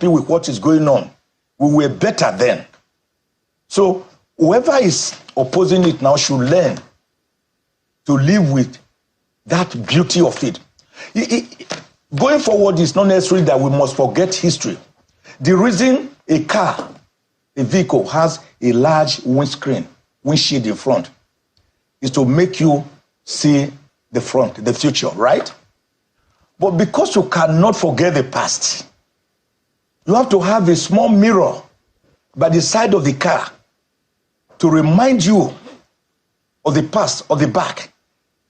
happy with what is going on. We were better then. So whoever is opposing it now should learn to live with that beauty of it. Going forward, it's not necessary that we must forget history. The reason a vehicle has a large windshield in front, is to make you see the front, the future, right? But because you cannot forget the past, you have to have a small mirror by the side of the car to remind you of the past, of the back.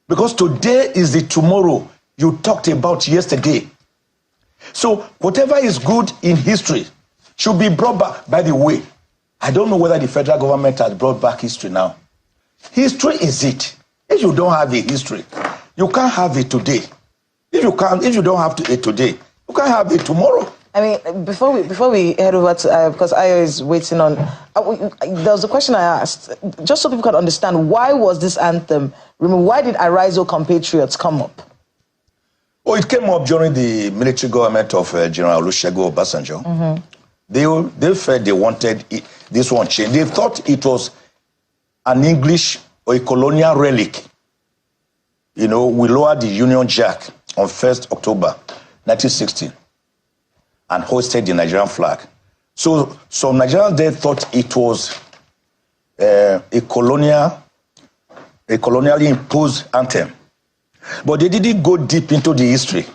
Because today is the tomorrow you talked about yesterday. So whatever is good in history should be brought back. By the way, I don't know whether the federal government has brought back history now. History is it. If you don't have a history, you can't have it today. If you don't have it today, you can't have it tomorrow. I mean, before we head over to, because Ayo is waiting on, there was a question I asked, just so people can understand, why was this anthem removed? Why did Arise, O Compatriots come up? Oh, it came up during the military government of General Olusegun Obasanjo. Mm-hmm. They felt they wanted this one changed. They thought it was an English or a colonial relic. You know, we lowered the Union Jack on 1st October 1960 and hoisted the Nigerian flag. So some Nigerians there thought it was a colonially imposed anthem. But they didn't go deep into the history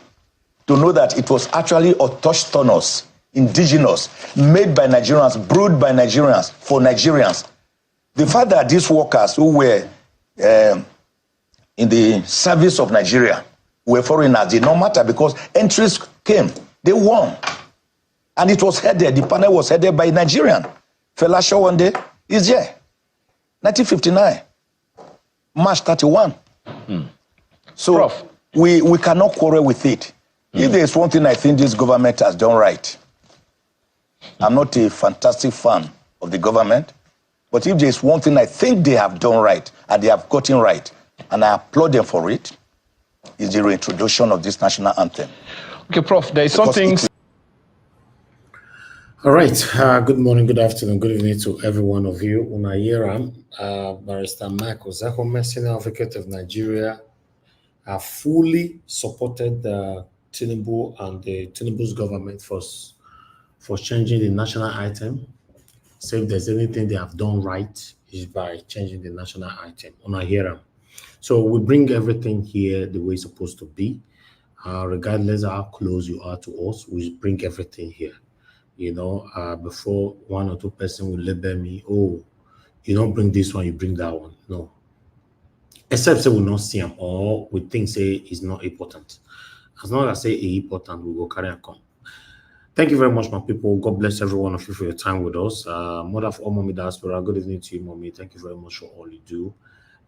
to know that it was actually autochthonous, indigenous, made by Nigerians, brewed by Nigerians, for Nigerians. The fact that these workers who were in the service of Nigeria were foreigners did not matter because entries came, they won. And it was headed, the panel was headed by a Nigerian. Fela Showande is there. 1959, March 31. So Prof, we cannot quarrel with it. If there's one thing I think this government has done right, I'm not a fantastic fan of the government, but if there's one thing I think they have done right, and they have gotten right, and I applaud them for it, is the reintroduction of this national anthem. Okay, Prof, there is something... All right. Good morning, good afternoon, good evening to every one of you. Unayiram, Barrister Michael Zakome, Senior Advocate of Nigeria, have fully supported the Tinubu and the Tinubu's government for changing the national anthem. So if there's anything they have done right, is by changing the national anthem. Unayiram. So we bring everything here the way it's supposed to be. Regardless of how close you are to us, we bring everything here. You know, before one or two person will label me, oh, you don't bring this one, you bring that one. No. Except say we not see them or we think say it's not important. As long as I say it's important, we will carry and come. Thank you very much, my people. God bless every one of you for your time with us. Mother of all Mommy Diaspora, good evening to you, Mommy. Thank you very much for all you do.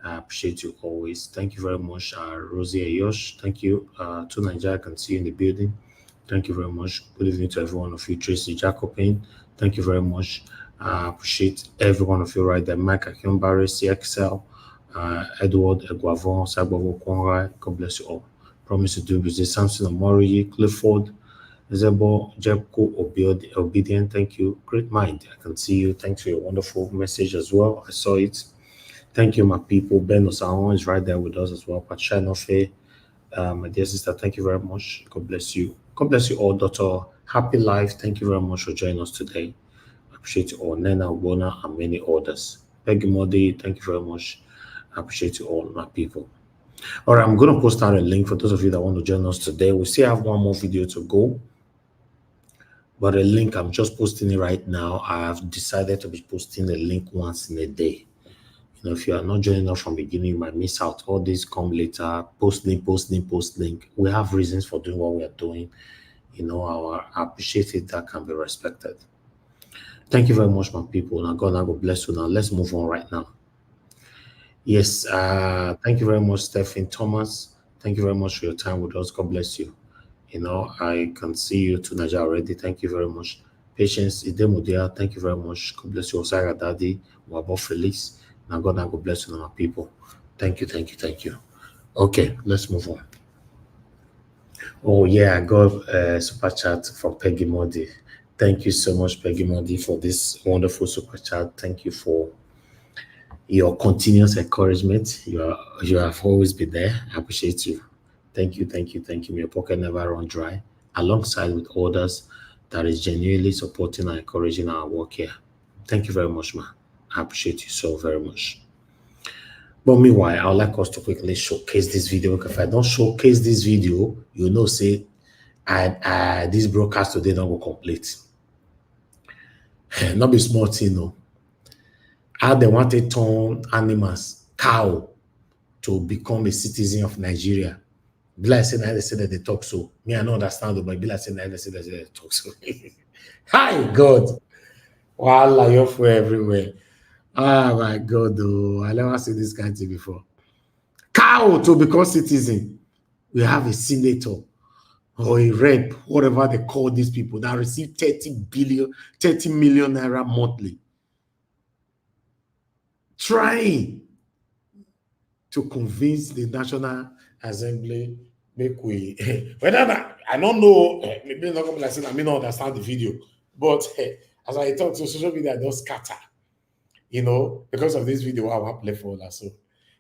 I appreciate you always. Thank you very much, Rosie Ayosh. Thank you to Nigeria. I can see you in the building. Thank you very much. Good evening to every one of you. Tracy Jacobin, thank you very much. I appreciate every one of you right there. Mike Akimbari, CXL, Edward Eguavon, Sagbavo Kwanrai. God bless you all. Promise to do business. Samson Omori, Clifford, Zebo, Jebko, Obedient. Thank you. Great mind. I can see you. Thanks for your wonderful message as well. I saw it. Thank you, my people. Ben Osawon is right there with us as well. Patricia Nofe, my dear sister, thank you very much. God bless you. God bless you all, Dr. Happy Life. Thank you very much for joining us today. I appreciate you all. Nena, Bona, and many others. Peggy Modi, thank you very much. I appreciate you all, my people. All right, I'm going to post out a link for those of you that want to join us today. We still have one more video to go. But a link, I'm just posting it right now. I have decided to be posting the link once in a day. You know, if you are not joining us from the beginning, you might miss out. All these come later. Post link, post link, post link. We have reasons for doing what we are doing. You know, I appreciate it. That can be respected. Thank you very much, my people. Now, God bless you. Now, let's move on right now. Yes, thank you very much, Stephen Thomas. Thank you very much for your time with us. God bless you. You know, I can see you to Nigeria already. Thank you very much. Patience, Idemudia, thank you very much. God bless you. Osara Daddy, Wabo Felix. Now God bless you, my people. Thank you, thank you, thank you. Okay, let's move on. Oh yeah, I got a super chat from Peggy Modi. Thank you so much, Peggy Modi, for this wonderful super chat. Thank you for your continuous encouragement. You have always been there. I appreciate you. Thank you, thank you, thank you. May your pocket never run dry. Alongside with others that is genuinely supporting and encouraging our work here. Thank you very much, ma. I appreciate you so very much. But meanwhile, I would like us to quickly showcase this video. Because if I don't showcase this video, you know, say, this broadcast today don't go complete. Not be small thing, no. How they want to turn animals, cow, to become a citizen of Nigeria. Be like say they say that they talk so. Me, I don't understand, but be like say they say that they talk so. Hi, God. Wow, you're for everywhere. Oh my God, though. I never seen this kind of thing before. Cow to become citizen. We have a senator or a rep, whatever they call these people, that receive 30 million naira monthly. Trying to convince the National Assembly, make we, whether I don't know, maybe not going to be like saying I may not understand the video, but as I talk to social media, I don't scatter, you know, because of this video, I will play for that. So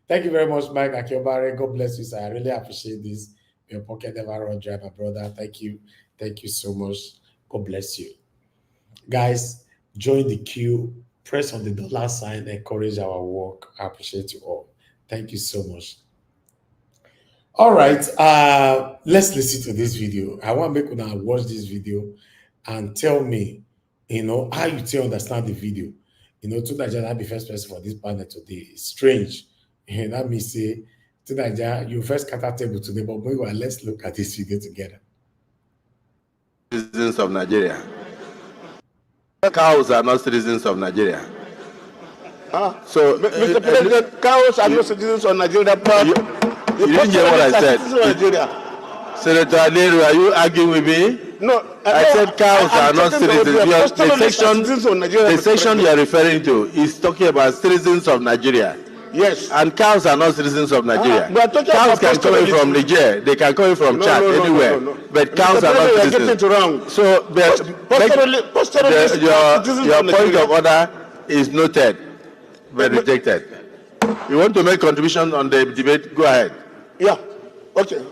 thank you very much, Mike Akiobare. God bless you, sir. I really appreciate this. Your pocket never run dry, my brother. Thank you. Thank you so much. God bless you. Guys, join the queue. Press on the dollar sign. Encourage our work. I appreciate you all. Thank you so much. All right. Let's listen to this video. I want to make una watch this video and tell me, you know, how you still understand the video. You know, to Nigeria, be first person for this panel today. It's strange. And that means say, to Nigeria, you first cut our table today, but meanwhile, let's look at this video together. Citizens of Nigeria. Cows are not citizens of Nigeria. So, Mr. President, cows are not citizens of Nigeria. You didn't hear what I said. Senator Aleru, are you arguing with me? No, I said cows are not citizens. The section you are referring to is talking about citizens of Nigeria. Yes. And cows are not citizens of Nigeria. Cows can come in from Niger. They can come in from Chad, anywhere. But cows are not citizens. So your point of order is noted, but rejected. You want to make contribution on the debate? Go ahead. Yeah. Okay.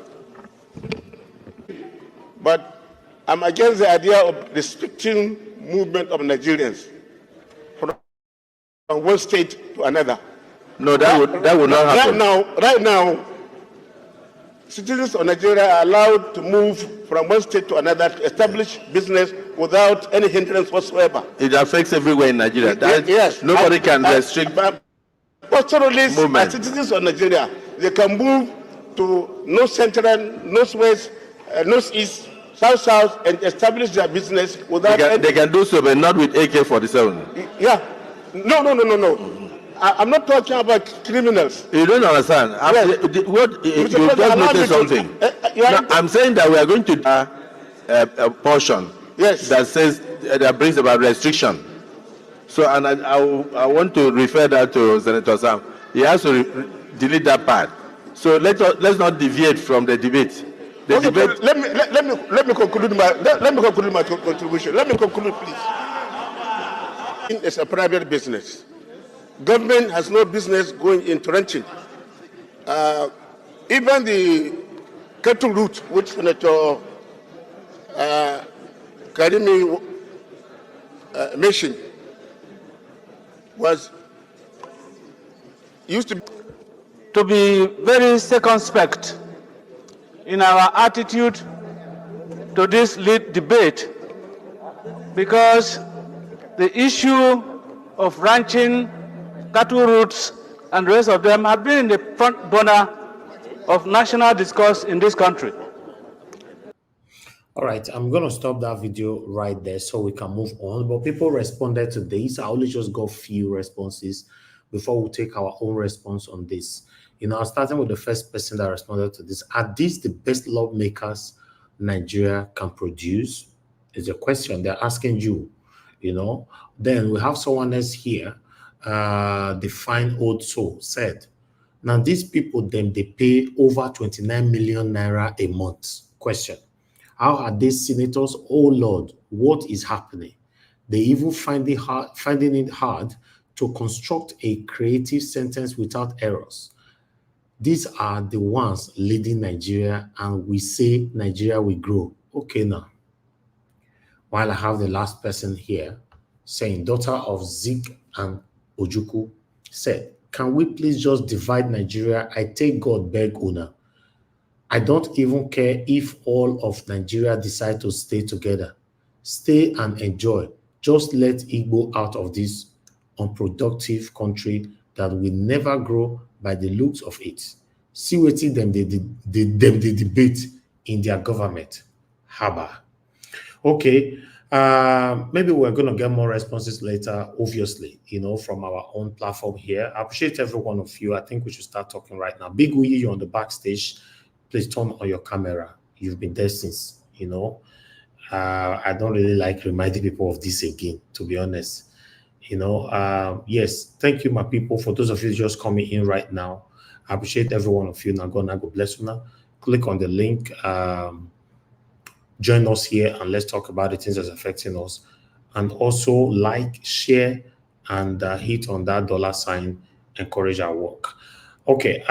But I'm against the idea of restricting movement of Nigerians from one state to another. No, that would not happen. Right now, citizens of Nigeria are allowed to move from one state to another to establish business without any hindrance whatsoever. It affects everywhere in Nigeria. Yes. Nobody can restrict pastoralists movement. are citizens of Nigeria. They can move to North Central, Northwest, Northeast, South, and establish their business without they can do so, but not with AK-47. Yeah. No. I'm not talking about criminals. You don't understand. Yes. You just noticed something. I'm saying that we are going to a portion that says that brings about restriction. So, and I want to refer that to Senator Sam. He has to delete that part. So let's not deviate from the debate. Let me conclude my contribution. Let me conclude, please. It's a private business. Government has no business going into ranching. Even the cattle route, which Senator Karimi mentioned, used to be very circumspect in our attitude to this lead debate, because the issue of ranching, cattle routes, and the rest of them have been in the front burner of national discourse in this country. All right, I'm going to stop that video right there so we can move on. But people responded to this. I only just got few responses before we take our own response on this. You know, starting with the first person that responded to this. Are these the best lawmakers Nigeria can produce? Is a question they're asking you, you know. Then we have someone else here. The fine old soul said, now these people, them, they pay over 29 million naira a month. Question. How are these senators? Oh Lord, what is happening. They even finding it hard to construct a creative sentence without errors. These are the ones leading Nigeria, and we say Nigeria will grow. Okay, now, while I have the last person here saying, daughter of Zik and Ojuku said, can we please just divide Nigeria? I take God beg Una. I don't even care if all of Nigeria decide to stay together. Stay and enjoy. Just let Igbo out of this unproductive country that will never grow by the looks of it. See wetin them they debate in their government. Haba. Okay. Maybe we're going to get more responses later, obviously, from our own platform here. I appreciate every one of you. I think we should start talking right now. Big Uyi, you're on the backstage. Please turn on your camera. You've been there since, I don't really like reminding people of this again, to be honest. Yes, thank you, my people. For those of you just coming in right now, I appreciate every one of you. Now go bless you now. Click on the link. Join us here and let's talk about the things that's affecting us. And also like, share, and hit on that $sign. Encourage our work. Okay,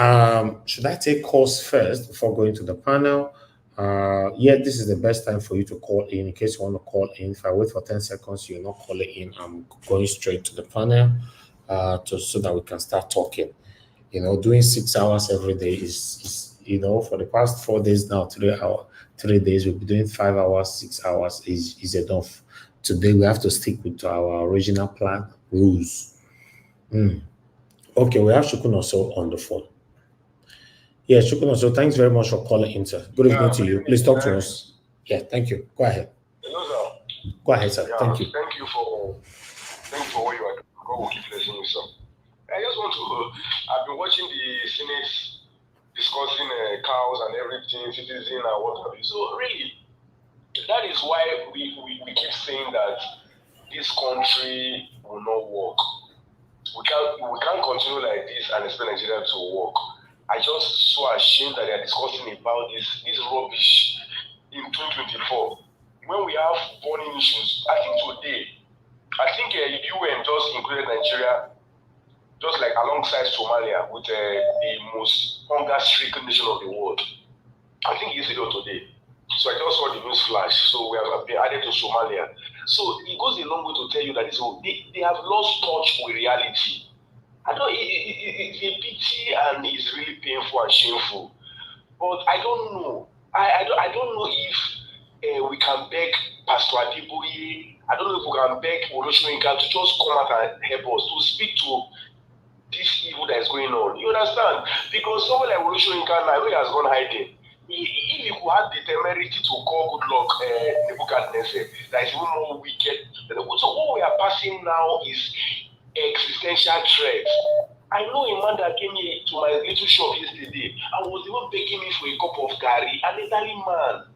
should I take calls first before going to the panel? Yeah, this is the best time for you to call in case you want to call in. If I wait for 10 seconds, you're not calling in. I'm going straight to the panel so that we can start talking. Doing 6 hours every day is for the past 4 days now, 3 days, we'll be doing 5 hours, 6 hours is enough. Today, we have to stick with our original plan rules. Okay, we have Shukun also on the phone. Yeah, Shukun also, thanks very much for calling in, sir. Good evening to you. Please talk to us. Yeah, thank you. Go ahead. Hello, sir. Go ahead, sir. Thank you. Thank you for what you are doing. God will keep blessing you, sir. I just want to, I've been watching the Senate discussing cows and everything, citizen and what have you. So really, that is why we keep saying that this country will not work. We can't continue like this and expect Nigeria to work. I just so ashamed that they are discussing about this rubbish in 2024. When we have burning issues, I think UN just included Nigeria just like alongside Somalia with the most hunger-stricken nation of the world. I think yesterday or today. So I just saw the news flash. So we have been added to Somalia. So it goes a long way to tell you that they have lost touch with reality. I know it's a pity and it's really painful and shameful. But I don't know. I don't know if we can beg Pastor Adeboye. I don't know if we can beg Oloshoyinka to just come out and help us to speak to this evil that is going on. You understand? Because someone like Oloshoyinka now, he has gone hiding. If he could have the temerity to call good luck Nebuchadnezzar, that is even more wicked. So what we are passing now is existential threat. I know a man that came here to my little shop yesterday and was even begging me for a cup of curry, an elderly man.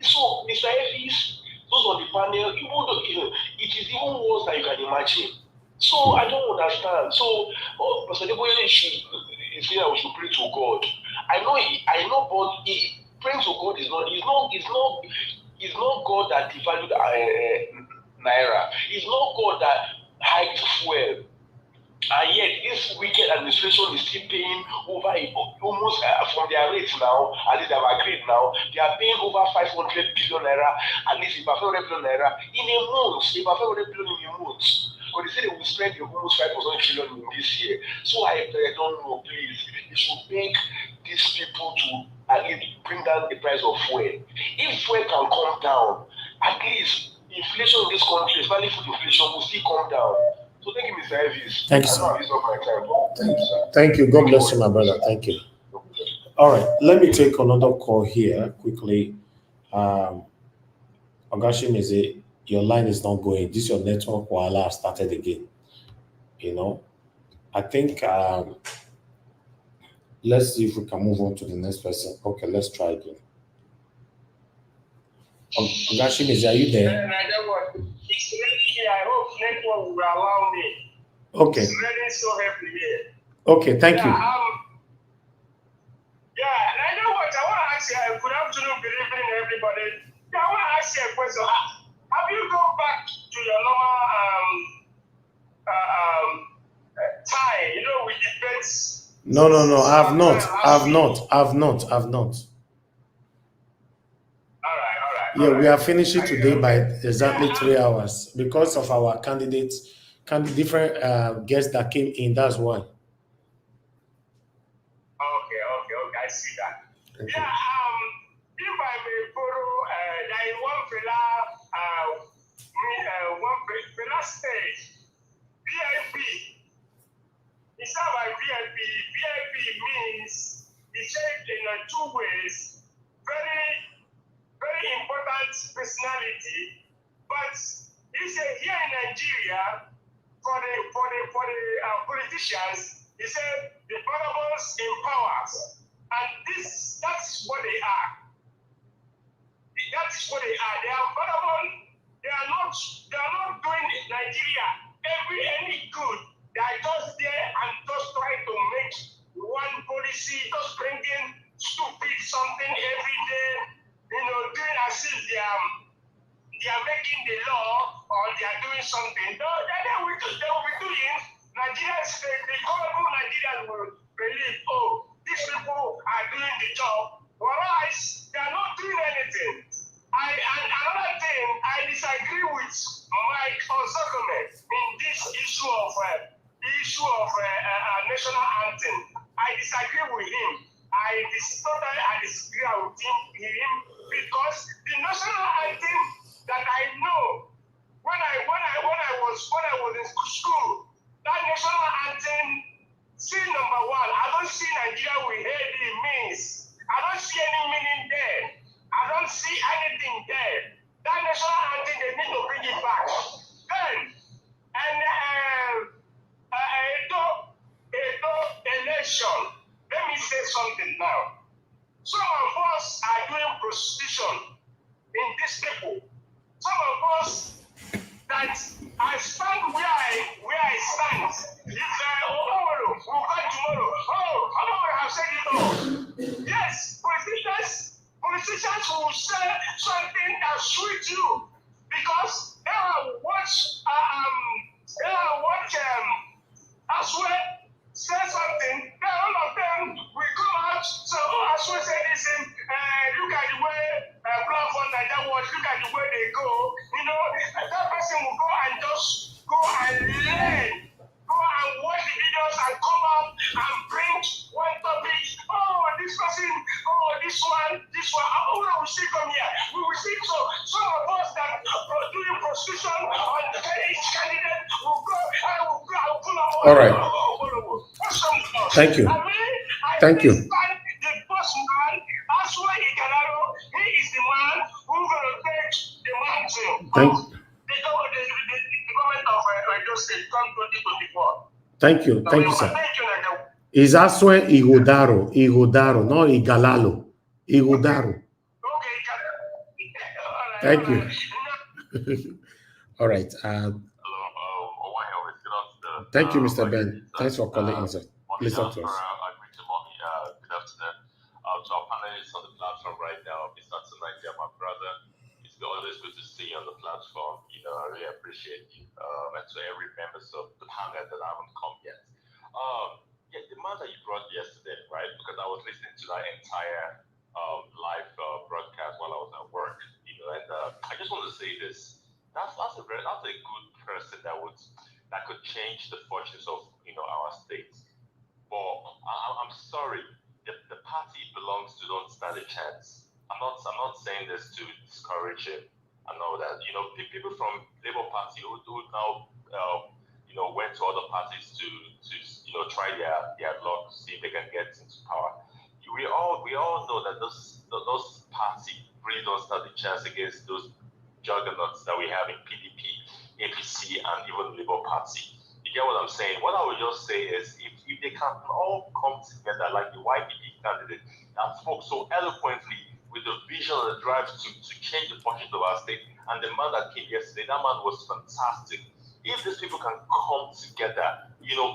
So, Mr. Ellis, those on the panel, even though it is even worse than you can imagine. So I don't understand. So Pastor Deboye should say that we should pray to God. I know, but praying to God is not God that devalued Naira. It's not God that hiked fuel. And yet, this wicked administration is still paying over almost from their rates now, at least they have agreed now, they are paying over 500 billion naira, at least about 500 billion naira in a month, about 500 billion in a month. But they say they will spend almost 500 trillion in this year. So I don't know, please, you should beg these people to at least bring down the price of fuel. If fuel can come down, at least inflation in this country, especially food inflation, will still come down. So thank you, Mr. Elvis. Thank you, sir. Thank you. Thank you. God bless you, my brother. Thank you. All right, let me take another call here quickly. Ogashim is your line is not going. This your network while started again. I think let's see if we can move on to the next person. Okay, let's try again. Ogashim, are you there? It's ready here. I hope network will allow me. Okay. It's ready, so happy here. Okay, thank you. And I know what I want to ask you. Good afternoon, good evening, everybody. I want to ask you a question. Have you gone back to your normal time, you know, with debates? No. I've not. All right. Yeah, we are finishing today by exactly 3 hours because of our candidates, different guests that came in. That's why. Okay. I see that. Thank Yeah. If I may borrow, there is one fella stage, VIP. Instead of VIP means he said in 2 ways. Very important personality, but he said here in Nigeria, for the politicians, he said the vulnerables in powers, and that's what they are. That is what they are. They are vulnerable. They are not doing Nigeria any good. They are just there and just trying to make one policy, just bringing stupid something every day, you know, doing as if they are making the law or they are doing something. No, they will be doing. Nigerians, the gullible Nigerians will believe, oh, these people are doing the job, whereas they are not doing anything. And another thing, I disagree with Mike Ozokume in this issue of national anthem. I disagree with him. I disagree with him because the national anthem that I know when I was in school, that national anthem, number one, I don't see Nigeria with heady means. I don't see any meaning there. I don't see anything there. That national anthem, they need to bring it back. Then, election. Let me say something now. Some of us are doing prostitution in these people. Some of us that I stand where I stand. If will come tomorrow. I don't have said it all. Yes, politicians will say something that suits you because they are what Aswe say something, then all of them will come out. So Aswe say this thing, look at the way platform like that was, look at the way they go. You know, that person will go and just go and learn, go and watch the videos and come out and bring one topic. Oh, this person, oh, this one. Oh, we will see come here. We will see. So some of us that are doing prostitution on each candidate will go. I will All right. Thank you. Thank you. The boss man, that's why he is the man who's going to take the mantle. Thank the government of Edo State come 2024. Thank you. Thank you, sir. Thank you, Is Aswe Igodaro, not Igalalo. Igodaro. Okay, Thank you. All right. Thank you, Mr. Ben. Thanks for calling in, sir. Please talk to us. Good afternoon. To our panelists on the platform right now, Mr. Tonight, my brother. It's always good to see you on the platform. You know, I really appreciate you. And to every member of the panel that haven't come yet. Yeah, the man that you brought yesterday, right? Because I was listening to that entire live broadcast while I was at work. You know, and I just want to say this. That's a good person that could change the fortunes of our state. But I'm sorry, the party belongs to don't stand a chance. I'm not saying this to discourage him. I know that people from Labour Party who now went to other parties to try their luck, see if they can get into power. We all know that those parties really don't stand a chance against those juggernauts that we have in PDP, APC, and even Labour Party. You get what I'm saying? What I would just say is if they can all come together like the YPP candidate that spoke so eloquently with the vision and the drive to change the fortunes of our state, and the man that came yesterday, that man was fantastic. If these people can come together,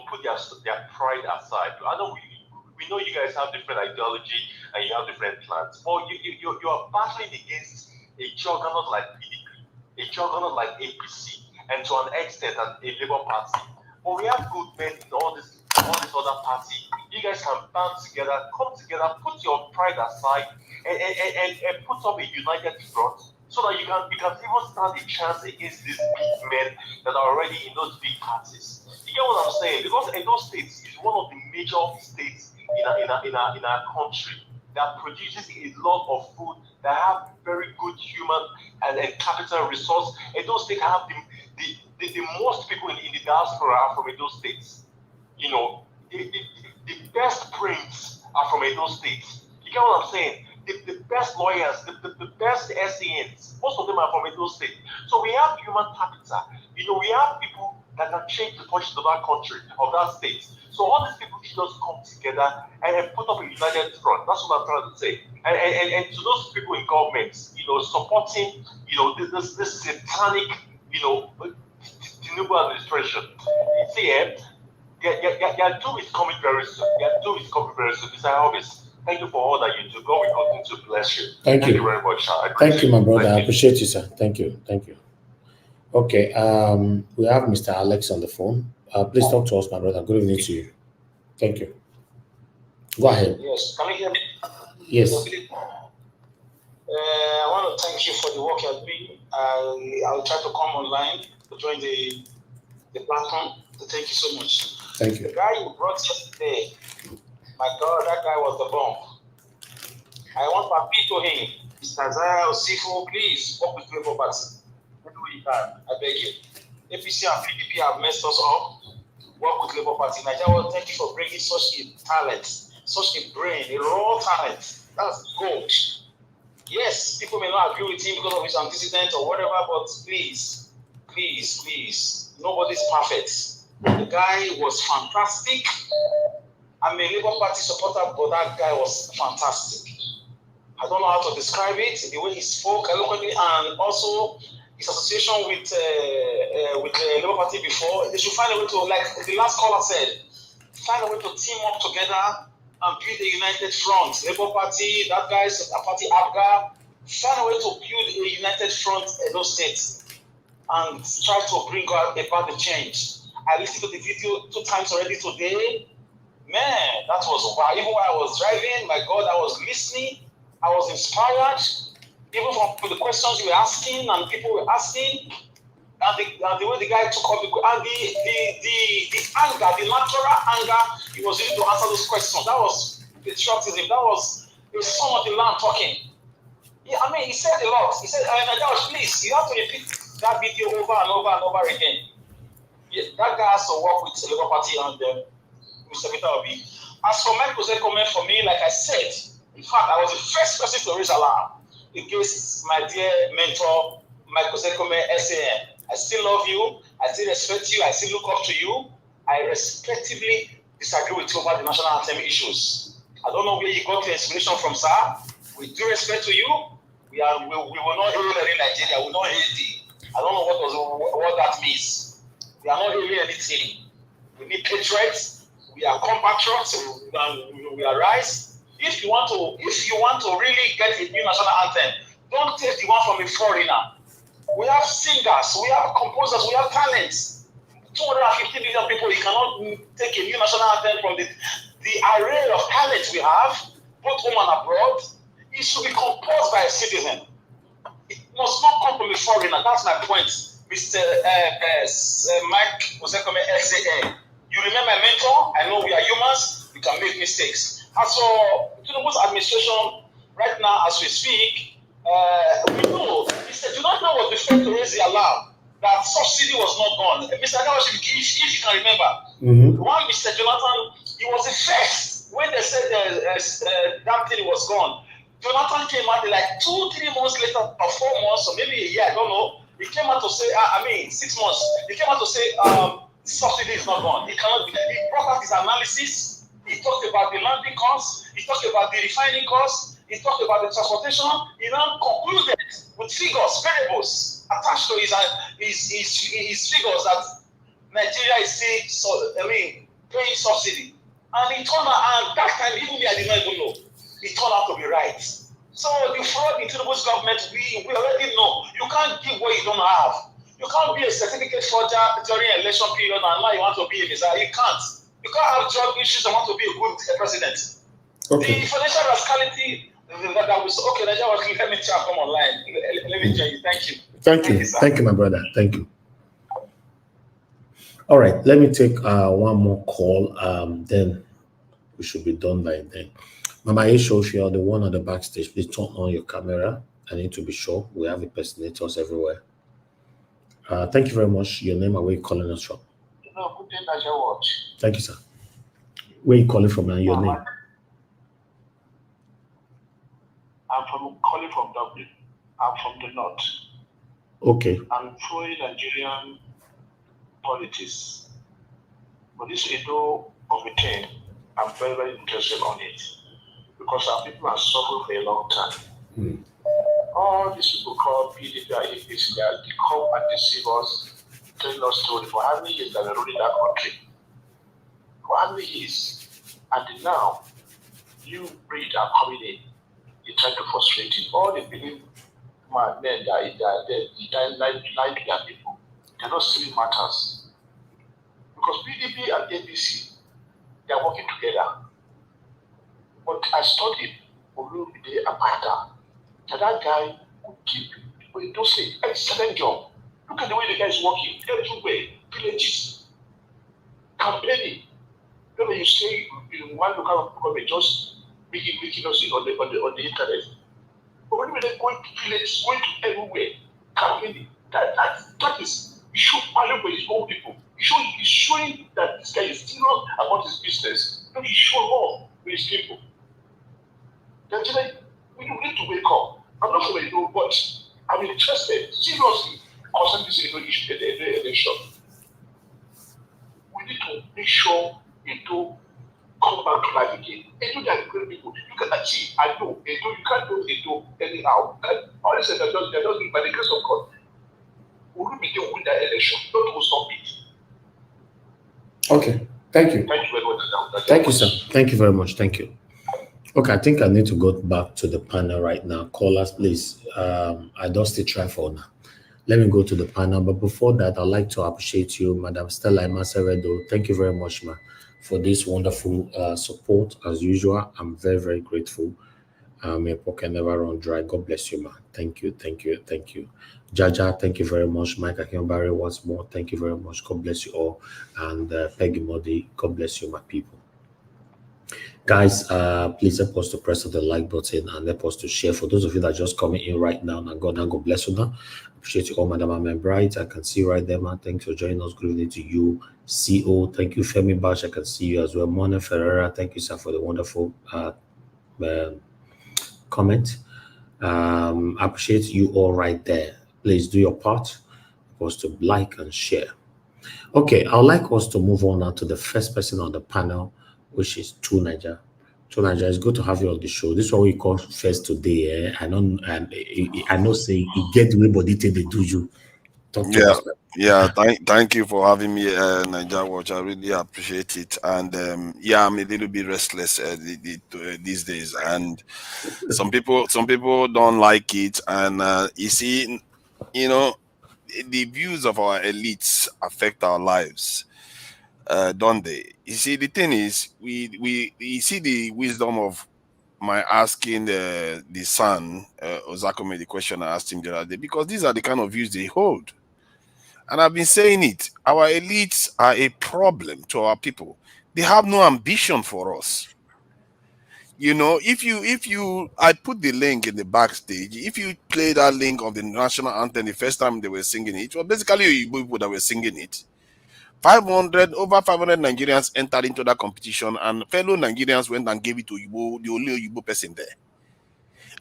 put their pride aside. I know we know you guys have different ideology and you have different plans, but you are battling against a juggernaut like PDP. a juggernaut like APC, and to an extent a Labour Party. But we have good men in all this other party. You guys can band together, come together, put your pride aside, and put up a united front, so that you can even stand a chance against these big men that are already in those big parties. You get what I'm saying? Because Edo State is one of the major states in our country that produces a lot of food, that have very good human and capital resource. Edo State have the most people in the diaspora are from Edo States. You know, the best brains are from Edo State. You get what I'm saying? The best lawyers, the best SENs, most of them are from Edo State. So we have human capital. You know, we have people that can change the fortunes of that country, of that state. So all these people should just come together and put up a united front. That's what I'm trying to say. And to those people in government, you know, supporting, you know, this satanic, you know, Tinubu administration. See, their doom is coming very soon. Their doom is coming very soon. Mr. Elvis, thank you for all that you do. God will continue to bless you. Thank you very much. Thank you, my brother. I appreciate you, sir. Thank you. Thank you. Okay, we have Mr. Alex on the phone. Please talk to us, my brother. Good evening to you. Thank you. Go ahead. Yes, can you hear me? Yes. I want to thank you for the work you're doing. I'll try to come online to join the platform. So thank you so much. Thank you. The guy you brought yesterday, my God, that guy was the bomb. I want to appeal to him. Mr. Isaiah Osifo, please work with Labour Party. Do what you can. I beg you. APC and PDP have messed us up. Work with Labour Party. Nigeria, thank you for bringing such a talent, such a brain, a raw talent. That's gold. Yes, people may not agree with him because of his antecedent or whatever, but please, nobody's perfect. The guy was fantastic. I'm a Labour Party supporter, but that guy was fantastic. I don't know how to describe it, the way he spoke eloquently, and also his association with the Labour Party before. They should find a way to, like the last caller said, find a way to team up together and build a united front. Labour Party, that guy's party Abga, find a way to build a united front in those states and try to bring about the change. I listened to the video 2 times already today. Man, that was wow. Even while I was driving, my God, I was listening. I was inspired, even from the questions you were asking and people were asking, and the way the guy took up and the anger, the natural anger he was using to answer those questions. That was patriotism. That was the son of the land talking. Yeah, I mean, he said a lot. He said, Josh, please, you have to repeat that video over and over and over again. Yeah, that guy has to work with the Labour Party and Mr. Peter Obi. As for Michael Zekome, for me, like I said, in fact, I was the first person to raise alarm against my dear mentor, Michael Zekome, SAN. I still love you. I still respect you. I still look up to you. I respectively disagree with you over the national anthem issues. I don't know where you got your inspiration from, sir. With due respect to you, we will not hail in Nigeria. We will not hail thee. I don't know what that means. We are not hailing anything. We need patriots. We are compatriots. We are rise. If you want to really get a new national anthem, don't take the one from a foreigner. We have singers, we have composers, we have talents. 250 million people, you cannot take a new national anthem from the array of talents we have, both home and abroad. It should be composed by a citizen. It must not come from a foreigner. That's my point, Mr. Mike Ozekome, SAN. You remember my mentor? I know we are humans. We can make mistakes. As for Tinubu's administration, right now, as we speak, we know Mr. Jonathan was the first to raise the alarm that subsidy was not gone. Mr. Adawashi, if you can remember, one Mr. Jonathan, he was the first when they said that thing was gone. Jonathan came out like 2-3 months later, or 4 months, or maybe a year, I don't know. He came out to say, 6 months. He came out to say subsidy is not gone. He cannot be. He brought out his analysis. He talked about the landing costs. He talked about the refining costs. He talked about the transportation. He now concluded with figures, variables attached to his figures that Nigeria is still, paying subsidy. And he turned out, and that time, even me, I did not even know. It turned out to be right. So the fraud in Tinubu's government, we already know. You can't give what you don't have. You can't be a certificate forger during election period and now you want to be a messiah. You can't. You can't have drug issues and want to be a good president. Okay. The financial rascality that was okay. Let me try come online. Let me tell you. Thank you. Thank you. Thank you, my brother. Thank you. All right. Let me take one more call. Then we should be done by then. Mama Aisha, if you're the one on the backstage, please turn on your camera. I need to be sure we have impersonators everywhere. Thank you very much. Your name and where you calling us from? Good day, Nigeria Watch. Thank you, sir. Where you calling from and your name? I'm calling from Dublin. I'm from the north. Okay. I'm following Nigerian politics. But this Edo of a thing, I'm very, very interested on it. Because our people are suffering for a long time. All these people called PDP and APC, they come and deceive us, telling us story for how many years that we're running that country. For how many years? And now, new breed are coming in. They try to frustrate it. All the believe men that like their people, they're not seeing matters. Because PDP and APC, they are working together. But I studied Olumide Abada. That guy could keep, but don't say, excellent job. Look at the way the guy is working everywhere, villages, campaigning. When you say in one local government, just making us on the internet. But when they're going to villages, going to everywhere, campaigning, that is, he should value for his own people. He's showing that this guy is serious about his business. No, he show more with his people. Then we need to wake up. I'm not sure you know, but I'm interested seriously concerning this issue the election. We need to make sure Edo come back to life again. Edo, they are great people. You can achieve. I know Edo. You can't do Edo anyhow. All this they're just by the grace of God. We will be able to win that election. Don't go stop it. Okay. Thank you. Thank you very much. Thank you, sir. Thank you very much. Thank you. Okay, I think I need to go back to the panel right now. Callers, please. I don't still try for now. Let me go to the panel. But before that, I'd like to appreciate you, Madam Stella Imaseredo. Thank you very much, ma, for this wonderful support. As usual, I'm very, very grateful. Your pocket never run dry. God bless you, ma. Thank you, thank you, thank you. Jaja, thank you very much. Mike Akimbari, once more, thank you very much. God bless you all. And Peggy Modi, God bless you, my people. Guys, please help us to press on the like button and help us to share. For those of you that are just coming in right now, and God bless you now. Appreciate you all, Madam Amen Bright. I can see right there, man. Thanks for joining us. Good evening to you. CO, thank you. Femi Bash, I can see you as well. Mona Ferreira, thank you, sir, for the wonderful comment. Appreciate you all right there. Please do your part for us to like and share. Okay, I'd like us to move on now to the first person on the panel, which is True Niger. True Niger, it's good to have you on the show. This is what we call first today. I know say you get the way body they do you. Thank you for having me, Niger Watch. I really appreciate it. And I'm a little bit restless these days. And some people don't like it. And you see, the views of our elites affect our lives. Don't they? You see, the thing is, we see the wisdom of my asking the son Ozakome the question I asked him the other day, because these are the kind of views they hold. And I've been saying it. Our elites are a problem to our people. They have no ambition for us. I put the link in the backstage. If you play that link of the national anthem the first time they were singing it was basically people that were singing it. Over 500 Nigerians entered into that competition, and fellow Nigerians went and gave it to the only Igbo person there.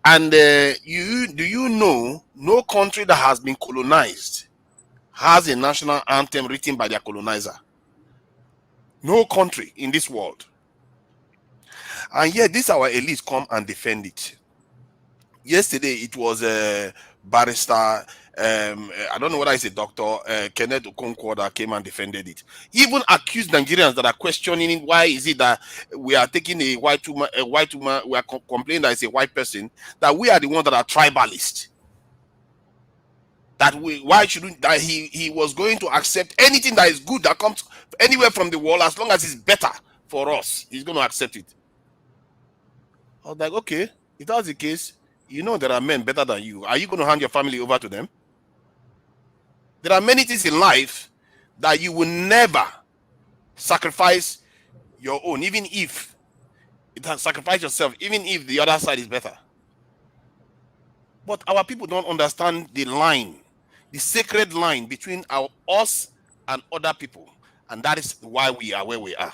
And do you know no country that has been colonized has a national anthem written by their colonizer? No country in this world. And yet this our elites come and defend it. Yesterday it was Barrister I don't know whether it's a doctor, Kenneth Okonkwo, that came and defended it. He even accused Nigerians that are questioning it. Why is it that we are taking a white woman, we are complaining that it's a white person, that we are the ones that are tribalist. That why shouldn't that he was going to accept anything that is good that comes anywhere from the world, as long as it's better for us, he's going to accept it. I was like, okay, if that's the case, you know there are men better than you. Are you going to hand your family over to them? There are many things in life that you will never sacrifice your own, even if it has sacrificed yourself, even if the other side is better. But our people don't understand the line, the sacred line between us and other people. And that is why we are where we are.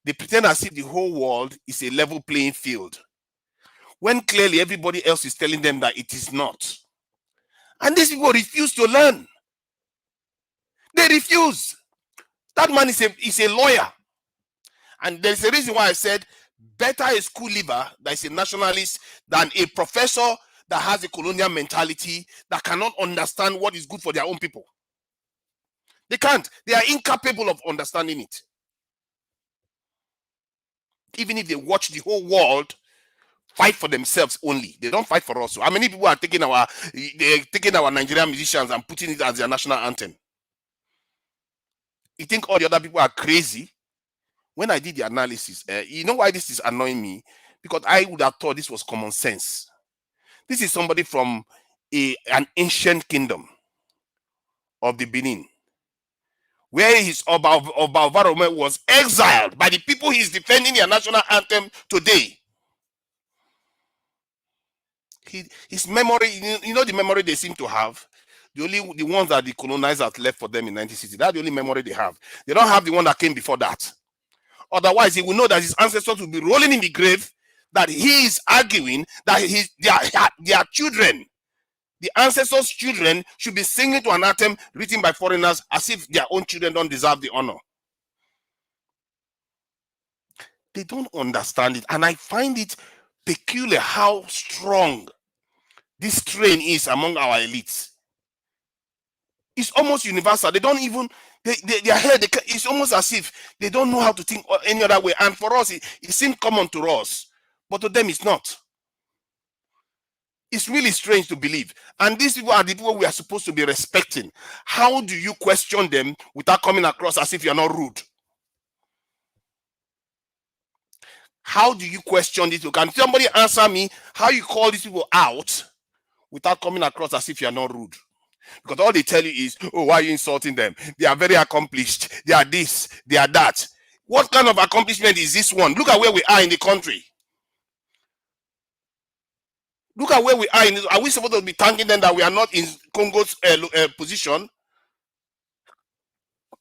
They pretend as if the whole world is a level playing field, when clearly everybody else is telling them that it is not. And these people refuse to learn. They refuse. That man is a lawyer. And there's a reason why I said better a school leaver that is a nationalist than a professor that has a colonial mentality, that cannot understand what is good for their own people. They can't. They are incapable of understanding it. Even if they watch the whole world fight for themselves only, they don't fight for us. So how many people are taking our Nigerian musicians and putting it as their national anthem? You think all the other people are crazy? When I did the analysis, you know why this is annoying me? Because I would have thought this was common sense. This is somebody from an ancient kingdom of the Benin, where his Oba Varome was exiled by the people he's defending their national anthem today. His memory, you know the memory they seem to have? The ones that the colonizers left for them in 1960, that's the only memory they have. They don't have the one that came before that. Otherwise, he will know that his ancestors will be rolling in the grave, that he is arguing that their children, the ancestors' children, should be singing to an anthem written by foreigners as if their own children don't deserve the honor. They don't understand it. And I find it peculiar how strong this strain is among our elites. It's almost universal. They don't even, their head, it's almost as if they don't know how to think any other way. And for us, it seems common to us, but to them it's not. It's really strange to believe. And these people are the people we are supposed to be respecting. How do you question them without coming across as if you're not rude? How do you question these people? Can somebody answer me how you call these people out without coming across as if you're not rude? Because all they tell you is, oh, why are you insulting them? They are very accomplished. They are this, they are that. What kind of accomplishment is this one? Look at where we are in the country. Look at where we are. Are we supposed to be thanking them that we are not in Congo's position?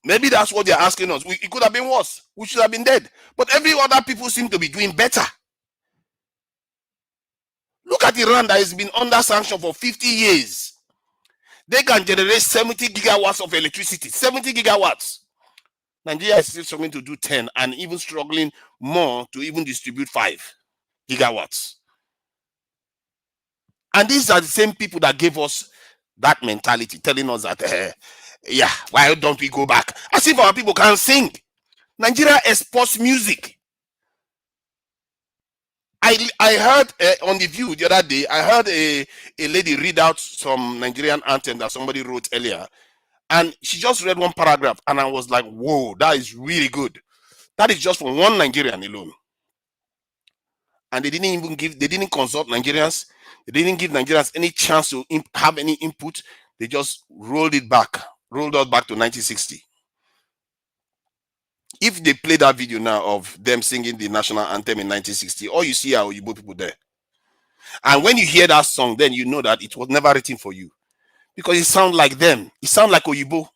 Maybe that's what they're asking us. It could have been worse. We should have been dead. But every other people seem to be doing better. Look at Iran that has been under sanction for 50 years. They can generate 70 gigawatts of electricity. 70 gigawatts. Nigeria is still struggling to do 10 and even struggling more to even distribute 5 gigawatts. And these are the same people that gave us that mentality, telling us that, yeah, why don't we go back? As if our people can sing. Nigeria exports music. I heard on The View the other day, I heard a lady read out some Nigerian anthem that somebody wrote earlier. And she just read one paragraph and I was like, whoa, that is really good. That is just from one Nigerian alone. And they didn't consult Nigerians. They didn't give Nigerians any chance to have any input. They just rolled us back to 1960. If they play that video now of them singing the national anthem in 1960, all you see are Oyibo people there. And when you hear that song, then you know that it was never written for you. Because it sounds like them. It sounds like Oyibo.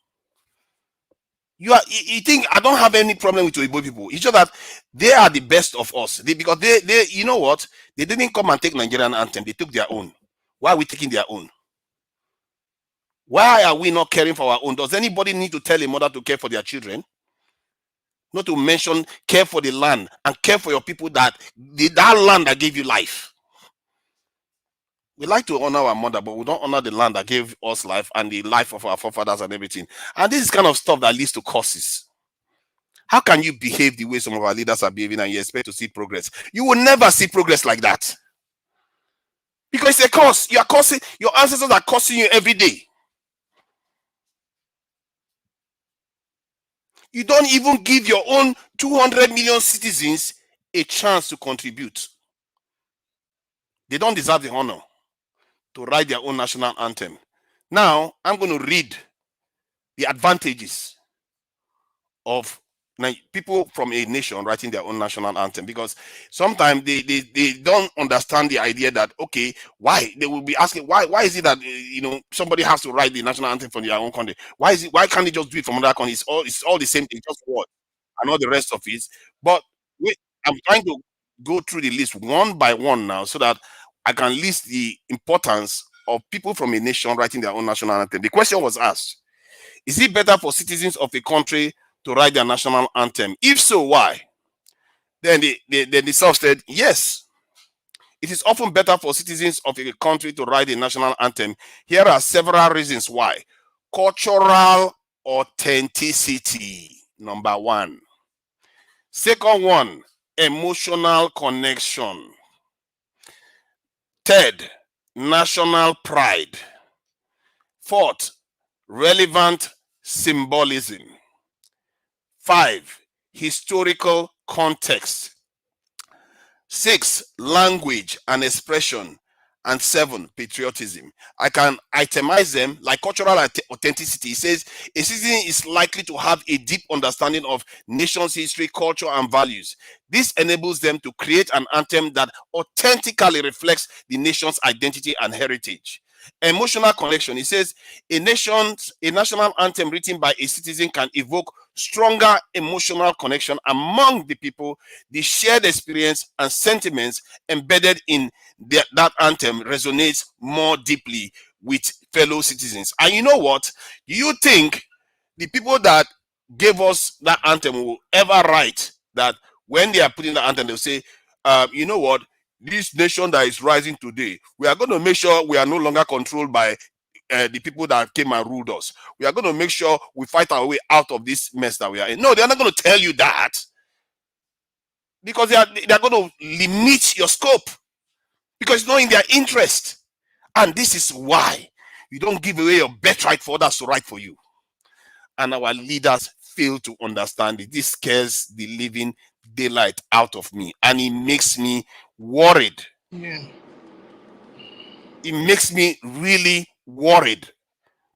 You think I don't have any problem with Oyibo people. It's just that they are the best of us. Because they you know what? They didn't come and take Nigerian anthem. They took their own. Why are we taking their own? Why are we not caring for our own? Does anybody need to tell a mother to care for their children? Not to mention care for the land and care for your people, that land that gave you life. We like to honor our mother, but we don't honor the land that gave us life and the life of our forefathers and everything. And this is kind of stuff that leads to curses. How can you behave the way some of our leaders are behaving and you expect to see progress? You will never see progress like that. Because it's a curse. You are cursing, your ancestors are cursing you every day. You don't even give your own 200 million citizens a chance to contribute. They don't deserve the honor to write their own national anthem. Now, I'm going to read the advantages of people from a nation writing their own national anthem, because sometimes they don't understand the idea that, okay, why they will be asking why is it that somebody has to write the national anthem from their own country? Why can't they just do it from another country? It's all the same thing, just what and all the rest of it. But I'm trying to go through the list one by one now so that I can list the importance of people from a nation writing their own national anthem. The question was asked: is it better for citizens of a country to write their national anthem? If so, why? Then the self said, yes. It is often better for citizens of a country to write a national anthem. Here are several reasons why. Cultural authenticity, number one. Second one, emotional connection. Third, national pride. Fourth, relevant symbolism. 5, historical context. 6, language and expression. And 7, patriotism. I can itemize them like cultural authenticity. It says a citizen is likely to have a deep understanding of nation's history, culture, and values. This enables them to create an anthem that authentically reflects the nation's identity and heritage. Emotional connection. It says a national anthem written by a citizen can evoke stronger emotional connection among the people. The shared experience and sentiments embedded in that anthem resonates more deeply with fellow citizens. And you know what? Do you think the people that gave us that anthem will ever write that when they are putting the anthem, they'll say, you know what? This nation that is rising today, we are going to make sure we are no longer controlled by the people that came and ruled us. We are going to make sure we fight our way out of this mess that we are in. No, they are not going to tell you that, because they are going to limit your scope, because it's not in their interest. And this is why you don't give away your birthright for others to write for you. And our leaders fail to understand it. This scares the living daylight out of me, and it makes me worried. Yeah. It makes me really worried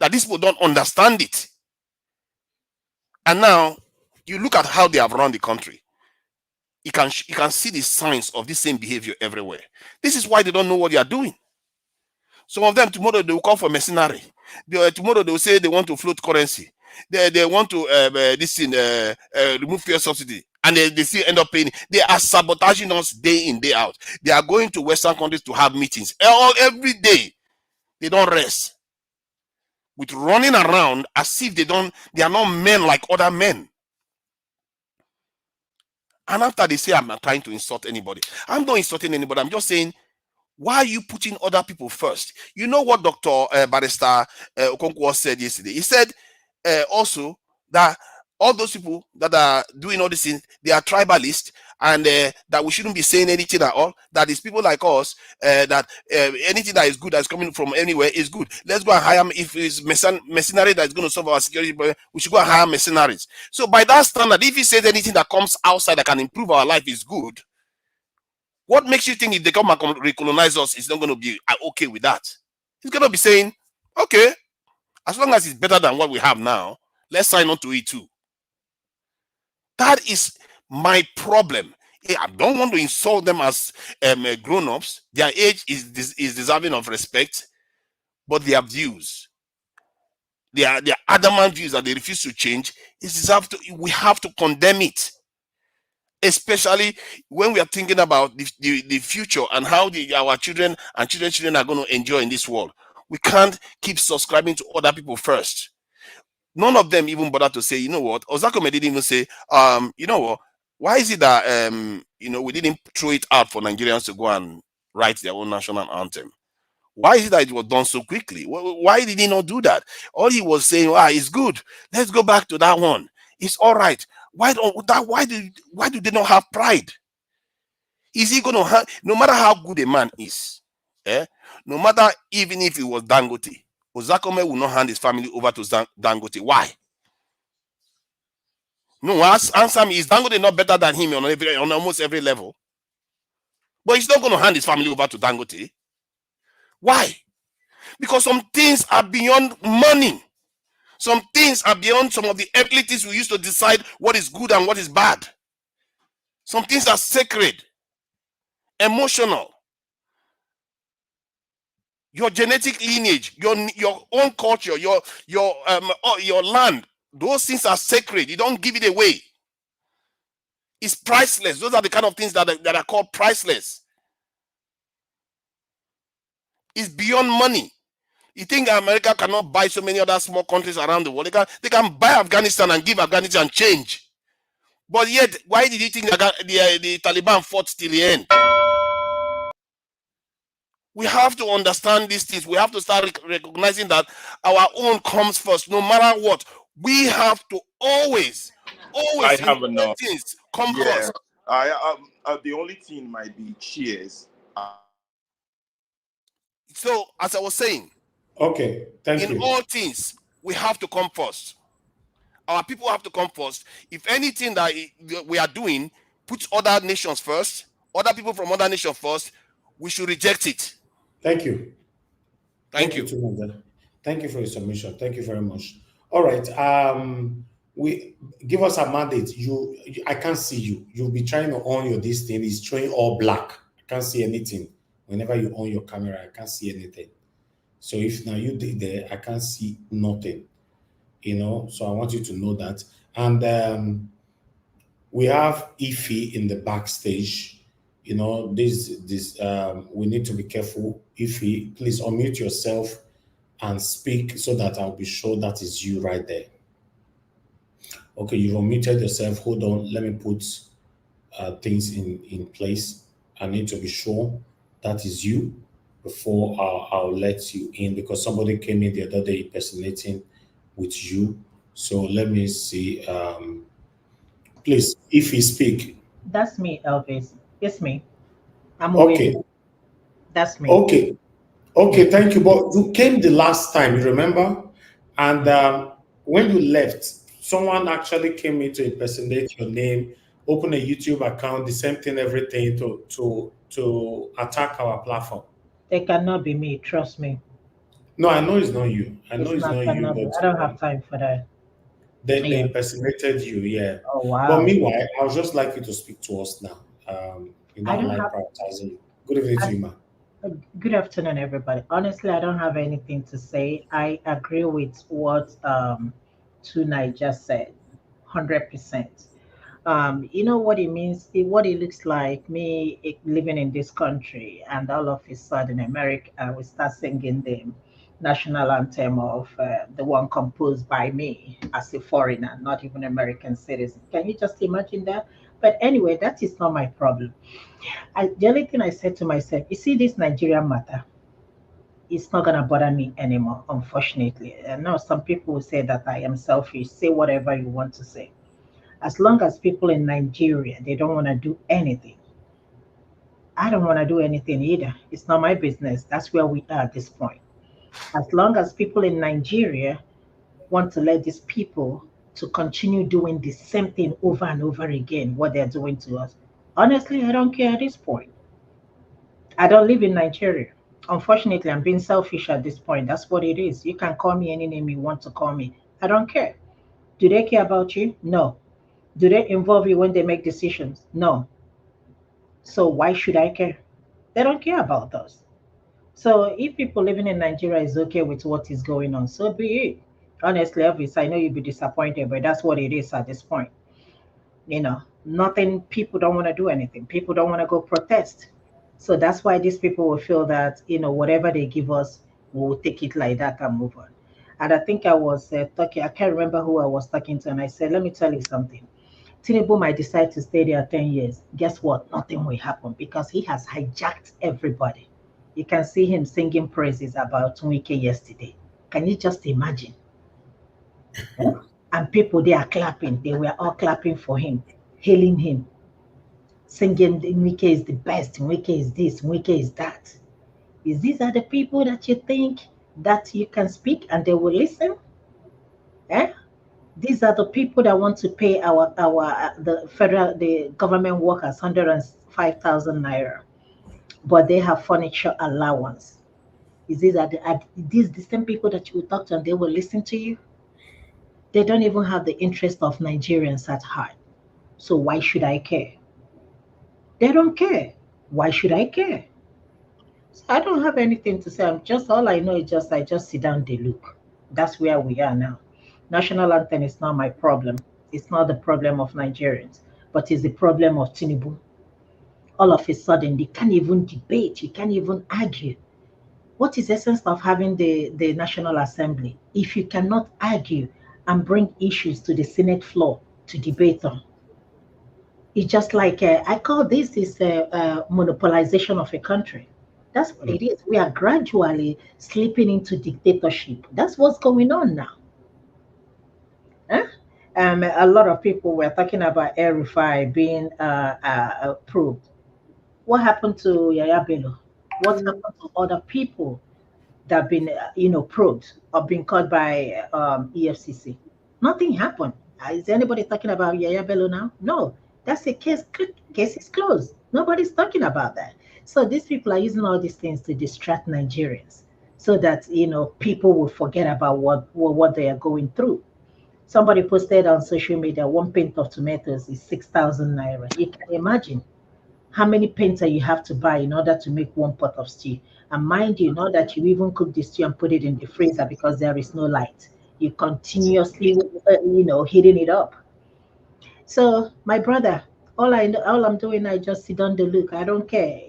that these people don't understand it. And now you look at how they have run the country. You can see the signs of this same behavior everywhere. This is why they don't know what they are doing. Some of them, tomorrow they will call for mercenary. Tomorrow they will say they want to float currency. They want to remove fuel subsidy, and they still end up paying. They are sabotaging us day in, day out. They are going to Western countries to have meetings every day. They don't rest, with running around as if they are not men like other men. And after they say I'm not trying to insult anybody, I'm not insulting anybody. I'm just saying, why are you putting other people first? You know what Dr. Barrister Okonkwo said yesterday? He said also that all those people that are doing all these things, they are tribalist, and that we shouldn't be saying anything at all. That is people like us, that anything that is good that's coming from anywhere is good. Let's go and hire, if it's mercenary that is going to solve our security problem, we should go and hire mercenaries. So by that standard, if he says anything that comes outside that can improve our life is good, what makes you think if they come and recolonize us, it's not going to be okay with that? He's going to be saying, okay, as long as it's better than what we have now, let's sign on to it too. That is my problem. I don't want to insult them as grown-ups. Their age is deserving of respect, but their views, their adamant views that they refuse to change, we have to condemn it. Especially when we are thinking about the future and how our children and children's children are going to enjoy in this world. We can't keep subscribing to other people first. None of them even bother to say, you know what, Ozakome didn't even say, you know what, why is it that we didn't throw it out for Nigerians to go and write their own national anthem? Why is it that it was done so quickly? Why did he not do that? All he was saying, it's good. Let's go back to that one. It's all right. Why do they not have pride? Is he going to have, no matter how good a man is, no matter even if it was Dangote, Ozakome will not hand his family over to Dangote. Why? No, answer me. Is Dangote not better than him on almost every level? But he's not going to hand his family over to Dangote. Why? Because some things are beyond money. Some things are beyond some of the abilities we use to decide what is good and what is bad. Some things are sacred, emotional. Your genetic lineage, your own culture, your land, those things are sacred. You don't give it away. It's priceless. Those are the kind of things that are called priceless. It's beyond money. You think America cannot buy so many other small countries around the world? They can buy Afghanistan and give Afghanistan change. But yet, why did you think the Taliban fought till the end? We have to understand these things. We have to start recognizing that our own comes first, no matter what. We have to always I have enough. Things come first. The only thing might be cheers. So, as I was saying, okay, thank you. In all things, we have to come first. Our people have to come first. If anything that we are doing puts other nations first, other people from other nations first, we should reject it. Thank you. Thank you. Thank you for your submission. Thank you very much. All right. We give us a mandate. I can't see you. You'll be trying to on your this thing. It's showing all black. I can't see anything. Whenever you on your camera, I can't see anything. So if now you did there, I can't see nothing. So I want you to know that. And we have Ify in the backstage. This we need to be careful. Ify, please unmute yourself and speak so that I'll be sure that is you right there. Okay, you've unmuted yourself. Hold on, let me put things in place. I need to be sure that is you before I'll let you in, because somebody came in the other day impersonating with you. So let me see. Please, if you speak. That's me, Elvis. It's me. I'm okay. Away. That's me. Okay, thank you. But you came the last time, you remember? And when you left, someone actually came in to impersonate your name, open a YouTube account, the same thing, everything to attack our platform. They cannot be me, trust me. No, I know it's not you. I know it's not you. But I don't have time for that. They impersonated you, yeah. Oh, wow. But meanwhile, I would just like you to speak to us now. I don't like prioritizing you. Good evening to you, ma'am. Good afternoon, everybody. Honestly, I don't have anything to say. I agree with what Tunai just said, 100%. You know what it means, what it looks like, me living in this country, and all of a sudden America, we start singing the national anthem of the one composed by me as a foreigner, not even American citizen. Can you just imagine that? But anyway, that is not my problem. The only thing I said to myself, you see this Nigerian matter, it's not going to bother me anymore, unfortunately. And now some people will say that I am selfish. Say whatever you want to say. As long as people in Nigeria, they don't want to do anything. I don't want to do anything either. It's not my business. That's where we are at this point. As long as people in Nigeria want to let these people to continue doing the same thing over and over again, what they're doing to us, honestly, I don't care at this point. I don't live in Nigeria. Unfortunately, I'm being selfish at this point. That's what it is. You can call me any name you want to call me. I don't care. Do they care about you? No. Do they involve you when they make decisions? No. So why should I care? They don't care about us. So if people living in Nigeria is okay with what is going on, so be it. Honestly, Elvis, I know you'll be disappointed, but that's what it is at this point. Nothing, people don't want to do anything. People don't want to go protest. So that's why these people will feel that, whatever they give us, we'll take it like that and move on. And I think I was talking, I can't remember who I was talking to, and I said, let me tell you something. Tinubu might decide to stay there 10 years. Guess what? Nothing will happen because he has hijacked everybody. You can see him singing praises about Wike yesterday. Can you just imagine? And people, they are clapping. They were all clapping for him, hailing him, singing, Wike is the best, Wike is this, Wike is that. Is these are the people that you think that you can speak and they will listen? These are the people that want to pay the government workers 105,000 naira, but they have furniture allowance. Is these are these the same people that you will talk to and they will listen to you? They don't even have the interest of Nigerians at heart. So why should I care? They don't care. Why should I care? So I don't have anything to say. I'm just all I know is just I just sit down, they look. That's where we are now. National anthem is not my problem. It's not the problem of Nigerians, but it's the problem of Tinubu. All of a sudden, they can't even debate. You can't even argue. What is the essence of having the National Assembly if you cannot argue and bring issues to the Senate floor to debate on? It's just like I call this is monopolization of a country. That's what it is. We are gradually slipping into dictatorship. That's what's going on now. A lot of people were talking about Air Rufai being approved. What happened to Yaya Bello? What happened to other people that have been, probed or been caught by EFCC? Nothing happened. Is anybody talking about Yaya Bello now? No. That's a case. Case is closed. Nobody's talking about that. So these people are using all these things to distract Nigerians, so that people will forget about what they are going through. Somebody posted on social media 1 pint of tomatoes is 6,000 naira. You can imagine how many pints you have to buy in order to make 1 pot of stew. And mind you, not that you even cook the stew and put it in the freezer because there is no light. You continuously, heating it up. So my brother, all I'm doing, I just sit on the look. I don't care.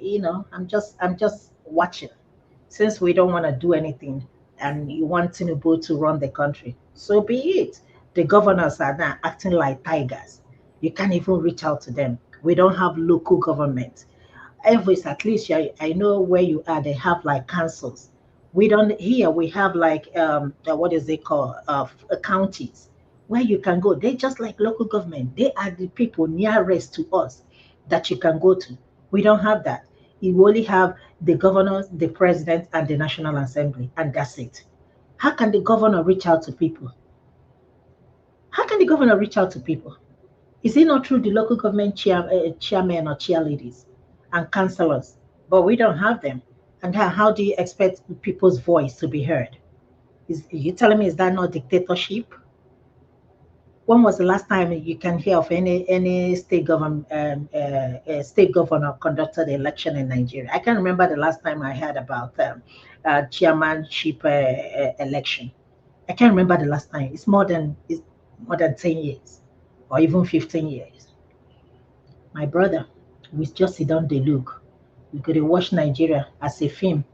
I'm just watching. Since we don't want to do anything, and you want Tinubu to run the country, so be it. The governors are now acting like tigers. You can't even reach out to them. We don't have local government. Every at least I know where you are. They have like councils. We don't here. We have like what is it called? Counties where you can go. They just like local government. They are the people nearest to us that you can go to. We don't have that. You only have the governors, the president, and the National Assembly, and that's it. How can the governor reach out to people? How can the governor reach out to people? Is it not through the local government chairmen or chairladies and councillors? But we don't have them. And how do you expect people's voice to be heard? You telling me is that not dictatorship? When was the last time you can hear of any state government state governor conducted an election in Nigeria? I can't remember the last time I heard about chairmanship election. I can't remember the last time. It's more than 10 years or even 15 years. My brother, we just sit down, they look. We could watch Nigeria as a film.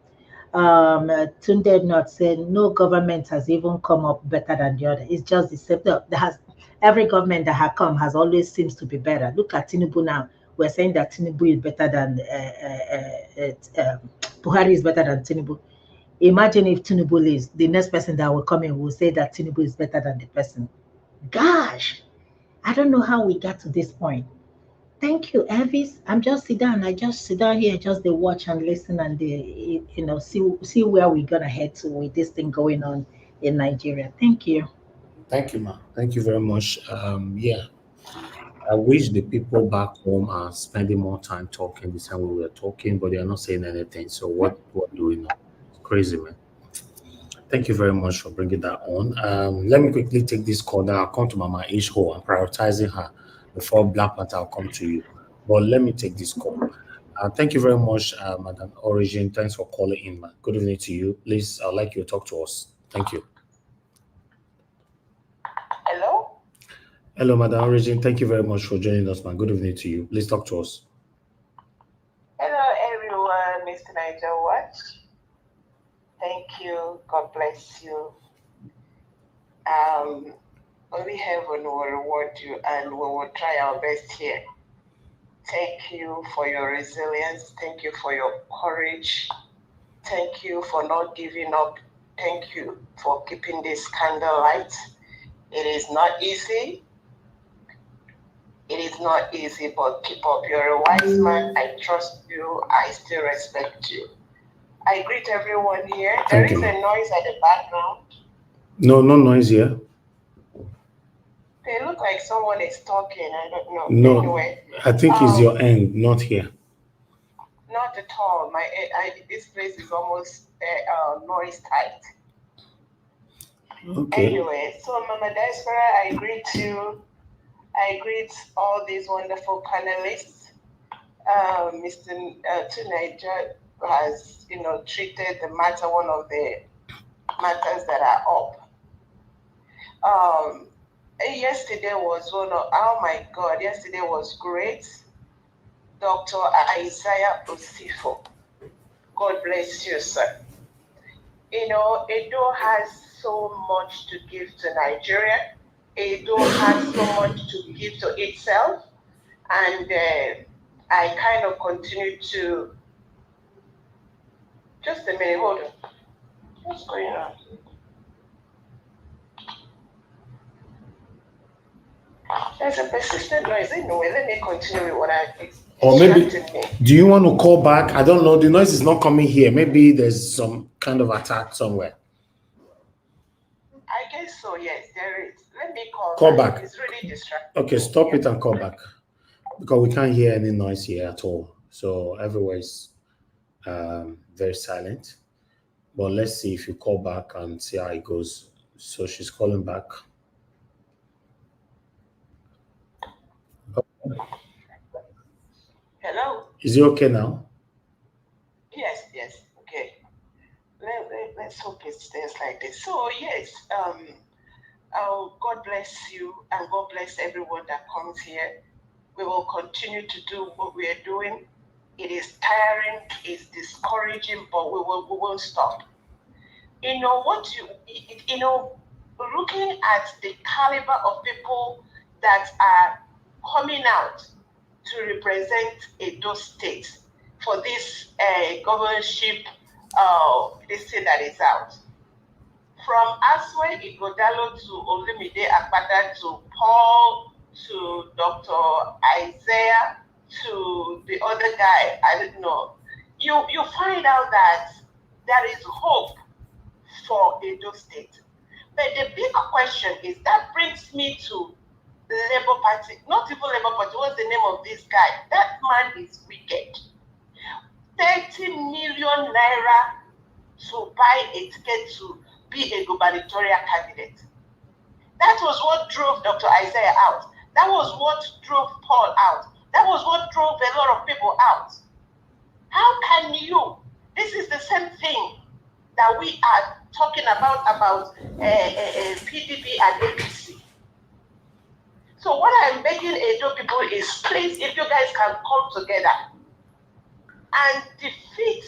Tunde Not said no government has even come up better than the other. It's just the same. Every government that has come has always seems to be better. Look at Tinubu now. We're saying that Tinubu is better than Buhari is better than Tinubu. Imagine if Tinubu leaves, the next person that will come in will say that Tinubu is better than the person. Gosh, I don't know how we got to this point. Thank you, Elvis. I'm just sit down. I just sit down here, just they watch and listen and they, see where we're gonna head to with this thing going on in Nigeria. Thank you. Thank you, ma. Thank you very much. Yeah, I wish the people back home are spending more time talking the same way we're talking, but they are not saying anything. So what do we know? It's crazy, man. Thank you very much for bringing that on. Let me quickly take this call. Then I'll come to Mama Isho. I'm prioritizing her before Black Panther. I'll come to you. But let me take this call. Thank you very much, Madam Origin. Thanks for calling in, man. Good evening to you. Please, I'd like you to talk to us. Thank you. Hello? Hello, Madam Origin. Thank you very much for joining us, man. Good evening to you. Please talk to us. Hello, everyone. Mr. Niger Watch. Thank you. God bless you. Only heaven will reward you, and we will try our best here. Thank you for your resilience. Thank you for your courage. Thank you for not giving up. Thank you for keeping this candle light. It is not easy. It is not easy, but keep up. You're a wise man. I trust you. I still respect you. I greet everyone here. There is a noise at the background. No noise here. They look like someone is talking. I don't know. No, anyway, I think it's your end, not here. Not at all. This place is almost noise tight. Okay. Anyway, so Mama Diaspora, I greet you. I greet all these wonderful panelists. Mr. Tunaija has, treated the matter, one of the matters that are up. Yesterday was yesterday was great. Dr. Isaiah Osifo. God bless you, sir. Edo has so much to give to Nigeria. Edo has so much to give to itself. And I kind of continue to... Just a minute, hold on. What's going on? There's a persistent noise. Anyway, let me continue with what I... Or maybe, do you want to call back? I don't know. The noise is not coming here. Maybe there's some kind of attack somewhere. I guess so, yes, there is. Let me Call back. It's really distracting. Okay, stop it and call back. Because we can't hear any noise here at all. So everywhere is very silent. But let's see if you call back and see how it goes. So she's calling back. Hello? Is it okay now? Yes, okay. Let's hope it stays like this. So yes, God bless you and God bless everyone that comes here. We will continue to do what we are doing. It is tiring, it's discouraging, but we won't stop. Looking at the caliber of people that are coming out to represent Edo State for this governorship, this thing that is out. From Aswe Igodalo to Olumide Akpata to Paul to Dr. Isaiah to the other guy, I don't know. You find out that there is hope for Edo State. But the big question is, that brings me to Labour Party, not even Labour Party, what's the name of this guy? That man is wicked. 30 million naira to buy a ticket to be a gubernatorial candidate. That was what drove Dr. Isaiah out. That was what drove Paul out. That was what drove a lot of people out. How can you? This is the same thing that we are talking about PDP and APC. So what I'm begging Edo people is, please, if you guys can come together and defeat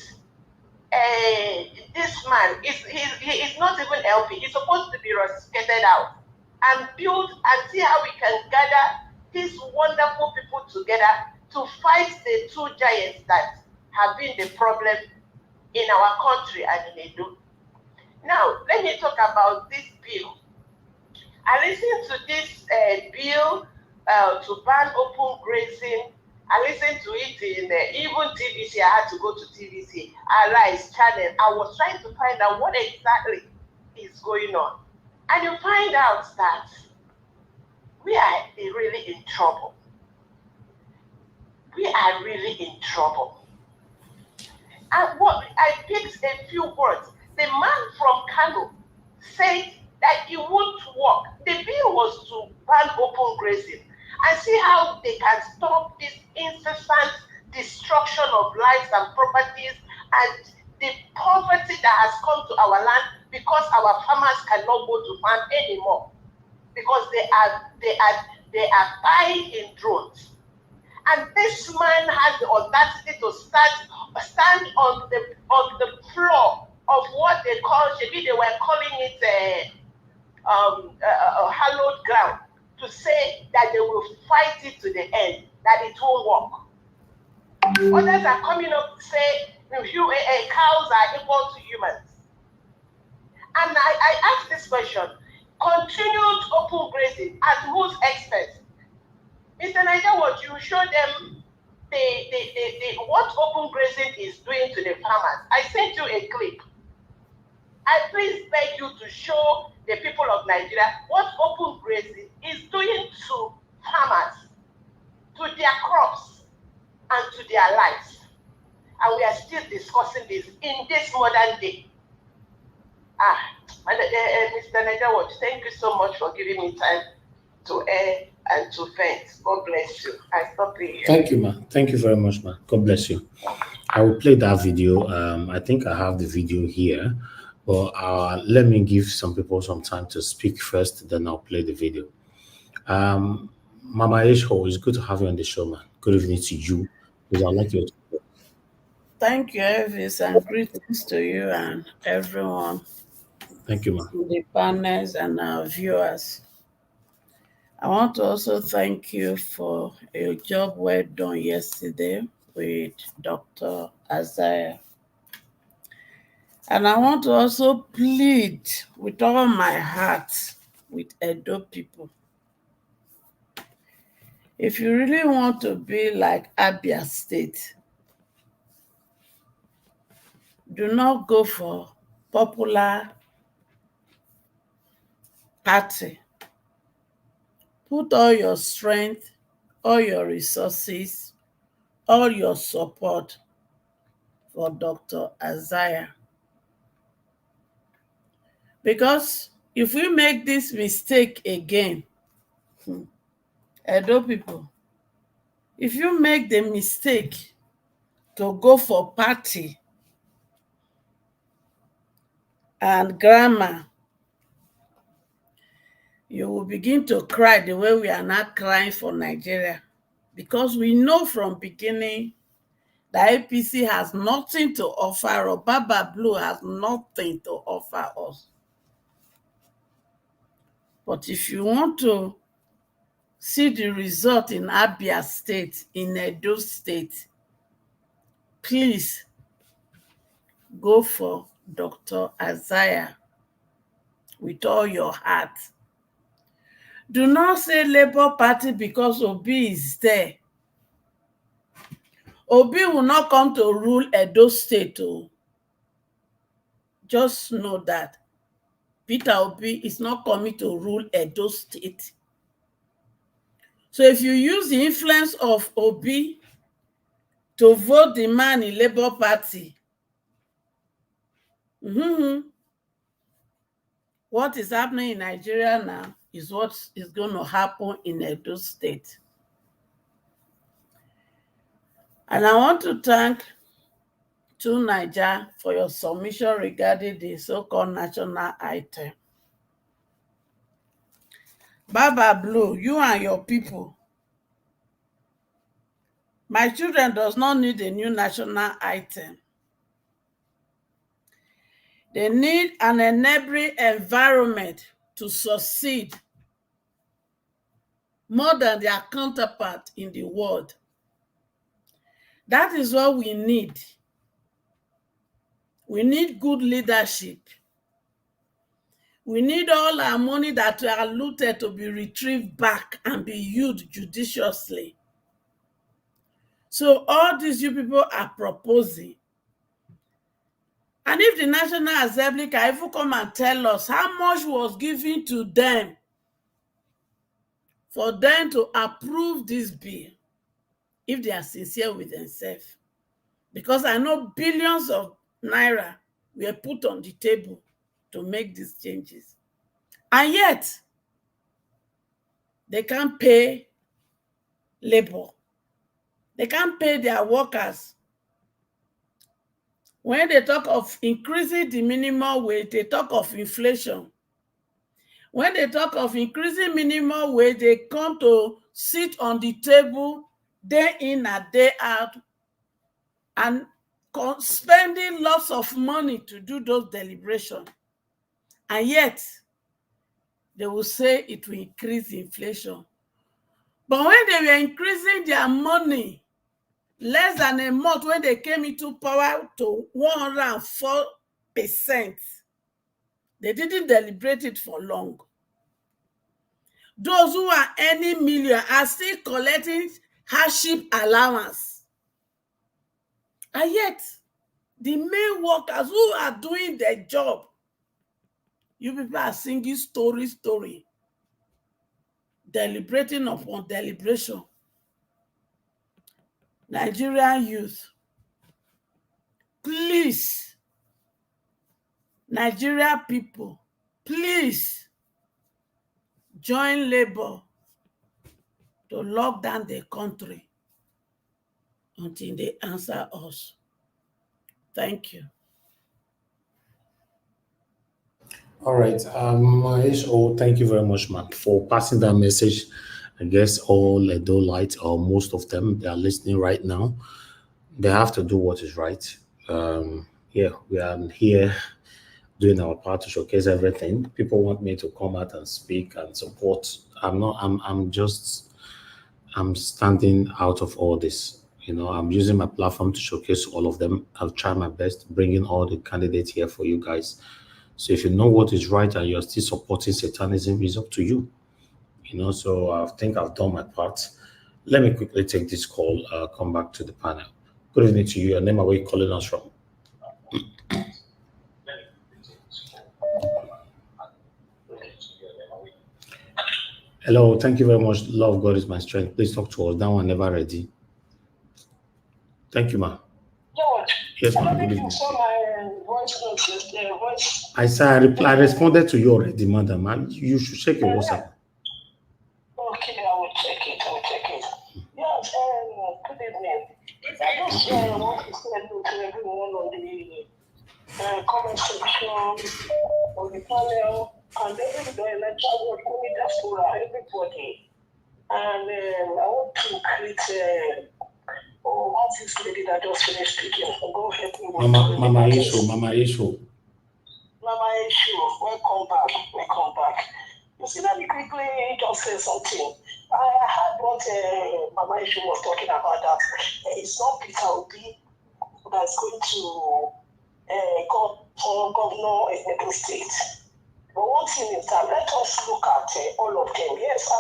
this man. He is not even LP. He's supposed to be rusticated out and build and see how we can gather these wonderful people together to fight the two giants that have been the problem in our country and in Edo. Now, let me talk about this bill. I listened to this bill to ban open grazing. I listened to it in even TVC. I had to go to TVC, Arise channel. I was trying to find out what exactly is going on. And you find out that we are really in trouble. We are really in trouble. And what I picked a few words. The man from Kano said that it won't work. The bill was to ban open grazing and see how they can stop this incessant destruction of lives and properties and the poverty that has come to our land because our farmers cannot go to farm anymore because they are buying in drones. And this man has the audacity to stand on the floor of what they call, maybe they were calling it a hallowed ground, to say that they will fight it to the end, that it won't work. Others are coming up to say Cows are equal to humans. And I ask this question, continued open grazing at whose expense? Mr. Niger, what you show them what open grazing is doing to the farmers. I sent you a clip. I please beg you to show the people of Nigeria what open grazing is doing to farmers, to their crops, and to their lives. And we are still discussing this in this modern day. Mr. Niger, thank you so much for giving me time to air and to vent. God bless you. I stop here. Thank you, ma. Thank you very much, ma. God bless you. I will play that video. I think I have the video here, but let me give some people some time to speak first, then I'll play the video. Mama Esho, it's good to have you on the show, man. Good evening to you. Because I'd like you to. Thank you, Elvis, and greetings to you and everyone. Thank you, ma. The panelists and our viewers. I want to also thank you for a job well done yesterday with Dr. Isaiah. And I want to also plead with all my heart with Edo people. If you really want to be like Abia State, do not go for popular party. Put all your strength, all your resources, all your support for Dr. Isaiah. Because if we make this mistake again, Edo people, if you make the mistake to go for party and grammar, you will begin to cry the way we are not crying for Nigeria. Because we know from beginning that APC has nothing to offer, or Baba Blue has nothing to offer us. But if you want to see the result in Abia State, in Edo State, please go for Dr. Isaiah with all your heart. Do not say Labour Party because Obi is there. Obi will not come to rule Edo State. Just know that Peter Obi is not coming to rule Edo State. So if you use the influence of Obi to vote the man in Labour Party, what is happening in Nigeria now is what is going to happen in Edo State. And I want to thank Niger for your submission regarding the so-called national item. Baba Blue, you and your people, my children does not need a new national item. They need an enabling environment to succeed more than their counterpart in the world. That is what we need. We need good leadership. We need all our money that are looted to be retrieved back and be used judiciously. So all these you people are proposing. And if the National Assembly can even come and tell us how much was given to them for them to approve this bill, if they are sincere with themselves. Because I know billions of naira were put on the table to make these changes. And yet, they can't pay labor. They can't pay their workers. When they talk of increasing the minimum wage, they talk of inflation. When they talk of increasing minimum wage, they come to sit on the table day in and day out and spending lots of money to do those deliberations. And yet, they will say it will increase inflation. But when they were increasing their money, less than a month when they came into power to 104%. They didn't deliberate it for long. Those who are earning million are still collecting hardship allowance. And yet, the main workers who are doing their job, you people are singing story, deliberating upon deliberation. Nigerian youth, please, Nigerian people, please join labor to lock down the country until they answer us. Thank you. All right. Thank you very much, Mark, for passing that message. I guess all Edo-lights, or most of them, they are listening right now. They have to do what is right. Yeah, we are here doing our part to showcase everything. People want me to come out and speak and support. I'm standing out of all this. You know, I'm using my platform to showcase all of them. I'll try my best bringing all the candidates here for you guys. So if you know what is right and you're still supporting Satanism, it's up to you. You know, so I think I've done my part. Let me quickly take this call, come back to the panel. Good evening to you. Your name, where you calling us from? Hello, thank you very much. Love God is my strength. Please talk to us. That one never ready. Thank you, ma. George, Yes, ma'am. I Good think evening. you saw my voice note. I responded to you already, madam. You should check your WhatsApp. Okay, I will check it. Yes, good evening. I just want to say hello to everyone on the comment section, on the panel, and everybody, Electoral, diaspora, everybody. And I want to greet what's this lady that just finished speaking? Go help me with Mama Isho. Welcome back. You see, let me quickly just say something. I heard what Mama Isho was talking about, that it's not Peter Obi that's going to go for governor in the state. But one thing is that let us look at all of them. Yes, I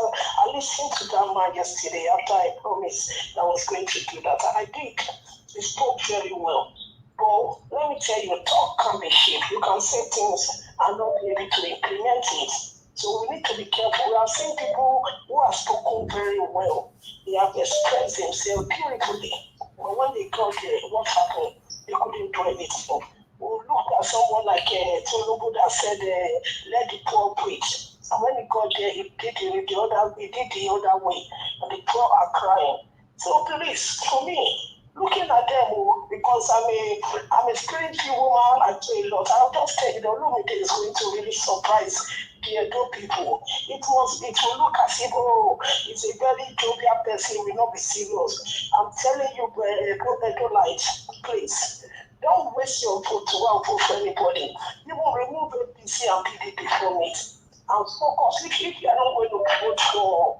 listened to that man yesterday after I promised that I was going to do that. And I think he spoke very well. But let me tell you, talk can be cheap. You can say things and not be able to implement it. So we need to be careful. We have seen people who have spoken very well. They have expressed themselves beautifully. But when they got there, what happened? They couldn't do anything. Look at someone like Tinubu that said, let the poor preach. And when he got there, he did the other way, and the poor are crying. So please, for me, looking at them, because I'm a spiritual woman, I pray a lot. I'll just tell you, the Olumide is going to really surprise the Edo people. It will look as if, it's a very jovial person, will not be serious. I'm telling you, Edo-light, please. Don't waste your vote to vote for anybody. You will remove APC and PDP from it. And focus. If you are not going to vote for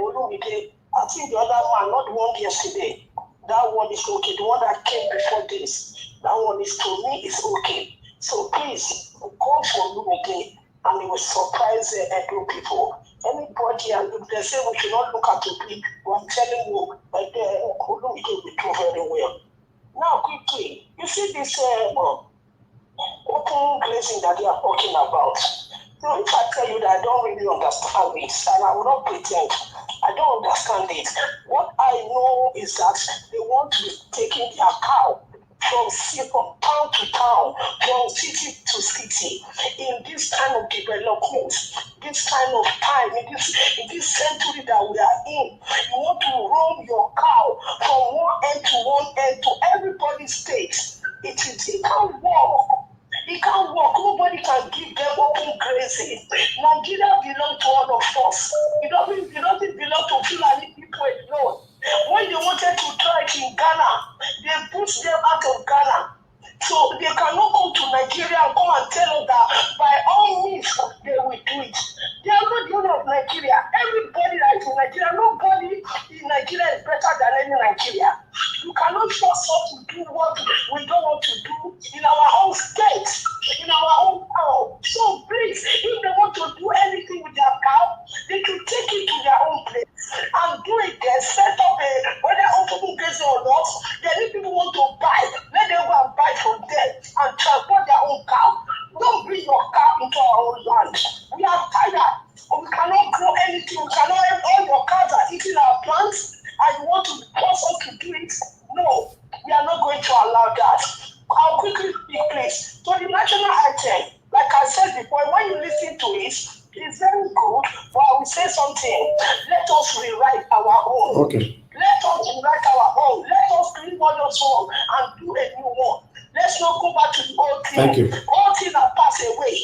Olumide, I think the other man, not the one yesterday, that one is okay. The one that came before this, that one is, to me, is okay. So please, go for Olumide, and it will surprise Edo people. Anybody, and if they say we should not look at Obi, I'm telling you, Olumide will do very well. Now, quickly, you see this open grazing that they are talking about. You know, if I tell you that I don't really understand it, and I will not pretend, I don't understand it. What I know is that they want to be taking their cow from town to town, from city to city, in this kind of development, this kind of time, in this century that we are in. You want to roam your cow from one end to everybody's state. It can't work. It can't work. Nobody can give them open grazing. Nigeria belongs to all of us. It doesn't belong to Fulani people alone. When they wanted to try it in Ghana, they put them out of Ghana. So they cannot come to Nigeria and come and tell us that by all means they will do it. They are not the owner of Nigeria. Everybody that is in Nigeria, nobody in Nigeria is better than any Nigeria. cannot force us to do what we don't want to do in our own state, in our own town. So please, if they want to do anything with their cow, they should take it to their own place and do it there, set up a, whether open place or not, then if people want to buy, let them go and buy from them and transport their own cow. Don't bring your cow into our own land. We are tired. We cannot grow anything. We cannot have all your cows are eating our plants and you want to force us to do it. No, we are not going to allow that. I'll quickly speak, please. So the national anthem, like I said before, when you listen to it, it's very good, but I will say something. Let us rewrite our own. Okay. Let us rewrite our own. Let us leave what was wrong and do a new one. Let's not go back to the old thing. Thank you. All things have passed away.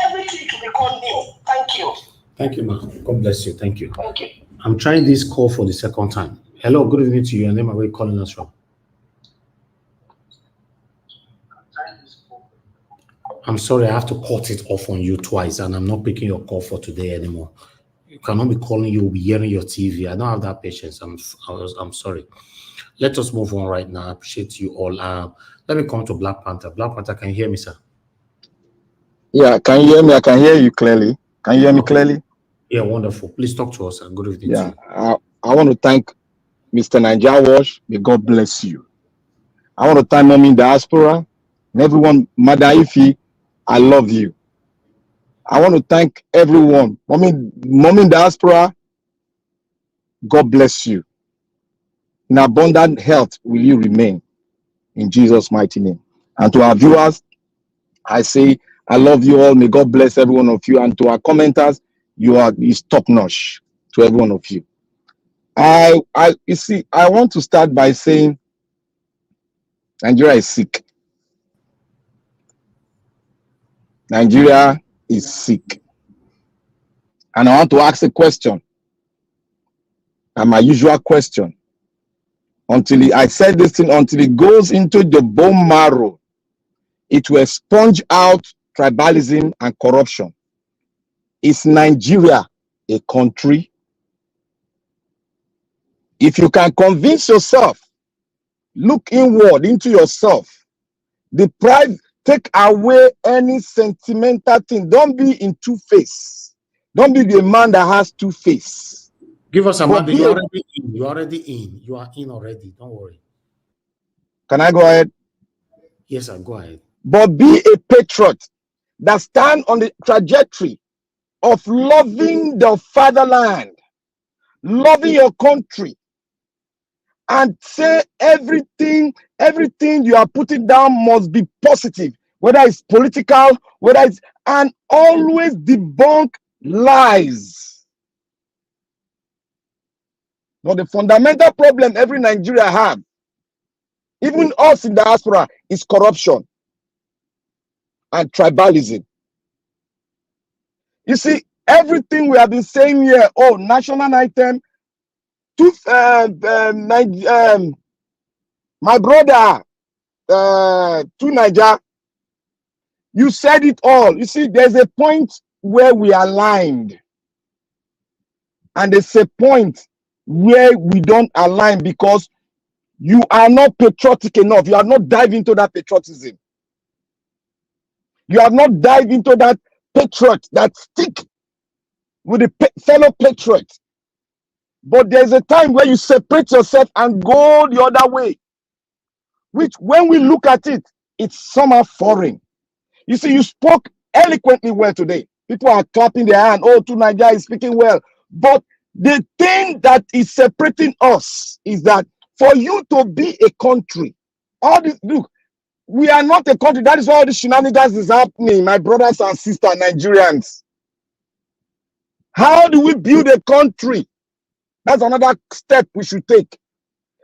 Everything to become new. Thank you. Thank you, ma. God bless you. Thank you. Thank you. I'm trying this call for the second time. Hello, good evening to you. Your name, where are you calling us from? I'm sorry, I have to cut it off on you twice, and I'm not picking your call for today anymore. You cannot be calling, you'll be hearing your TV. I don't have that patience. I'm sorry. Let us move on right now. I appreciate you all. Let me come to Black Panther. Black Panther, can you hear me, sir? Yeah, can you hear me? I can hear you clearly. Can you hear me clearly? Yeah, wonderful. Please talk to us, sir. Good evening to you. I want to thank Mr. Nigeria Watch. May God bless you. I want to thank Mommy in Diaspora and everyone. Mother Ifi, I love you. I want to thank everyone. Mommy in Diaspora, God bless you. In abundant health will you remain. In Jesus' mighty name. And to our viewers, I say, I love you all. May God bless every one of you. And to our commenters, is top notch to every one of you. You see, I want to start by saying Nigeria is sick. Nigeria is sick. And I want to ask a question. And my usual question. I said this thing, until it goes into the bone marrow, it will sponge out tribalism and corruption. Is Nigeria a country? If you can convince yourself, look inward into yourself, take away any sentimental thing. Don't be in two-face. Don't be the man that has two-face. Give us a man. You're already in. You're already in. You are in already. Don't worry. Can I go ahead? Yes, sir. Go ahead. But be a patriot that stand on the trajectory of loving the fatherland, loving your country, and say everything you are putting down must be positive, whether it's political, and always debunk lies. Now, the fundamental problem every Nigeria have, even us in diaspora, is corruption and tribalism. You see, everything we have been saying here, national anthem, my brother, to Niger, you said it all. You see, there's a point where we are aligned, and there's a point where we don't align because you are not patriotic enough. You have not dived into that patriotism. You have not dived into that patriot, that stick with the fellow patriot. But there's a time where you separate yourself and go the other way, which when we look at it, it's somehow foreign. You see, you spoke eloquently well today. People are clapping their hand. To Nigeria is speaking well. But the thing that is separating us is that for you to be a country, look, we are not a country. That is why all the shenanigans is happening, my brothers and sisters, Nigerians. How do we build a country? That's another step we should take.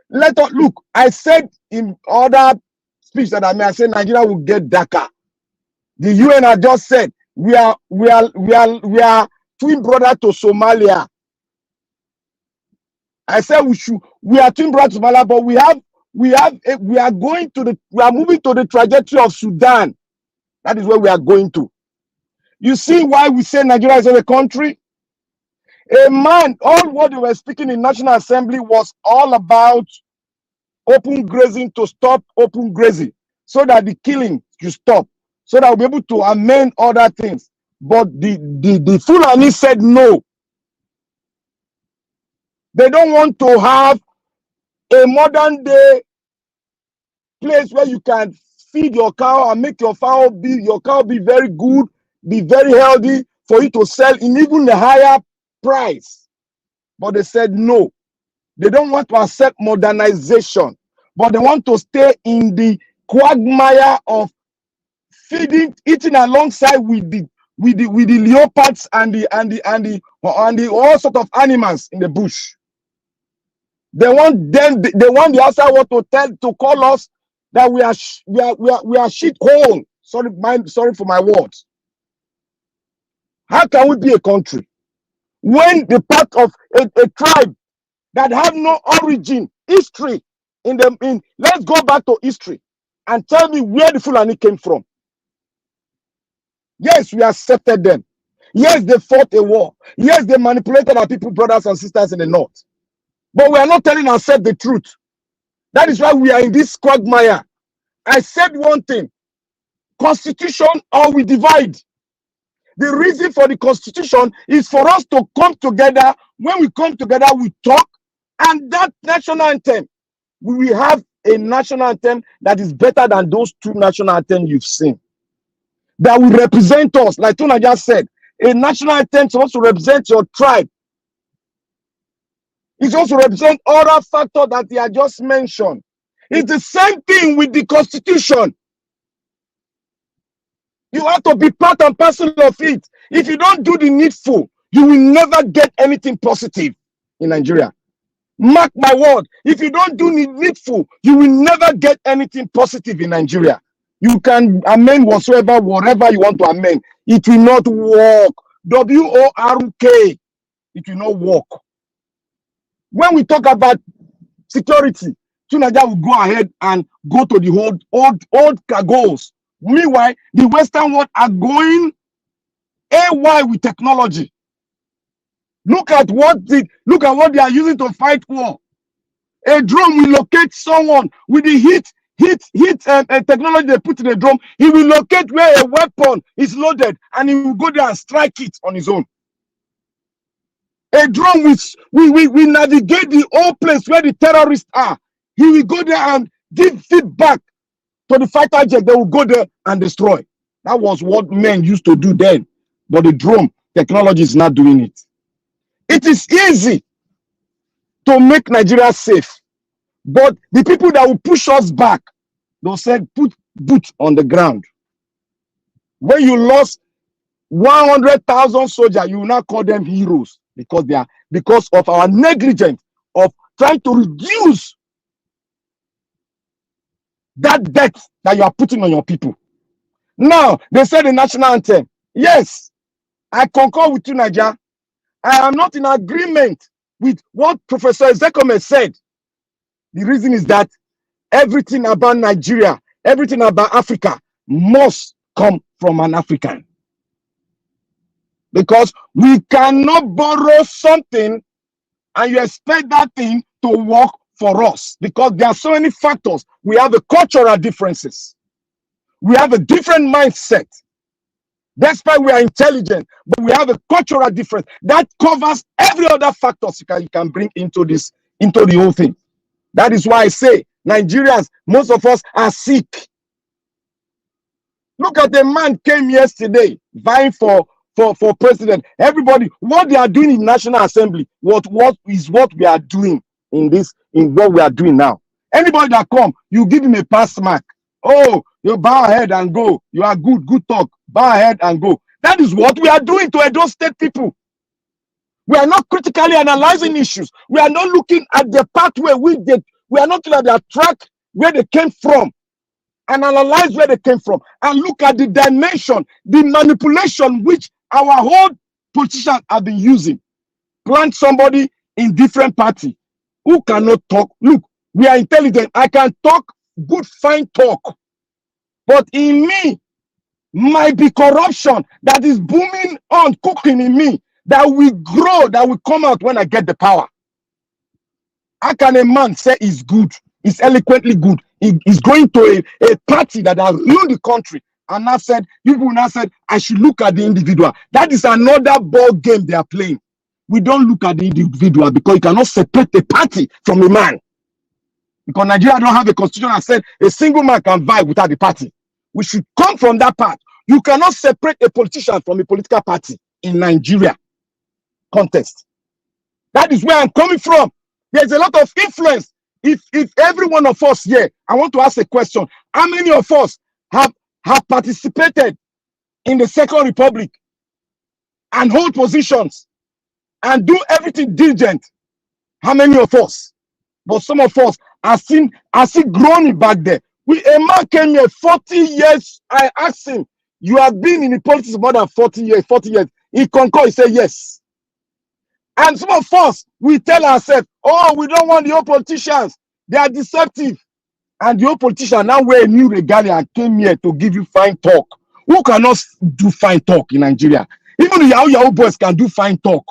Let us look. I said in other speech that I said Nigeria will get darker. The UN has just said we are twin brother to Somalia. I said we are twin brother to Somalia, but we are moving to the trajectory of Sudan. That is where we are going to. You see why we say Nigeria is not a country? A man, all what they were speaking in National Assembly was all about open grazing to stop open grazing, so that the killing you stop, so that we'll be able to amend other things. But the Fulani said no. They don't want to have a modern day place where you can feed your cow and make your cow be very good, be very healthy for you to sell in even a higher price. But they said no. They don't want to accept modernization, but they want to stay in the quagmire of feeding, eating alongside with the leopards and the all sort of animals in the bush. They want the outside world to call us that we are shit hole. Sorry for my words. How can we be a country when the part of a tribe that have no origin, history let's go back to history and tell me where the Fulani came from? Yes, we accepted them. Yes, they fought a war. Yes, they manipulated our people, brothers and sisters in the north. But we are not telling ourselves the truth. That is why we are in this quagmire. I said one thing: constitution or we divide. The reason for the constitution is for us to come together. When we come together, we talk, and that national anthem, we will have a national anthem that is better than those two national anthems you've seen, that will represent us. Like Tuna just said, a national anthem is supposed to represent your tribe. It also represents other factors that they are just mentioned. It's the same thing with the constitution. You have to be part and parcel of it. If you don't do the needful, you will never get anything positive in Nigeria. Mark my word. If you don't do the needful, you will never get anything positive in Nigeria. You can amend whatever you want to amend. It will not work. W-O-R-K. It will not work. When we talk about security, Tunaja will go ahead and go to the old goals. Meanwhile, the Western world are going AY with technology. Look at what they are using to fight war. A drone will locate someone with the heat technology they put in a drone. He will locate where a weapon is loaded, and he will go there and strike it on his own. A drone will navigate the whole place where the terrorists are. He will go there and give feedback to the fighter jet. They will go there and destroy. That was what men used to do then. But the drone technology is not doing it. It is easy to make Nigeria safe. But the people that will push us back, they said, put boots on the ground. When you lost 100,000 soldiers, you will not call them heroes because of our negligence of trying to reduce that debt that you are putting on your people. Now, they said the national anthem. Yes, I concur with you, Nigeria. I am not in agreement with what Professor Ezekome said. The reason is that everything about Nigeria, everything about Africa must come from an African. Because we cannot borrow something and you expect that thing to work for us. Because there are so many factors. We have the cultural differences. We have a different mindset. Despite we are intelligent, but we have a cultural difference. That covers every other factors you can bring into the whole thing. That is why I say Nigerians, most of us are sick. Look at the man came yesterday vying for president. Everybody, what they are doing in National Assembly, what is what we are doing in what we are doing now. Anybody that come, you give him a pass mark. Oh, you bow ahead and go. You are good talk. Bow ahead and go. That is what we are doing to Edo State people. We are not critically analyzing issues. We are not looking at the pathway we are not looking at the track where they came from and analyze where they came from and look at the dimension, the manipulation which our whole politicians have been using. Plant somebody in different party who cannot talk. Look, we are intelligent. I can talk good, fine talk. But in me might be corruption that is booming on, cooking in me, that will grow, that will come out when I get the power. How can a man say he's good is eloquently good. He's going to a party that has ruined the country. And now said, people now said, I should look at the individual. That is another ball game they are playing. We don't look at the individual because you cannot separate the party from a man. Because Nigeria don't have a constitution that said a single man can vie without the party. We should come from that part. You cannot separate a politician from a political party in Nigeria context. That is where I'm coming from. There's a lot of influence. If every one of us here, I want to ask a question. How many of us have participated in the Second Republic and hold positions and do everything diligent? How many of us? But some of us are still groaning back there. A man came here 40 years. I asked him, you have been in the politics more than 40 years. He concurred, he said yes. And some of us, we tell ourselves, oh, we don't want the old politicians. They are deceptive. And the old politician now wear a new regalia and came here to give you fine talk. Who cannot do fine talk in Nigeria? Even the Yahoo boys can do fine talk.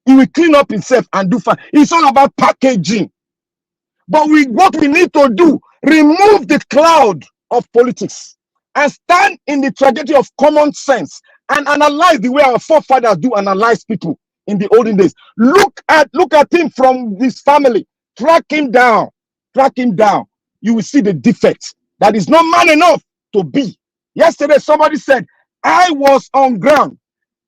He will clean up himself and do fine. It's all about packaging. But what we need to do, remove the cloud of politics and stand in the trajectory of common sense and analyze the way our forefathers do analyze people in the olden days. Look at him from his family. Track him down. You will see the defects. That is not man enough to be. Yesterday, somebody said, I was on ground.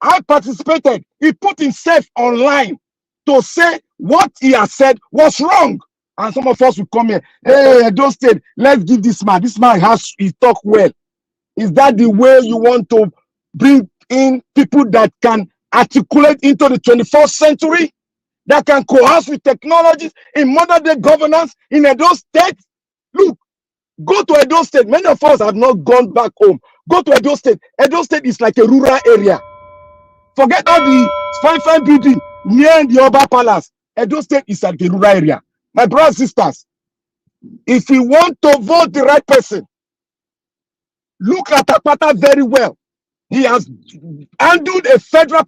I participated. He put himself online to say what he has said was wrong. And some of us will come here, hey, don't state, let's give this man. This man he talk well. Is that the way you want to bring in people that can articulate into the 21st century? That can coerce with technologies in modern day governance in Edo State? Look, go to Edo State. Many of us have not gone back home. Go to Edo State. Edo State is like a rural area. Forget all the fine building near the Oba Palace. Edo State is like a rural area. My brothers and sisters, if you want to vote the right person, look at Apata very well. He has handled a federal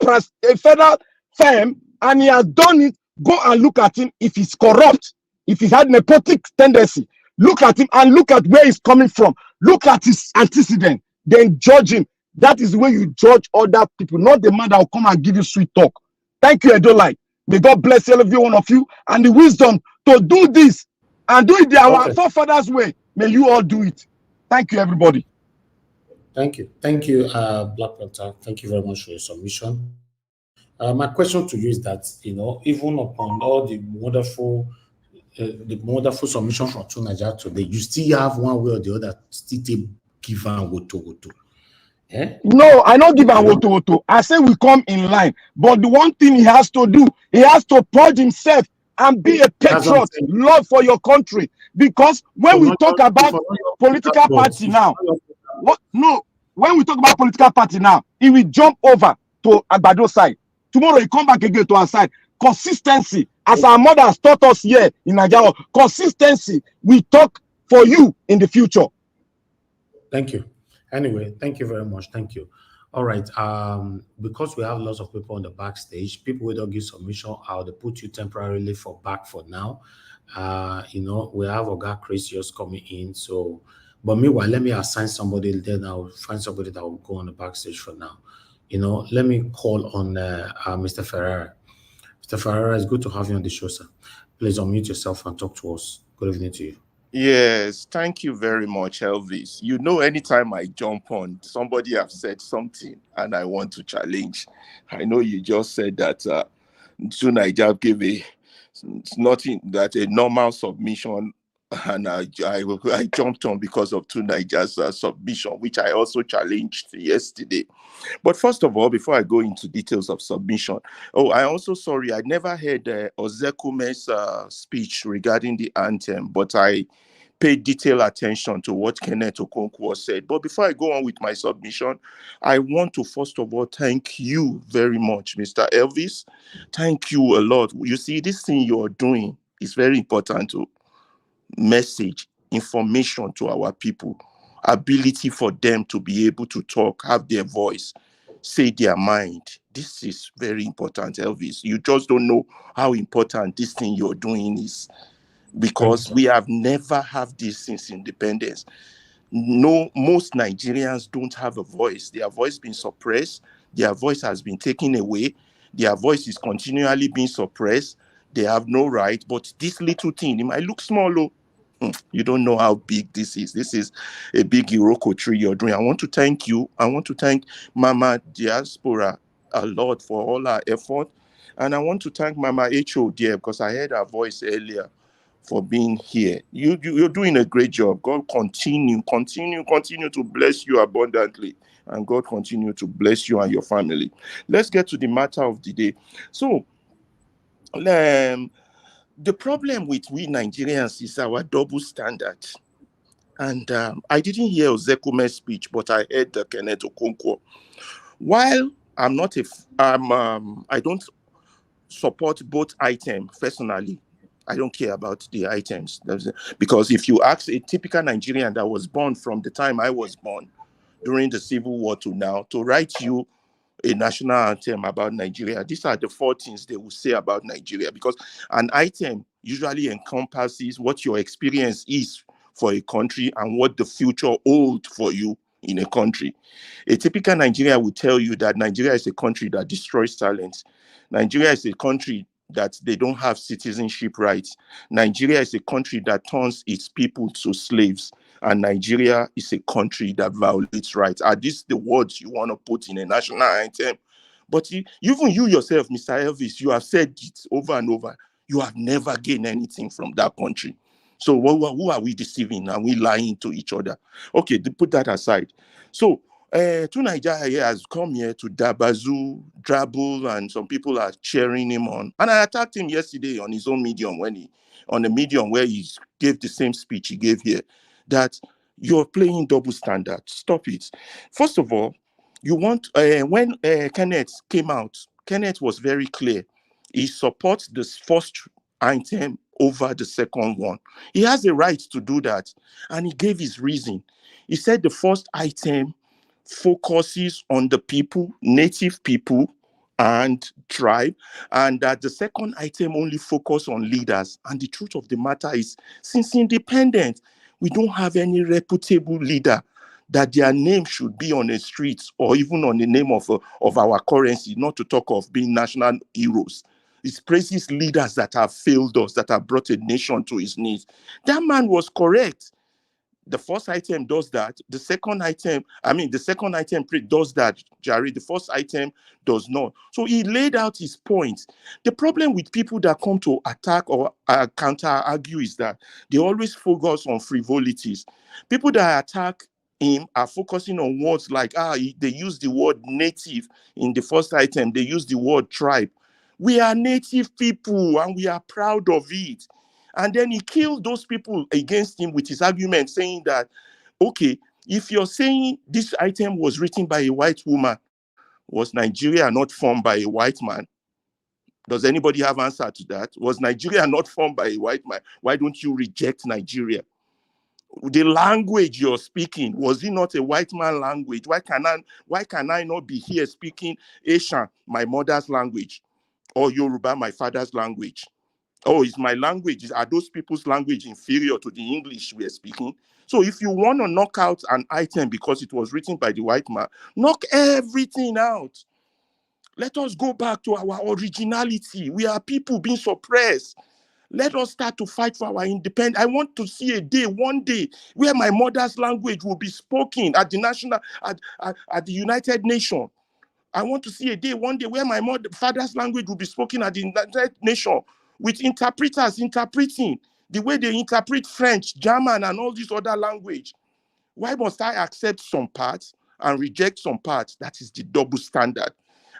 firm, and he has done it. Go and look at him. If he's corrupt, if he had nepotic tendency, look at him and look at where he's coming from. Look at his antecedent, then judge him. That is the way you judge other people, not the man that will come and give you sweet talk. Thank you, Edolai. May God bless every one of you and the wisdom to do this and do it our forefathers' way. May you all do it. Thank you, everybody. Thank you, Black Panther. Thank you very much for your submission. My question to you is that, even upon all the wonderful submission from Tunaja today, you still have one way or the other still give an woto. Eh? No, I don't give an woto. I say we come in line. But the one thing he has to do, he has to purge himself and be a patriot, love for your country. Because when we talk about political party now, when we talk about political party now, he will jump over to Agbado side. Tomorrow he come back again to our side. Consistency, as our mother has taught us here in Nigeria, consistency, we talk for you in the future. Thank you. Anyway, thank you very much. Thank you. All right. Because we have lots of people on the backstage, people who don't give submission, I'll put you temporarily for now. We have Oga Chris just coming in. So, but meanwhile, let me assign somebody. Then I'll find somebody that will go on the backstage for now. Let me call on Mr. Ferreira. Mr. Ferreira, it's good to have you on the show, sir. Please unmute yourself and talk to us. Good evening to you. Yes, thank you very much, Elvis. Anytime I jump on, somebody have said something and I want to challenge. I know you just said that Tunija gave nothing that a normal submission, and I jumped on because of Tunija's submission, which I also challenged yesterday. But first of all, before I go into details of submission, I also sorry, I never heard Ozekume's speech regarding the anthem, but I paid detailed attention to what Kenneth Okonkwo said. But before I go on with my submission, I want to first of all thank you very much, Mr. Elvis. Thank you a lot. You see, this thing you're doing is very important to message, information to our people, ability for them to be able to talk, have their voice, say their mind. This is very important, Elvis. You just don't know how important this thing you're doing is. because we have never had this since independence. No, most Nigerians don't have a voice. Their voice been suppressed. Their voice has been taken away. Their voice is continually being suppressed. They have no right. But this little thing, it might look small, oh. You don't know how big this is. This is a big Iroko tree you're doing. I want to thank you. I want to thank Mama Diaspora a lot for all her effort. And I want to thank Mama H.O. there, because I heard her voice earlier, for being here. You're doing a great job. God continue to bless you abundantly. And God continue to bless you and your family. Let's get to the matter of the day. So, the problem with we Nigerians is our double standard. And I didn't hear Ozekume's speech, but I heard Kenneth Okonkwo. While I'm not I don't support both items personally. I don't care about the items. Because if you ask a typical Nigerian that was born from the time I was born, during the Civil War to now, to write you a national anthem about Nigeria, these are the 4 things they will say about Nigeria, because an item usually encompasses what your experience is for a country and what the future holds for you in a country. A typical Nigerian will tell you that Nigeria is a country that destroys talent. Nigeria is a country that they don't have citizenship rights. Nigeria is a country that turns its people to slaves. And Nigeria is a country that violates rights. Are these the words you want to put in a national anthem? But even you yourself, Mr. Elvis, you have said it over and over. You have never gained anything from that country. So who are we deceiving? Are we lying to each other? Okay, put that aside. So, Nigeria has come here to dabazoo, drabble, and some people are cheering him on. And I attacked him yesterday on his own medium, on the medium where he gave the same speech he gave here, that you're playing double standard. Stop it. First of all, you want, when Kenneth came out, Kenneth was very clear. He supports the first item over the second one. He has a right to do that. And he gave his reason. He said the first item focuses on the people, native people and tribe, and that the second item only focuses on leaders. And the truth of the matter is, since independence, we don't have any reputable leader that their name should be on the streets or even on the name of our currency, not to talk of being national heroes. It praises leaders that have failed us, that have brought a nation to its knees. That man was correct. The first item does that. The second item does that, Jerry. The first item does not. So he laid out his points. The problem with people that come to attack or counter-argue is that they always focus on frivolities. People that attack him are focusing on words like, they use the word native in the first item. They use the word tribe. We are native people and we are proud of it. And then he killed those people against him with his argument saying that, okay, if you're saying this item was written by a white woman, was Nigeria not formed by a white man? Does anybody have answer to that? Was Nigeria not formed by a white man? Why don't you reject Nigeria? The language you're speaking, was it not a white man language? Why can I not be here speaking Asian, my mother's language, or Yoruba, my father's language? Oh, is my language, are those people's language inferior to the English we're speaking? So if you want to knock out an item because it was written by the white man, knock everything out. Let us go back to our originality. We are people being suppressed. Let us start to fight for our independence. I want to see one day, where my mother's language will be spoken at the at the United Nations. I want to see one day, where my father's language will be spoken at the United Nations, with interpreters interpreting the way they interpret French, German, and all these other language. Why must I accept some parts and reject some parts? That is the double standard.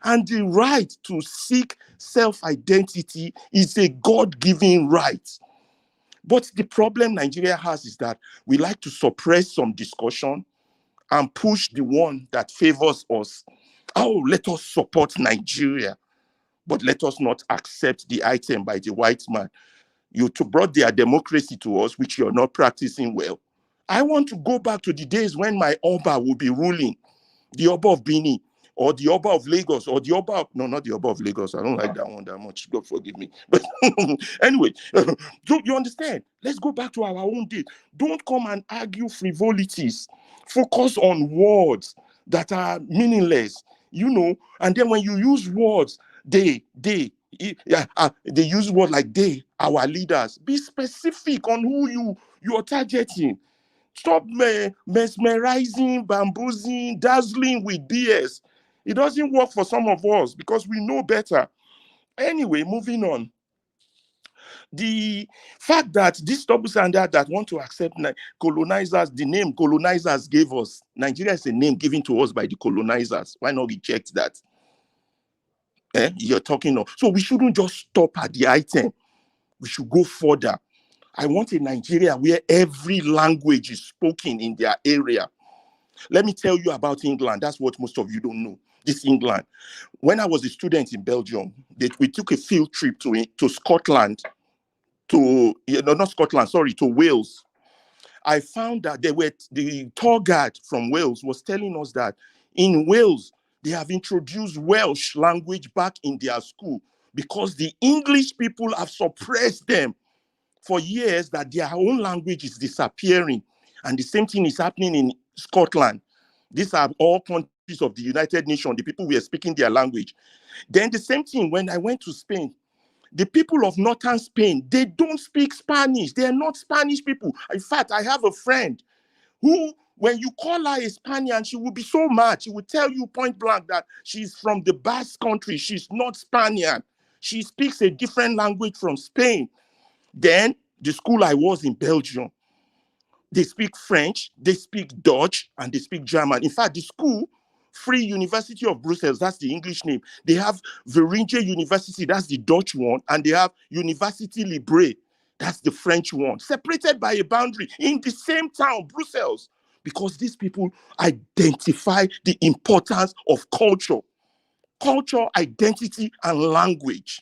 And the right to seek self-identity is a God-given right. But the problem Nigeria has is that we like to suppress some discussion and push the one that favors us. Oh, let us support Nigeria, but let us not accept the item by the white man. You brought their democracy to us, which you're not practicing well. I want to go back to the days when my Oba will be ruling, the Oba of Bini. or the Oba of Lagos, or the Oba of, no, not the Oba of Lagos. I don't like that one that much. God forgive me. But anyway, do you understand? Let's go back to our own day. Don't come and argue frivolities. Focus on words that are meaningless, and then when you use words, they use words like they, our leaders. Be specific on who you're targeting. Stop mesmerizing, bamboozling, dazzling with BS. It doesn't work for some of us because we know better. Anyway, moving on. The fact that this double standard that want to accept colonizers, the name colonizers gave us, Nigeria is a name given to us by the colonizers. Why not reject that? You're talking of. So we shouldn't just stop at the item. We should go further. I want a Nigeria where every language is spoken in their area. Let me tell you about England. That's what most of you don't know. This England. When I was a student in Belgium, we took a field trip to Scotland, to Wales. I found that the tour guide from Wales was telling us that in Wales, they have introduced Welsh language back in their school because the English people have suppressed them for years, that their own language is disappearing. And the same thing is happening in Scotland. These are all countries of the United Nations. The people were speaking their language. Then the same thing when I went to Spain. The people of northern Spain, they don't speak Spanish. They are not Spanish people. In fact, I have a friend who, when you call her a Spaniard, she will be so mad. She will tell you point blank that she's from the Basque country. She's not Spaniard. She speaks a different language from Spain. Then the school I was in Belgium, they speak French, they speak Dutch, and they speak German. In fact, the school, Free University of Brussels, that's the English name. They have Veringe University, that's the Dutch one, and they have Université Libre, that's the French one, separated by a boundary in the same town, Brussels, because these people identify the importance of culture, identity, and language.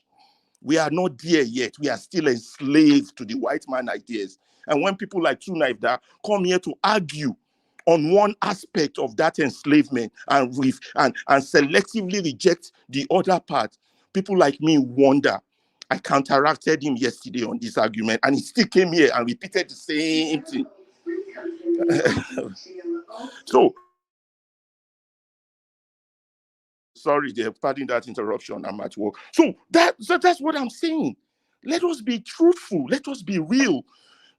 We are not there yet. We are still enslaved to the white man ideas. And when people like Tunaida come here to argue on one aspect of that enslavement and selectively reject the other part, people like me wonder. I counteracted him yesterday on this argument, and he still came here and repeated the same thing. So, sorry, pardon that interruption. I'm at work. So that's what I'm saying. Let us be truthful. Let us be real.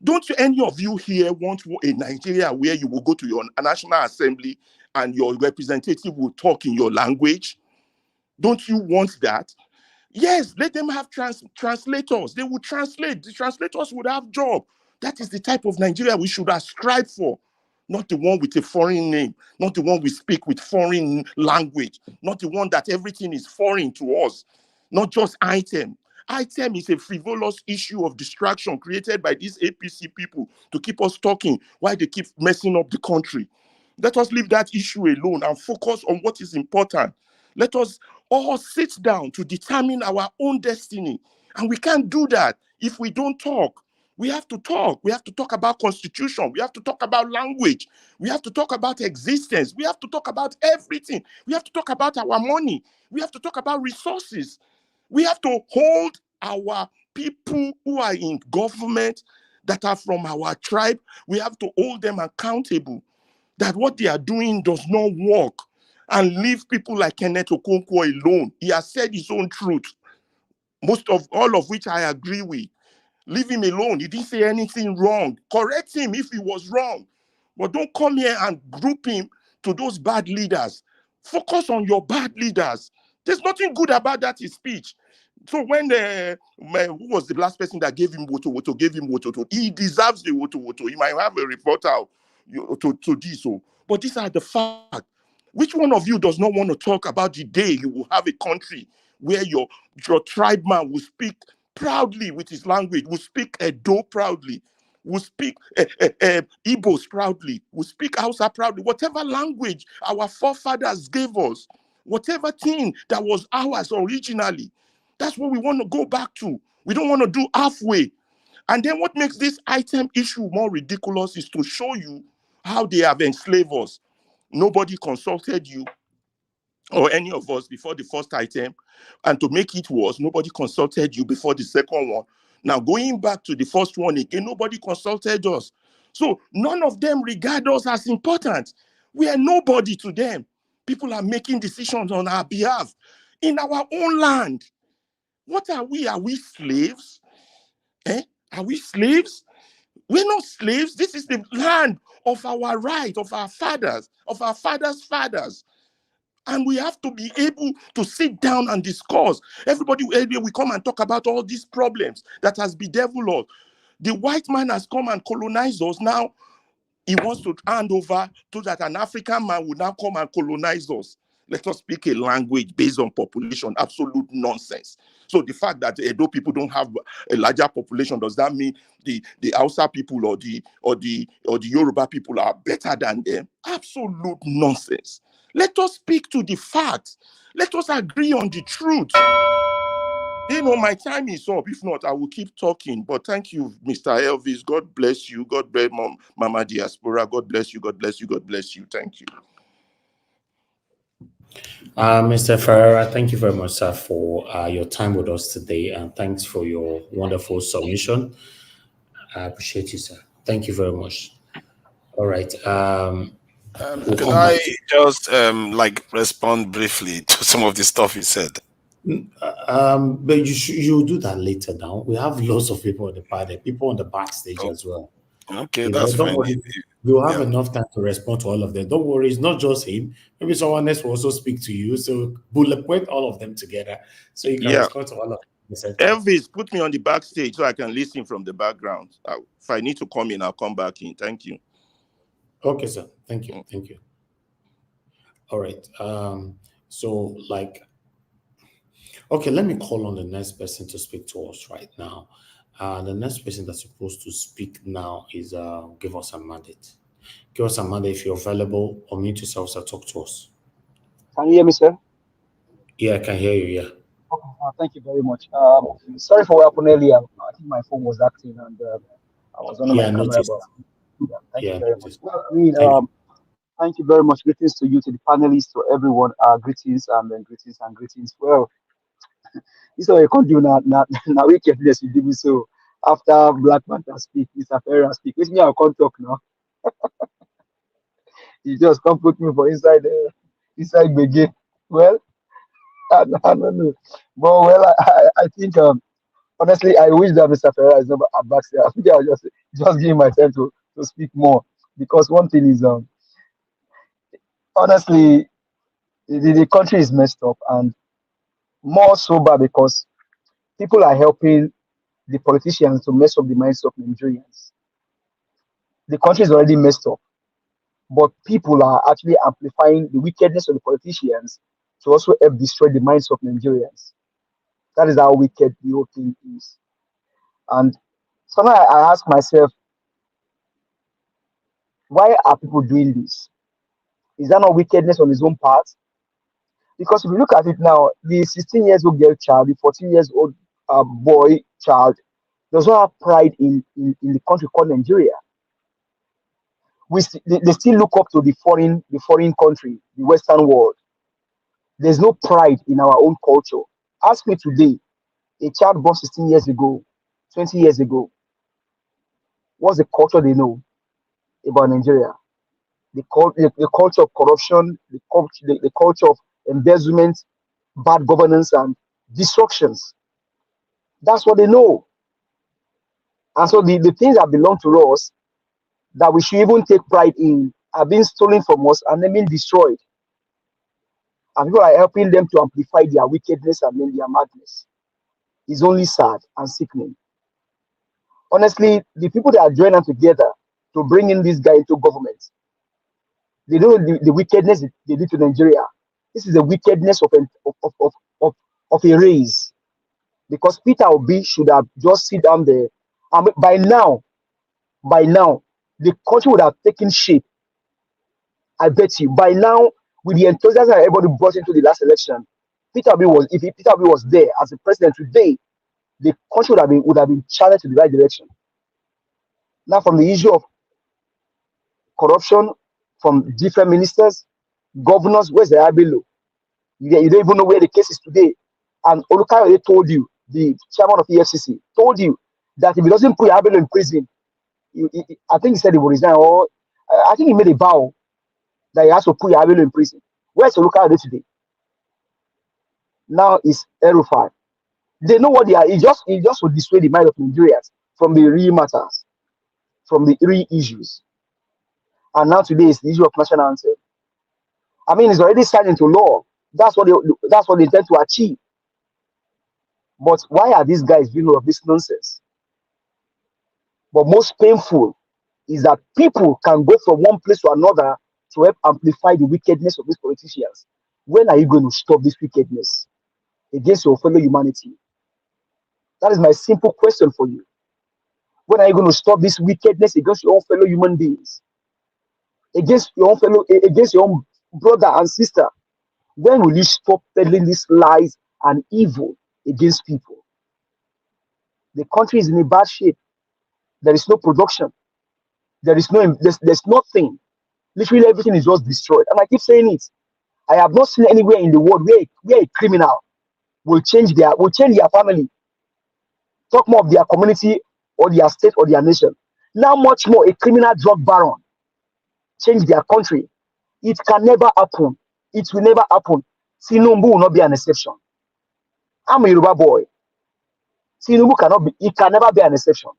Don't any of you here want a Nigeria where you will go to your National Assembly and your representative will talk in your language? Don't you want that? Yes, let them have translators. They will translate. The translators would have job. That is the type of Nigeria we should ascribe for. Not the one with a foreign name, not the one we speak with foreign language, not the one that everything is foreign to us, not just item. Item is a frivolous issue of distraction created by these APC people to keep us talking while they keep messing up the country. Let us leave that issue alone and focus on what is important. Let us all sit down to determine our own destiny. And we can't do that if we don't talk. We have to talk. We have to talk about constitution. We have to talk about language. We have to talk about existence. We have to talk about everything. We have to talk about our money. We have to talk about resources. We have to hold our people who are in government that are from our tribe. We have to hold them accountable that what they are doing does not work, and leave people like Kenneth Okonkwo alone. He has said his own truth, all of which I agree with. Leave him alone. He didn't say anything wrong. Correct him if he was wrong. But don't come here and group him to those bad leaders. Focus on your bad leaders. There's nothing good about that in speech. So when who was the last person that gave him woto, he deserves the woto. He might have a reporter to this. But these are the facts. Which one of you does not want to talk about the day you will have a country where your tribeman will speak proudly with his language, will speak Edo proudly, will speak Igbos proudly, will speak Hausa proudly, whatever language our forefathers gave us, whatever thing that was ours originally, that's what we want to go back to. We don't want to do halfway. And then what makes this item issue more ridiculous is to show you how they have enslaved us. Nobody consulted you. or any of us before the first item, and to make it worse, nobody consulted you before the second one. Now, going back to the first one again, nobody consulted us. So none of them regard us as important. We are nobody to them. People are making decisions on our behalf in our own land. What are we? Are we slaves? Are we slaves? We're not slaves. This is the land of our right, of our fathers, of our fathers' fathers. And we have to be able to sit down and discuss. Everybody, we come and talk about all these problems that has bedeviled us. The white man has come and colonized us. Now he wants to hand over so that an African man will now come and colonize us. Let us speak a language based on population. Absolute nonsense. So the fact that Edo people don't have a larger population, does that mean the Hausa people or the Yoruba people are better than them? Absolute nonsense. Let us speak to the facts. Let us agree on the truth. You know, my time is up. If not, I will keep talking. But thank you, Mr. Elvis. God bless you. God bless Mama Diaspora. God bless you. God bless you. God bless you. Thank you. Mr. Ferreira, thank you very much, sir, for your time with us today, and thanks for your wonderful submission. I appreciate you, sir. Thank you very much. All right. Can I just respond briefly to some of the stuff you said? But you'll do that later now. We have lots of people on the panel, people on the backstage as well. Okay, that's fine. We'll have enough time to respond to all of them. Don't worry, it's not just him. Maybe someone else will also speak to you. So bullet point all of them together so you can respond to all of them. Elvis, put me on the backstage so I can listen from the background. If I need to come in, I'll come back in. Thank you. Okay, sir. Thank you. Thank you. All right. Okay, let me call on the next person to speak to us right now. The next person that's supposed to speak now is Give Us a Mandate. Give Us a Mandate, if you're available, unmute yourself and talk to us. Can you hear me, sir? Yeah, I can hear you, yeah. Okay, thank you very much. Sorry for what happened earlier. I think my phone was acting and I was on my camera. Thank you very much. Well, thank you very much. Greetings to you, to the panelists, to everyone. Greetings and then greetings and greetings. Well, this is what you can't do now. Now we kept this with me. So after Black Panther speak, Mr. Ferreira speak. With me, I can't talk now. You just can't put me for inside the game. Well, I don't know. But well, I think honestly, I wish that Mr. Ferreira is not back there. I think I was just giving myself to speak more, because one thing is honestly, the country is messed up, and more sober because people are helping the politicians to mess up the minds of Nigerians. The country is already messed up, but people are actually amplifying the wickedness of the politicians to also help destroy the minds of Nigerians. That is how wicked the whole thing is. And sometimes I ask myself, why are people doing this? Is that not wickedness on his own part? Because if you look at it now, the 16-year-old girl child, the 14-year-old boy child, does not have pride in the country called Nigeria. They still look up to the foreign country, the Western world. There's no pride in our own culture. Ask me today, a child born 16 years ago, 20 years ago, what's the culture they know about Nigeria? The culture of corruption, the culture of embezzlement, bad governance, and destructions. That's what they know. And so the things that belong to us, that we should even take pride in, are being stolen from us and then being destroyed. And people are helping them to amplify their wickedness and then their madness. It's only sad and sickening. Honestly, the people that are joining together to bring in this guy into government, they know the wickedness they did to Nigeria. This is the wickedness of a race. Because Peter Obi should have just sit down there. And by now, the country would have taken shape. I bet you. By now, with the enthusiasm that everybody brought into the last election, if Peter Obi was there as a president today, the country would have been challenged to the right direction. Now, from the issue of corruption, from different ministers, governors, where's the Abelo? You don't even know where the case is today. And Olukayode told you, the chairman of EFCC, told you that if he doesn't put Abelo in prison, I think he said he will resign, or I think he made a vow that he has to put Abelo in prison. Where's Olukayode today? Now it's terrified. They know what they are. It just will dissuade the mind of Nigerians from the real matters, from the real issues. And now today is the issue of national anthem. I mean, it's already signed into law. That's what they intend to achieve. But why are these guys doing all of this nonsense? But most painful is that people can go from one place to another to help amplify the wickedness of these politicians. When are you going to stop this wickedness against your fellow humanity? That is my simple question for you. When are you going to stop this wickedness against your own fellow human beings? Against your own brother and sister? When will you stop peddling these lies and evil against people? The country is in a bad shape. There is no production. There's nothing. Literally everything is just destroyed. And I keep saying it. I have not seen anywhere in the world where a criminal will change their family, talk more of their community or their state or their nation. Now much more a criminal drug baron change their country. It can never happen. It will never happen. Tinubu will not be an exception. I'm a Yoruba boy. Tinubu can never be an exception.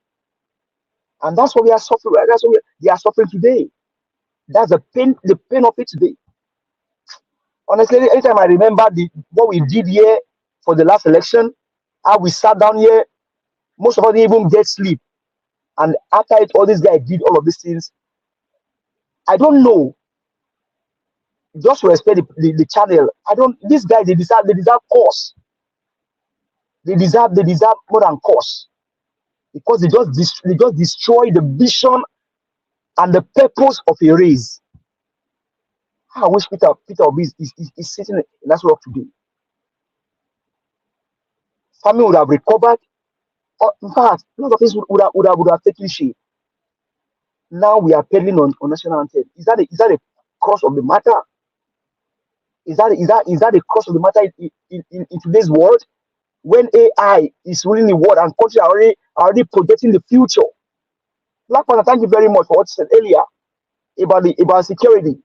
And that's what we are suffering. That's what they are suffering today. That's the pain of it today. Honestly, anytime I remember what we did here for the last election, how we sat down here, most of us didn't even get sleep. And after it, all these guys did all of these things. I don't know. Just to respect the channel. These guys, they deserve course. They deserve more than course. Because they just destroy the vision and the purpose of a race. I wish Peter Obi is sitting in that rock today. Family would have recovered. In fact, a lot of things would have taken shape. Now we are peddling on national anthem. Is that a cross of the matter? Is that a cross of the matter in today's world? When AI is ruling the world and countries are already projecting the future. Black Panther, thank you very much for what you said earlier about security.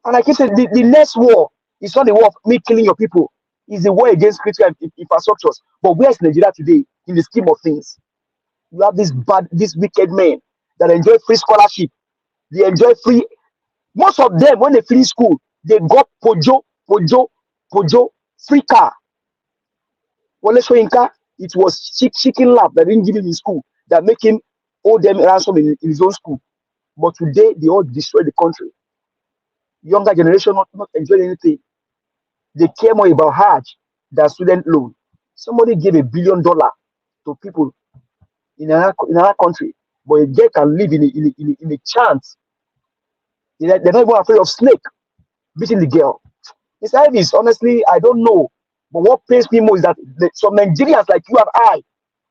And I keep saying the next war is not the war of me killing your people. It's the war against critical infrastructures. But where is Nigeria today in the scheme of things? You have these wicked men that enjoy free scholarship. They enjoy free. Most of them, when they finish school, they got Pojo, free car. Wole Soyinka, it was chicken lap that didn't give him in school that make him owe them ransom in his own school. But today, they all destroy the country. Younger generation not enjoying anything. They care more about Hajj than student loan. Somebody gave $1 billion to people in another country, but a girl can live in a chance. They're not even afraid of snake beating the girl. Mr. Elvis, honestly, I don't know. But what pains me more is that some Nigerians like you and I,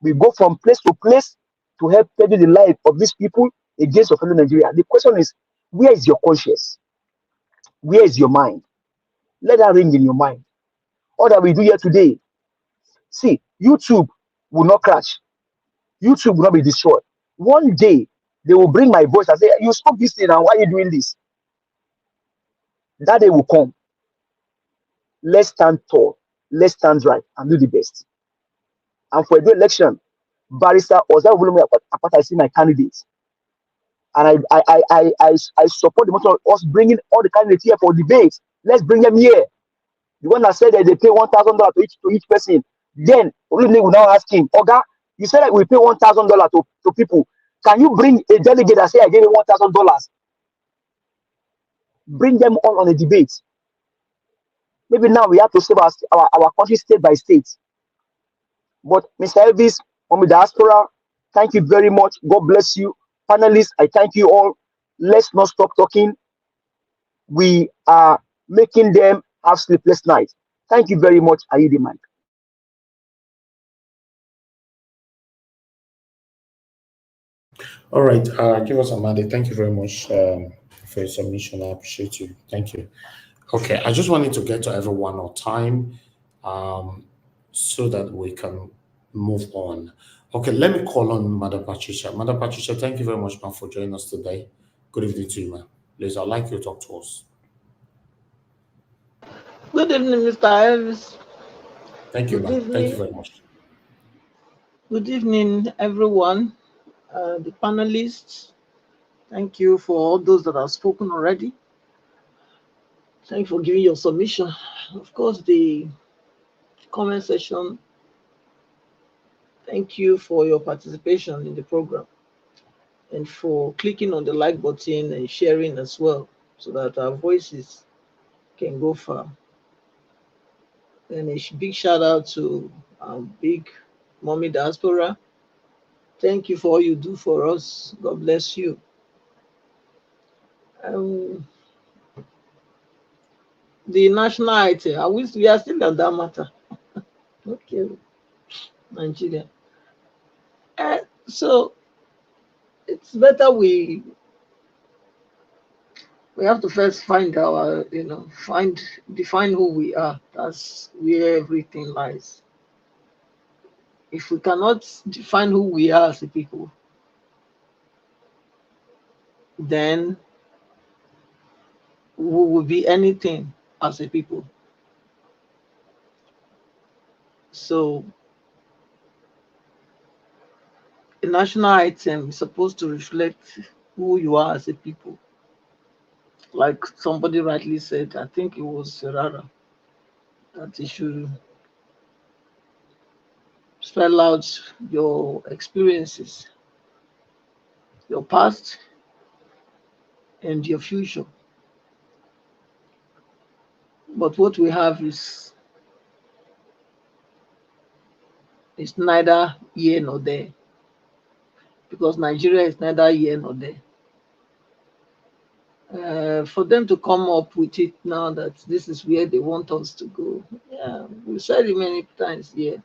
we go from place to place to help peddle the life of these people against your fellow Nigeria. The question is, where is your conscience? Where is your mind? Let that ring in your mind. All that we do here today. See, YouTube will not crash. YouTube will not be destroyed. One day, they will bring my voice and say, you spoke this thing and why are you doing this? That day will come. Let's stand tall. Let's stand right and do the best. And for the election, Barrister Oza Volume Apata is my candidate. And I support the motion of us bringing all the candidates here for debate. Let's bring them here. The one that said that they pay $1,000 to each person. Then Olumide will now ask him, Oga, you said that we pay $1,000 to people. Can you bring a delegate that say I gave you $1,000? Bring them all on a debate. Maybe now we have to save our country state by state. But Mr. Elvis, from the diaspora, thank you very much. God bless you. Panelists, I thank you all. Let's not stop talking. We are making them have sleepless nights. Thank you very much, Ayudiman. All right, give us a mandate. Thank you very much for your submission. I appreciate you. Thank you. Okay, I just wanted to get to everyone on time so that we can move on. Okay, let me call on Madam Patricia. Madam Patricia, thank you very much, ma'am, for joining us today. Good evening to you, ma'am. Please, I'd like you to talk to us. Good evening, Mr. Elvis. Thank you, ma'am. Thank you very much. Good evening, everyone. The panelists, thank you for all those that have spoken already. Thank you for giving your submission. Of course, the comment section, thank you for your participation in the program and for clicking on the like button and sharing as well so that our voices can go far. And a big shout out to our big mommy diaspora. Thank you for all you do for us. God bless you. The national item, we are still on that matter. Okay, Nigeria. So it's better we have to first find our, define who we are. That's where everything lies. If we cannot define who we are as a people, then we will be anything as a people. So a national item is supposed to reflect who you are as a people. Like somebody rightly said, I think it was Ferrara, that it should spell out your experiences, your past, and your future. But what we have is neither here nor there, because Nigeria is neither here nor there. For them to come up with it now that this is where they want us to go, yeah, we said it many times here.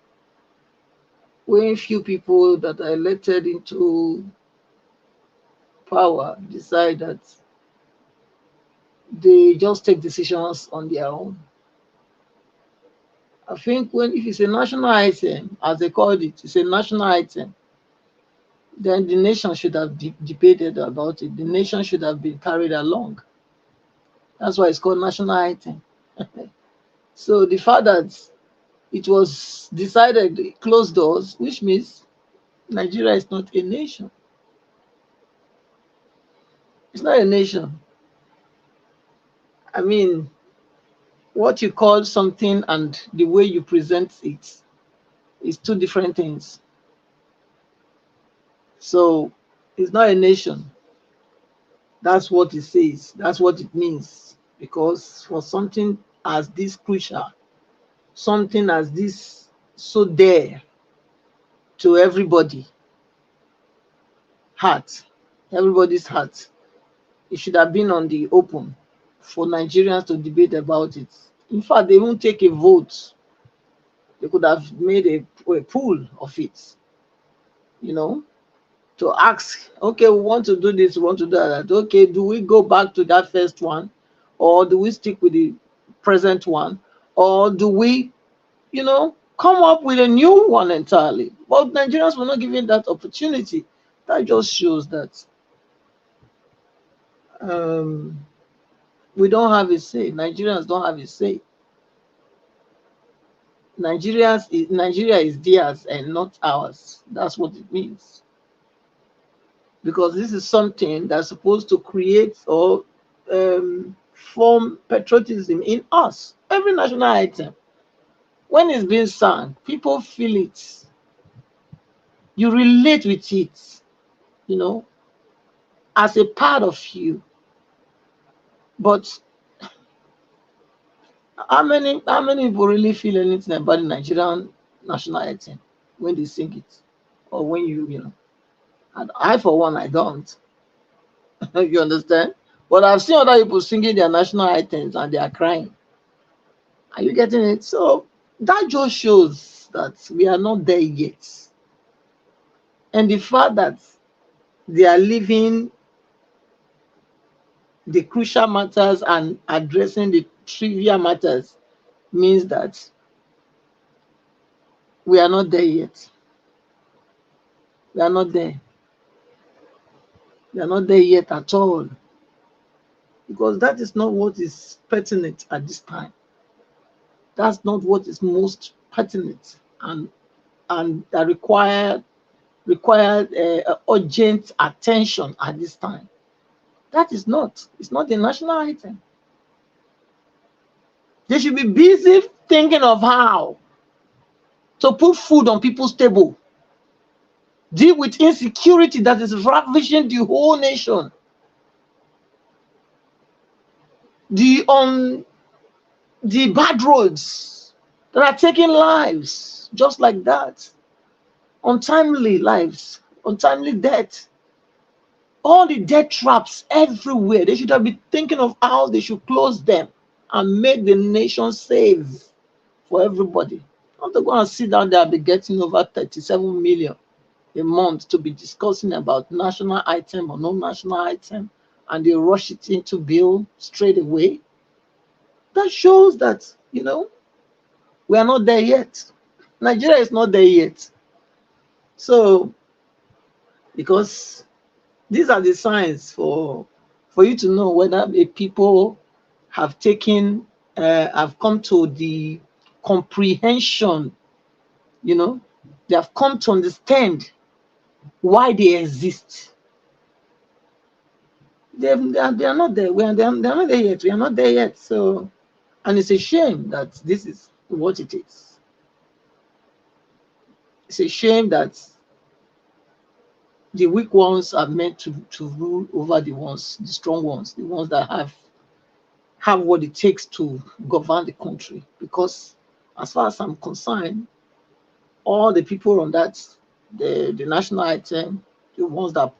When few people that are elected into power decide that they just take decisions on their own. I think if it's a national item, as they called it, it's a national item, then the nation should have debated about it. The nation should have been carried along. That's why it's called national item. So the fact that it was decided closed doors, which means Nigeria is not a nation. It's not a nation. I mean, what you call something and the way you present it is two different things. So it's not a nation. That's what it says. That's what it means. Because for something as this crucial, something as this so dear to everybody, everybody's heart, it should have been on the open for Nigerians to debate about it. In fact, they won't take a vote. They could have made a pool of it, to ask, okay, we want to do this, we want to do that. Okay, do we go back to that first one? Or do we stick with the present one? Or do we, come up with a new one entirely? But Nigerians were not given that opportunity. That just shows that we don't have a say. Nigerians don't have a say. Nigeria is theirs and not ours. That's what it means. Because this is something that's supposed to create or form patriotism in us. Every national item, when it's being sung, people feel it. You relate with it, as a part of you. But how many people really feel anything about the Nigerian national anthem when they sing it, or when and I, for one, I don't. You understand? But I've seen other people singing their national anthems and they are crying. Are you getting it? So that just shows that we are not there yet. And the fact that they are leaving the crucial matters and addressing trivial matters means that we are not there yet. We are not there. We are not there yet at all. Because that is not what is pertinent at this time. That's not what is most pertinent and that required urgent attention at this time. That is not. It's not a national item. They should be busy thinking of how to put food on people's table, deal with insecurity that is ravaging the whole nation, the bad roads that are taking lives just like that, untimely lives, untimely death, all the death traps everywhere. They should have been thinking of how they should close them and make the nation safe for everybody. Not to go and sit down there and be getting over 37 million a month to be discussing about national item or no national item, and they rush it into bill straight away. That shows that, you know, we are not there yet. Nigeria is not there yet. So, because these are the signs for you to know whether a people have taken, have come to the comprehension, you know, they have come to understand why they exist. They are not there. They're not there yet. We are not there yet. So, and it's a shame that this is what it is. It's a shame that the weak ones are meant to rule over the strong ones, the ones that have what it takes to govern the country. Because as far as I'm concerned, all the people on that, the national item, the ones that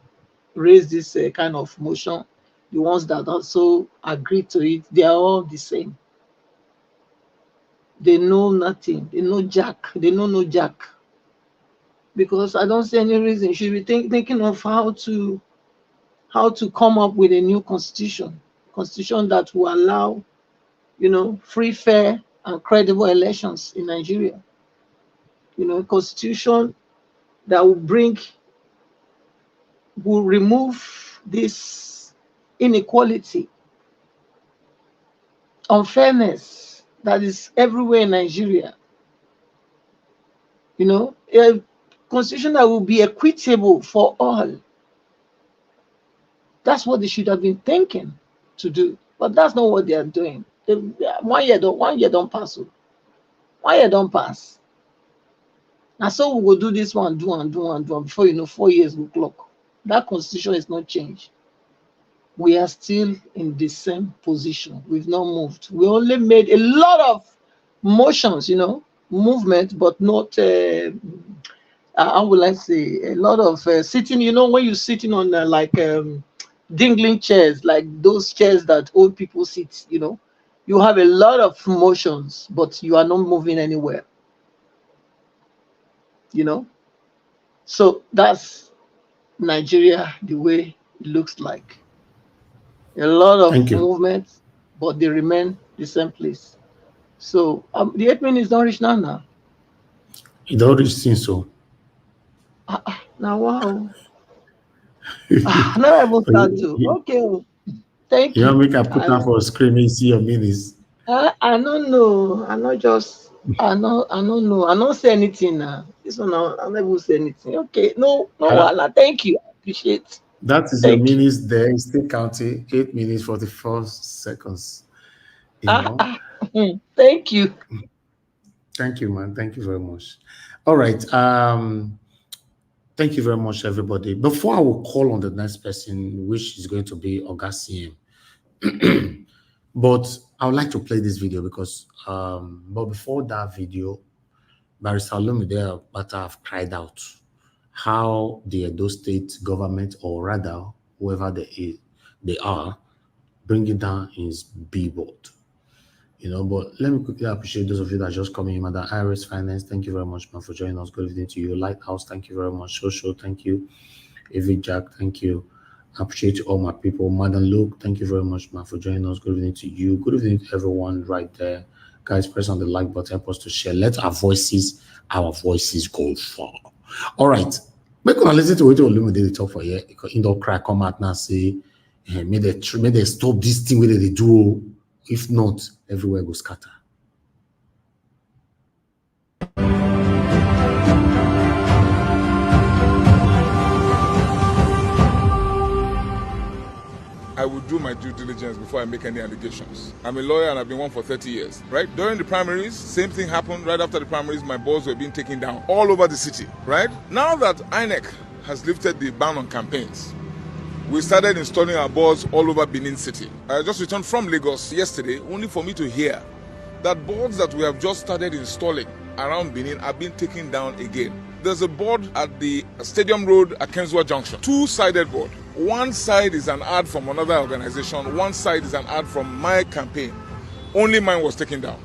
raise this kind of motion, the ones that also agree to it, they are all the same. They know nothing. They know jack. They know no jack. Because I don't see any reason. You should be thinking of how to come up with a new constitution that will allow, you know, free, fair, and credible elections in Nigeria. You know, a constitution that will remove this inequality, unfairness that is everywhere in Nigeria. You know, a constitution that will be equitable for all. That's what they should have been thinking to do, but that's not what they are doing. 1 year don't pass. 1 year don't pass. Now, so we will do this one, do and before you know, 4 years will clock. That constitution is not changed. We are still in the same position. We've not moved. We only made a lot of motions, you know, movement, but not, how will I say, a lot of sitting, you know, when you're sitting on dingling chairs, like those chairs that old people sit, you know, you have a lot of motions, but you are not moving anywhere. You know, so that's Nigeria the way it looks like. A lot of movement, but they remain the same place. So the 8 minutes don't reach now. It don't reach since so. Now wow. Now I will start to. Okay, thank you. You want me to put down for screaming, see your minutes? I don't know. I don't know. I don't say anything now. This one, I never say anything. Okay, no, Wala. Thank you. I appreciate it. That is your minutes there. It's still counting 8 minutes 44 seconds. You know? Thank you. Thank you, man. Thank you very much. All right. Thank you very much, everybody. Before I will call on the next person, which is going to be Oga CM, but I would like to play this video because, but before that video, Barrister Olumide Bata have cried out how the Edo State government, or rather whoever they are, bringing down his billboard. You know, but let me quickly appreciate those of you that are just coming in. Madam Iris Finance, thank you very much, man, for joining us. Good evening to you. Lighthouse, thank you very much. Social, thank you. Evie Jack, thank you. I appreciate all my people. Madam Luke, thank you very much, man, for joining us. Good evening to you. Good evening to everyone right there. Guys, press on the like button, help us to share. Let our voices go far. All right. Make una listen to what they talk for here. Indoor crack come out now say, may they stop this thing where they do. If not, everywhere goes scatter. I will do my due diligence before I make any allegations. I'm a lawyer and I've been one for 30 years, right? During the primaries, same thing happened. Right after the primaries, my boards were being taken down all over the city, right? Now that INEC has lifted the ban on campaigns, we started installing our boards all over Benin City. I just returned from Lagos yesterday, only for me to hear that boards that we have just started installing around Benin are being taken down again. There's a board at the Stadium Road Akenzua Junction, two-sided board. One side is an ad from another organization, one side is an ad from my campaign. Only mine was taken down.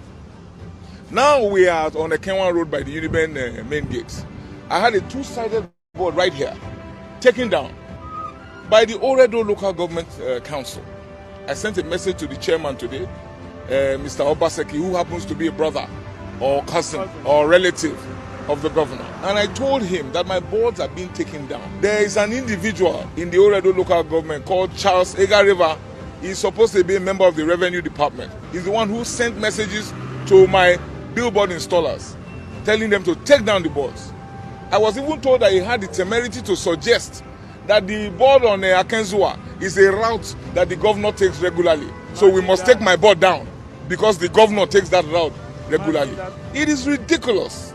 Now we are on the Kenwan Road by the Uniben main gate. I had a two-sided board right here, taken down by the Oredo Local Government Council. I sent a message to the chairman today, Mr. Obaseki, who happens to be a brother or cousin or relative of the governor. And I told him that my boards are being taken down. There is an individual in the Oredo local government called Charles Egariva. He's supposed to be a member of the revenue department. He's the one who sent messages to my billboard installers, telling them to take down the boards. I was even told that he had the temerity to suggest that the board on Akenzua is a route that the governor takes regularly. So we must take my board down because the governor takes that route regularly. It is ridiculous.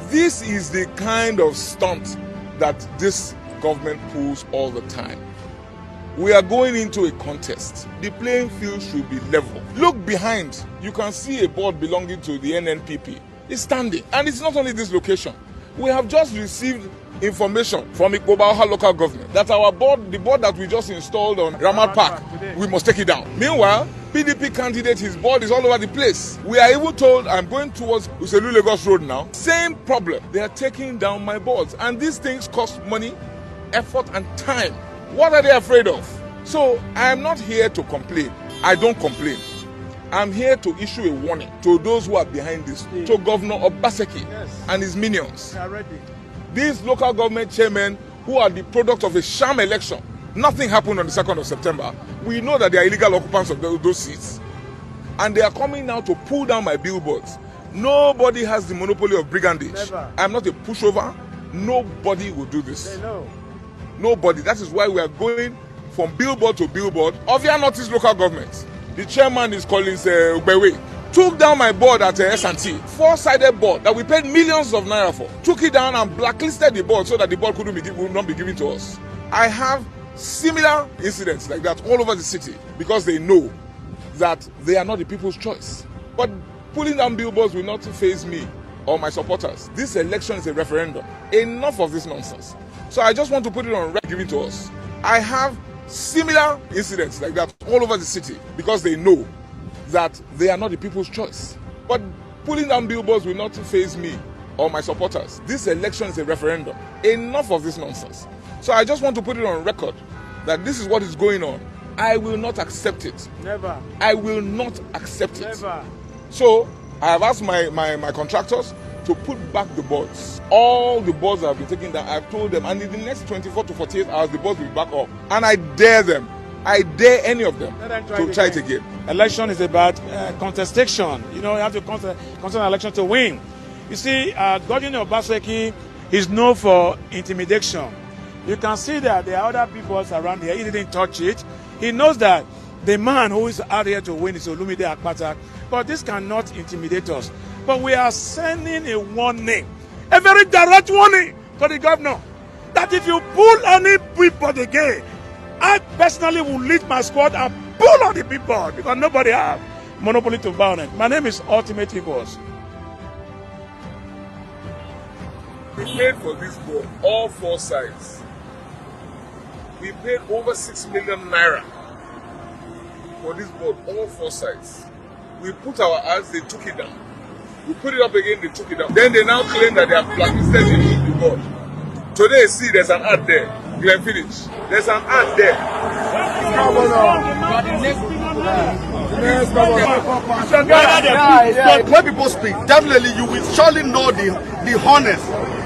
This is the kind of stunt that this government pulls all the time. We are going into a contest. The playing field should be level. Look behind. You can see a board belonging to the NNPP. It's standing. And it's not only this location. We have just received information from Ikpobaoha local government that our board, the board that we just installed on Ramat Park, we must take it down. Meanwhile, PDP candidate, his board is all over the place. We are even told, I'm going towards Uselu Lagos Road now. Same problem. They are taking down my boards. And these things cost money, effort, and time. What are they afraid of? So I am not here to complain. I don't complain. I'm here to issue a warning to those who are behind this, to Governor Obaseki and his minions. These local government chairmen who are the product of a sham election. Nothing happened on the 2nd of September. We know that they are illegal occupants of those seats. And they are coming now to pull down my billboards. Nobody has the monopoly of brigandage. Never. I'm not a pushover. Nobody will do this. Nobody. That is why we are going from billboard to billboard. Ovia Northeast local government. The chairman is Collins Ubewe. Took down my board at S&T, four-sided board that we paid millions of naira for. Took it down and blacklisted the board so that the board would not be given to us. I have similar incidents like that all over the city because they know that they are not the people's choice. But pulling down billboards will not faze me or my supporters. This election is a referendum. Enough of this nonsense. So I just want to put it on record given to us. I have similar incidents like that all over the city because they know that they are not the people's choice. But pulling down billboards will not faze me or my supporters. This election is a referendum. Enough of this nonsense. So I just want to put it on record that this is what is going on. I will not accept it. Never. I will not accept it. Never. So I have asked my contractors to put back the boards. All the boards that have been taken down, I've told them, and in the next 24 to 48 hours, the boards will be back up. And I dare them. I dare any of them to try it again. Election is about contestation. You know, you have to contest an election to win. You see, Governor Obaseki is known for intimidation. You can see that there are other people around here. He didn't touch it. He knows that the man who is out here to win is Olumide Akpata. But this cannot intimidate us. But we are sending a warning, a very direct warning to the governor, that if you pull any people again, I personally will lead my squad and pull on the people because nobody has monopoly to violence. My name is Ultimate Eagles. We paid for this board, all four sides. We paid over 6 million naira for this board, all four sides. We put our ads, they took it down. We put it up again, they took it down. Then they now claim that they have blacklisted the board. Today, see, there's an ad there. Glenfiddich. There's an ant there. When people speak, definitely you will surely know the honest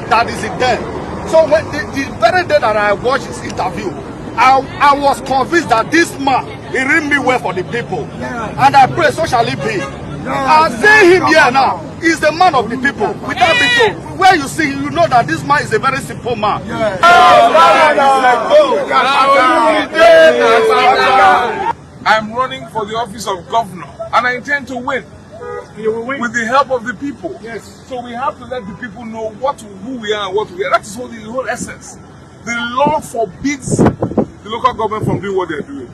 that is in them. So when the very day that I watched his interview, I was convinced that this man, he read me well for the people. And I pray so shall it be. I see him here now. He's the man of the people. Without me too. Where you see him, you know that this man is a very simple man. I'm running for the office of governor, and I intend to win. You will win with the help of the people. Yes. So we have to let the people know who we are and what we are. That is what the whole essence. The law forbids the local government from doing what they're doing.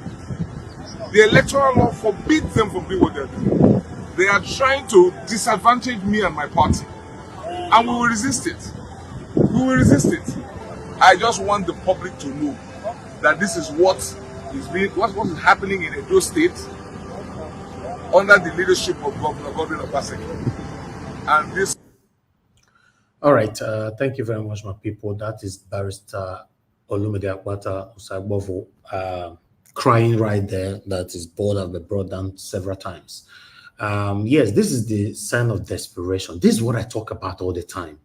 The electoral law forbids them from doing what they're doing. They are trying to disadvantage me and my party. And we will resist it. We will resist it. I just want the public to know that this is what is happening in Edo State under the leadership of Governor Godwin Obaseki. And this. All right. Thank you very much, my people. That is Barrister Olumide Akpata Osagbovo crying right there. That his board have been brought down several times. Yes, this is the sign of desperation. This is what I talk about all the time.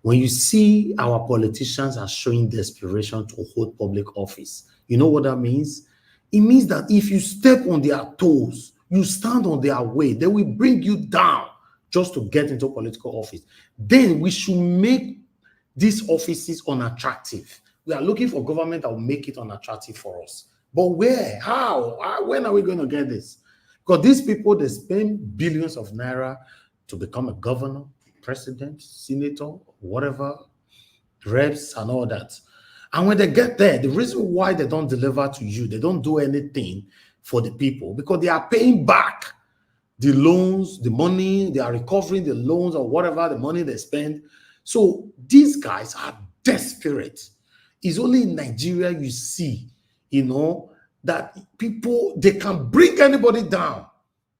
When you see our politicians are showing desperation to hold public office, you know what that means? It means that if you step on their toes, you stand on their way, they will bring you down just to get into political office. Then we should make these offices unattractive. We are looking for government that will make it unattractive for us. But where? How? When are we going to get this? Because these people, they spend billions of naira to become a governor, president, senator, whatever, reps and all that. And when they get there, the reason why they don't deliver to you, they don't do anything for the people, because they are paying back the loans, the money, they are recovering the loans or whatever, the money they spend. So these guys are desperate. It's only in Nigeria you see, that people, they can bring anybody down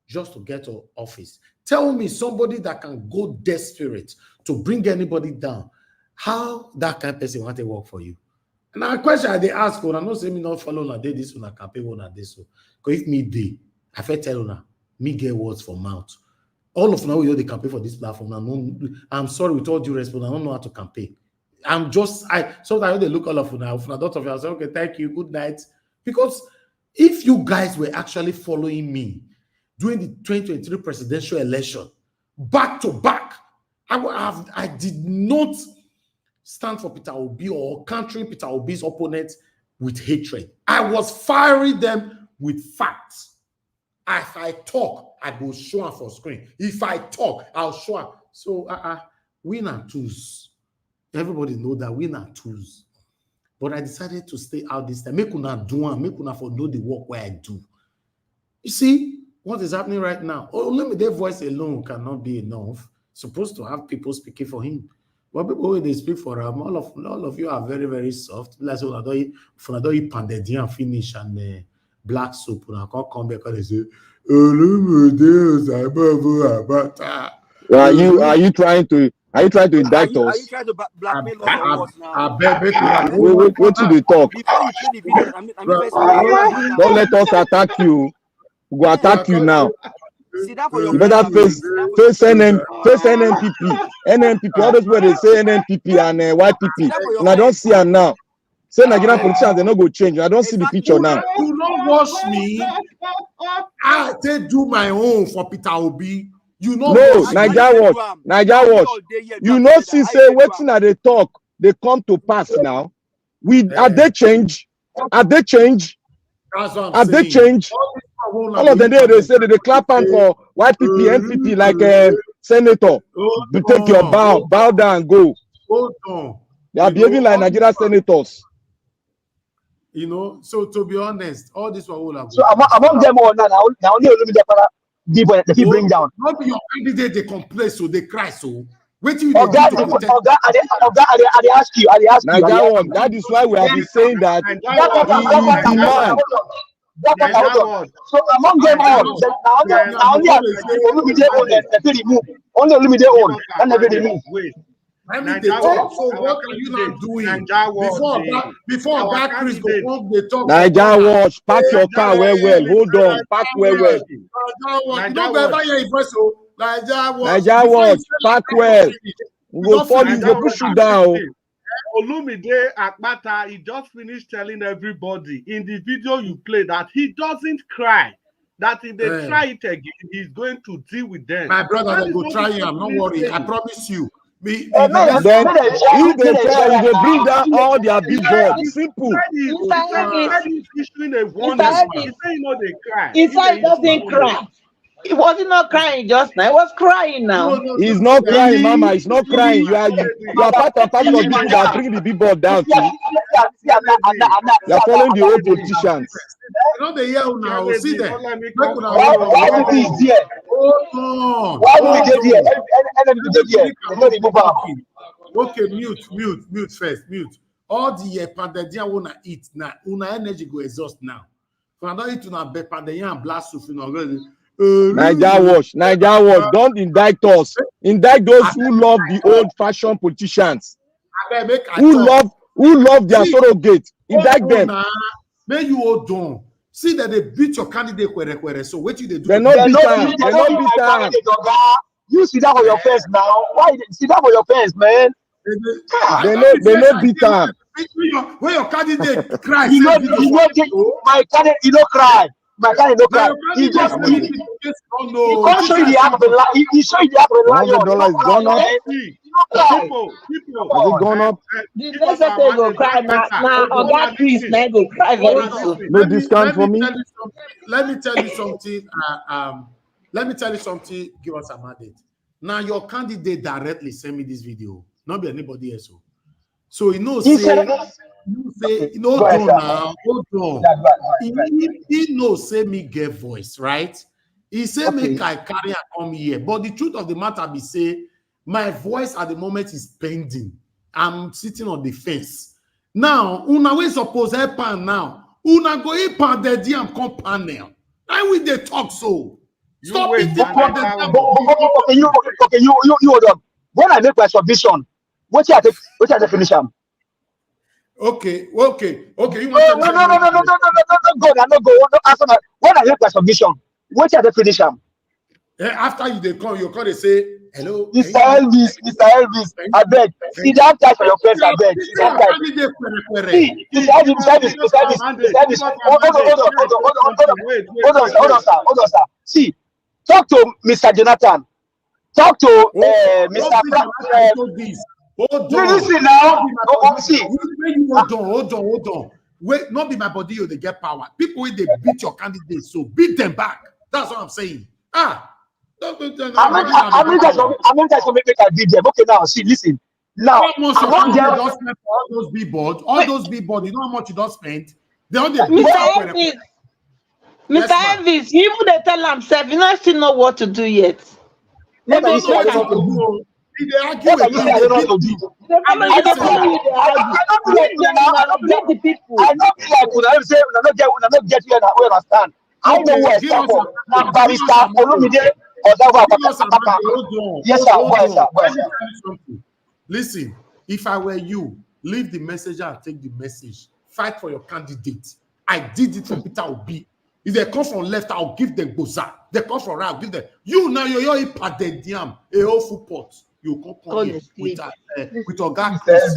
just to get to office. Tell me somebody that can go desperate to bring anybody down. How that kind of person want to work for you? And a question I they ask, when I not say me not follow on this one, I campaign one and this one. Because if me dey, I feel tell una, me get words for mouth. All of now we know they campaign for this platform. I'm sorry with all due respect, I don't know how to campaign. Sometimes they look all of una, a lot of you, I say, okay, thank you, good night. Because if you guys were actually following me during the 2023 presidential election, back to back, I did not stand for Peter Obi or countering Peter Obi's opponents with hatred. I was firing them with facts. If I talk, I go show them for screen. If I talk, I'll show them. So win and twos. Everybody know that win and twos. But I decided to stay out this time. Make una do one, make una for know the work where I do. You see what is happening right now? Olumide voice alone cannot be enough. Supposed to have people speaking for him. But people when they speak for him, all of you are very, very soft. Like so don't eat pandedi and finish and black soup. And I can't come back and they say, Are you trying to indict us? Are you trying to blackmail us now? What do they talk? Before you play the video, Don't let us attack you. We go attack you now. You better face NNPP. All those where they say NNPP and YPP. And I don't see them now. Say Nigerian politicians, they not go change. I don't see the picture now. Do not watch me. I take do my own for Peter Obi. You know, no, Niger watch. You know, see, say, waiting at the talk, they come to pass now. Are they change? All of them they say that they clap on for YPP, NPP, like a senator. You take your bow down and go. Hold on. They are behaving like Nigerian senators. You know, so to be honest, all this was all. So among them all now only the people bring down. Not your candidate, they complain, so they cry. So wait till you I ask you. That is why we have been saying that he demand. So among them all, only Olumide own, they remove. Only Olumide own, and they remove. Wait. I mean, they talk. So what are you not doing? Before that Chris go come, they talk. Naija Watch, pack your car well. Hold on, pack well. You don't ever hear his voice. So Naija Watch, pack well. We go follow you, go push you down. Olumide Akpata, he just finished telling everybody in the video you play that he doesn't cry. That if they try it again, he's going to deal with them. My brother, they go try him. Don't worry, I promise you. Then if they try, they bring down all their billboards. Simple. Inside doesn't cry. He wasn't not crying just now. He was crying now. He's not crying, Mama. He's not crying. You are part and parcel of people that bring the billboard down. You are following the old politicians. You know the year now. See them. Why would we be there? Why would we be there? Okay, mute first. All the pandadia wanna eat now. Una energy go exhaust now. If I don't eat una be pandadia and blast you already. Naija Watch, don't indict us. Indict those who love the old-fashioned politicians. Who love their surrogate. Indict them. May you hold on. See that they beat your candidate. So what you they do? They're not beat time. You sit down for your fence now. Why sit down for your fence, man? They know beat time. When your candidate cries, my candidate, you don't cry. My candidate don't cry. He just he can't show you the act of the lion. He show you the act of the lion. $100 is gone up. People. Has it gone up? The next time they go cry now. Oga Chris now go cry very soon. No discount for me. Let me tell you something. Let me tell you something. Give us a mandate. Now your candidate directly send me this video. Not be anybody else. So you know, hold on. He knows say me get voice, right? He say make I carry and come here. But the truth of the matter be say my voice at the moment is pending. I'm sitting on the fence. Now, una we suppose help pan now. Una go in pan the DM come panel. Why we they talk so? Stop it. Okay, you hold on. When I make my submission, what you finish am? Okay. You want no, God, I no go. No answer my. When I make my submission, what you finish am? After you come, you call they say hello. Mr. Elvis, I beg. See that time for your friends, I beg. Hold on, sir. See, talk to Mr. Jonathan. Talk to Mr. Frank. Listen now. Hold on. Wait, not be my body, they get power. People they beat your candidates, so beat them back. That's what I'm saying. I'm going to make I beat them. Okay, now see, listen. Now, all those billboards, you know how much you don't spend? They only Mr. Elvis, even they tell himself, you know, still know what to do yet. I don't know where it's come from. Now, Barrister Olumide. Yes, sir. Listen, if I were you, leave the messenger and take the message. Fight for your candidate. I did it for Peter Obi. If they come from left, I'll give them Boza. They come from right, I'll give them. You now, you're a padediam, a whole full pot. You come here with Oga Chris.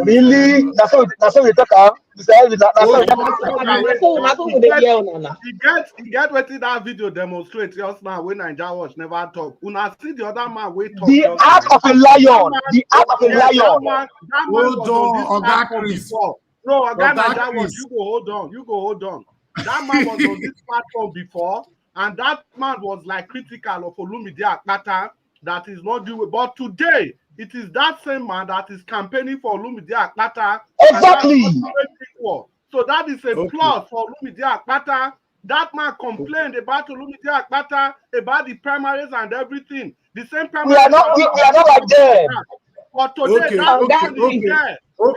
Really? That's what we talk about. You get what that video demonstrates just now when Naija Watch never talk. Una see the other man we talk. The act of a lion. The act of a lion. Hold on, Oga Chris. No, Oga Naija Watch, you go hold on. That man was on this platform before, and that man was like critical of Olumide Akpata that is not doing. But today, it is that same man that is campaigning for Olumide Akpata. Exactly. So that is a plus for Olumide Akpata. That man complained about Olumide Akpata, about the primaries and everything. The same primaries. We are not like them. But today, that man is there. We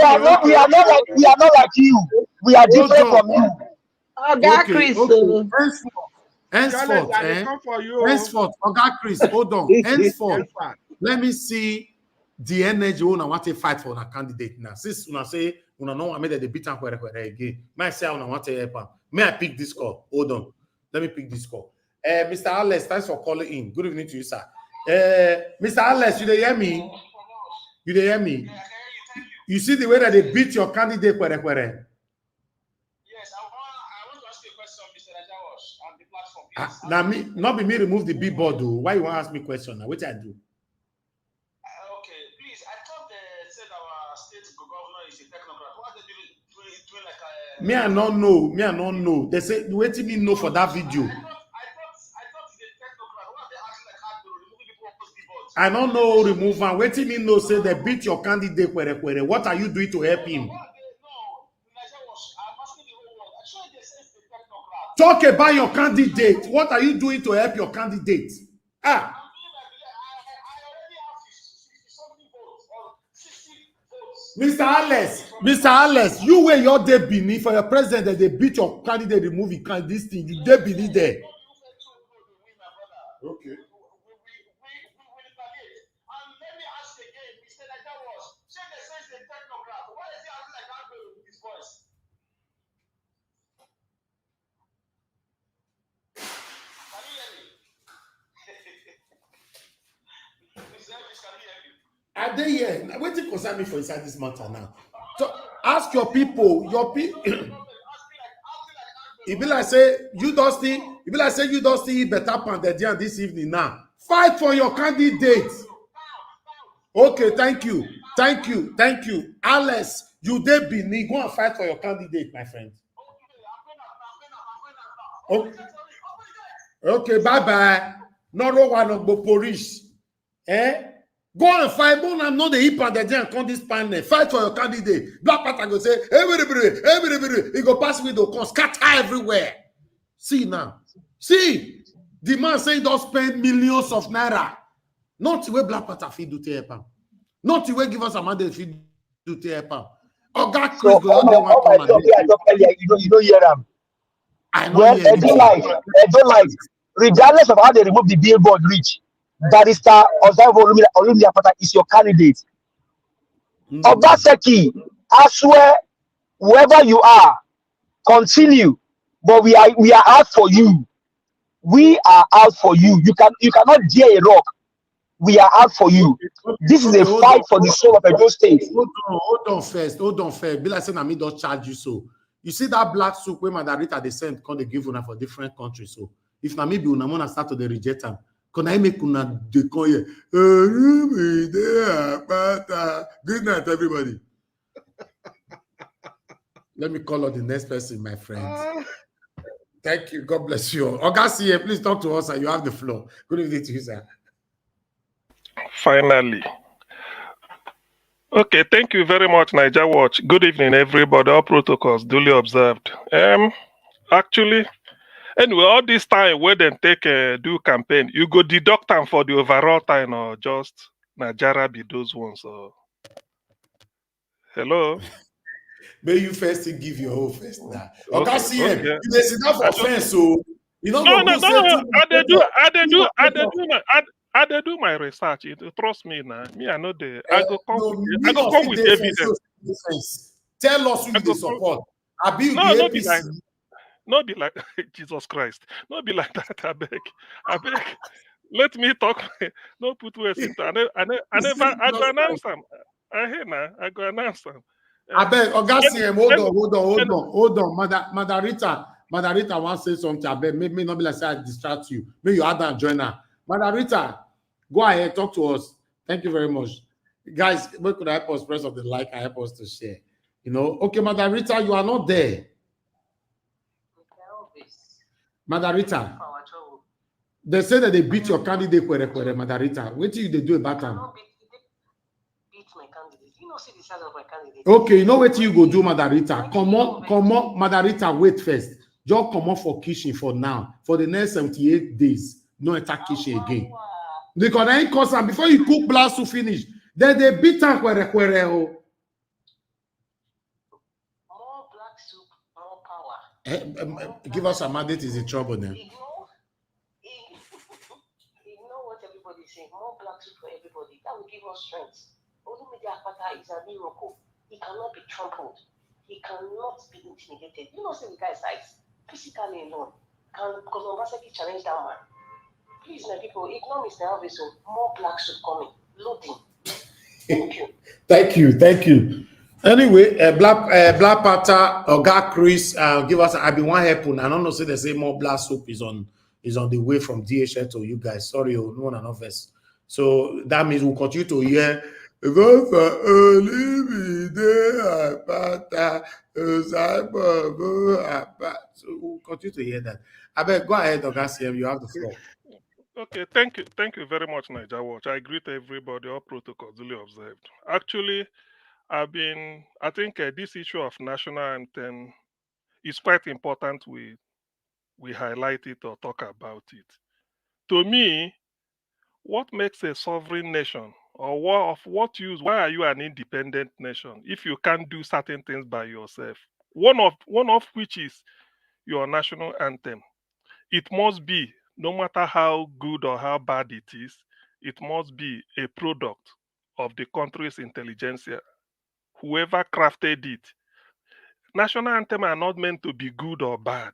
are not like you. We are different from you. Chris. Henceforth, henceforth, Oga Chris, hold on. Henceforth, let me see the energy when I want to fight for a candidate now. Since when I say when I know I made the beat and where again, myself when I want to help. May I pick this call? Hold on. Let me pick this call. Mr. Alex, thanks for calling in. Good evening to you, sir. Mr. Alex, you hear me? You hear me? You see the way that they beat your candidate where? Yes, I want to ask you a question, Mr. Najawash, on the platform. Now me, not be me remove the billboard though. Why you want to ask me a question now? What I do? Okay, please. I thought they said our state governor is a technocrat. What are they doing like a... Me, I don't know. Me, I don't know. They say, wait till me know for that video. I thought he's a technocrat. What are they acting like hard to remove people off those billboards? I don't know remove and wait till me know say they beat your candidate where. What are you doing to help him? Talk about your candidate. What are you doing to help your candidate? Ah. Mr. Alex, you were your day beneath for your president that they beat your candidate, remove this thing. You day beneath there. Okay. Are they here? What do you concern me for inside this matter now? So ask your people, It be like say you don't see better pounded this evening now. Fight for your candidate. Okay, thank you. Alex, you dey Benin, go and fight for your candidate, my friend. Okay, bye. No one of the police. Go and fight. But I'm not the hip and the come this panel. Fight for your candidate. Black Panther go say, everybody. He go pass with the con scatter everywhere. See now. See. The man say he don't spend millions of naira. Not the way Black Panther feed do to help him. Not the way give us a mandate feed do to help him. Oga Chris go out there one corner. You don't hear them. I know. They don't like. Regardless of how they remove the billboard reach. Barrister Olumide Apata is your candidate. Obaseki, I swear, whoever you are, continue. But we are out for you. We are out for you. You cannot dare a rock. We are out for you. This is a fight for the soul of Edo State. Hold on first. Be like saying I mean don't charge you so. You see that black soup where Madarita they send can they give una for different countries. So if na me be una wanna start to the reject them. Can I make una de coye? Good night, everybody. Let me call on the next person, my friend. Thank you. God bless you. Augustin, please talk to us and you have the floor. Good evening to you, sir. Finally. Okay, thank you very much, Niger Watch. Good evening, everybody. All protocols duly observed. Actually, anyway, all this time where they take do campaign, you go deduct them for the overall time or just Nigeria be those ones. Or... Hello? May you first give your whole first now. Okay, you sit down for fence, so you know. No. I do my research. Trust me now. Me, I know the. I go come with evidence. Tell us who you support. No be like Jesus Christ. No be like that. I beg. Let me talk. No put words into. I go announce them. I hear now. I go announce them. I beg. Augustine, hold on. Madarita wants to say something. I beg. Maybe not be like say I distract you. Maybe you add and join her. Madarita, go ahead. Talk to us. Thank you very much, guys. What could I help us? Press of the like. I help us to share. You know. Okay, Madarita, you are not there. Madarita, they say that they beat your candidate, Madarita. What do they do about them? Beat my candidate. You know, see the size of my candidate. Okay, you know what you go do, Madarita? Come on, Madarita, wait first. Just come on for kitchen for now. For the next 78 days, no attack kitchen again. Because I ain't cause them before you cook blast to finish. Then they beat them, More black soup, more power. Give us a mandate is in trouble then. battle for everybody. That will give us strength. Olumide Akpata is a miracle. He cannot be trampled. He cannot be intimidated. You know, see the guy's size, physically alone. Because Obaseki challenged that man. Please, my people, ignore Mr. Elvis. More black suit coming. Loading. Thank you. Thank you. Anyway, Black Panther, Oga Chris, give us. I've been one helping. I don't know. Say they say more black soup is on the way from DHL to you guys. Sorry, no one announced. So that means we'll continue to hear. So we'll continue to hear that. I bet go ahead, Oga CM. You have the floor. Okay, thank you very much, Niger Watch. I greet everybody. All protocols duly observed. Actually, I think this issue of national anthem is quite important. We highlight it or talk about it. To me, what makes a sovereign nation, or why are you an independent nation if you can't do certain things by yourself? One of which is your national anthem. It must be, no matter how good or how bad it is, it must be a product of the country's intelligentsia. Whoever crafted it. National anthem are not meant to be good or bad,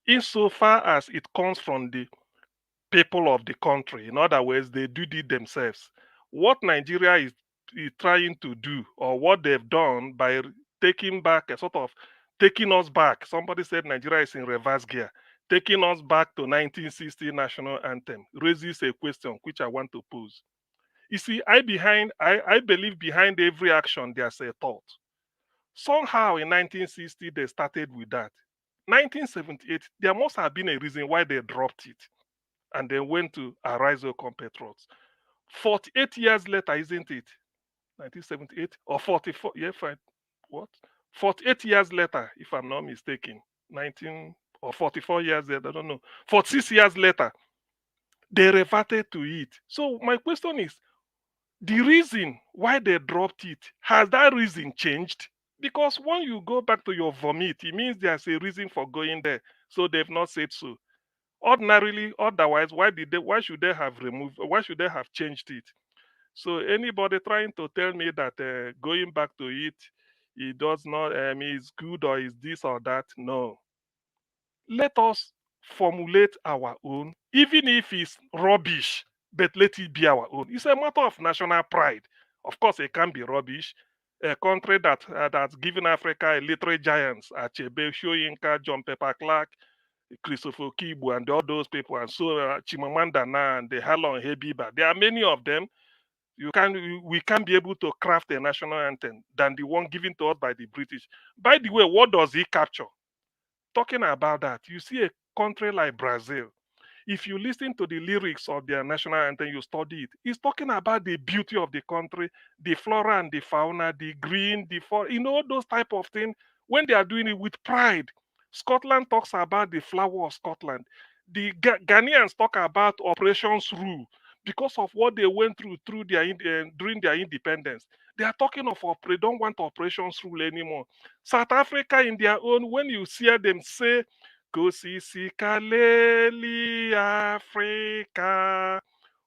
insofar as it comes from the people of the country. In other words, they do it themselves. What Nigeria is trying to do, or what they've done by taking us back. Somebody said Nigeria is in reverse gear. Taking us back to 1960 national anthem raises a question which I want to pose. You see, I believe behind every action there's a thought. Somehow in 1960 they started with that. 1978, there must have been a reason why they dropped it and they went to Arise, O Compatriots. 48 years later, isn't it? 1978 or 44? Yeah, fine. What? 48 years later, if I'm not mistaken. 19 or 44 years later, I don't know. 46 years later, they reverted to it. So my question is, the reason why they dropped it, has that reason changed? Because when you go back to your vomit, it means there's a reason for going there. So they've not said so. Ordinarily, otherwise, why should they have changed it? So anybody trying to tell me that going back to it does not is good or is this or that, no. Let us formulate our own, even if it's rubbish, but let it be our own. It's a matter of national pride. Of course, it can be rubbish. A country that's given Africa a literary giants, Achebe, Shoyinka, John Pepper Clark, Christopher Kibu, and all those people, and so Chimamanda Na and the Halon Hebiba. There are many of them. We can't be able to craft a national anthem than the one given to us by the British. By the way, what does he capture? Talking about that, you see a country like Brazil. If you listen to the lyrics of their national anthem, you study it. It's talking about the beauty of the country, the flora and the fauna, the green, the forest, those type of things. When they are doing it with pride, Scotland talks about the flower of Scotland. The Ghanaians talk about Operations Rule because of what they went through during their independence. They are talking of they don't want Operations Rule anymore. South Africa, in their own, when you hear them say, Kosisi kaleli Afrika,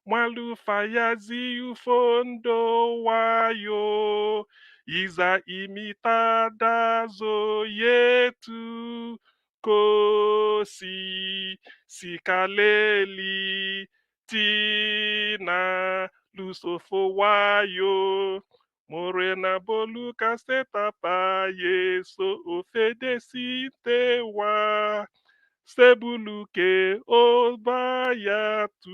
Mwalufayazi ufondo wayo, Iza imitada zo yetu, Kosi sikaleli tina lusofo wayo. Morena boluka setapa yeso ofede sitewa. Sebuluke obayatu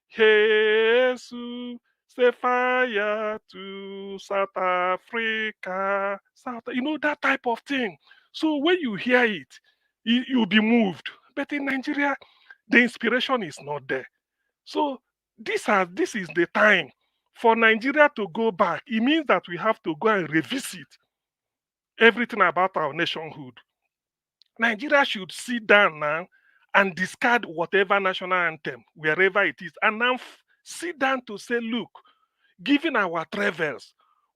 Jesu Sefaya to South Africa. That type of thing. So when you hear it, you'll be moved. But in Nigeria, the inspiration is not there. So this is the time for Nigeria to go back. It means that we have to go and revisit everything about our nationhood. Nigeria should sit down now and discard whatever national anthem, wherever it is, and now sit down to say, look, given our travels,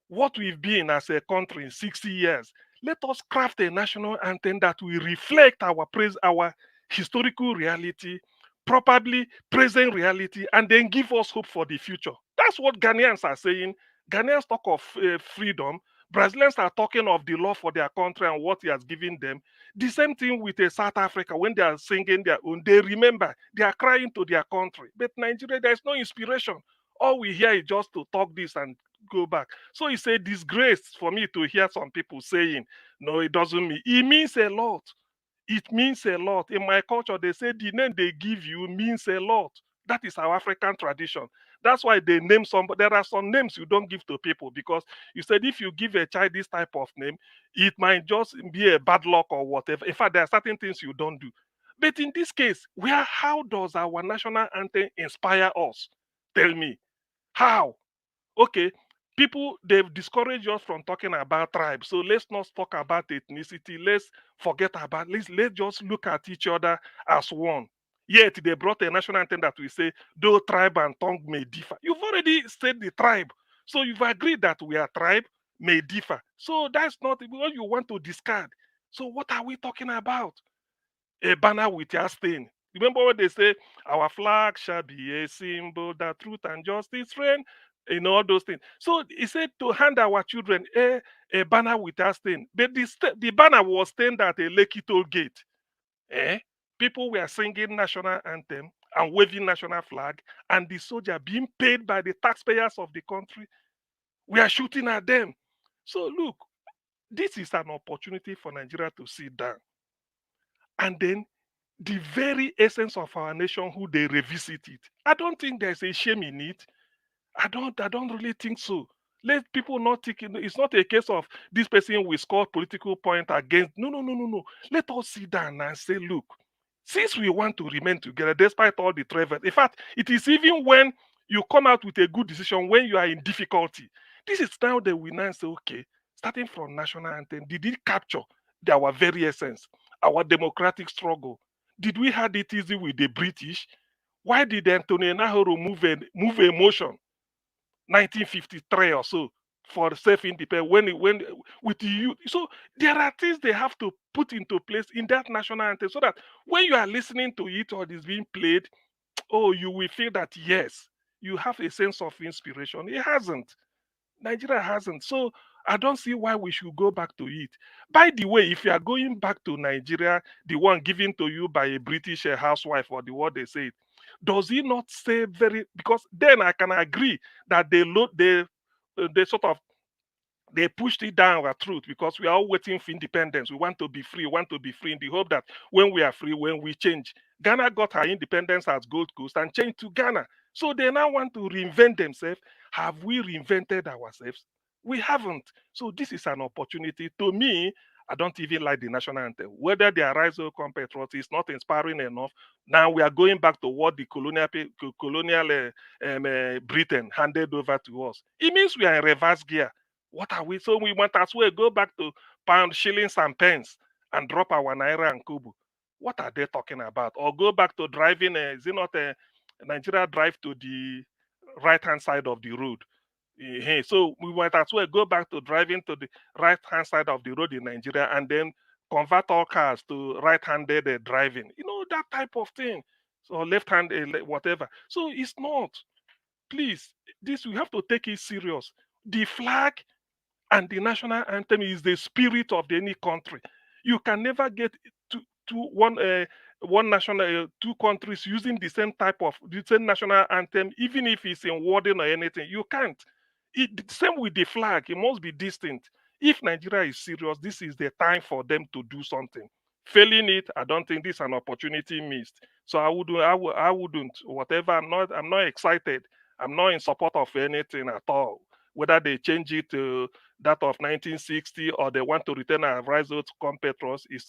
what we've been as a country in 60 years, let us craft a national anthem that will reflect our historical reality, properly present reality and then give us hope for the future. That's what Ghanaians are saying. Ghanaians talk of freedom. Brazilians are talking of the law for their country and what he has given them. The same thing with South Africa. When they are singing their own, they remember, they are crying to their country. But Nigeria, there is no inspiration. All we hear is just to talk this and go back. So it's a disgrace for me to hear some people saying, no, it doesn't mean. It means a lot. It means a lot. In my culture, they say the name they give you means a lot. That is our African tradition. That's why they name some. There are some names you don't give to people because you said if you give a child this type of name, it might just be a bad luck or whatever. In fact, there are certain things you don't do. But in this case, how does our national anthem inspire us? Tell me. How? Okay, people, they've discouraged us from talking about tribes. So let's not talk about ethnicity. Let's forget about let's just look at each other as one. Yet they brought a national anthem that we say, though tribe and tongue may differ. You've already said the tribe. So you've agreed that we are tribe, may differ. So that's not what you want to discard. So what are we talking about? A banner with your stain. Remember what they say, our flag shall be a symbol that truth and justice reign, in all those things. So he said to hand our children a banner with our stain. But the banner was stained at a Lekki toll gate. People were singing national anthem and waving national flag, and the soldier being paid by the taxpayers of the country, we are shooting at them. So look, this is an opportunity for Nigeria to sit down. And then the very essence of our nation, who they revisit it. I don't think there's a shame in it. I don't really think so. Let people not think it's not a case of this person will score political point against. No. Let us sit down and say, look, since we want to remain together despite all the trouble. In fact, it is even when you come out with a good decision when you are in difficulty. This is now that we now say, okay, starting from national anthem, did it capture our very essence, our democratic struggle? Did we have it easy with the British? Why did Antonio Nahoro move a motion 1953 or so for self-independence when with the youth? So there are things they have to put into place in that national anthem so that when you are listening to it or it is being played, you will feel that yes, you have a sense of inspiration. It hasn't. Nigeria hasn't. So I don't see why we should go back to it. By the way, if you are going back to Nigeria, the one given to you by a British housewife or the what they say, does he not say very? Because then I can agree that they sort of they pushed it down our throat because we are all waiting for independence. We want to be free. We want to be free in the hope that when we are free, when we change. Ghana got her independence as Gold Coast and changed to Ghana. So they now want to reinvent themselves. Have we reinvented ourselves? We haven't. So this is an opportunity. To me, I don't even like the national anthem. Whether they are rise or compatriots is not inspiring enough. Now we are going back to what the colonial Britain handed over to us. It means we are in reverse gear. What are we? So we might as well go back to pound, shillings, and pence and drop our naira and kubu. What are they talking about? Or go back to driving, is it not a Nigeria drive to the right-hand side of the road? So we might as well go back to driving to the right-hand side of the road in Nigeria and then convert all cars to right-handed driving. That type of thing. So left-hand, whatever. So it's not. Please, this we have to take it serious. The flag and the national anthem is the spirit of any country. You can never get to one national, two countries using the same national anthem, even if it's in wording or anything. You can't. Same with the flag. It must be distinct. If Nigeria is serious, this is the time for them to do something. Failing it, I don't think this is an opportunity missed. So I wouldn't. Whatever. I'm not excited. I'm not in support of anything at all. Whether they change it to that of 1960 or they want to return our rise to compatriots, it's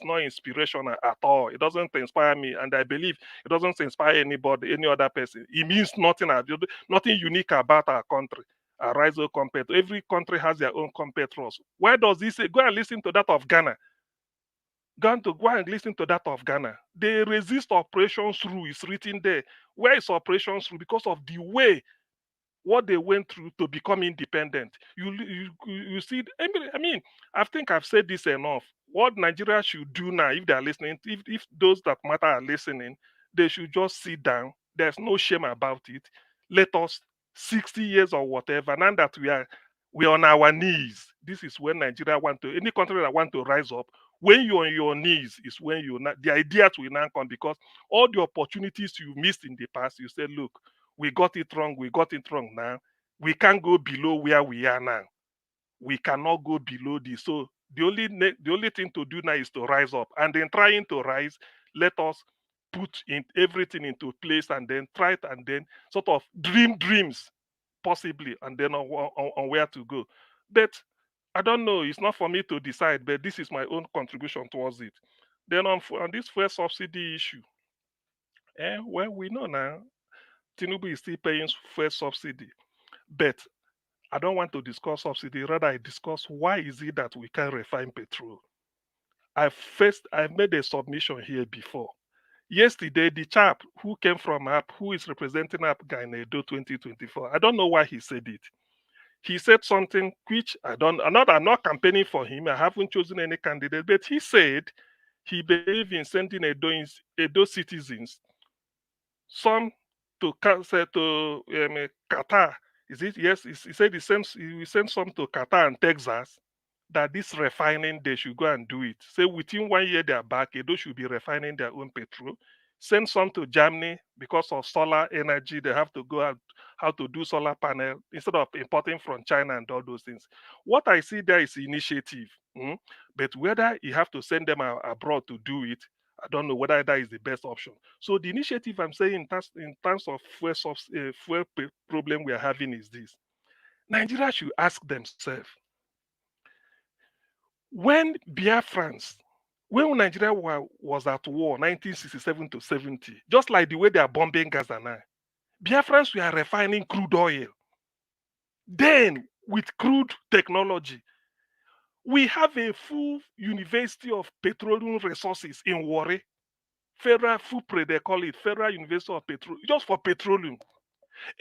not inspirational at all. It doesn't inspire me, and I believe it doesn't inspire anybody, any other person. It means nothing unique about our country. Our rise to compatriots. Every country has their own compatriots. Why does this say? Go and listen to that of Ghana. Go and listen to that of Ghana. They resist Operation Through. It's written there. Where is Operation Through? Because of the way what they went through to become independent. You see, I mean, I think I've said this enough. What Nigeria should do now, if they are listening, if those that matter are listening, they should just sit down. There's no shame about it. Let us 60 years or whatever. Now that we are on our knees, this is when Nigeria want to, any country that want to rise up, when you're on your knees is when the ideas will now come, because all the opportunities you missed in the past, you said, look, we got it wrong now. We can't go below where we are now. We cannot go below this. So the only thing to do now is to rise up. And then trying to rise, let us put everything into place and then try it and then sort of dreams possibly, and then on where to go. But I don't know. It's not for me to decide, but this is my own contribution towards it. Then on this fuel subsidy issue, well, we know now Tinubu is still paying fuel subsidy, but I don't want to discuss subsidy. Rather, I discuss why is it that we can't refine petrol. I've made a submission here before. Yesterday, the chap who came from AP, who is representing APGA in Edo 2024, I don't know why he said it. He said something which I'm not campaigning for him. I haven't chosen any candidate, but he said he believes in sending Edo citizens, some to Qatar. Is it? Yes, he said he will send some to Qatar and Texas, that this refining, they should go and do it. Say within 1 year they are back, Edo should be refining their own petrol. Send some to Germany because of solar energy. They have to go out how to do solar panel instead of importing from China and all those things. What I see there is initiative, but whether you have to send them abroad to do it, I don't know whether that is the best option. So the initiative I'm saying in terms of fuel problem we are having is this. Nigeria should ask themselves, when Nigeria was at war, 1967 to 70, just like the way they are bombing Gaza now, Biafrans were refining crude oil. Then, with crude technology, we have a full University of Petroleum Resources in Warri. Federal FUPRE, they call it, Federal University of Petroleum, just for petroleum.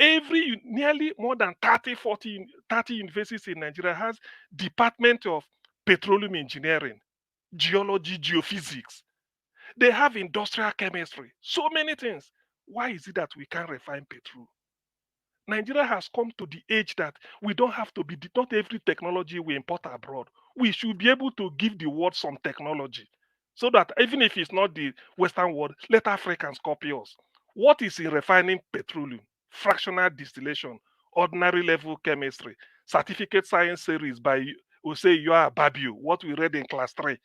Nearly more than 30 universities in Nigeria has Department of Petroleum Engineering, Geology, Geophysics. They have industrial chemistry, so many things. Why is it that we can't refine petrol? Nigeria has come to the age that we don't have to be, not every technology we import abroad. We should be able to give the world some technology, so that even if it's not the Western world, let Africans copy us. What is in refining petroleum? Fractional distillation, ordinary level chemistry, certificate science series by Osei Yoa Babio, what we read in class 3.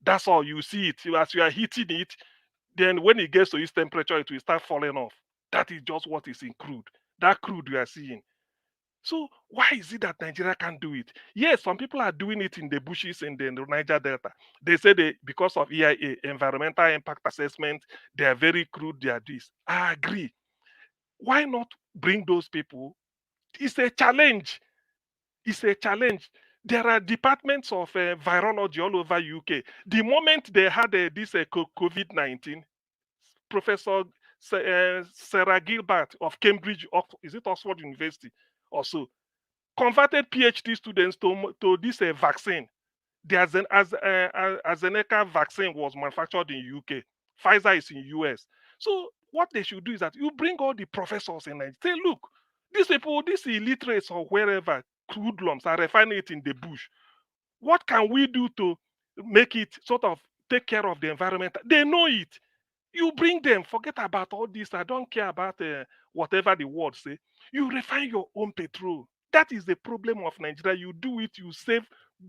That's all. You see it. As you are heating it, then when it gets to its temperature, it will start falling off. That is just what is in crude. That crude you are seeing. So why is it that Nigeria can't do it? Yes, some people are doing it in the bushes in the Niger Delta. They say because of EIA, environmental impact assessment, they are very crude, they are this. I agree. Why not bring those people? It's a challenge. It's a challenge. There are departments of virology all over UK. The moment they had this COVID-19, Professor Sarah Gilbert of Cambridge, is it Oxford University also, converted PhD students to this vaccine. The AstraZeneca vaccine was manufactured in UK. Pfizer is in US. So what they should do is that you bring all the professors in and say, look, these people, these illiterates or wherever, hoodlums are refining it in the bush. What can we do to make it sort of take care of the environment? They know it. You bring them, forget about all this. I don't care about whatever the world say. You refine your own petrol. That is the problem of Nigeria. You do it, you save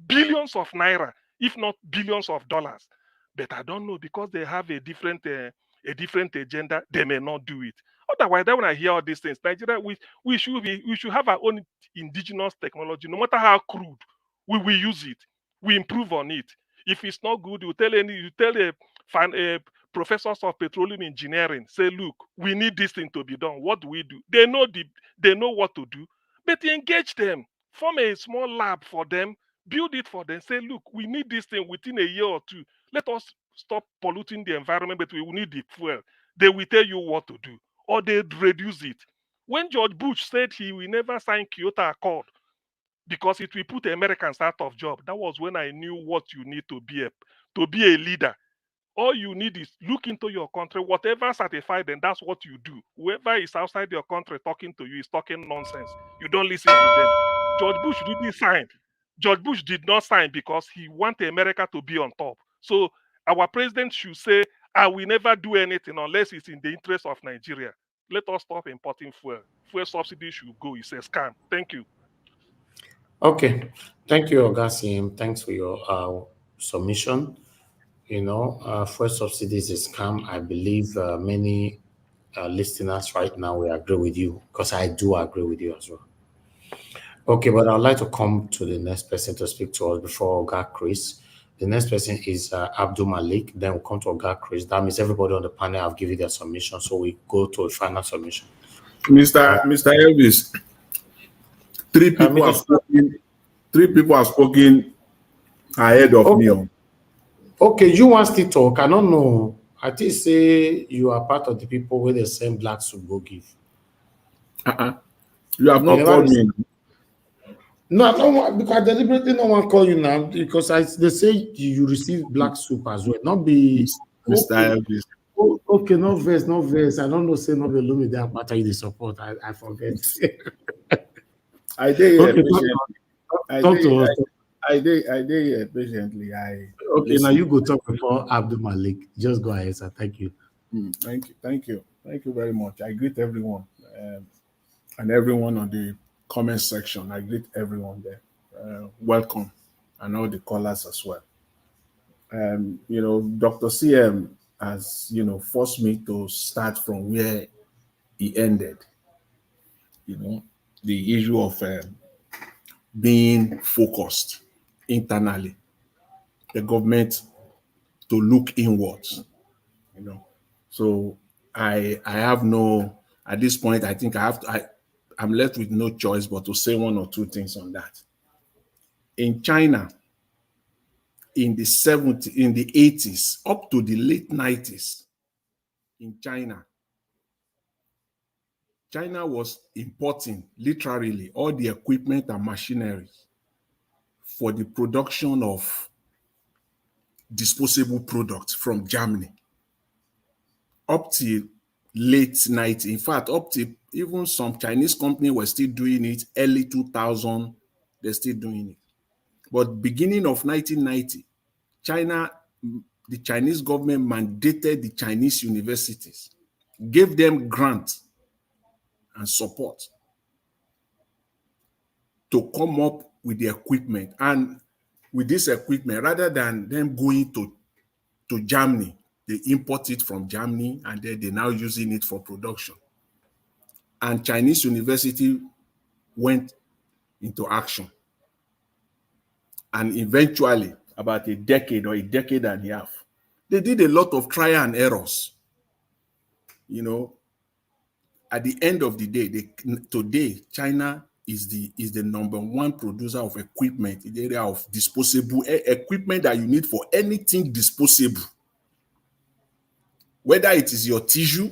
billions of naira, if not billions of dollars. But I don't know, because they have a different agenda, they may not do it. Otherwise, then when I hear all these things, Nigeria, we should have our own indigenous technology. No matter how crude, we will use it. We improve on it. If it's not good, you tell professors of petroleum engineering, say, look, we need this thing to be done. What do we do? They know what to do, but engage them, form a small lab for them, build it for them, say, look, we need this thing within a year or two. Let us stop polluting the environment, but we will need the fuel. They will tell you what to do, or they reduce it. When George Bush said he will never sign Kyoto Accord because it will put Americans out of job, that was when I knew what you need to be a leader. All you need is look into your country. Whatever certified, then that's what you do. Whoever is outside your country talking to you is talking nonsense. You don't listen to them. George Bush really signed. George Bush did not sign because he wanted America to be on top. So our president should say, I will never do anything unless it's in the interest of Nigeria. Let us stop importing fuel. Fuel subsidy should go. It's a scam. Thank you. Okay. Thank you, Ogasim. Thanks for your submission. Fuel subsidies is scam. I believe many listeners right now will agree with you, because I do agree with you as well. Okay, but I'd like to come to the next person to speak to us before Oga Chris. The next person is Abdul Malik. Then we'll come to Oga Chris. That means everybody on the panel have given their submission, so we go to a final submission. Mr. Elvis, three people have spoken ahead of me. Okay, you want to talk? I don't know. I think say you are part of the people where they send black soup go give. You have not called me. No, I don't want, because I deliberately don't want to call you now, because they say you receive black soup as well. Not be Mr. Elvis. Okay, no verse. I don't know, say no be Lumi that matter you the support. I forget. I did okay, I did patiently. Okay, now you go talk before Abdul Malik. Just go ahead, sir. Thank you. Thank you very much. I greet everyone and everyone on the comment section. I greet everyone there. Welcome, and all the callers as well. Dr. CM has forced me to start from where he ended. The issue of being focused internally, the government to look inwards. So I have no, at this point, I think I'm left with no choice but to say one or two things on that. In China, in the 70s, in the 80s, up to the late 90s, in China was importing literally all the equipment and machinery for the production of disposable products from Germany. Up to late 90s, in fact, up to even some Chinese companies were still doing it, early 2000, they're still doing it. But beginning of 1990, the Chinese government mandated the Chinese universities, gave them grants and support to come up with the equipment. And with this equipment, rather than them going to Germany, they import it from Germany and then they're now using it for production. And Chinese university went into action. And eventually, about a decade or a decade and a half, they did a lot of trial and errors. At the end of the day, today, China is the #1 producer of equipment in the area of disposable equipment that you need for anything disposable. Whether it is your tissue,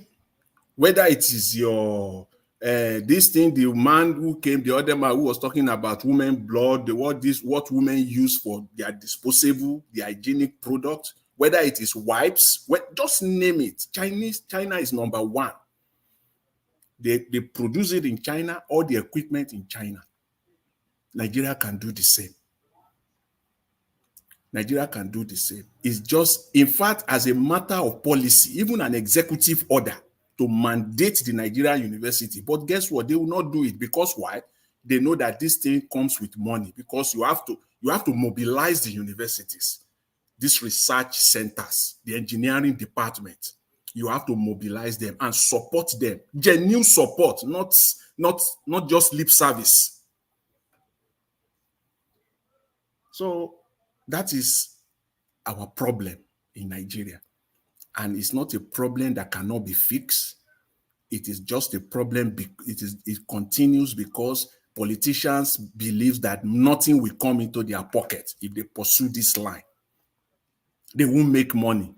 whether it is your this thing, the man who came, the other man who was talking about women blood, what women use for their disposable, the hygienic product, whether it is wipes, just name it. China is #1. They produce it in China, all the equipment in China. Nigeria can do the same. Nigeria can do the same. It's just, in fact, as a matter of policy, even an executive order to mandate the Nigerian university. But guess what? They will not do it. Because why? They know that this thing comes with money, because you have to mobilize the universities, these research centers, the engineering department. You have to mobilize them and support them. Genuine support, not just lip service. So that is our problem in Nigeria. And it's not a problem that cannot be fixed. It is just a problem. It continues because politicians believe that nothing will come into their pocket if they pursue this line. They won't make money.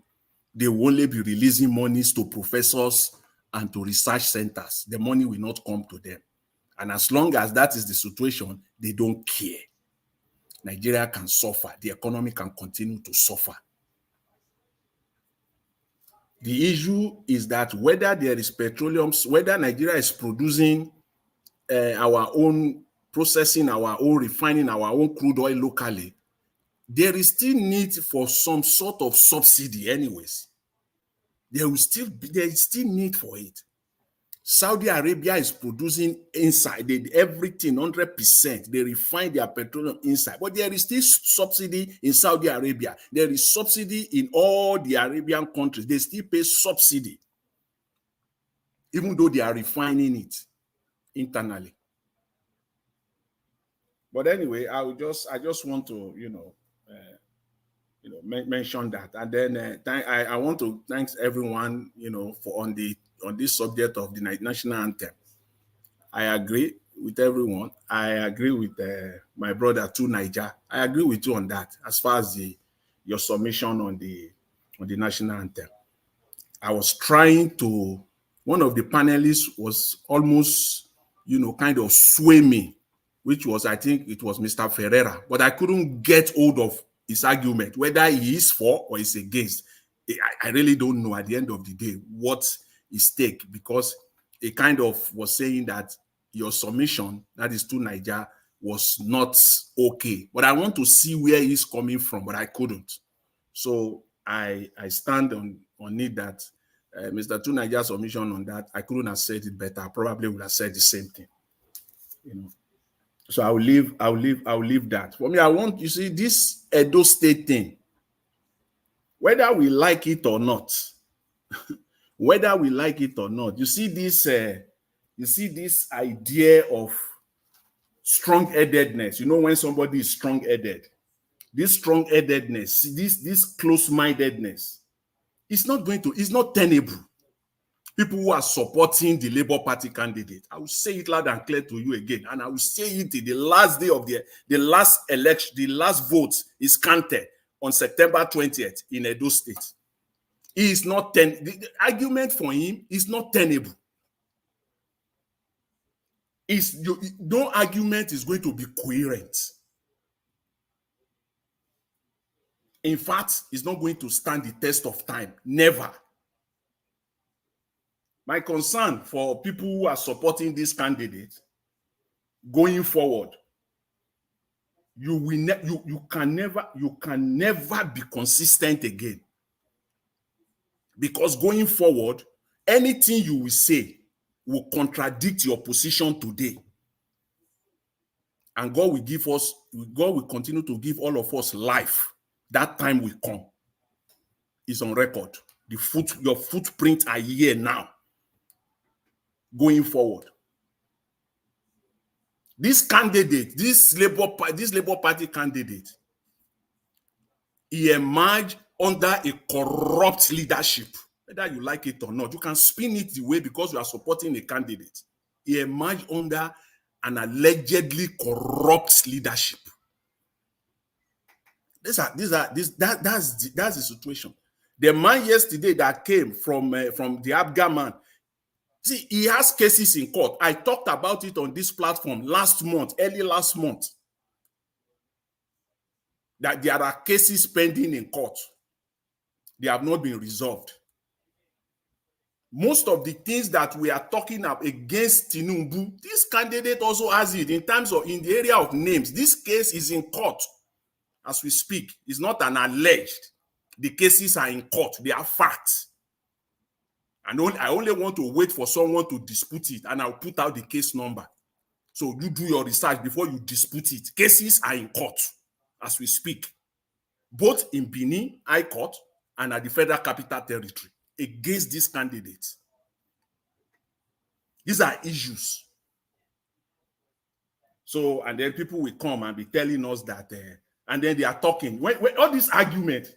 They will only be releasing monies to professors and to research centers. The money will not come to them. And as long as that is the situation, they don't care. Nigeria can suffer. The economy can continue to suffer. The issue is that whether there is petroleum, whether Nigeria is producing our own, processing our own, refining our own crude oil locally, there is still need for some sort of subsidy anyways. There is still need for it. Saudi Arabia is producing inside, everything 100%. They refine their petroleum inside, but there is still subsidy in Saudi Arabia. There is subsidy in all the Arabian countries. They still pay subsidy, even though they are refining it internally. But anyway, I just want to, mention that, and then I want to thank everyone, for on this subject of the national anthem. I agree with everyone. I agree with my brother to Niger. I agree with you on that. As far as your submission on the national anthem, I was trying to. One of the panelists was almost, kind of sway me, which was, I think it was Mr. Ferreira, but I couldn't get hold of his argument, whether he is for or is against. I really don't know at the end of the day what is stake, because it kind of was saying that your submission, that is to Niger, was not okay. But I want to see where he's coming from, but I couldn't. So I stand on it that Mr. Tuniger's submission on that, I couldn't have said it better. I probably would have said the same thing. So I'll leave that. For me, I want, you see, this Edo State thing, whether we like it or not, you see this idea of strong-headedness. When somebody is strong-headed, this strong-headedness, this close-mindedness, it's not tenable. People who are supporting the Labour Party candidate, I will say it loud and clear to you again, and I will say it in the last day of the last election, the last vote is counted on September 20th in Edo State. He is not the argument for him is not tenable. No argument is going to be coherent. In fact, it's not going to stand the test of time. Never. My concern for people who are supporting this candidate going forward, you can never be consistent again. Because going forward, anything you will say will contradict your position today. And God will continue to give all of us life. That time will come. It's on record. Your footprints are here now. Going forward. This candidate, this Labour Party candidate, he emerged under a corrupt leadership. Whether you like it or not, you can spin it the way because you are supporting a candidate. He emerged under an allegedly corrupt leadership. That's the situation. The man yesterday that came from the Abga man, see, he has cases in court. I talked about it on this platform early last month, that there are cases pending in court. They have not been resolved. Most of the things that we are talking about against Tinubu, this candidate also has it in the area of names. This case is in court as we speak. It's not an alleged. The cases are in court. They are facts. And I only want to wait for someone to dispute it, and I'll put out the case number. So you do your research before you dispute it. Cases are in court as we speak, both in Benin High Court and at the Federal Capital Territory against these candidates. These are issues. So, and then people will come and be telling us that, and then they are talking. When all this argument,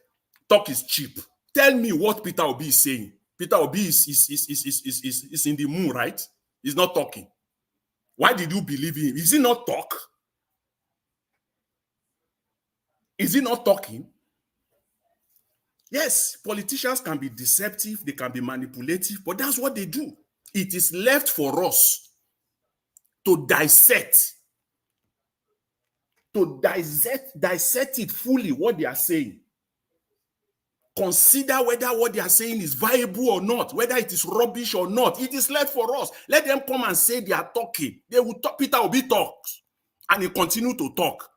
talk is cheap. Tell me what Peter Obi is saying. Peter Obi is in the moon, right? He's not talking. Why did you believe him? Is he not talk? Is he not talking? Yes, politicians can be deceptive, they can be manipulative, but that's what they do. It is left for us to dissect it fully, what they are saying. consider whether what they are saying is viable or not, whether it is rubbish or not. It is left for us. Let them come and say they are talking. They will talk. Peter Obi talks, and he continue to talk.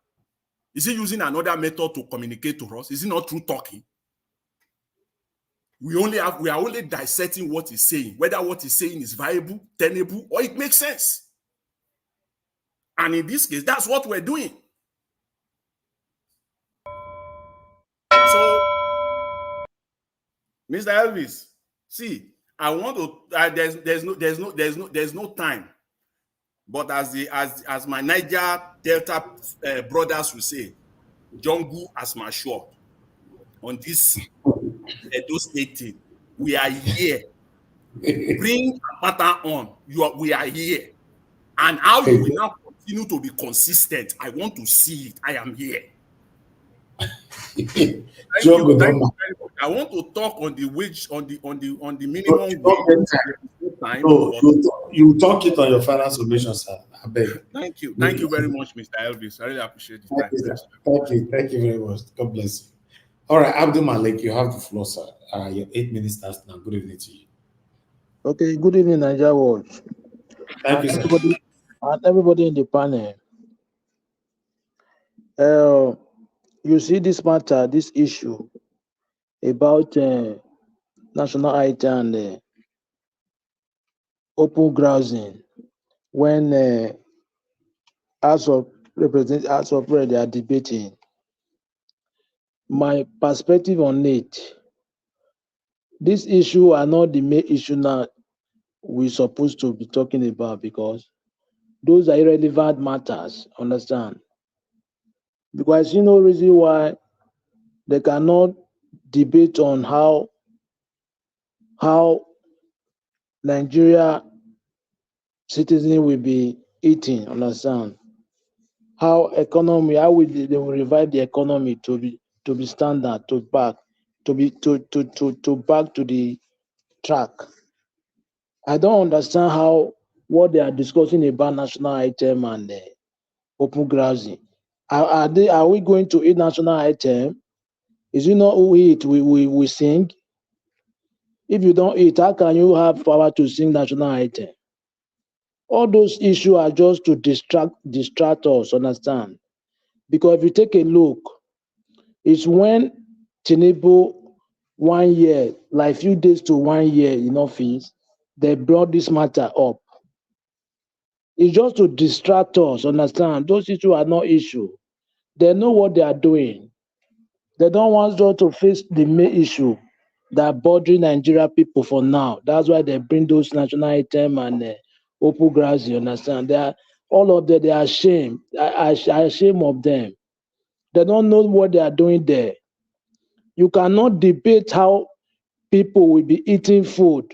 Is he using another method to communicate to us? Is it not through talking? We are only dissecting what he's saying, whether what he's saying is viable, tenable, or it makes sense. And in this case, that's what we're doing. So, Mr. Elvis, see, I want to. There's no time. But as my Niger Delta brothers will say, jungle has matured on this Edo State thing. We are here. Bring a pattern on. We are here. And how you will now continue to be consistent, I want to see it. I am here. Thank you very much. I want to talk on the wage, on the minimum wage. You talk it on your final submission, sir. I beg. Thank you very much, Mr. Elvis. I really appreciate the time. Thank you very much. God bless you. All right, Abdul Malik, you have the floor, sir. Your 8 minutes starts now. Good evening to you. Okay, good evening, Niger Watch. Thank you, sir. And everybody in the panel. You see this matter, this issue about national item and open grazing when House of Representatives they are debating. My perspective on it, this issue are not the main issue now we're supposed to be talking about, because those are irrelevant matters, understand? Because I see no reason why they cannot debate on how Nigeria citizens will be eating, understand? How economy, they will revive the economy to be standard, to back to the track. I don't understand how what they are discussing about national item and open grazing. Are we going to eat national item? Is it not who eat we sing? If you don't eat, how can you have power to sing national item? All those issues are just to distract us, understand? Because if you take a look, it's when Tinubu 1 year, like few days to 1 year in office, they brought this matter up. It's just to distract us, understand? Those issues are not issues. They know what they are doing. They don't want us to face the main issue that bothering Nigeria people for now. That's why they bring those national item and open grass, you understand? All of them, they are ashamed. I ashamed of them. They don't know what they are doing there. You cannot debate how people will be eating food,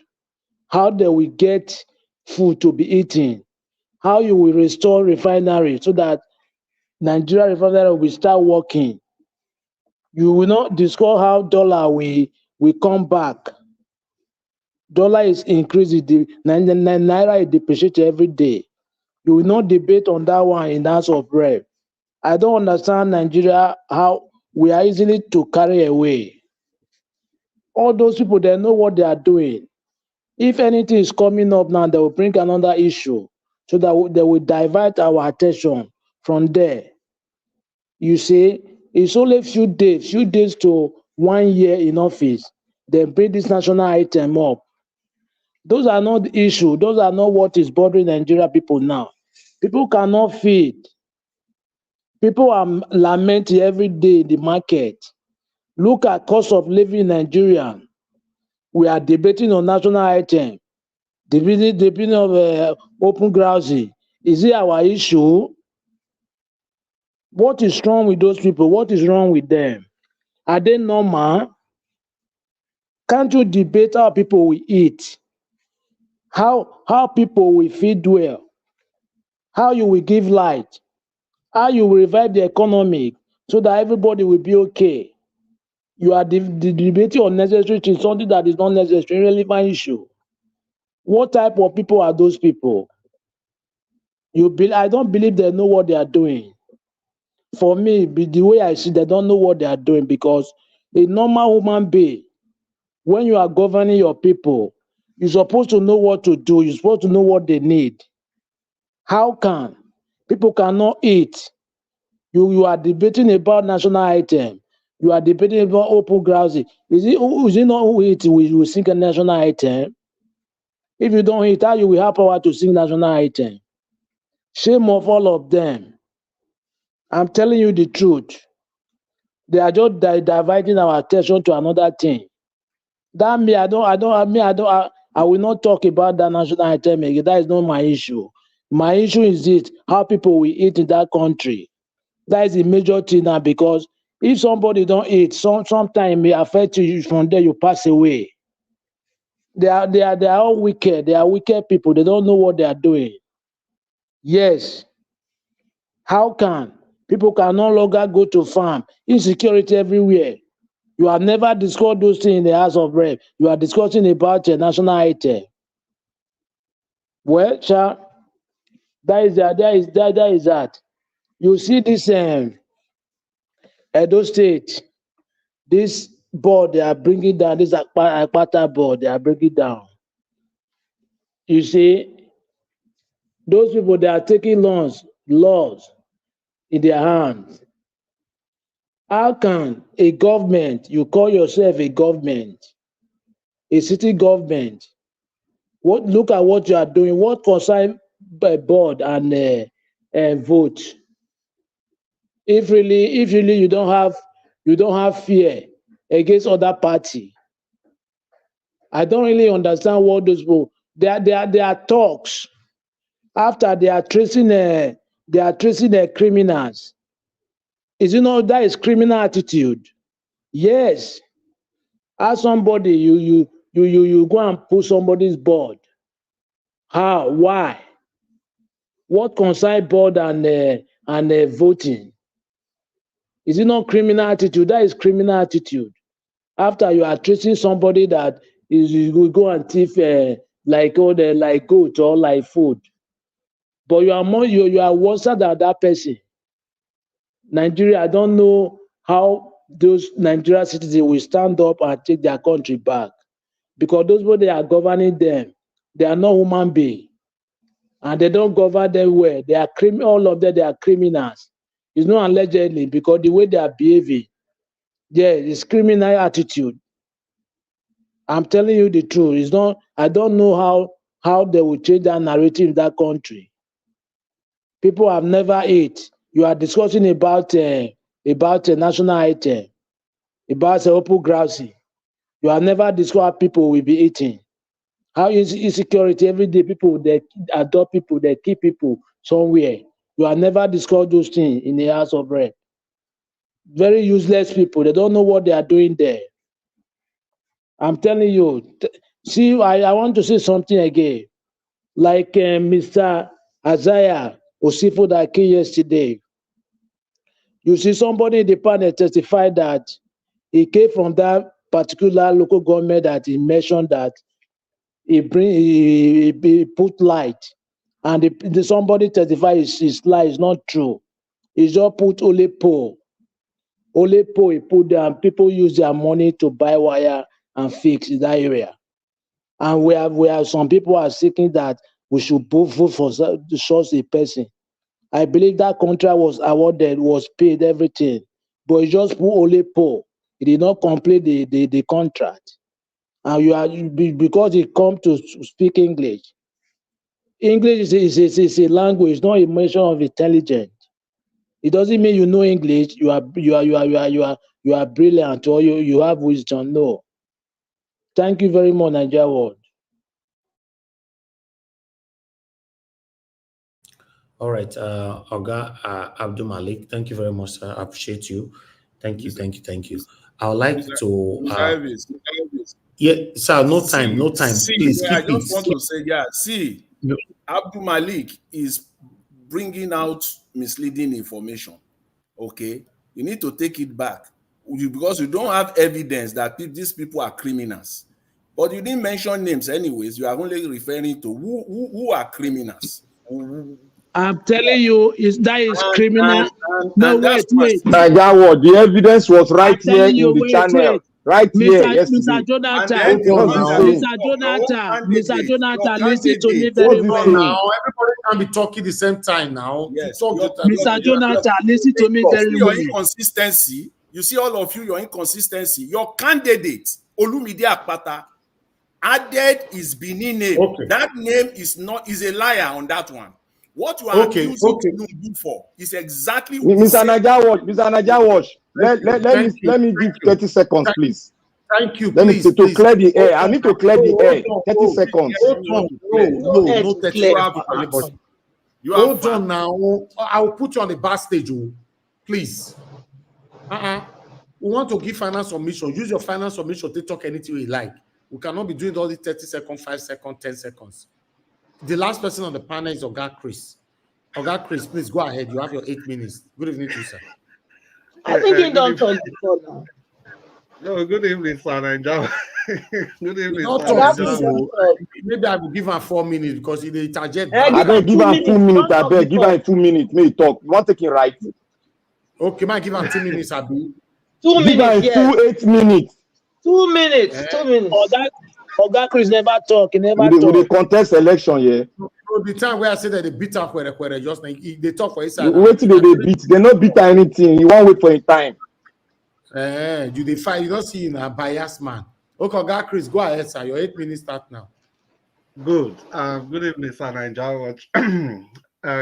how they will get food to be eating, how you will restore refinery so that Nigeria refinery will start working. You will not discuss how dollar will come back. Dollar is increasing, the naira is depreciating every day. You will not debate on that one in House of Rep. I don't understand Nigeria, how we are easily to carry away. All those people, they know what they are doing. If anything is coming up now, they will bring another issue so that they will divert our attention from there. You see, it's only a few days to 1 year in office. They bring this national item up. Those are not the issue. Those are not what is bothering Nigeria people now. People cannot feed. People are lamenting every day in the market. Look at cost of living in Nigeria. We are debating on national item. Debating of open grazing. Is it our issue? What is wrong with those people? What is wrong with them? Are they normal? Can't you debate how people will eat? How people will feed well? How you will give light? How you will revive the economy so that everybody will be okay? You are debating unnecessary things, something that is not necessary, irrelevant issue. What type of people are those people? I don't believe they know what they are doing. For me, the way I see, they don't know what they are doing, because A normal human being, when you are governing your people, you're supposed to know what to do. You're supposed to know what they need. How can people cannot eat? You are debating about national item. You are debating about open grazing. Is it not who eat will sing a national item? If you don't eat, how you will have power to sing national item? Shame of all of them. I'm telling you the truth. They are just diverting our attention to another thing. That me, I will not talk about that national item again. That is not my issue. My issue is it how people will eat in that country. That is the major thing now, because if somebody don't eat, sometimes may affect you. From there, you pass away. They are all wicked. They are wicked people. They don't know what they are doing. Yes. How can people can no longer go to farm? Insecurity everywhere. You have never discussed those things in the House of Rep. You are discussing about a national item. Well, that is that. You see this Edo State, this board they are bringing down, this Akpata board they are bringing down. You see, those people they are taking laws in their hands. How can a government, you call yourself a government, a city government, look at what you are doing, what concern board and vote? If really you don't have fear against other party, I don't really understand what those people. They are talks after they are tracing criminals. Is it not that is criminal attitude? Yes. As somebody you go and put somebody's board. How? Why? What concern board and voting? Is it not criminal attitude? That is criminal attitude. After you are tracing somebody that is you will go and thief like goat or like food, but you are worse than that person. Nigeria, I don't know how those Nigerian citizens will stand up and take their country back, because those people they are governing them, they are not human beings, and they don't govern them well. They are all of them. They are criminals. It's not allegedly, because the way they are behaving, yeah, it's criminal attitude. I'm telling you the truth. It's not. I don't know how they will change that narrative in that country. People have never ate. You are discussing about a national item, about open grazing. You have never discussed people will be eating. How is insecurity every day? People they adopt people, they keep people somewhere. You have never discussed those things in the House of Rep. Very useless people. They don't know what they are doing there. I'm telling you. See, I want to say something again. Like Mr. Isaiah Osifo that came yesterday. You see somebody in the panel testify that he came from that particular local government that he mentioned that he put light. And somebody testify his lie is not true. He just put only pole. Only pole he put down. People use their money to buy wire and fix in that area. And we have some people are seeking that we should vote for such a person. I believe that contract was awarded, was paid, everything. But he just put only pole. He did not complete the contract. And because he come to speak English. English is a language, not a measure of intelligence. It doesn't mean you know English, you are brilliant, or you have wisdom. No. Thank you very much, Nigeria World. All right, Oga Abdul Malik, thank you very much, sir. I appreciate you. Thank you. I would like to. Yeah, sir. No time. Please I keep just it. want to say, Abdul Malik is bringing out misleading information. Okay, you need to take it back because you don't have evidence that these people are criminals. But you didn't mention names, anyways. You are only referring to who are criminals. I'm telling you, that is criminal. No, wait. Niger Watch, the evidence was right here in the channel. Right here yesterday. Mr. Jonathan, Mr. Jonathan, listen to me very well. Now, everybody can be talking the same time now. Yes. Mr. Jonathan, listen to me very well. Your inconsistency. You see all of you, your inconsistency. Your candidate, Olumide Akpata, added his Benin name. Okay. That name is a liar on that one. What you are accusing Tinubu for is exactly what Mr. Naija Watch, let me give 30 seconds, please. Thank you. Let me to clear the air. I need to clear the air. 30 seconds. No 30 seconds. Hold on now. I'll put you on the bar stage, please. We want to give final submission. Use your final submission to talk anything you like. We cannot be doing all the 30 seconds, 5 seconds, 10 seconds. The last person on the panel is Oga Chris. Oga Chris, please go ahead. You have your 8 minutes. Good evening to you, sir. I think he don't talk before now. No, good evening, sir. Good evening, Maybe I will give him 4 minutes because he did target. I beg give him 2 minutes. I beg give him 2 minutes. May talk. You want to take it right? Okay, might give him 2 minutes, Abi. 2 minutes. Give him 8 minutes. 2 minutes. 2 minutes. Oga Chris never talk. He never talk. With the contest election, yeah. So the time where I say that they beat up where just they talk for his side. Wait till they beat. They not beat anything. You won't wait for a time. You they fight. You don't see in a biased man. Okay, Oga Chris, go ahead, sir. Your 8 minutes start now. Good. Good evening, sir. Naija Watch.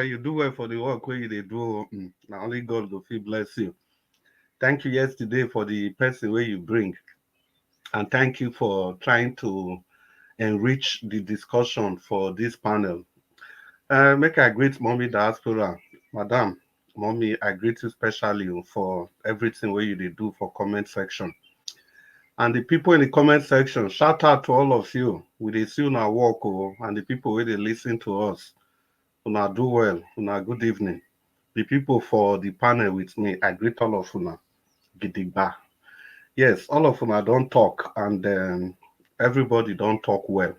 You do well for the work where they do. Now only God will feel bless you. Thank you yesterday for the person where you bring. And thank you for trying to enrich the discussion for this panel. Make I greet Mommy Diaspora. Madam, Mommy, I greet you specially for everything where you did do for comment section. And the people in the comment section, shout out to all of you. We dey see una work, and the people where they listen to us. Una do well. Una good evening. The people for the panel with me, I greet all of una. Gidigba. Yes, all of una don't talk, and everybody don't talk well.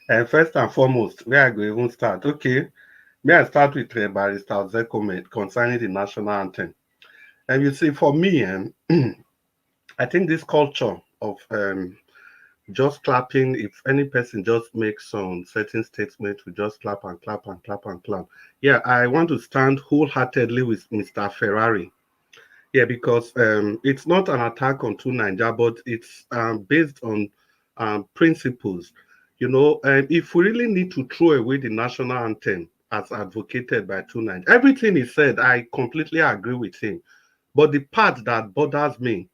And first and foremost, where I go even start? Okay, may I start with Barrister Zekome concerning the national anthem. And you see, for me, I think this culture of just clapping, if any person just makes some certain statement, we just clap and clap and clap and clap. Yeah, I want to stand wholeheartedly with Mr. Ferrari. Yeah, because it's not an attack on Nigeria, but it's based on principles. You know, if we really need to throw away the national anthem as advocated by Nigeria, everything he said, I completely agree with him. But the part that bothers me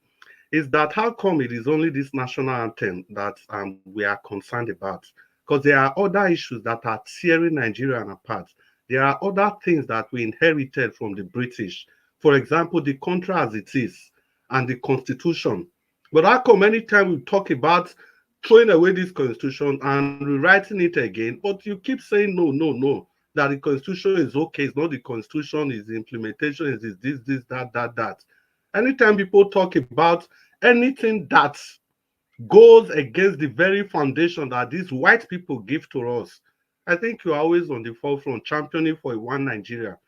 is that how come it is only this national anthem that we are concerned about? Because there are other issues that are tearing Nigeria apart. There are other things that we inherited from the British. For example, the country as it is and the constitution. But how come anytime we talk about throwing away this constitution and rewriting it again, but you keep saying no, that the constitution is okay, it's not the constitution, it's the implementation, it's this, that. Anytime people talk about anything that goes against the very foundation that these white people give to us, I think you're always on the forefront championing for one Nigeria.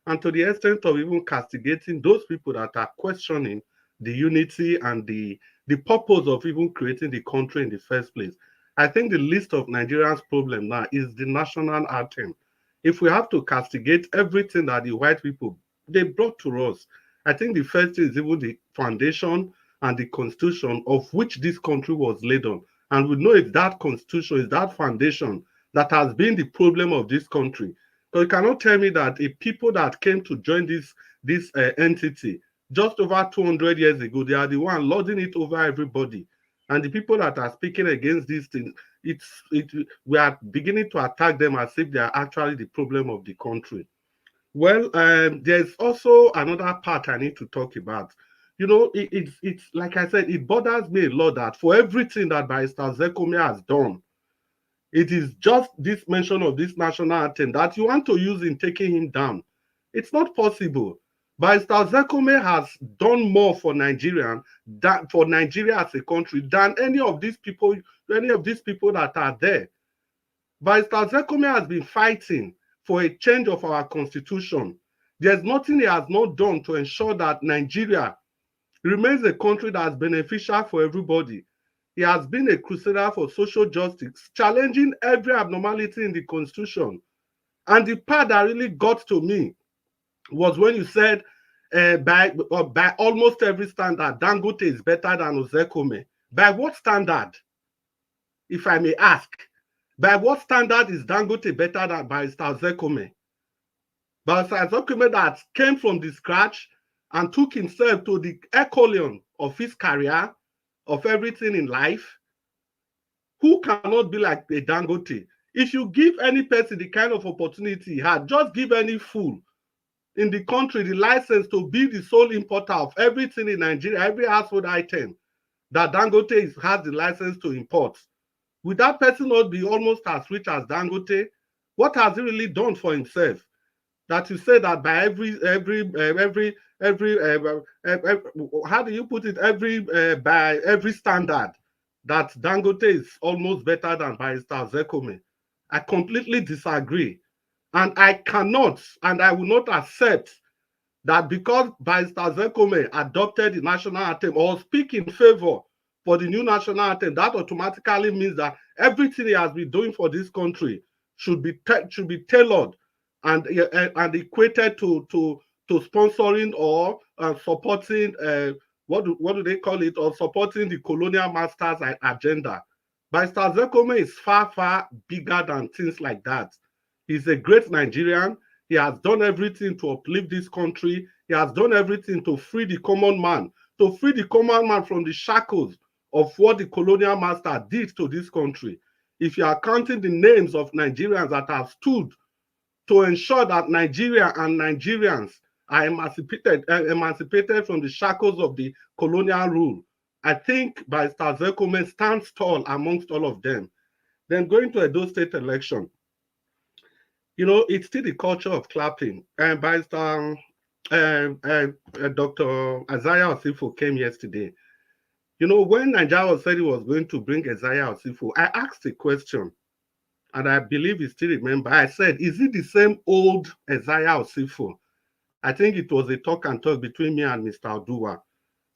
And to the extent of even castigating those people that are questioning the unity and the purpose of even creating the country in the first place. I think the list of Nigerians' problem now is the national anthem. If we have to castigate everything that the white people, they brought to us, I think the first is even the foundation and the constitution of which this country was laid on. And we know it's that constitution, it's that foundation that has been the problem of this country. So you cannot tell me that if people that came to join this entity just over 200 years ago, they are the one lording it over everybody. And the people that are speaking against this thing, we are beginning to attack them as if they are actually the problem of the country. Well, there's also another part I need to talk about. You know, it's like I said, it bothers me a lot that for everything that Barrister Zekome has done, it is just this mention of this national anthem that you want to use in taking him down. It's not possible. Barrister Zekome has done more for Nigeria as a country than any of these people that are there. Barrister Zekome has been fighting for a change of our constitution. There's nothing he has not done to ensure that Nigeria remains a country that's beneficial for everybody. He has been a crusader for social justice, challenging every abnormality in the constitution. And the part that really got to me was when you said by almost every standard, Dangote is better than Ozekome. By what standard, if I may ask? By what standard is Dangote better than Barrister Ozekome? Barrister Ozekome that came from the scratch and took himself to the echelon of his career, of everything in life. Who cannot be like a Dangote? If you give any person the kind of opportunity he had, just give any fool in the country the license to be the sole importer of everything in Nigeria, every household item that Dangote has the license to import. Would that person not be almost as rich as Dangote? What has he really done for himself? That you say that by how do you put it? By every standard, that Dangote is almost better than Barrister Ozekome. I completely disagree. And I cannot and I will not accept that because Barrister Ozekome adopted the national anthem or speak in favor for the new national anthem, that automatically means that everything he has been doing for this country should be tailored and equated to sponsoring or supporting what do they call it, or supporting the colonial masters agenda. Barrister Ozekome is far bigger than things like that. He's a great Nigerian. He has done everything to uplift this country. He has done everything to free the common man, from the shackles of what the colonial master did to this country. If you are counting the names of Nigerians that have stood to ensure that Nigeria and Nigerians are emancipated from the shackles of the colonial rule, I think Barrister Ozekome stands tall amongst all of them. Then going to Edo State election, you know, it's still the culture of clapping. And Barrister Dr. Isaiah Osifo came yesterday. You know, when Nigeria said he was going to bring Isaiah Osifo, I asked a question, and I believe you still remember. I said, is it the same old Isaiah Osifo? I think it was a talk and talk between me and Mr. Oduwa.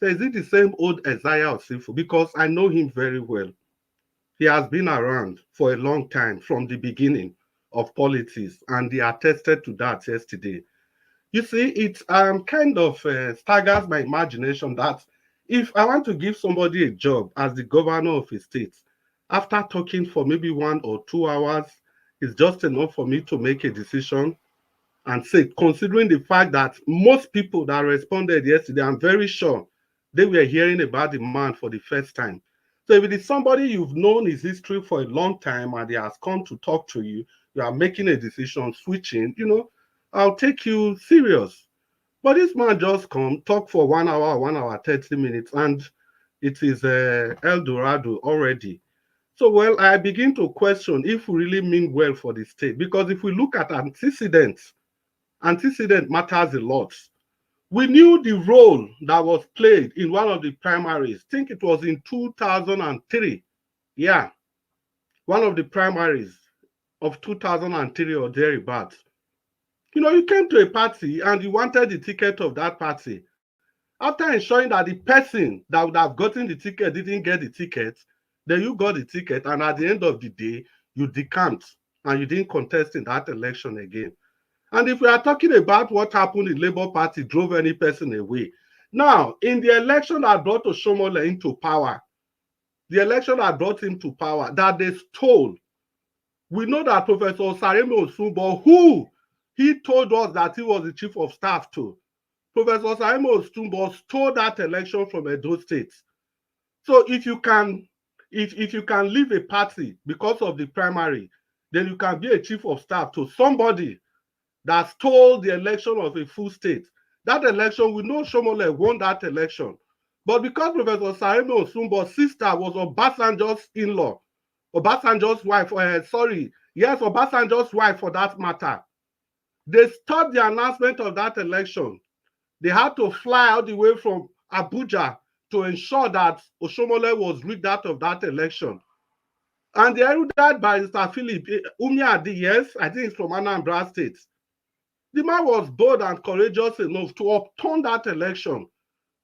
So is it the same old Isaiah Osifo? Because I know him very well. He has been around for a long time from the beginning of politics, and he attested to that yesterday. You see, it kind of staggers my imagination that if I want to give somebody a job as the governor of a state, after talking for maybe 1 or 2 hours, it's just enough for me to make a decision and say, considering the fact that most people that responded yesterday, I'm very sure they were hearing about the man for the first time. So if it is somebody you've known his history for a long time and he has come to talk to you, you are making a decision, switching, you know, I'll take you serious. But this man just come, talk for 1 hour, 1 hour, 30 minutes, and it is El Dorado already. So, well, I begin to question if we really mean well for the state, because if we look at antecedents, antecedent matters a lot. We knew the role that was played in one of the primaries. I think it was in 2003. Yeah, one of the primaries of 2003 or thereabouts. You know, you came to a party and you wanted the ticket of that party. After ensuring that the person that would have gotten the ticket didn't get the ticket, then you got the ticket, and at the end of the day, you decamped and you didn't contest in that election again. And if we are talking about what happened in Labour Party drove any person away. Now, in the election that brought Oshomole into power, the election that brought him to power, that they stole, we know that Professor Saremi Osunbo, who he told us that he was the chief of staff to, Professor Saremi Osunbo stole that election from Edo State. So if you can leave a party because of the primary, then you can be a chief of staff to somebody that stole the election of a full state. That election, we know Shomole won that election. But because Professor Saremi Osunbo's sister was Obasanjo's in-law, Obasanjo's wife, Obasanjo's wife for that matter, they stopped the announcement of that election. They had to fly all the way from Abuja to ensure that Oshomole was rigged out of that election. And the erudite barrister Philip Umiadi, yes, I think it's from Anambra State. The man was bold and courageous enough to upturn that election.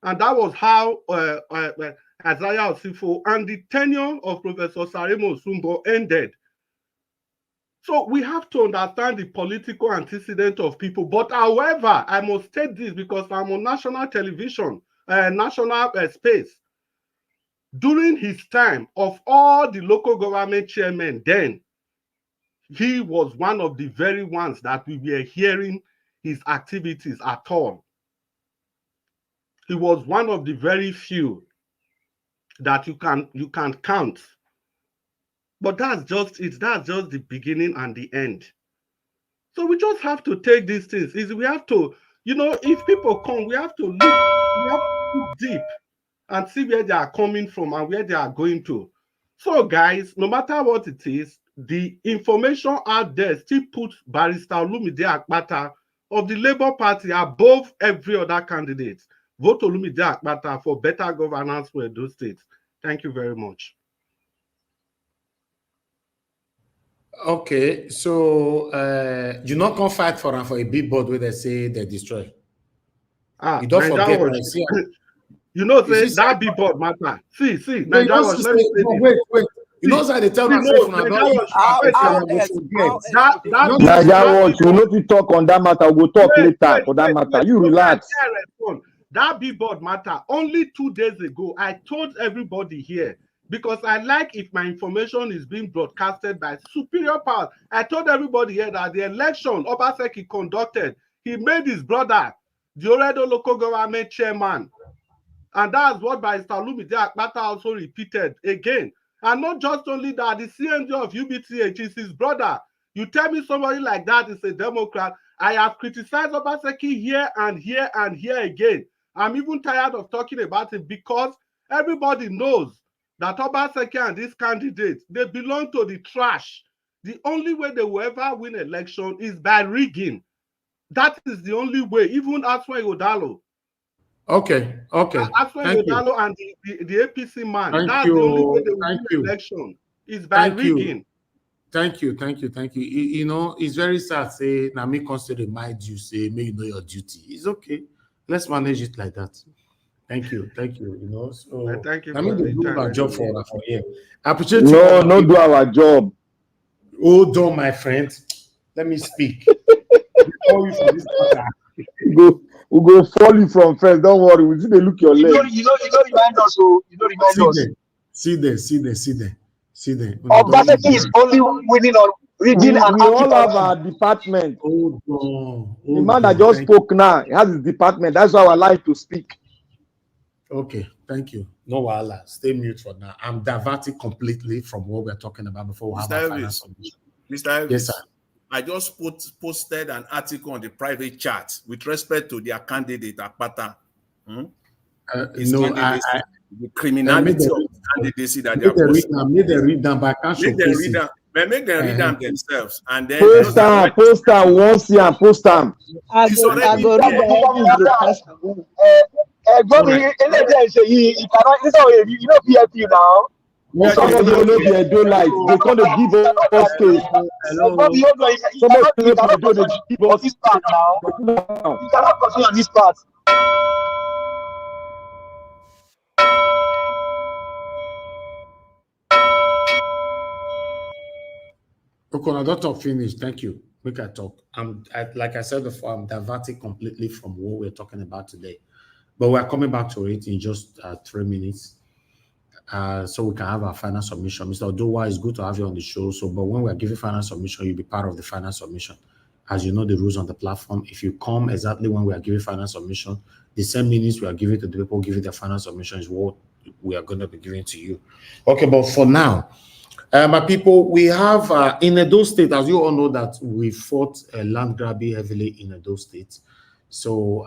And that was how Isaiah Osifo and the tenure of Professor Saremo Sumbo ended. So we have to understand the political antecedent of people. But however, I must state this because I'm on national television, national space. During his time, of all the local government chairmen then, he was one of the very ones that we were hearing his activities at all. He was one of the very few that you can count. But that's just it. That's just the beginning and the end. So we just have to take these things. We have to, if people come, we have to look deep and see where they are coming from and where they are going to. So guys, no matter what it is, the information out there still puts Barrister Olumide Akpata of the Labour Party above every other candidate. Vote Olumide Akpata for better governance for Edo State. Thank you very much. Okay, so you not come fight for a billboard where they say they destroy. You don't forget what you know, say that billboard matter. See, Nigeria was, let me say wait. You know how they tell myself when Nigeria watch, we know to talk on that matter. We'll talk later for that matter. You relax. That billboard matter. Only 2 days ago, I told everybody here, because I like if my information is being broadcasted by superior power. I told everybody here that the election Obaseki conducted, he made his brother the Oredo local government chairman. And that's what Barrister Olumide Akpata also repeated again. And not just only that, the CMD of UBTH is his brother. You tell me somebody like that is a Democrat. I have criticized Obaseki here and here and here again. I'm even tired of talking about it because everybody knows that Obaseki and these candidates, they belong to the trash. The only way they will ever win election is by rigging. That is the only way. Even Aswa Yodalo. Okay. Aswa Yodalo and the APC man. That's the only way they will win election is by rigging. Thank you. You know, it's very sad. Say, now me consider remind you, say, may you know your duty. It's okay. Let's manage it like that. Thank you. You know, so thank you. I mean, we do our job for here. I appreciate no do our job. Hold on, my friend. Let me speak. We go fall you from first. Don't worry. We see they look your leg. You know, remind us. So you know, remind us. See there. Obaseki is only winning on reading and we all have our department. The man that just spoke now, he has his department. That's why I like to speak. Okay, thank you. No wahala. Stay mute for now. I'm diverting completely from what we're talking about before we have our final submission. Mr. Elvis, yes, sir. I just posted an article on the private chat with respect to their candidate Akpata. The criminality of candidacy that they are posting. Make them read them, but I can't showcase it. Make them read them themselves, and then post them once here and post them. I go PFP now. Somebody will not be a do light. They can't give us space. Somebody will not give us this part now. You cannot continue on this part. Okay, I don't talk finish. Thank you. Make I talk. Like I said before, I'm diverting completely from what we're talking about today. But we're coming back to it in just 3 minutes. So we can have our final submission. Mr. Odowa, it's good to have you on the show. So, but when we're giving final submission, you'll be part of the final submission. As you know, the rules on the platform, if you come exactly when we are giving final submission, the same minutes we are giving to the people giving their final submission is what we are going to be giving to you. Okay, but for now, my people, we have in Edo State, as you all know, that we fought land grabbing heavily in Edo State. So,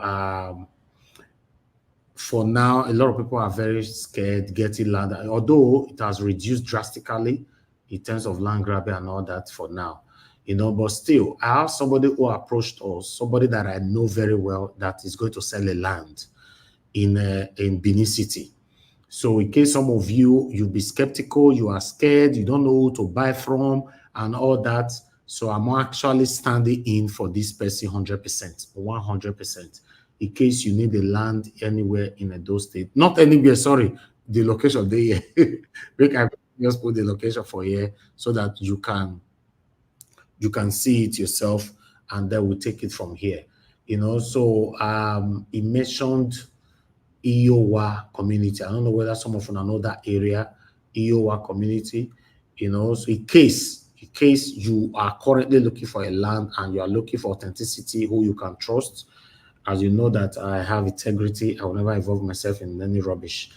for now, a lot of people are very scared getting land, although it has reduced drastically in terms of land grabbing and all that for now, you know, but still, I have somebody who approached us, somebody that I know very well that is going to sell a land in Benin City. So in case some of you, you'll be skeptical, you are scared, you don't know who to buy from and all that. So I'm actually standing in for this person 100%, 100%. In case you need a land anywhere in Edo State, not anywhere, sorry, the location there. We can just put the location for here so that you can see it yourself, and then we'll take it from here. You know, so he mentioned Iowa community. I don't know whether some of you know that area, Iowa community. You know, so in case you are currently looking for a land and you are looking for authenticity, who you can trust, as you know that I have integrity, I will never involve myself in any rubbish.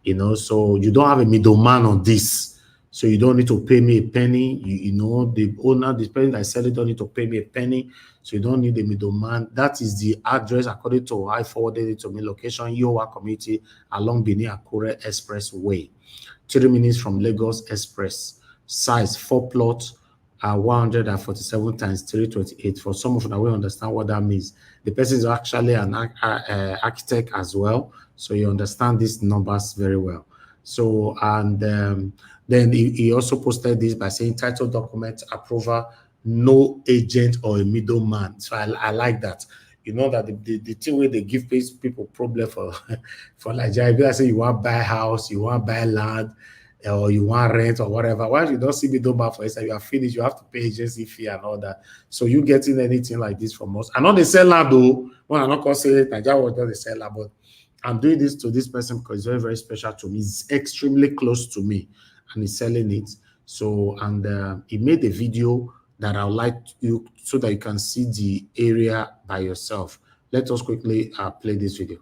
You know, so you don't have a middleman on this. So you don't need to pay me a penny. You know, the owner, the person that said it don't need to pay me a penny. So you don't need a middleman. That is the address according to I forwarded it to me. Location, Iowa community along Benin Akure Expressway. 3 minutes from Lagos Express. Size 4 plots, 147 times 328. For some of you that will understand what that means. The person is actually an architect as well. So you understand these numbers very well. So, and then he also posted this by saying title document approval, no agent or a middleman. So I like that. You know that the thing where they give people problem for Nigeria, if you say you want to buy a house, you want to buy land, or you want rent or whatever, once you don't see middleman for instance, you are finished, you have to pay agency fee and all that. So you getting anything like this from us? I know they sell land though. Well, I'm not gonna say Nigeria was not the seller, but I'm doing this to this person because it's very, very special to me. It's extremely close to me, and he's selling it. So, and he made a video that I would like you so that you can see the area by yourself. Let us quickly play this video.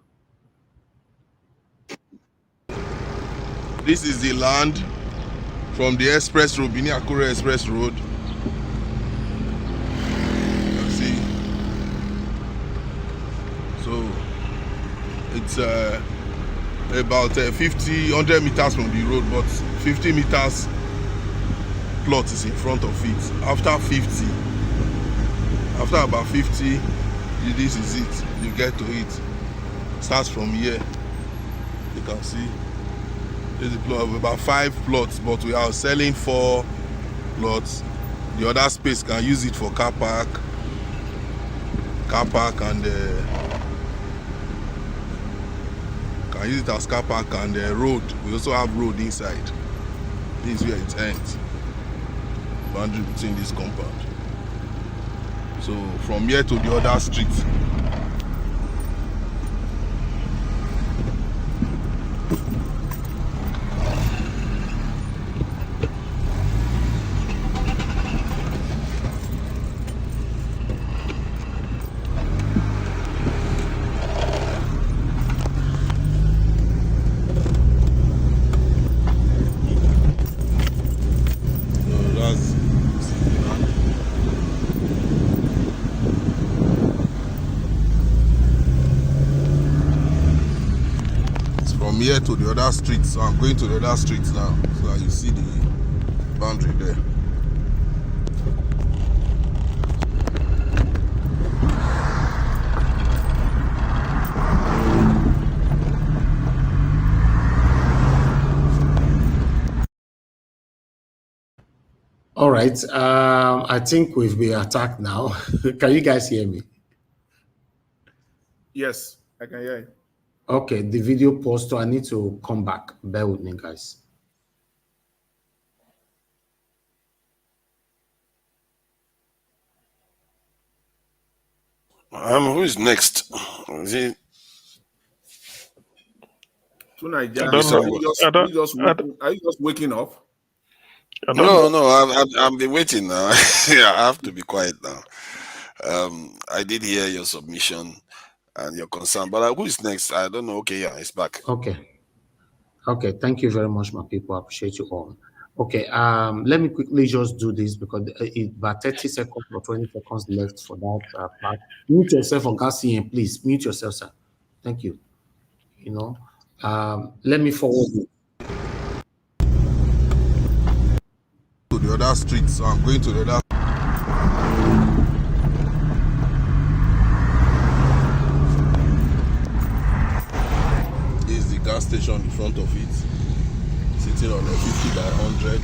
This is the land from the express road, Benin Akure Express Road. You can see. So it's about 100 meters from the road, but 50 meters plot is in front of it. After about 50, this is it. You get to it. Starts from here. You can see. There's a plot of about 5 plots, but we are selling 4 plots. The other space can use it for car park and can use it as car park and road. We also have road inside. This is where it ends. Boundary between this compound. So from here to the other street. Here to the other streets, so I'm going to the other streets now, so that you see the boundary there. All right, I think we've been attacked now. Can you guys hear me? Yes, I can hear you. Okay, the video paused, so I need to come back. Bear with me, guys. Who is next? Is it? Are you just waking up? No, I've been waiting now. Yeah, I have to be quiet now. I did hear your submission and your concern, but who is next? I don't know. Okay, yeah, it's back. Okay, thank you very much, my people. I appreciate you all. Okay, let me quickly just do this because it's about 30 seconds or 20 seconds left for that part. Mute yourself on Garcian, please. Mute yourself, sir. Thank you. You know, let me forward you. To the other streets, so I'm going to the other. Is the gas station. mansion in front of it, sitting on a 50 by 100.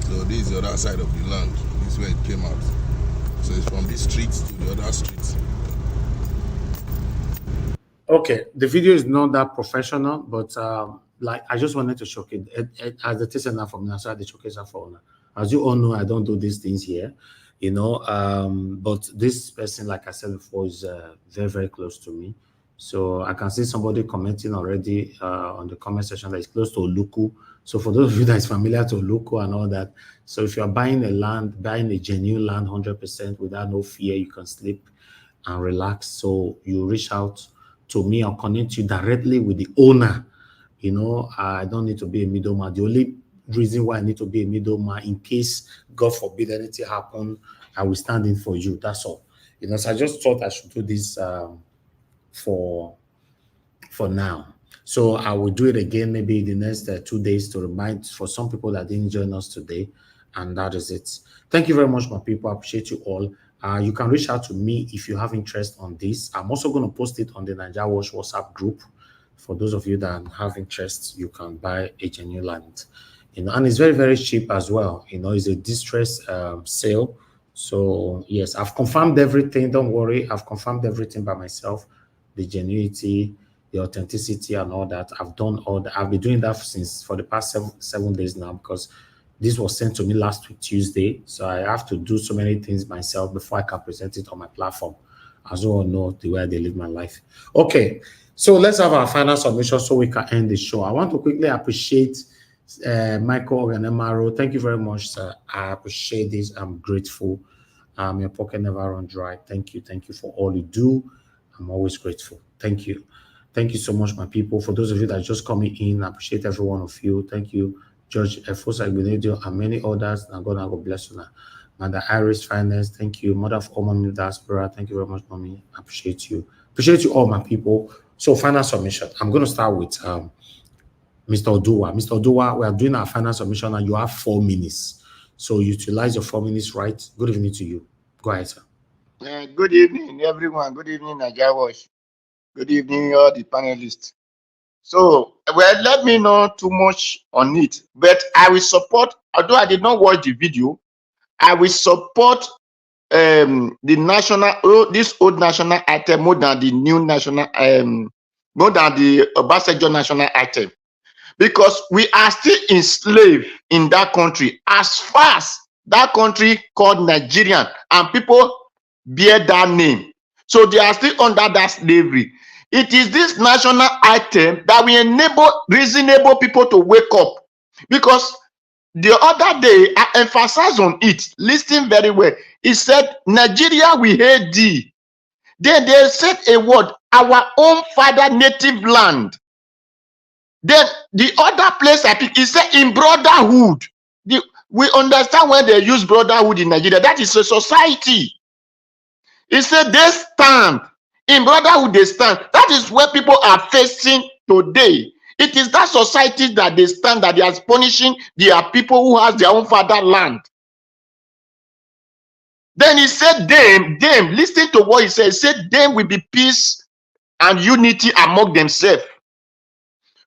So this is the other side of the land. This is where it came out. So it's from this street to the other street. Okay, the video is not that professional, but like I just wanted to showcase it as the teacher now from outside the showcase for. As you all know, I don't do these things here, you know. But this person, like I said before, is very, very close to me. So I can see somebody commenting already on the comment section that is close to Oluku. So for those of you that is familiar to Oluku and all that, so if you are buying a land, buying a genuine land 100% without no fear, you can sleep and relax. So you reach out to me or connect you directly with the owner. You know, I don't need to be a middleman. The only reason why I need to be a middleman, in case, God forbid, anything happen, I will stand in for you. That's all. You know, so I just thought I should do this for now. So I will do it again maybe the next 2 days to remind for some people that didn't join us today. And that is it. Thank you very much, my people. I appreciate you all. You can reach out to me if you have interest on this. I'm also going to post it on the Nigeria Watch WhatsApp group. For those of you that have interest, you can buy a genuine land. You know, and it's very, very cheap as well. You know, it's a distress sale. So yes, I've confirmed everything. Don't worry, I've confirmed everything by myself. The genuinity, the authenticity, and all that. I've done all that. I've been doing that for the past seven days now, because this was sent to me last week, Tuesday. So I have to do so many things myself before I can present it on my platform. As you all know, the way they live my life. Okay, so let's have our final submission so we can end the show. I want to quickly appreciate Michael Oganemaro. Thank you very much, sir. I appreciate this. I'm grateful. Your pocket never run dry. Thank you. Thank you for all you do. I'm always grateful. Thank you. Thank you so much, my people. For those of you that are just coming in, I appreciate every one of you. Thank you. Judge Efosa Igbenedio and many others. And God bless you now. Mother Iris Finance, thank you. Mother of all mommy diaspora, thank you very much, mommy. I appreciate you. Appreciate you all, my people. So, final submission. I'm going to start with Mr. Oduwa. Mr. Oduwa, we are doing our final submission and you have 4 minutes. So, utilize your 4 minutes, right? Good evening to you. Go ahead, sir. Good evening, everyone. Good evening, Nigeria Watch. Good evening, all the panelists. So, well, let me know too much on it, but I will support, although I did not watch the video, I will support the national, this old national item more than the new national, more than the Obasanjo national item, because we are still enslaved in that country as far as that country called Nigerian, and people bear that name. So they are still under that slavery. It is this national item that will enable reasonable people to wake up. Because the other day, I emphasized on it, listen very well. It said, Nigeria, we hate thee. Then they said a word, our own father native land. Then the other place I pick, it said in brotherhood. We understand when they use brotherhood in Nigeria. That is a society. It said they stand. In brotherhood, they stand. That is where people are facing today. It is that society that they stand, that they are punishing their people who has their own fatherland. Then he said, them, listen to what he said. He said, them will be peace and unity among themselves.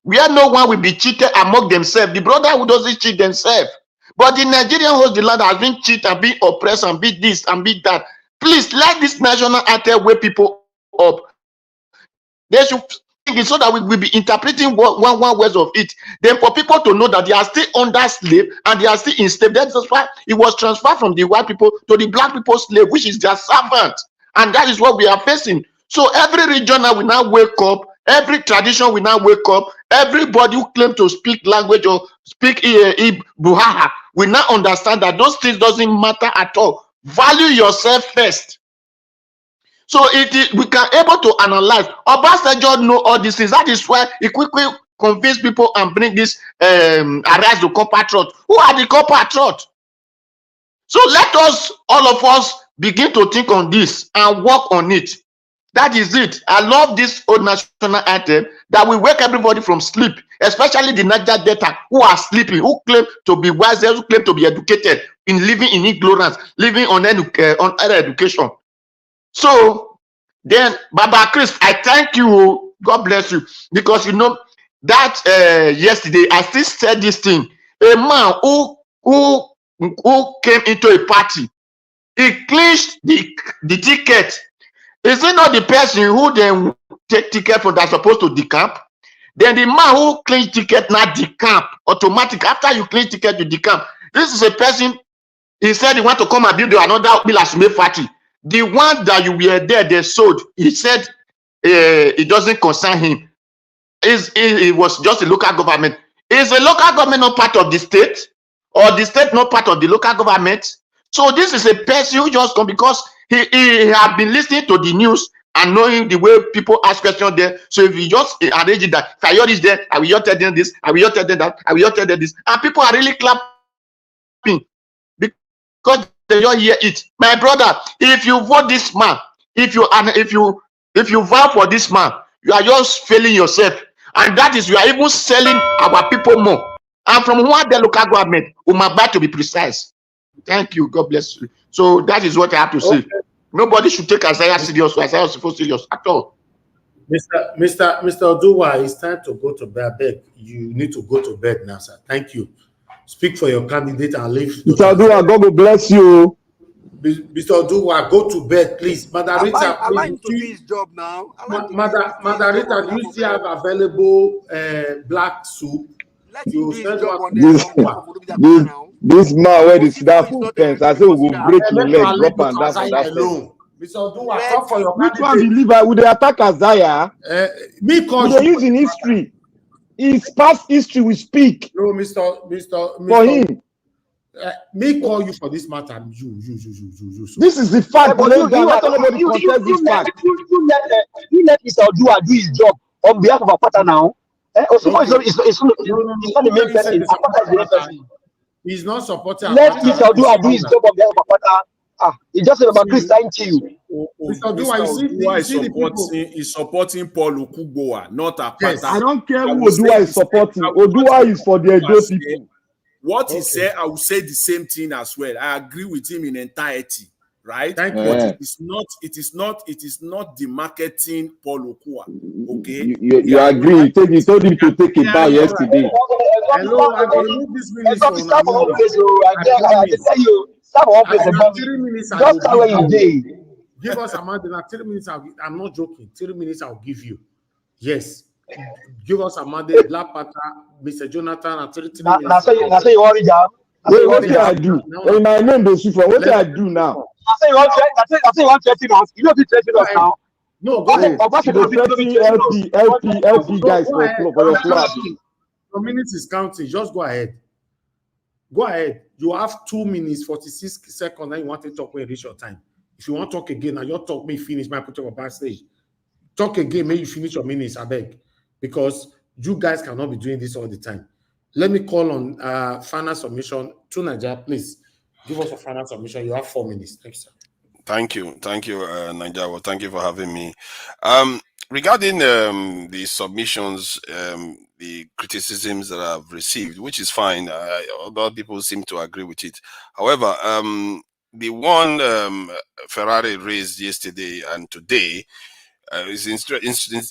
Where no one will be cheated among themselves. The brother who doesn't cheat themselves. But the Nigerian host the land has been cheated and been oppressed and be this and be that. Please, let this national anthem wake people up. They should think it so that we will be interpreting one words of it. Then for people to know that they are still under slave and they are still enslaved. That's why it was transferred from the white people to the black people slave, which is their servant. And that is what we are facing. So every region will now wake up. Every tradition will now wake up. Everybody who claims to speak language or speak Buhaha will now understand that those things doesn't matter at all. Value yourself first. So we can able to analyze. Obasanjo know all these things. That is why he quickly convince people and bring this arise the compatriot. Who are the compatriot? So let us, all of us, begin to think on this and work on it. That is it. I love this old national anthem that will wake everybody from sleep, especially the Niger Delta who are sleeping, who claim to be wiser, who claim to be educated, in living in ignorance, living on other education. So then, Baba Chris, I thank you. God bless you, because you know that yesterday I still said this thing. A man who came into a party, he clinched the ticket. Is it not the person who then take ticket for that supposed to decamp? Then the man who clinch ticket not decamp automatic. After you clinch ticket, you decamp. This is a person. He said he want to come and build another Bilasume factory. The one that you were there, they sold. He said it doesn't concern him. It was just a local government. Is the local government not part of the state, or the state not part of the local government? So this is a person who just come because he have been listening to the news and knowing the way people ask questions there. So if you just arrange it that Coyote is there, I will not tell them this, I will not tell them that, I will not tell them this, and people are really clapping because they don't hear it. My brother, if you vote this man, if you vote for this man, you are just failing yourself, and that is you are even selling our people more. And from what the local government, Umaba to be precise. Thank you. God bless you. So that is what I have to say. Okay. Nobody should take Isaiah serious. Isaiah is supposed serious at all. Mr. Oduwa, it's time to go to bed. Beg. You need to go to bed now, sir. Thank you. Speak for your candidate and leave. Mr. Oduwa, God will bless you. Mr. Oduwa, go to bed, please. Madarita, I like to do his job now. Madarita, do you still have available black soup? You send this man where the staff for fence. I say we will break your leg, drop and down for that fence. Mr. Oduwa, come for your which one believe would they attack Isaiah? Me cause they use in history. His past history we speak. No, Mr. For him. Me call you for this matter. You. This is the fact. Let nobody contest this fact. You let Mr. Oduwa do his job on behalf of Apata now. It's not the main person. Apata is the main person. He's not supporting. Let Mr. Oduwa do his job on behalf of Apata. It's just about Chris thank you. Mr. Oduwa is supporting Paul Okugbowa, not Apata. Yes. I don't care who Oduwa is supporting. Oduwa is for the Edo people. What he said, I will say the same thing as well. I agree with him in entirety, right? Thank you. But it is not the marketing Paul Okua. Okay. You agree? You told him to take a bow yesterday. Hello, I can remove this minute for just how you did. Give us a month. 3 minutes. I'm not joking. 3 minutes. I'll give you. Yes. Give us a Monday, Black Panther, Mr. Jonathan, and 30 minutes. That's how you want it down. What did I do? In my name, they see for what did I do now? That's how you want 30 us. You don't be 30 us now. No, go ahead. LP guys for your club. Your minutes is counting. Just go ahead. Go ahead. You have 2 minutes, 46 seconds, and you want to talk when you reach your time. If you want to talk again, now your talk may finish. My put you on backstage. Talk again, may you finish your minutes, I beg. Because you guys cannot be doing this all the time. Let me call on final submission to Nigeria. Please give us a final submission. You have 4 minutes. Thank you, sir. Thank you, Nigeria. Thank you for having me. Regarding the submissions, the criticisms that I've received, which is fine. Other people seem to agree with it. However, the one Ferrari raised yesterday and today. It's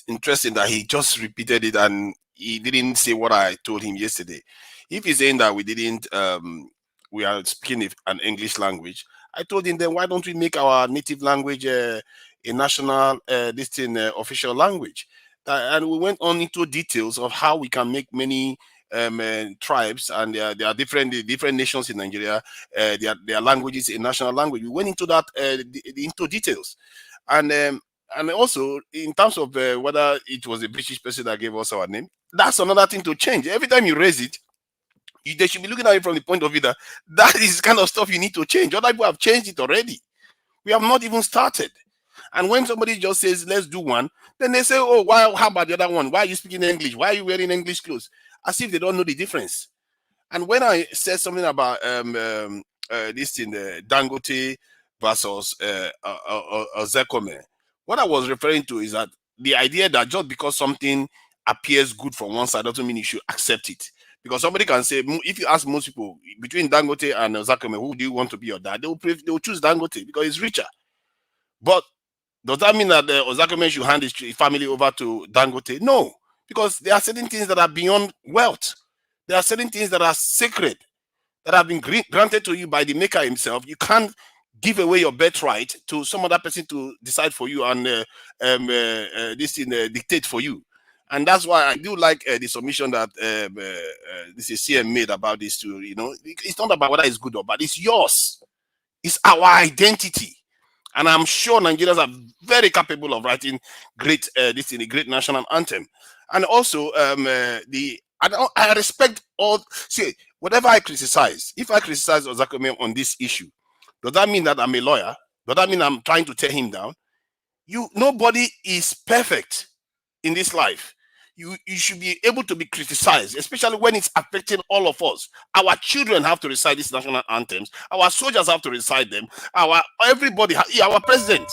interesting that he just repeated it and he didn't say what I told him yesterday. If he's saying that we are speaking an English language, I told him then why don't we make our native language a national official language? And we went on into details of how we can make many tribes and there are different nations in Nigeria. Their language is a national language. We went into that into details, and also, in terms of whether it was a British person that gave us our name, that's another thing to change. Every time you raise it, they should be looking at it from the point of view that is kind of stuff you need to change. Other people have changed it already. We have not even started. And when somebody just says, let's do one, then they say, oh, how about the other one? Why are you speaking English? Why are you wearing English clothes? As if they don't know the difference. And when I said something about this in the Dangote versus Zekome, What I was referring to is that the idea that just because something appears good from one side doesn't mean you should accept it. Because somebody can say, if you ask most people between Dangote and Zakame, who do you want to be your dad? They will choose Dangote because it's richer. But does that mean that Ozakame should hand his family over to Dangote? No, because there are certain things that are beyond wealth. There are certain things that are sacred, that have been granted to you by the maker himself. You can't give away your birthright to some other person to decide for you and this thing dictate for you. And that's why I do like the submission that this is CM made about this too. You know, it's not about whether it's good or bad. It's yours. It's our identity. And I'm sure Nigerians are very capable of writing great this in a great national anthem. And also I respect all. See, whatever I criticize, if I criticize Ozakome on this issue, does that mean that I'm a lawyer? Does that mean I'm trying to tear him down? Nobody is perfect in this life. You should be able to be criticized, especially when it's affecting all of us. Our children have to recite these national anthems. Our soldiers have to recite them. Everybody, our president.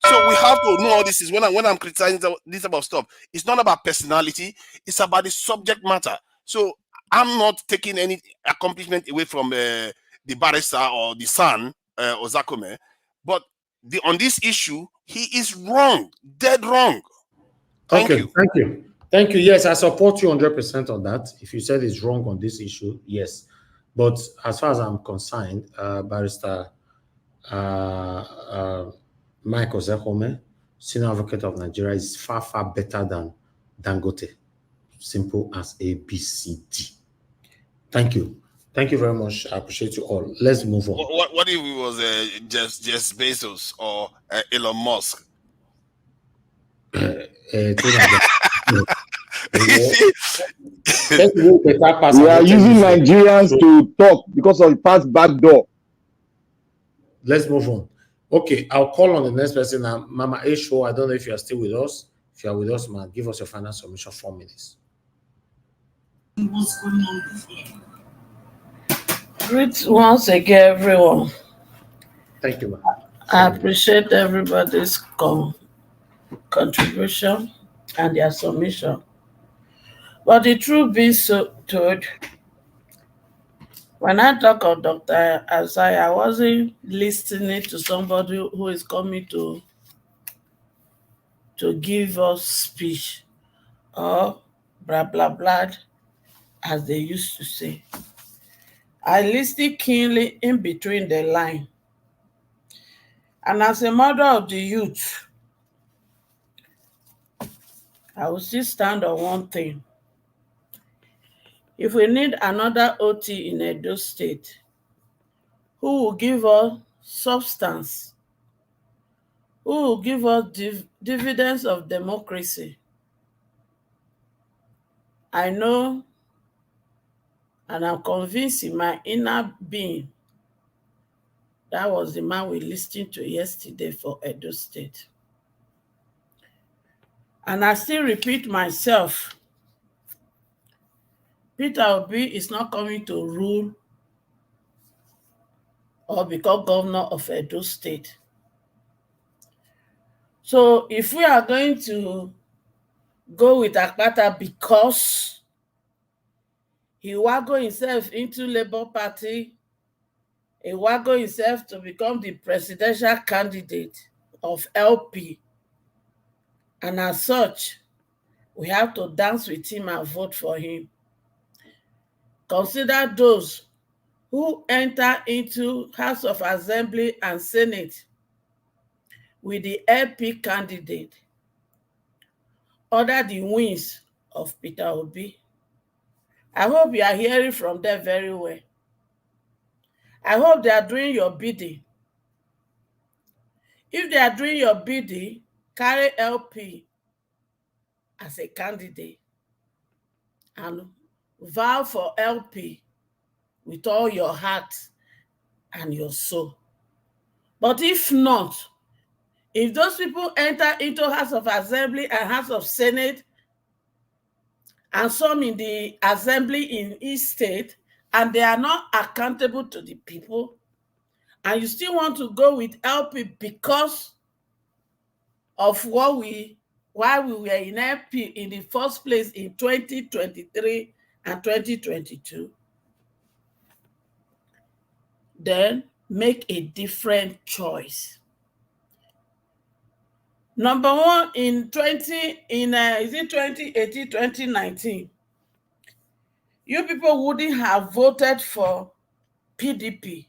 So we have to know all this is when I'm criticizing this about stuff. It's not about personality. It's about the subject matter. So I'm not taking any accomplishment away from the barrister or the son, Ozakome. But on this issue, he is wrong, dead wrong. Thank you. Thank you. Yes, I support you 100% on that. If you said it's wrong on this issue, yes. But as far as I'm concerned, Barrister Mike Ozekome, Senior Advocate of Nigeria, is far, far better than Dangote. Simple as ABCD. Thank you. Thank you very much. I appreciate you all. Let's move on. What if it was Jeff Bezos or Elon Musk? We are using Nigerians to talk because of the past back door. Let's move on. Okay, I'll call on the next person now. Mama Esho, I don't know if you are still with us. If you are with us, man, give us your final submission, 4 minutes. What's going on here? Greet once again, everyone. Thank you, ma'am. I appreciate everybody's contribution and their submission. But the truth being told, when I talk of Dr. Asai, I wasn't listening to somebody who is coming to give us speech or blah, blah, blah, as they used to say. I listened keenly in between the line. And as a mother of the youth, I will still stand on one thing. If we need another OT in Edo State, who will give us substance, who will give us dividends of democracy? I know and I'm convinced in my inner being that was the man we listened to yesterday for Edo State. And I still repeat myself, Peter Obi is not coming to rule or become governor of Edo State. So if we are going to go with Akpata because he waggled himself into Labour Party, he waggled himself to become the presidential candidate of LP, and as such, we have to dance with him and vote for him. Consider those who enter into House of Assembly and Senate with the LP candidate under the wings of Peter Obi. I hope you are hearing from them very well. I hope they are doing your bidding. If they are doing your bidding, carry LP as a candidate and vow for LP with all your heart and your soul. But if not, if those people enter into House of Assembly and House of Senate and some in the Assembly in each state, and they are not accountable to the people, and you still want to go with LP because of why we were in LP in the first place in 2023 and 2022, then make a different choice. Number one, in 2018, 2019, you people wouldn't have voted for PDP.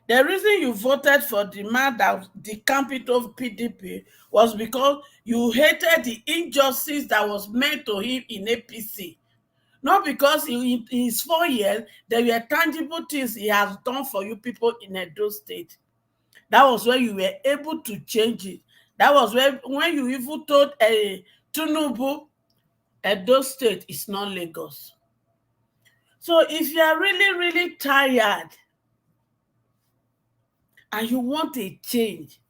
The reason you voted for the man that decamped of PDP was because you hated the injustice that was meant to him in APC. Not because in his 4 years, there were tangible things he has done for you people in Edo State. That was when you were able to change it. That was when you even told Tinubu, Edo State is not Lagos. So if you are really, really tired and you want a change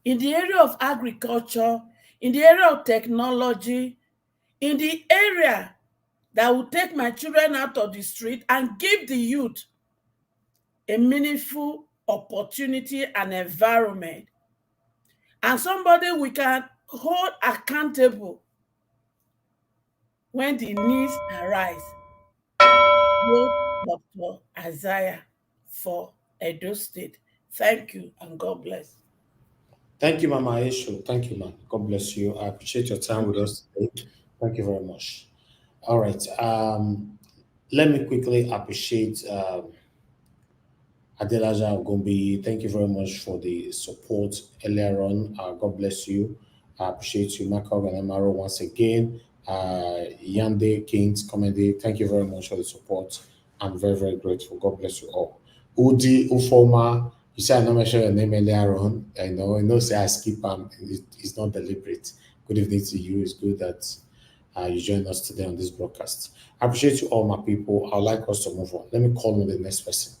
in the area of agriculture, in the area of technology, in the area that will take my children out of the street and give the youth a meaningful opportunity and environment, and somebody we can hold accountable when the needs arise, vote Dr. Isaiah for Edo State. Thank you and God bless. Thank you, Mama Aisha. Thank you, man. God bless you. I appreciate your time with us today. Thank you very much. All right. Let me quickly appreciate Adelaja Ogumbi. Thank you very much for the support earlier on. God bless you. I appreciate you, Makov and Amaro, once again. Yande Kings Comedy, thank you very much for the support. I'm very, very grateful. God bless you all. Udi Ufoma, you say I not mention your name earlier on. I know say I skip it's not deliberate. Good evening to you. It's good that you joined us today on this broadcast. I appreciate you all, my people. I'd like us to move on. Let me call on the next person.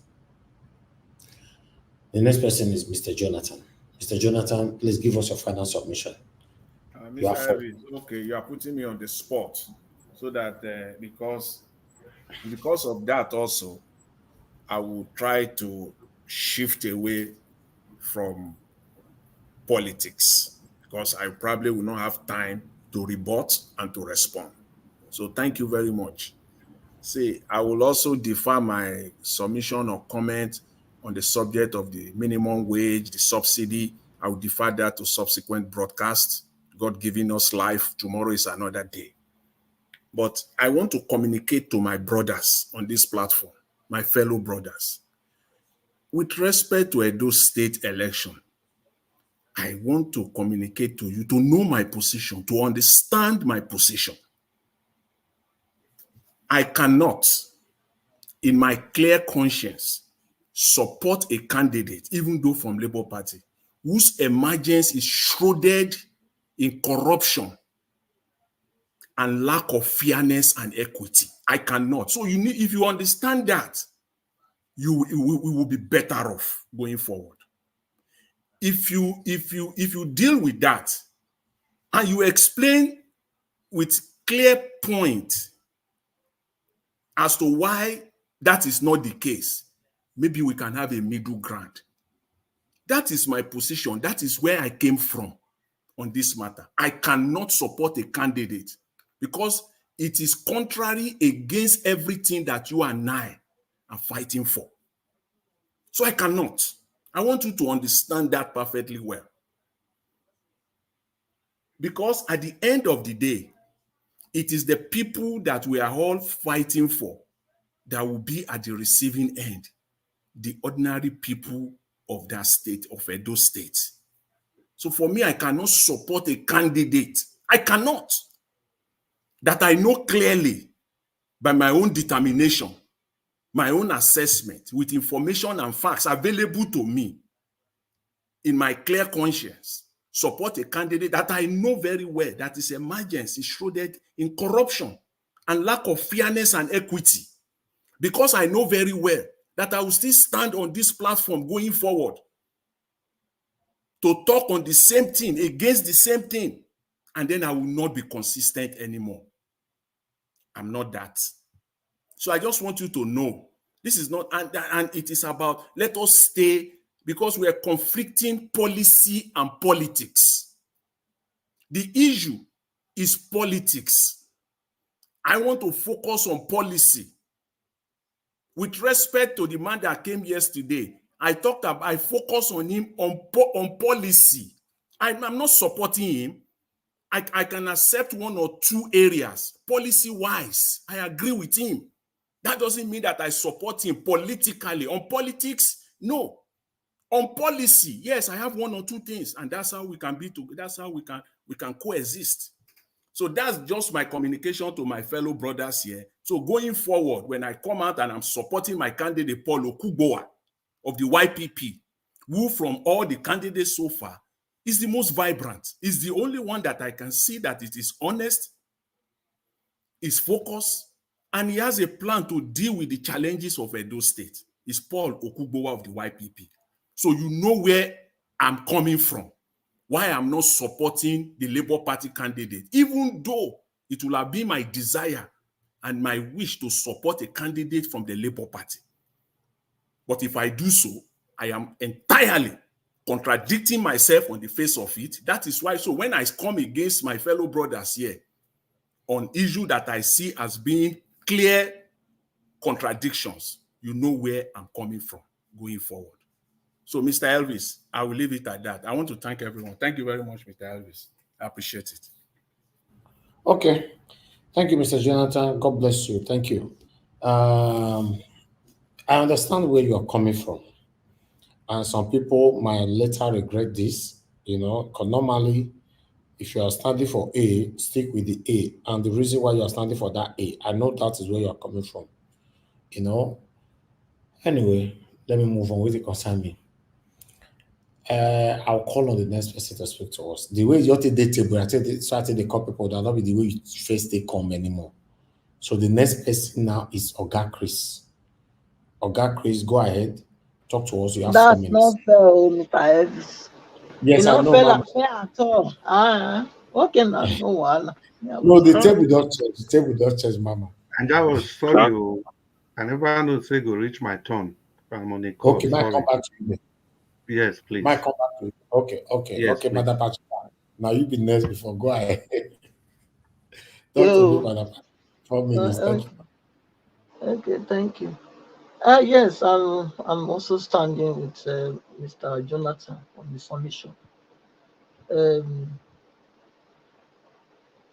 The next person is Mr. Jonathan. Mr. Jonathan, please give us your final submission. Mr. Elvis, okay, you are putting me on the spot so that because of that also, I will try to shift away from politics because I probably will not have time to rebut and to respond. So thank you very much. See, I will also defer my submission or comment on the subject of the minimum wage, the subsidy. I will defer that to subsequent broadcasts. God giving us life, tomorrow is another day. But I want to communicate to my brothers on this platform, my fellow brothers. With respect to Edo State election, I want to communicate to you to know my position, to understand my position. I cannot, in my clear conscience, support a candidate, even though from Labour Party, whose emergence is shrouded in corruption and lack of fairness and equity. I cannot. So you need, if you understand that, we will be better off going forward. If you deal with that and you explain with clear point as to why that is not the case, maybe we can have a middle ground. That is my position. That is where I came from on this matter. I cannot support a candidate because it is contrary against everything that you and I are fighting for. So I cannot. I want you to understand that perfectly well. Because at the end of the day, it is the people that we are all fighting for that will be at the receiving end, the ordinary people of that state, of Edo State. So for me, I cannot support a candidate. I cannot. That I know clearly by my own determination, my own assessment with information and facts available to me in my clear conscience, support a candidate that I know very well that his emergence is shrouded in corruption and lack of fairness and equity. Because I know very well that I will still stand on this platform going forward to talk on the same thing, against the same thing, and then I will not be consistent anymore. I'm not that. So I just want you to know, this is not, and it is about, let us stay, because we are conflicting policy and politics. The issue is politics. I want to focus on policy. With respect to the man that came yesterday, I focus on him on policy. I'm not supporting him. I can accept one or two areas, policy-wise. I agree with him. That doesn't mean that I support him politically. On politics, no. On policy, yes, I have one or two things, and that's how we can be together. That's how we can coexist. So that's just my communication to my fellow brothers here. So going forward, when I come out and I'm supporting my candidate, Paul Okubowa of the YPP, who from all the candidates so far is the most vibrant, is the only one that I can see that it is honest, is focused, and he has a plan to deal with the challenges of Edo State. Is Paul Okubowa of the YPP. So you know where I'm coming from, why I'm not supporting the Labour Party candidate, even though it will have been my desire and my wish to support a candidate from the Labour Party. But if I do so, I am entirely contradicting myself on the face of it. That is why, so when I come against my fellow brothers here on issue that I see as being clear contradictions, you know where I'm coming from going forward. So, Mr. Elvis, I will leave it at that. I want to thank everyone. Thank you very much, Mr. Elvis. I appreciate it. Okay. Thank you, Mr. Jonathan. God bless you. Thank you. I understand where you are coming from. And some people might later regret this, because normally, if you are standing for A, stick with the A. And the reason why you are standing for that A, I know that is where you are coming from. Anyway, let me move on with it concern me. I'll call on the next person to speak to us. The way you take the table, I think they call people, that not be the way you face they come anymore. So the next person now is Oga Chris. Oga Chris, go ahead, talk to us. You have 4 minutes. That's not fair, Mr. Elvis. Yes, I know, fair at all. Okay, now, no one. No, the table don't change. The table don't change, Mama. And that was sorry. I never know say go reach my turn. I'm on a call. Okay, might come back to you. Yes, please. Might come back to you. Okay, yes, okay, Madam Patrick. Now you've been next before. Go ahead. Talk to me, Madam Patrick. 4 minutes. Thank you. Okay, thank you. Yes, I'm also standing with Mr. Jonathan on the submission.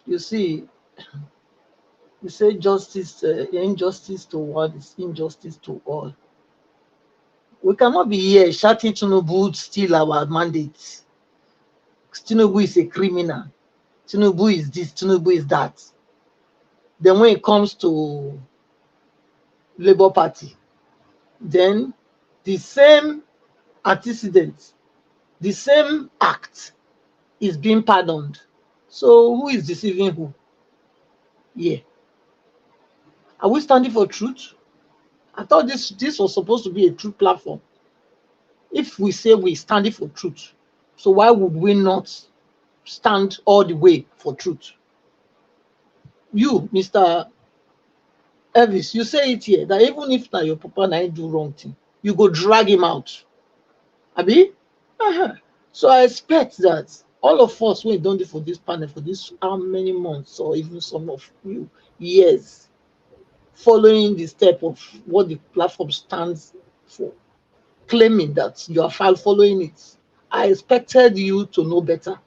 You see, you say justice, injustice to one is injustice to all. We cannot be here shouting Tinubu steal our mandates. Tinubu is a criminal. Tinubu is this, Tinubu is that. Then when it comes to Labour Party, then the same antecedent, the same act is being pardoned. So who is deceiving who? Yeah. Are we standing for truth? I thought this was supposed to be a true platform. If we say we're standing for truth, so why would we not stand all the way for truth? You, Mr. Elvis, you say it here that even if now your papa and I do wrong thing, you go drag him out. Abi? So I expect that all of us who done it for this panel for this how many months or even some of you years, following the step of what the platform stands for, claiming that you are following it. I expected you to know better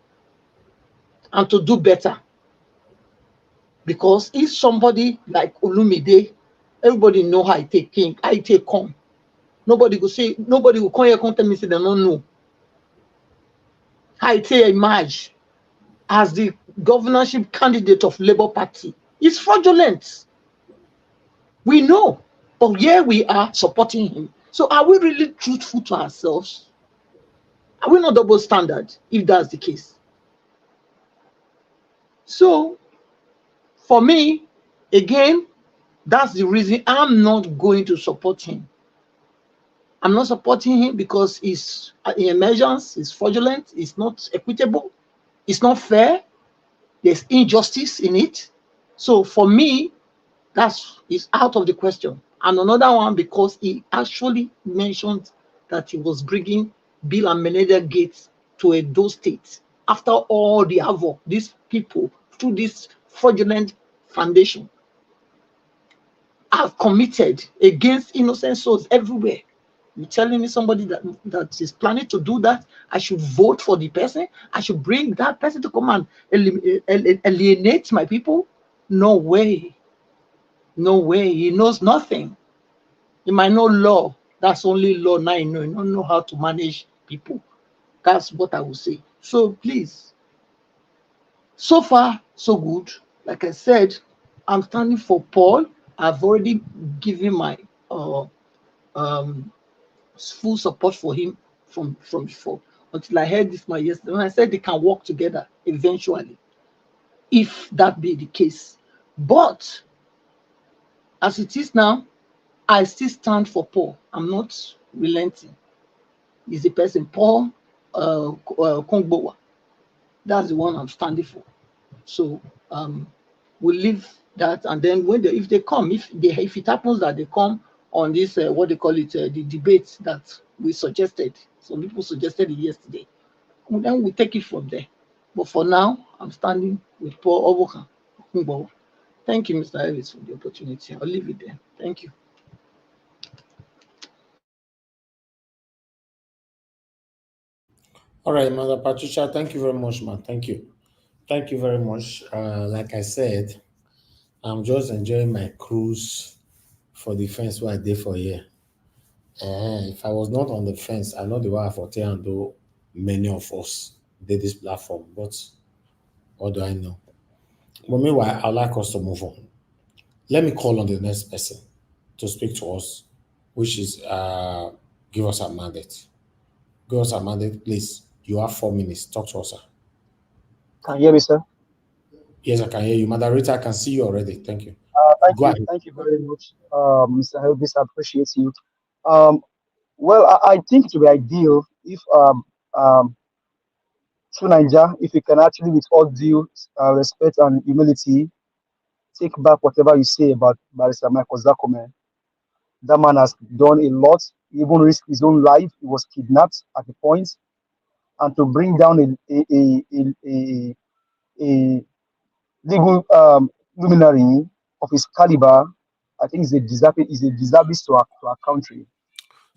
and to do better. Because if somebody like Olumide, everybody know how I take king, I take come. Nobody will come here and tell me say they don't know. How I take emerge as the governorship candidate of Labour Party is fraudulent. We know, but here we are supporting him. So are we really truthful to ourselves? Are we not double standard if that's the case? So for me, again, that's the reason I'm not going to support him. I'm not supporting him because his emergence is fraudulent, it's not equitable, it's not fair, there's injustice in it. So for me, is out of the question. And another one because he actually mentioned that he was bringing Bill and Melinda Gates to Edo State. after all the havoc these people through this fraudulent foundation have committed against innocent souls everywhere. You're telling me somebody that is planning to do that, I should vote for the person? I should bring that person to come and alienate my people? No way. No way. He knows nothing. He might know law. That's only law now. You don't know how to manage people. That's what I would say. So please, so far, so good. Like I said, I'm standing for Paul. I've already given my full support for him from before, until I heard this man yesterday. When I said they can work together eventually, if that be the case. But as it is now, I still stand for Paul. I'm not relenting. He's the person, Paul Kongbowa. That's the one I'm standing for. So we'll leave that, and then when if they come, if it happens that they come on this what they call it, the debate that we suggested, some people suggested it yesterday, and then we take it from there. But for now, I'm standing with Paul Oboka. Thank you, Mr. Ellis, for the opportunity. I'll leave it there. Thank you. All right, Mother Patricia, thank you very much, man. Thank you. Thank you very much. Like I said, I'm just enjoying my cruise for the fence where I did for a year. If I was not on the fence, I know the way for and though many of us did this platform, but what do I know? But meanwhile, I'd like us to move on. Let me call on the next person to speak to us, which is give us a mandate. Give us a mandate, please. You have 4 minutes. Talk to us, sir. Can you hear me, sir? Yes, I can hear you. Moderator, I can see you already. Thank you. Thank you very much, Mr. Helvis. I appreciate you. Well, I think it would be ideal if through Nigeria, if you can actually, with all due respect and humility, take back whatever you say about Barrister Michael Zakome. That man has done a lot. He even risked his own life. He was kidnapped at the point, and to bring down a legal luminary of his caliber, I think is a disservice to our country.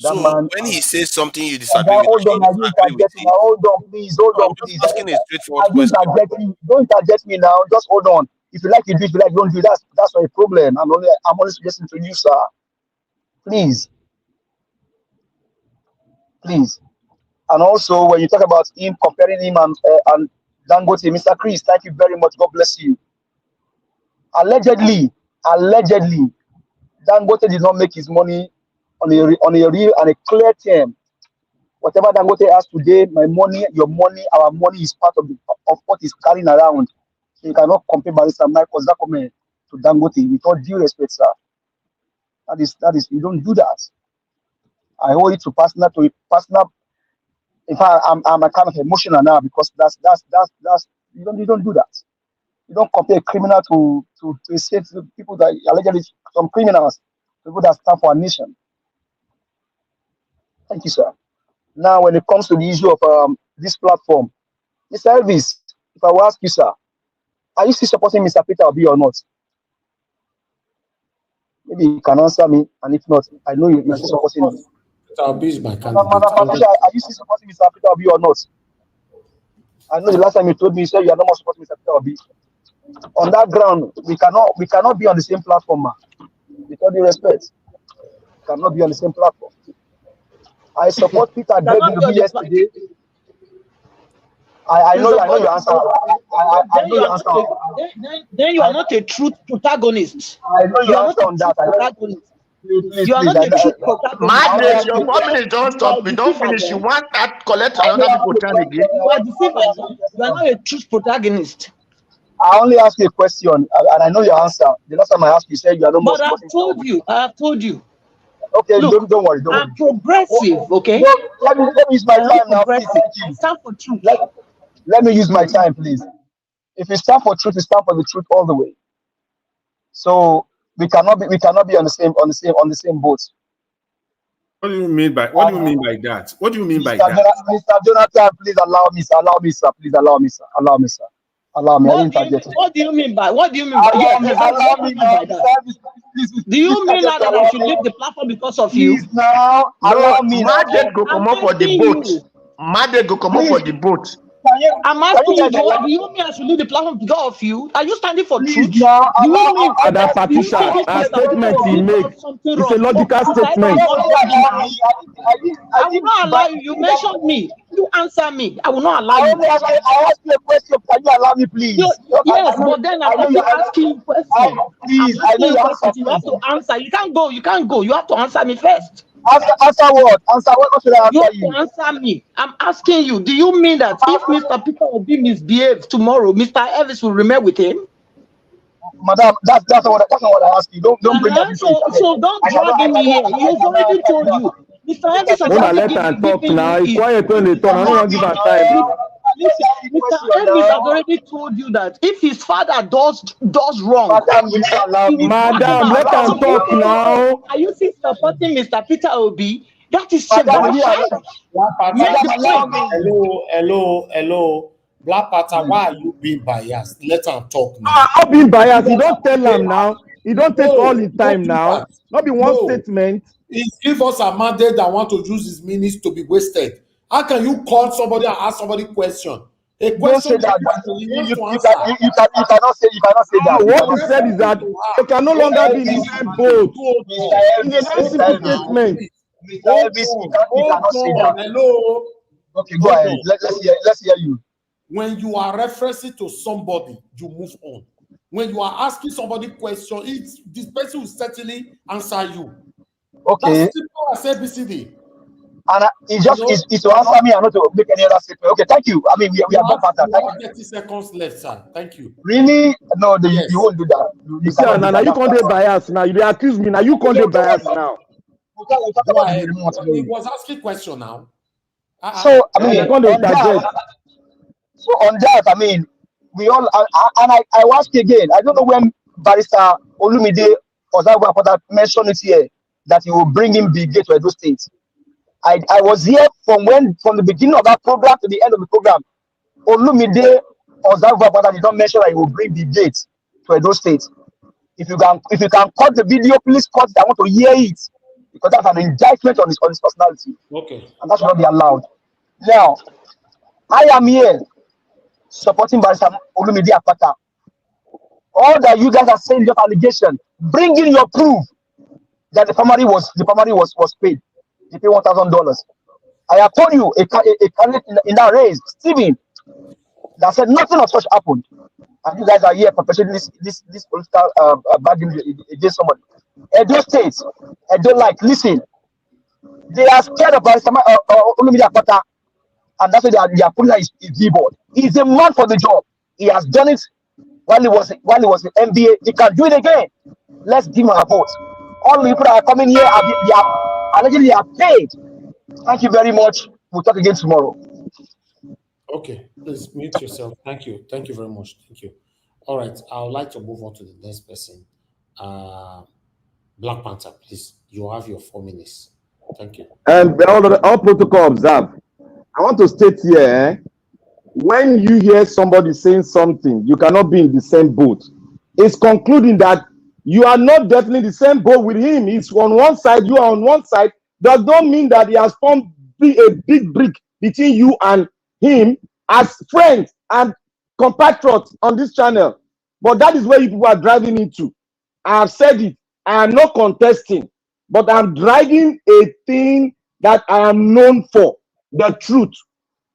That So man. when he says something you disagree with, Hold on, I didn't interject you now. Hold on, please. Hold on, please. asking a straightforward I didn't question. interject you. Don't interject me now. Just hold on. If you like, you do. If you like, you don't do. That's not a problem. I'm only suggesting to you, sir. Please. And also, when you talk about him comparing him and Dangote, Mr. Chris, thank you very much. God bless you. Allegedly, Dangote did not make his money on a real and a clear term. Whatever Dangote has today, my money, your money, our money is part of what he's carrying around. So you cannot compare Barrister Michael Zakome to Dangote. With all due respect, sir. That is you don't do that. I owe it to personal. In fact, I'm kind of emotional now because that's you don't do that. You don't compare a criminal to people that allegedly some criminals, people that stand for a nation. Thank you, sir. Now, when it comes to the issue of this platform, Mr. Elvis, if I will ask you, sir, are you still supporting Mr. Peter Obi or not? Maybe you can answer me, and if not, I know you're still supporting him. Peter Obi is my candidate. Are you still supporting Mr. Peter Obi or not? I know the last time you told me you said you are no more supporting Mr. Peter Obi. On that ground, we cannot be on the same platform, man. With all due respect, we cannot be on the same platform. I support Peter Obi yesterday. I know your answer. I know your answer. Then you are not a true protagonist. I know your answer on that. You are not a true protagonist. Madness, your 4 minutes don't stop. We don't finish. You want that collect another people turn again? You are deceivers. You are not a true protagonist. I only asked you a question, and I know your answer. The last time I asked you, said you are no more. But I have told you. Okay, look, don't worry. I'm progressive, okay? Let me use my time now, please. I stand for truth. Let me use my time, please. If you stand for truth, you stand for the truth all the way. So we cannot be on the same boat. What do you mean by that? What do you mean by that? Mr. Jonathan, please allow me, sir. Allow me, sir. Please allow me, sir. Allow me, sir. Allow me. What do you mean by? What do you mean by? Yes, exactly. What do you mean by that? Do you mean now that I should leave the platform because of you? Please now allow me. Madde go come up for the boat. Madde go come up for the boat. I'm asking you, Joe, do you mean I should leave the platform because of you? Are you standing for truth? Do now you mean that Patricia, a statement he makes, it's a logical statement. I will not allow you. You mentioned me. You answer me. I will not allow you. I asked you a question. Can you allow me, please? Yes, but then I'm also asking you questions. Please, I know you answer. You have to answer. You can't go. You can't go. You have to answer me first. Answer what? Answer what? What should I answer you? You have to answer me. I'm asking you. Do you mean that if Mr. Peter will be misbehaved tomorrow, Mr. Elvis will remain with him? Madam, that's not what I ask you. Don't bring that into it. So don't drag me here. He's already told you. Mr. Elvis has already let her talk now. He's quiet on the turn. I don't give her time. Mr. Elvis has already told you that if his father does wrong, Madam, let her talk now. Are you still supporting Mr. Peter Obi? That is Hello. Black Panther, why are you being biased? Let him talk now. I'm not being biased. You don't tell him now. You don't take all his time now. Not be one statement. He give us a mandate that want to use his minutes to be wasted. How can you call somebody and ask somebody a question? A question that you cannot say that. What you said is that you can no longer be in the same boat. It's a very simple statement. Mr. Elvis, you cannot say that. Hello. Okay, go ahead. Let's hear you. When you are referencing to somebody, you move on. When you are asking somebody a question, this person will certainly answer you. Okay. That's simple as ABCD. And it's to answer me and not to make any other statement. Okay, thank you. I mean, we are done past that. 30 seconds left, sir. Thank you. Really? No, you won't do that. Now you can't be biased now. You accuse me now. You can't be biased now. He was asking a question now. So, I mean, on that, I mean, we all, and I ask again, I don't know when Barrister Olumide Ozawa mentioned it here, that he will bring in Bill Gates to Edo State. I was here from the beginning of that program to the end of the program. Olumide Ozawa did not mention that he will bring Bill Gates to Edo State. If you can cut the video, please cut it. I want to hear it, because that's an indictment on his personality. Okay. And that should not be allowed. Now, I am here supporting Barrister Olumide Akpata. All that you guys are saying, just allegation. Bring in your proof that the family was paid. They paid $1,000. I have told you a candidate in that race, Stephen, that said nothing of such happened, and you guys are here perpetuating this political bargaining against somebody. Edo State, listen. They are scared of Barrister Olumide Akpata. And that's why they are putting out his Billboard. He's a man for the job. He has done it while he was in MBA. He can do it again. Let's give him a vote. All the people that are coming here allegedly are paid. Thank you very much. We'll talk again tomorrow. Okay, please mute yourself. Thank you. Thank you very much. Thank you. All right, I would like to move on to the next person. Black Panther, please. You have your 4 minutes. Thank you. And all protocol observed. I want to state here, when you hear somebody saying something, you cannot be in the same boat. It's concluding that you are not definitely in the same boat with him. He's on one side, you are on one side. Does not mean that he has formed a big brick between you and him as friends and compatriots on this channel. But that is where you people are driving into. I have said it. I am not contesting, but I'm driving a thing that I am known for. The truth.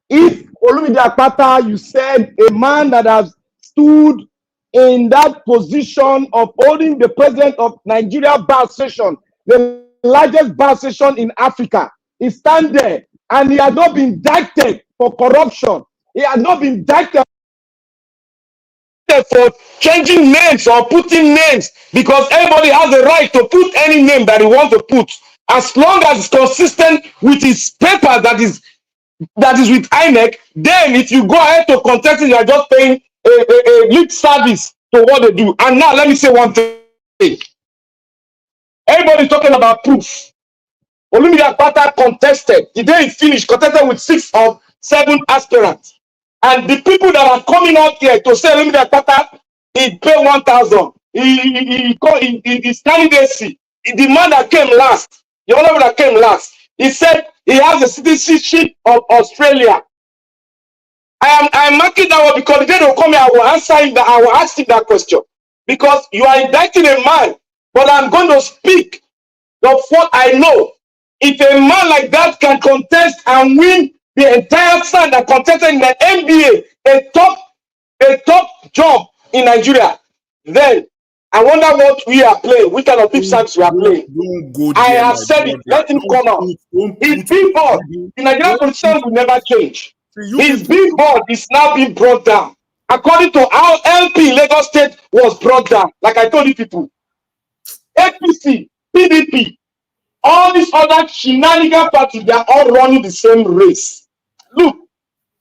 If Olumide Akpata, you said a man that has stood in that position of holding the president of Nigeria Bar Association, the largest bar association in Africa, he stands there and he has not been indicted for corruption. He has not been indicted for changing names or putting names, because everybody has the right to put any name that he wants to put, as long as it's consistent with his paper that is with INEC. Then if you go ahead to contest it, you are just paying a lip service to what they do. And now let me say one thing. Everybody's talking about proof. Olumide Akpata contested. The day he finished, contested with 6 or 7 aspirants. And the people that are coming out here to say Olumide Akpata, he paid 1,000. His candidacy. The man that came last, the honorable that came last, he said he has the citizenship of Australia. I am marking that one because the day they'll come here, I will answer him that I will ask him that question. Because you are indicting a man, but I'm going to speak of what I know. If a man like that can contest and win the entire stand that contested in the NBA, a top job in Nigeria, then I wonder what we are playing, which kind of lip service we are playing. I have said it, let him come out. His billboard, the Nigerian politicians will never change. His billboard is now being brought down. According to how LP Lagos State was brought down, like I told you people, APC, PDP, all these other shenanigan parties, they are all running the same race. Look,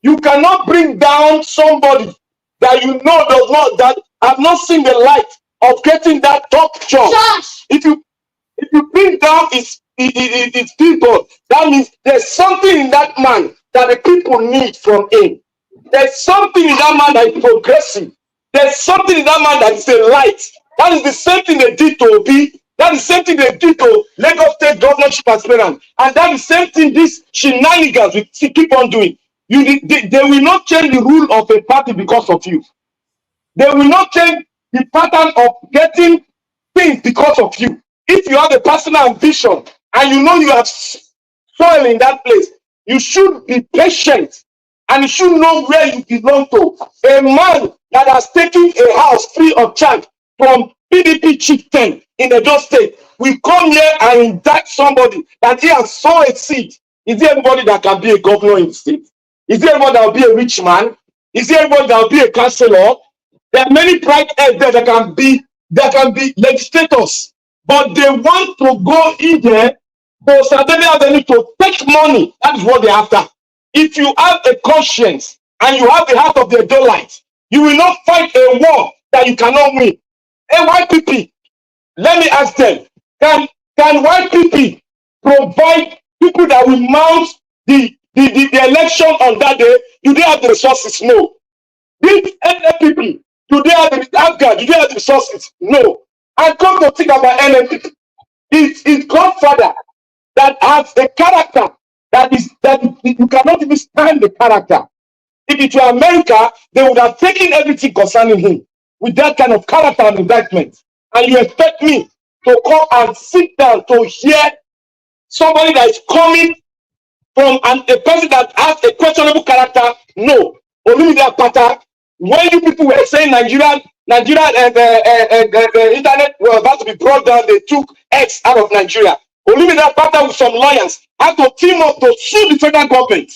you cannot bring down somebody that you know does not, that have not seen the light of getting that top job. Yes. If you bring down his people, that means there's something in that man that the people need from him. There's something in that man that is progressive. There's something in that man that is a light. That is the same thing they did to Obi. That is the same thing they did to Lagos State governorship aspirant. And that is the same thing these shenanigans will keep on doing. They will not change the rule of a party because of you. They will not change the pattern of getting things because of you. If you have a personal ambition and you know you have soil in that place, you should be patient and you should know where you belong to. A man that has taken a house free of charge from PDP chieftain in Edo State will come here and indict somebody that he has sown a seed. Is there anybody that can be a governor in the state? Is there anybody that will be a rich man? Is there anybody that will be a councillor? There are many bright heads there that can be legislators, but they want to go in there for Saturday Avenue to take money. That is what they're after. If you have a conscience and you have the heart of the Adolites, you will not fight a war that you cannot win. YPP, let me ask them, can YPP provide people that will mount the election on that day? Do they have the resources? No. These NNPP, do they have the resources? No. I come to think about NNPP. It's Godfather that has a character that you cannot even stand the character. If it were America, they would have taken everything concerning him with that kind of character and indictment. And you expect me to come and sit down to hear somebody that is coming from a person that has a questionable character? No. Olumide Akpata, when you people were saying Nigeria internet was about to be brought down, they took X out of Nigeria. Olumide Akpata with some lawyers had to team up to sue the federal government.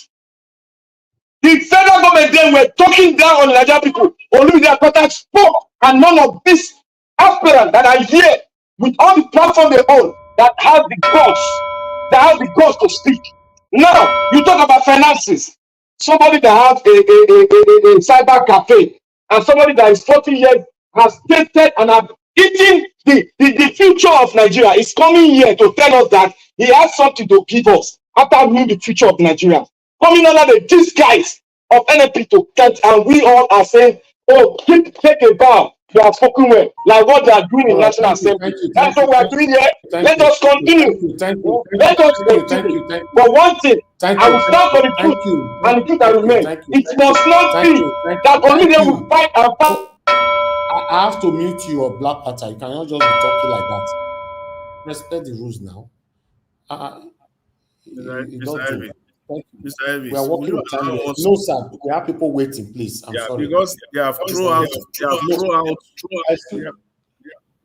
The federal government then were talking down on Nigerian people. Olumide Akpata spoke, and none of these aspirants that are here with all the platform they own that have the guts to speak. Now you talk about finances. Somebody that has a cyber cafe and somebody that is 40 years has tasted and have eaten the future of Nigeria is coming here to tell us that he has something to give us after knowing the future of Nigeria. Coming under the disguise of NLP to catch, and we all are saying, oh, take a bow. You have spoken well, like what they are doing in National Assembly. That's what we are doing here. Let us continue. Let us continue. But one thing, I will stand for the truth and the truth that remains. It must not be that only they will fight and fight. I have to mute you or Black Panther. You cannot just be talking like that. Respect the rules now. You don't do that. Mr. Elvis, we are working with time. No, sir. We have people waiting, please. I'm sorry. Because they have thrown out.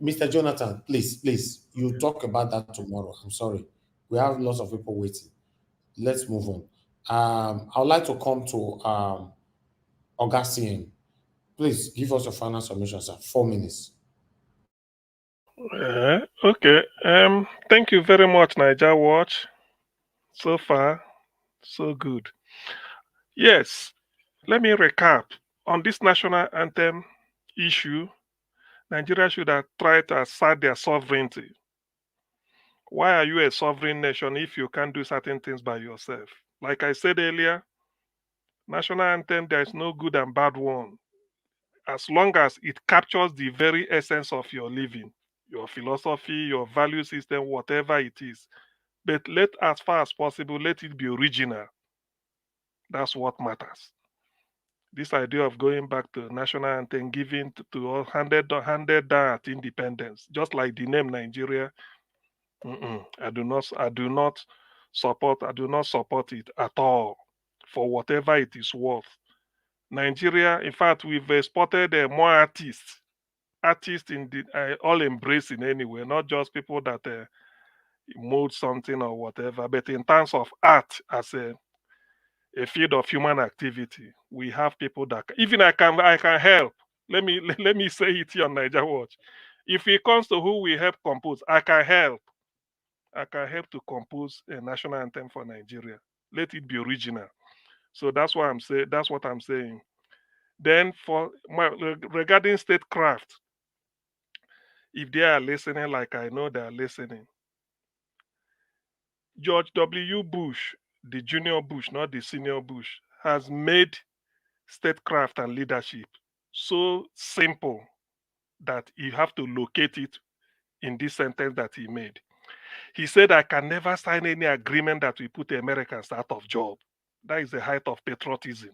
Mr. Jonathan, please. You talk about that tomorrow. I'm sorry. We have lots of people waiting. Let's move on. I would like to come to Augustine. Please give us your final submission, sir. 4 minutes. Okay. Thank you very much, Niger Watch. So far, so good. Yes, let me recap. On this national anthem issue, Nigeria should have tried to assert their sovereignty. Why are you a sovereign nation if you can't do certain things by yourself? Like I said earlier, national anthem, there's no good and bad one. As long as it captures the very essence of your living, your philosophy, your value system, whatever it is. But as far as possible, let it be original. That's what matters. This idea of going back to national anthem, giving to all handed down at independence, just like the name Nigeria. I do not support it at all, for whatever it is worth. Nigeria, in fact, we've exported more artists in the all embracing anyway, not just people that mold something or whatever, but in terms of art as a field of human activity, we have people that even I can help. Let me say it here on Niger Watch. If it comes to who we help compose, I can help. I can help to compose a national anthem for Nigeria. Let it be original. So that's what I'm saying. That's what I'm saying. Then regarding statecraft, if they are listening, like I know they are listening, George W. Bush, the junior Bush, not the senior Bush, has made statecraft and leadership so simple that you have to locate it in this sentence that he made. He said, I can never sign any agreement that will put Americans out of job. That is the height of patriotism.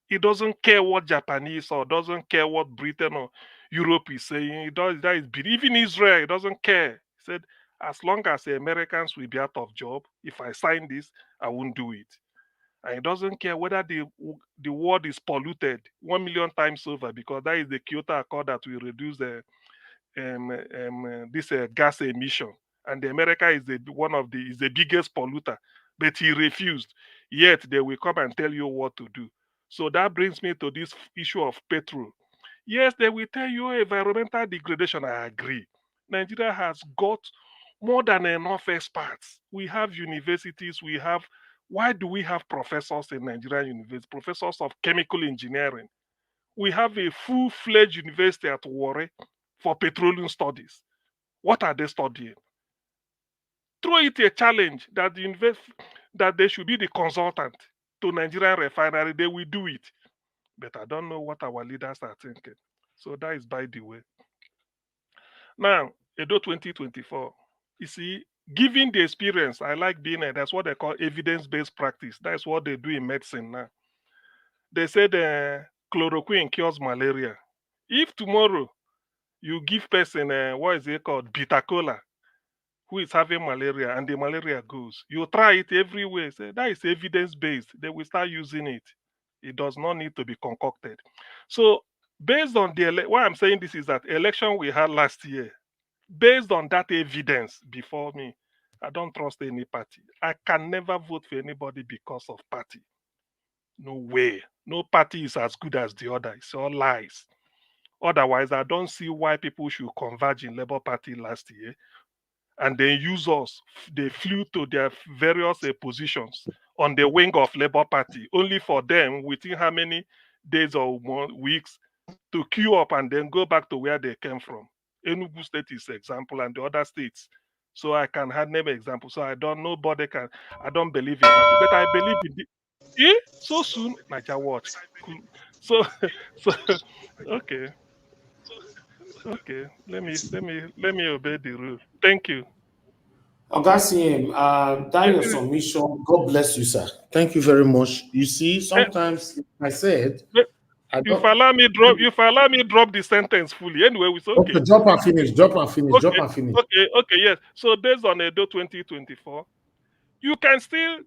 He doesn't care what Japanese or doesn't care what Britain or Europe is saying. Even Israel, he doesn't care. He said, as long as the Americans will be out of job, if I sign this, I won't do it. And he doesn't care whether the world is polluted 1 million times over, because that is the Kyoto Accord that will reduce this gas emission. And America is the biggest polluter, but he refused. Yet they will come and tell you what to do. So that brings me to this issue of petrol. Yes, they will tell you environmental degradation. I agree. Nigeria has got more than enough experts. We have universities. Why do we have professors in Nigerian universities? Professors of chemical engineering. We have a full-fledged university at Warri for petroleum studies. What are they studying? Throw it a challenge that they should be the consultant to Nigerian refinery. They will do it. But I don't know what our leaders are thinking. So that is by the way. Now, Edo 2024. You see, given the experience, I like being that's what they call evidence-based practice. That's what they do in medicine now. They said chloroquine cures malaria. If tomorrow you give person what is it called, bitter cola, who is having malaria, and the malaria goes, you try it everywhere. Say that is evidence-based. They will start using it. It does not need to be concocted. So based on why I'm saying this is that election we had last year, based on that evidence before me, I don't trust any party. I can never vote for anybody because of party. No way. No party is as good as the other. It's all lies. Otherwise, I don't see why people should converge in Labour Party last year and then use us. They flew to their various positions on the wing of Labour Party, only for them, within how many days or weeks, to queue up and then go back to where they came from. Enugu State is example, and the other states. So I can have name example. So I don't believe in party, but I believe in the so soon, Niger Watch. So okay. Okay. Let me obey the rule. Thank you. Augustine, that your submission. God bless you, sir. Thank you very much. You see, sometimes I said, if allow me drop the sentence fully. Anyway, it's okay. Okay, drop and finish. Okay, yes. So based on Edo 2024, you can still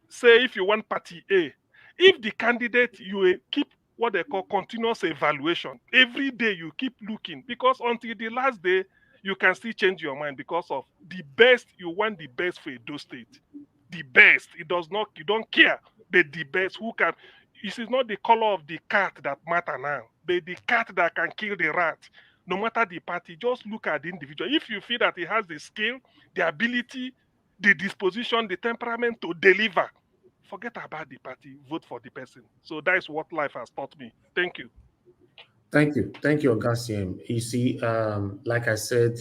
say if you want party A, if the candidate you keep what they call continuous evaluation. Every day you keep looking, because until the last day, you can still change your mind because of the best. You want the best for Edo State. The best. You don't care. But the best who can. It is not the color of the cat that matter now, but the cat that can kill the rat. No matter the party, just look at the individual. If you feel that he has the skill, the ability, the disposition, the temperament to deliver, forget about the party, vote for the person. So that is what life has taught me. Thank you. Thank you, Augustine. You see, like I said,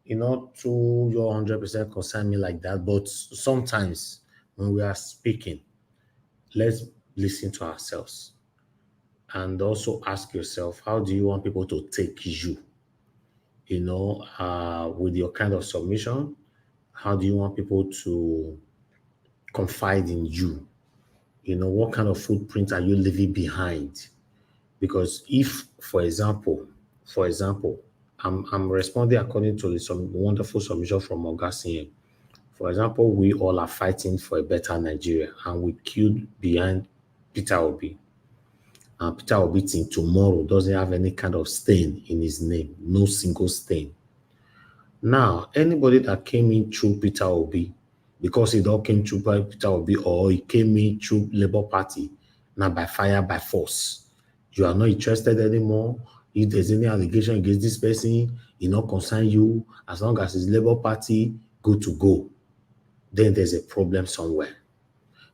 to your 100% concern me like that, but sometimes when we are speaking, let's listen to ourselves and also ask yourself, how do you want people to take you? With your kind of submission, how do you want people to confide in you? What kind of footprint are you leaving behind? Because if, for example, I'm responding according to some wonderful submission from Augustine. For example, we all are fighting for a better Nigeria, and we queued behind Peter Obi. And Peter Obi till tomorrow doesn't have any kind of stain in his name, no single stain. Now, anybody that came in through Peter Obi, because it all came through by Peter Obi, or he came in through Labour Party, now by fire, by force, you are not interested anymore. If there's any allegation against this person, it not concern you. As long as it's Labour Party, good to go. Then there's a problem somewhere.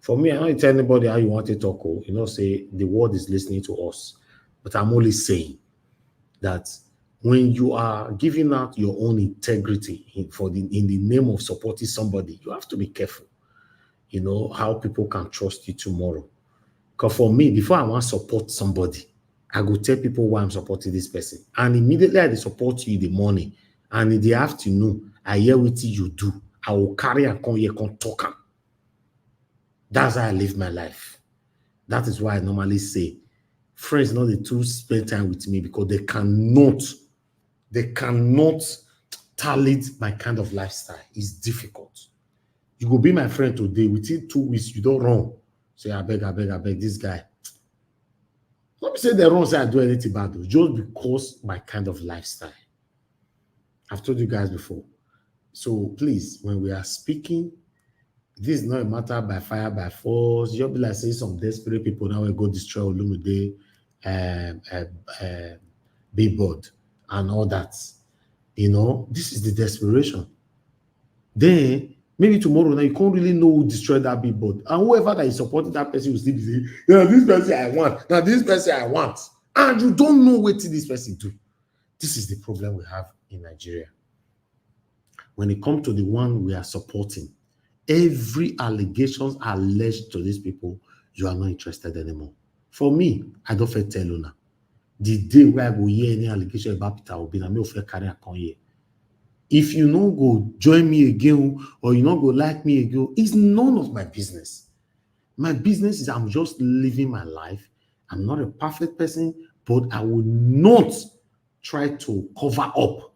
For me, I don't tell anybody how you want to talk. Say the world is listening to us. But I'm only saying that when you are giving out your own integrity in the name of supporting somebody, you have to be careful. How people can trust you tomorrow. Because for me, before I want to support somebody, I go tell people why I'm supporting this person. And immediately I support you in the morning. And in the afternoon, I hear what you do. I will carry and come here, come talk. That's how I live my life. That is why I normally say, friends not the two spend time with me, because they cannot tally my kind of lifestyle. It's difficult. You go be my friend today, within 2 weeks, you don't run. Say, I beg, this guy. Let me say they wrong, say I do anything bad, though, just because my kind of lifestyle. I've told you guys before. So please, when we are speaking, this is not a matter by fire, by force. You'll be like saying some desperate people now will go destroy Olumide, Billboard, and all that. This is the desperation. Then maybe tomorrow now you can't really know who destroyed that Billboard. And whoever that is supporting that person will still be saying, this person I want. Now this person I want. And you don't know what this person do. This is the problem we have in Nigeria. When it comes to the one we are supporting, every allegations alleged to these people, you are not interested anymore. For me, I don't feel tell you now. The day where I go hear any allegation about Peter Obi, I may feel carry a con here. If you don't go join me again, or you don't go like me again, it's none of my business. My business is I'm just living my life. I'm not a perfect person, but I will not try to cover up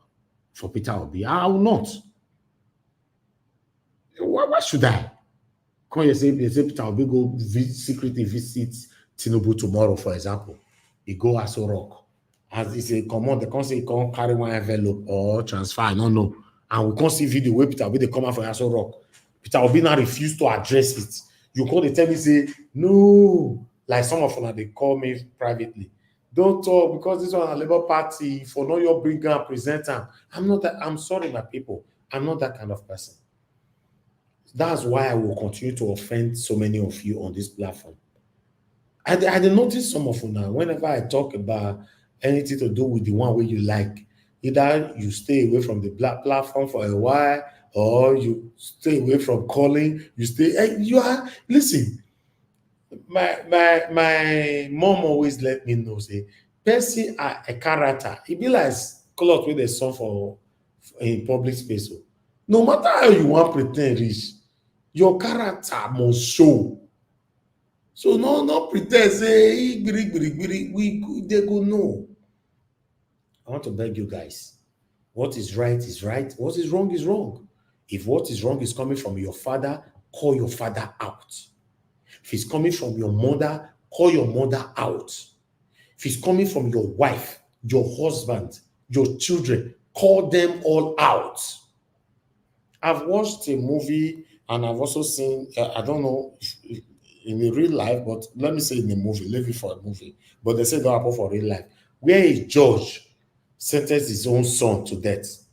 for Peter Obi. I will not. Why should I? Can you say Peter Obi go secretly visit Tinubu tomorrow, for example? He go Aso Rock. As he say, come on, they can't say he can't carry one envelope or transfer, I don't know. And we can't see video where Peter Obi they come out for Aso Rock. Peter Obi now refuse to address it. You call they tell me, say, no. Like some of them, they call me privately. Don't talk because this one a Labour Party, for no your bring and present them. I'm not that, I'm sorry, my people. I'm not that kind of person. That's why I will continue to offend so many of you on this platform. I did notice some of you now, whenever I talk about anything to do with the one where you like, either you stay away from the black platform for a while, or you stay away from calling, listen, my mom always let me know, say, person a character, it be like cloth with a song for in public space. No matter how you want pretend rich, your character must show. So no pretend say they go no. I want to beg you guys. What is right is right. What is wrong is wrong. If what is wrong is coming from your father, call your father out. If it's coming from your mother, call your mother out. If it's coming from your wife, your husband, your children, call them all out. I've watched a movie and I've also seen, I don't know if in a real life, but let me say in a movie, leave it for a movie, but they say don't happen for real life, where a judge sentenced his own son to death.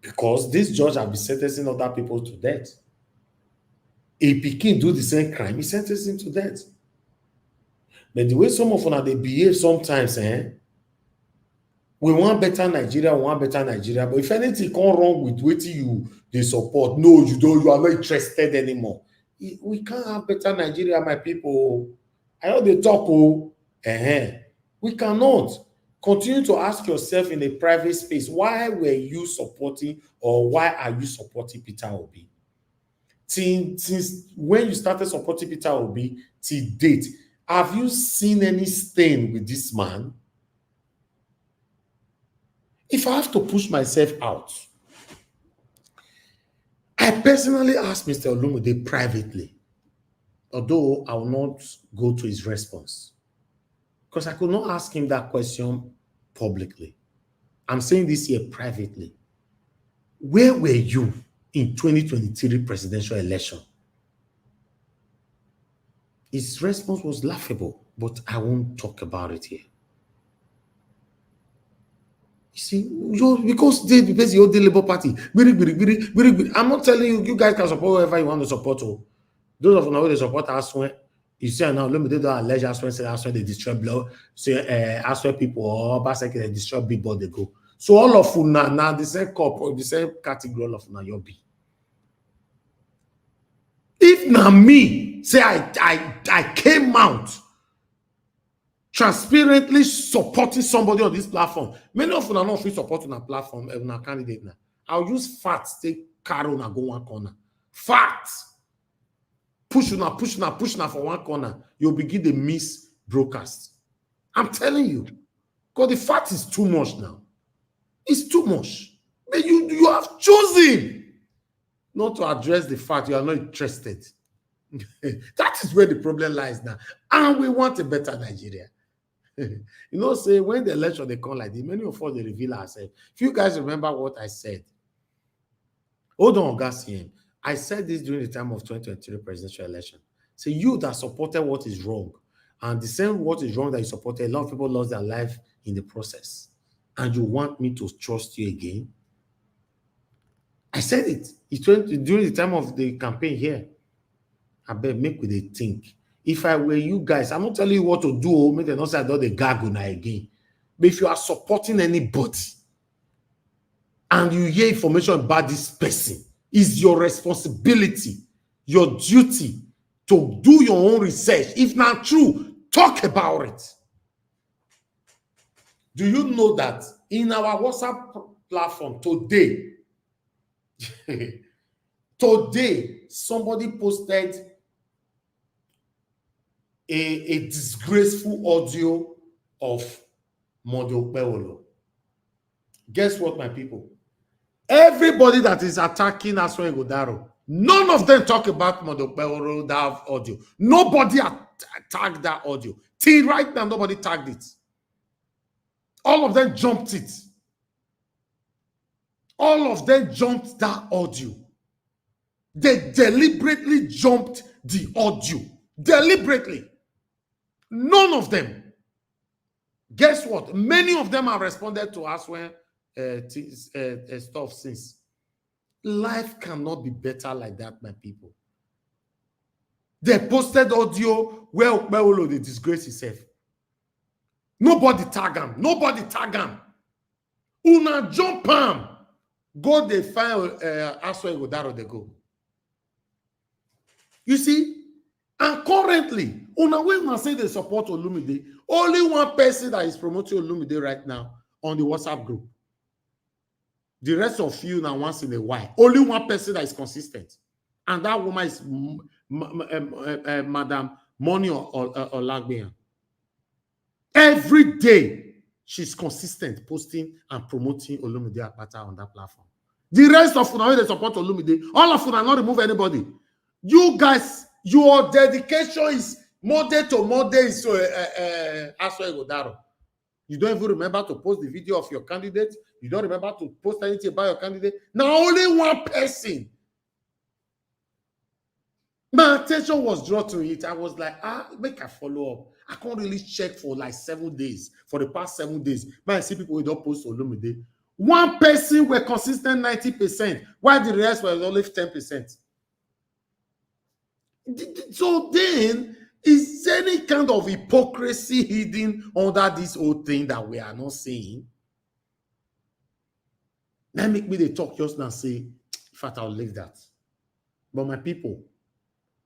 Because this judge has been sentencing other people to death. A pikin do the same crime, he sentenced him to death. But the way some of them they behave sometimes, We want better Nigeria, but if anything come wrong with what they support, no, you are not interested anymore. We can't have better Nigeria, my people. I know they talk, we cannot. Continue to ask yourself in a private space, why were you supporting or why are you supporting Peter Obi? Since when you started supporting Peter Obi till date, have you seen any stain with this man? If I have to push myself out, I personally asked Mr. Olumide privately, although I will not go to his response, because I could not ask him that question publicly. I'm saying this here privately. Where were you in 2023 presidential election? His response was laughable, but I won't talk about it here. You see, because the Labour Party, I'm not telling you, you guys can support whoever you want to support. Those of you know they support Aswen. You see now, let me do that alleged Aswen, say Aswen they destroy blood, say Aswen people or Basek they destroy Billboard they go. So all of you now the same cup or the same category, all of you now you'll be. If now me say I came out transparently supporting somebody on this platform, many of you are not free supporting a platform and a candidate now. I'll use facts, take Carol and go one corner. Facts. Push now for one corner. You'll begin the miss broadcast. I'm telling you. Because the fact is too much now. It's too much. But you have chosen not to address the fact you are not interested. That is where the problem lies now. And we want a better Nigeria. You know, say when the election they come like this, many of us they reveal ourselves. If you guys remember what I said, hold on, Augustine. I said this during the time of 2023 presidential election. So you that supported what is wrong, and the same what is wrong that you supported, a lot of people lost their life in the process. And you want me to trust you again? I said it. It went during the time of the campaign here. I bet make with a think. If I were you guys, I'm not telling you what to do, make them not say I do the gargle now again. But if you are supporting anybody and you hear information about this person, it's your responsibility, your duty to do your own research. If not true, talk about it. Do you know that in our WhatsApp platform today, somebody posted a disgraceful audio of Mondo Peolo. Guess what, my people? Everybody that is attacking Aswen Godaro, none of them talk about Mondo Peolo, that audio. Nobody tagged that audio. Till right now, nobody tagged it. All of them jumped it. All of them jumped that audio. They deliberately jumped the audio. Deliberately. None of them. Guess what? Many of them have responded to us when stuff since. Life cannot be better like that, my people. They posted audio where Okpewolo they disgrace himself. Nobody tag him. Nobody tag him. Una jump him. Go they find Aswe Godaro they go. You see? And currently, when I say they support Olumide, only one person that is promoting Olumide right now on the WhatsApp group. The rest of you now once in a while. Only one person that is consistent. And that woman is Madam Moni Olagbeyan. Every day, she's consistent posting and promoting Olumide Akpata on that platform. The rest of you, they support Olumide. All of you are not remove anybody. You guys, your dedication is Monday to Monday is Aswe Godaro. You don't even remember to post the video of your candidate. You don't remember to post anything about your candidate. Now only one person. My attention was drawn to it. I was like, make a follow up. I can't really check for like 7 days. For the past 7 days, but I see people who don't post Olumide. One person were consistent 90%, while the rest were only 10%. So then, is any kind of hypocrisy hidden under this whole thing that we are not seeing? That make me they talk just now say, in fact, I'll leave that. But my people,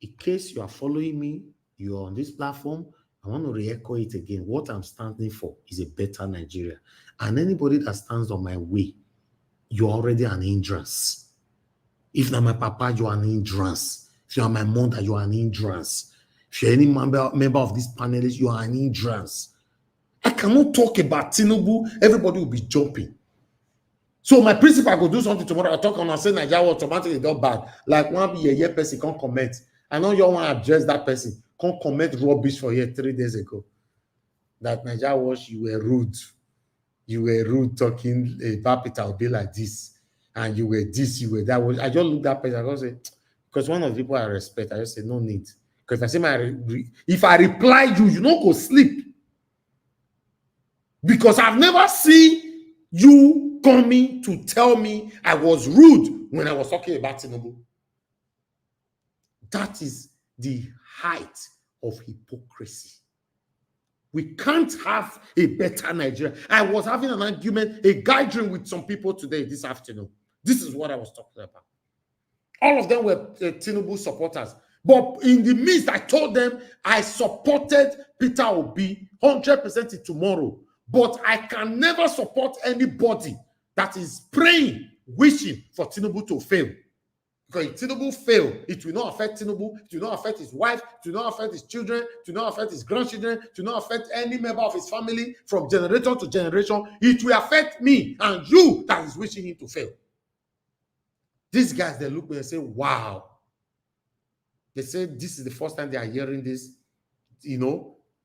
in case you are following me, you're on this platform, I want to re-echo it again. What I'm standing for is a better Nigeria. And anybody that stands on my way, you're already an hindrance. If not my papa, you're an hindrance. If you are my mother, you're an hindrance. If you're any member of this panelist, you are an hindrance. I cannot talk about Tinubu. Everybody will be jumping. So my principal go do something tomorrow. I talk on and say Nigeria automatically not bad. Like one year person can't comment. I know you want to address that person. Can't comment rubbish for here 3 days ago. That Nigeria was you were rude. You were rude talking about Peter will be like this. And you were this, you were that. I just look that person. I go say, because one of the people I respect, I just say no need. Because if I say if I reply you don't go sleep. Because I've never seen you coming to tell me I was rude when I was talking about Tinubu. That is the height of hypocrisy. We can't have a better Nigeria. I was having an argument, a gathering with some people today, this afternoon. This is what I was talking about. All of them were Tinubu supporters. But in the midst, I told them I supported Peter Obi 100% tomorrow. But I can never support anybody that is praying, wishing for Tinubu to fail. Because if Tinubu fail, it will not affect Tinubu, it will not affect his wife, it will not affect his children, it will not affect his grandchildren, it will not affect any member of his family from generation to generation. It will affect me and you that is wishing him to fail. These guys, they look at me and say, wow. They say this is the first time they are hearing this,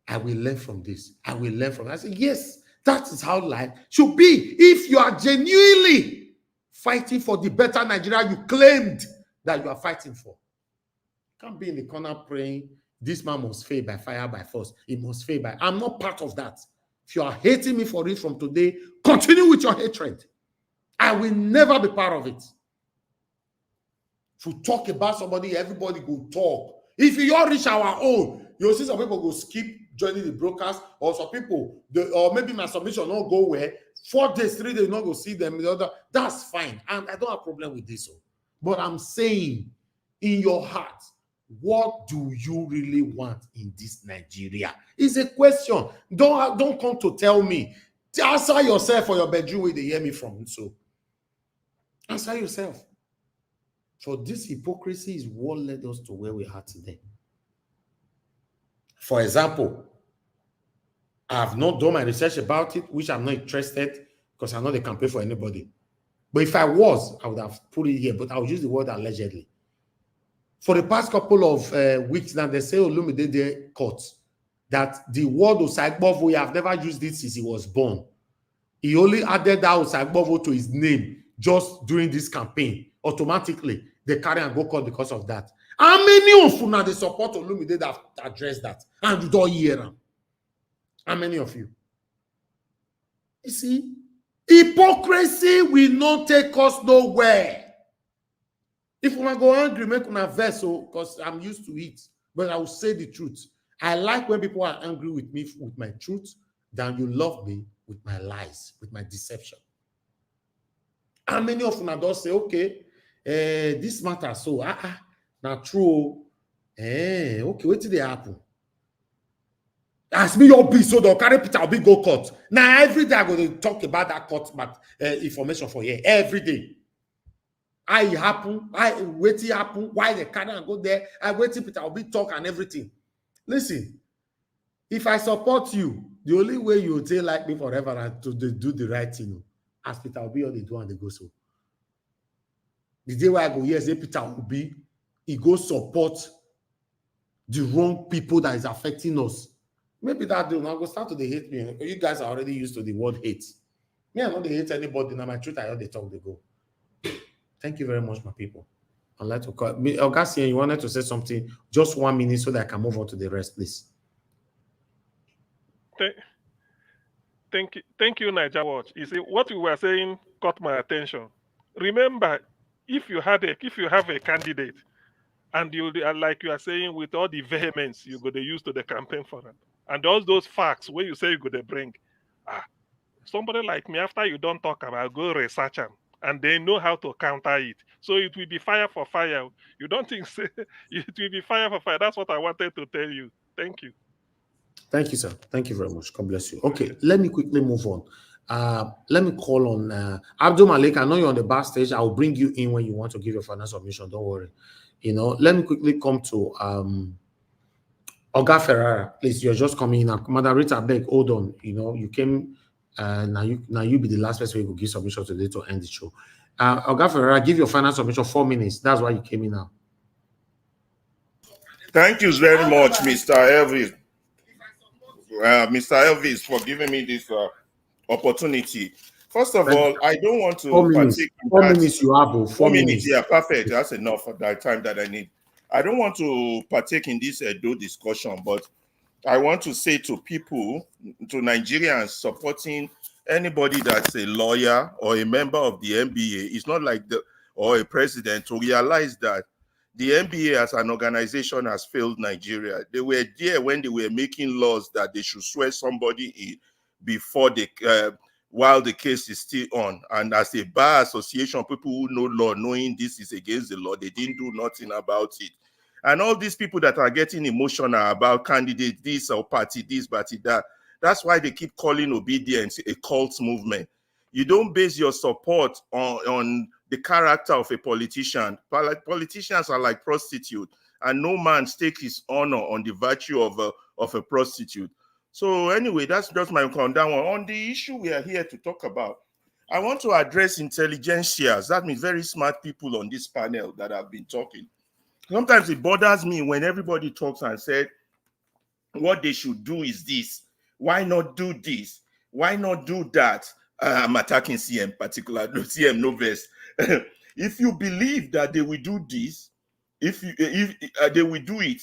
I will learn from this. I will learn from it. I say, yes, that is how life should be. If you are genuinely fighting for the better Nigeria you claimed that you are fighting for. You can't be in the corner praying, this man must fail by fire, by force. He must fail by... I'm not part of that. If you are hating me for it from today, continue with your hatred. I will never be part of it. If you talk about somebody, everybody go talk. If you all reach our own, you'll see some people go skip joining the broadcast, or some people, or maybe my submission not go where 4 days, 3 days, not go see them. That's fine. And I don't have a problem with this. But I'm saying, in your heart, what do you really want in this Nigeria? It's a question. Don't come to tell me. Answer yourself for your bedroom where they hear me from. So answer yourself. So this hypocrisy is what led us to where we are today. For example, I have not done my research about it, which I'm not interested because I'm not a campaign for anybody. But if I was, I would have put it here, but I'll use the word allegedly. For the past couple of weeks now, they say Olumide court that the word Osagbovo, we have never used it since he was born. He only added that Osagbovo to his name just during this campaign. Automatically, they carry and go court because of that. How many of you now they support Olumide that address that? And you don't hear them. How many of you? You see, hypocrisy will not take us nowhere. If we go angry, make una vessel, because I'm used to it. But I will say the truth. I like when people are angry with me with my truth than you love me with my lies, with my deception. How many of you now don't say, okay, this matter so not true. Okay, what did they happen? Ask me your bill so they'll carry Peter Obi go court. Now every day I'm going to talk about that court information for you. Every day. I happen, wait it happen, why they carry and go there, I wait till Peter Obi talk and everything. Listen, if I support you, the only way you will stay like me forever and to do the right thing. As Peter Obi, all they do and they go so. The day where I go, yes, Peter Obi, he go support the wrong people that is affecting us. Maybe that day, now go start to hate me. You guys are already used to the word hate. Me, I don't hate anybody. Now my truth, I heard they talk, they go. Thank you very much, my people. I'd like to call me. Augustine, you wanted to say something? Just 1 minute so that I can move on to the rest, please. Thank you, Niger Watch. You see, what we were saying caught my attention. Remember, if you have a candidate, and you like you are saying with all the vehemence you go to use to the campaign for them, and all those facts where you say you go to bring, somebody like me, after you don't talk about, go research them and they know how to counter it. So it will be fire for fire. You don't think it will be fire for fire? That's what I wanted to tell you. Thank you. Thank you, sir. Thank you very much. God bless you. Okay, let me quickly move on. Let me call on Abdul Malik. I know you're on the backstage. I'll bring you in when you want to give your final submission. Don't worry. Let me quickly come to Oga Ferrara. Please, you're just coming in. Madam Rita, beg, hold on. You came. Now you be the last person who will give submission today to end the show. Oga Ferrara, give your final submission 4 minutes. That's why you came in now. Thank you very much, Mr. Elvis. Mr. Elvis, for giving me this opportunity. First of all, I don't want to 4 minutes. partake in 4 that. minutes you have. 4 minutes. Yeah, perfect. That's enough for that time that I need. I don't want to partake in this Edo discussion, but I want to say to people, to Nigerians supporting anybody that's a lawyer or a member of the NBA, it's not like or a president, to realize that the NBA as an organization has failed Nigeria. They were there when they were making laws that they should swear somebody in before they, while the case is still on. And as a bar association, people who know law, knowing this is against the law, they didn't do nothing about it. And all these people that are getting emotional about candidate this or party this, party that, that's why they keep calling obedience a cult movement. You don't base your support on the character of a politician. Politicians are like prostitutes, and no man stakes his honor on the virtue of a prostitute. So anyway, that's just my countdown on the issue we are here to talk about. I want to address intelligentsias. That means very smart people on this panel that have been talking. Sometimes it bothers me when everybody talks and said, what they should do is this. Why not do this? Why not do that? I'm attacking CM particular, no CM, no verse. If you believe that they will do this, if they will do it,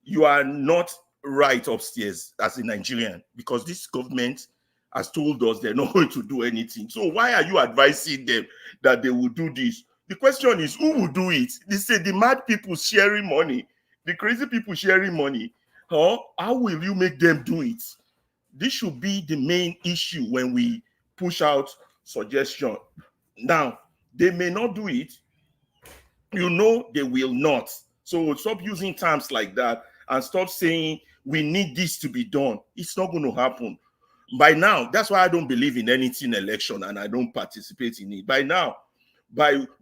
you are not right upstairs as a Nigerian, because this government has told us they're not going to do anything. So why are you advising them that they will do this? The question is, who will do it? They say the mad people sharing money, the crazy people sharing money. How will you make them do it? This should be the main issue when we push out suggestion. Now, they may not do it. You know they will not. So stop using terms like that and stop saying we need this to be done. It's not going to happen. By now, that's why I don't believe in anything election and I don't participate in it. By now,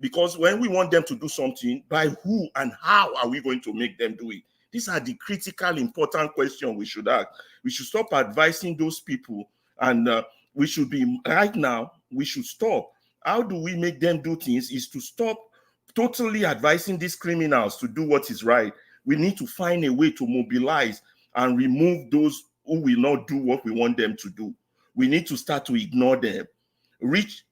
because when we want them to do something, by who and how are we going to make them do it? These are the critical, important questions we should ask. We should stop advising those people, and we should be, right now, we should stop. How do we make them do things is to stop totally advising these criminals to do what is right. We need to find a way to mobilize and remove those who will not do what we want them to do. We need to start to ignore them.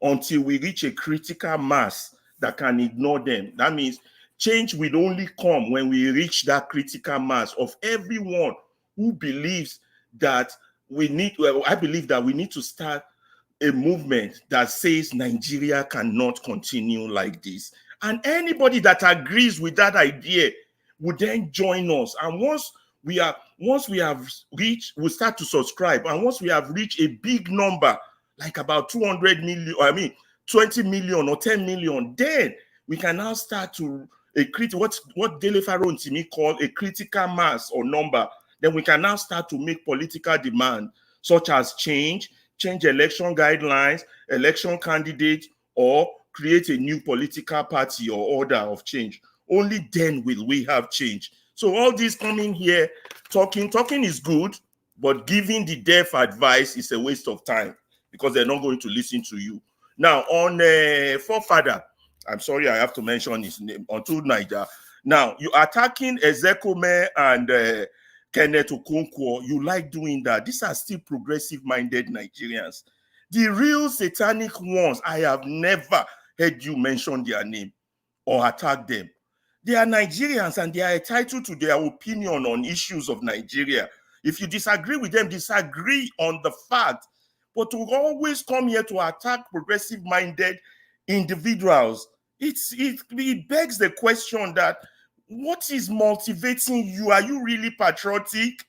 Until we reach a critical mass that can ignore them. That means change will only come when we reach that critical mass of everyone who believes that I believe that we need to start a movement that says Nigeria cannot continue like this. And anybody that agrees with that idea would then join us. And once we have reached, we'll start to subscribe. And once we have reached a big number, like about 200 million, 20 million or 10 million, then we can now start to what Dele Faro and Timi call a critical mass or number. Then we can now start to make political demand, such as change election guidelines, election candidates, or create a new political party or order of change. Only then will we have change. So all this coming here, talking is good, but giving the deaf advice is a waste of time because they're not going to listen to you. Now, on forefather, I'm sorry I have to mention his name, on True Niger. Now, you attacking Ezekome and Kenneth Okonkwo, you like doing that. These are still progressive-minded Nigerians. The real satanic ones, I have never heard you mention their name or attack them. They are Nigerians and they are entitled to their opinion on issues of Nigeria. If you disagree with them, disagree on the fact. But to always come here to attack progressive-minded individuals, it begs the question that what is motivating you? Are you really patriotic?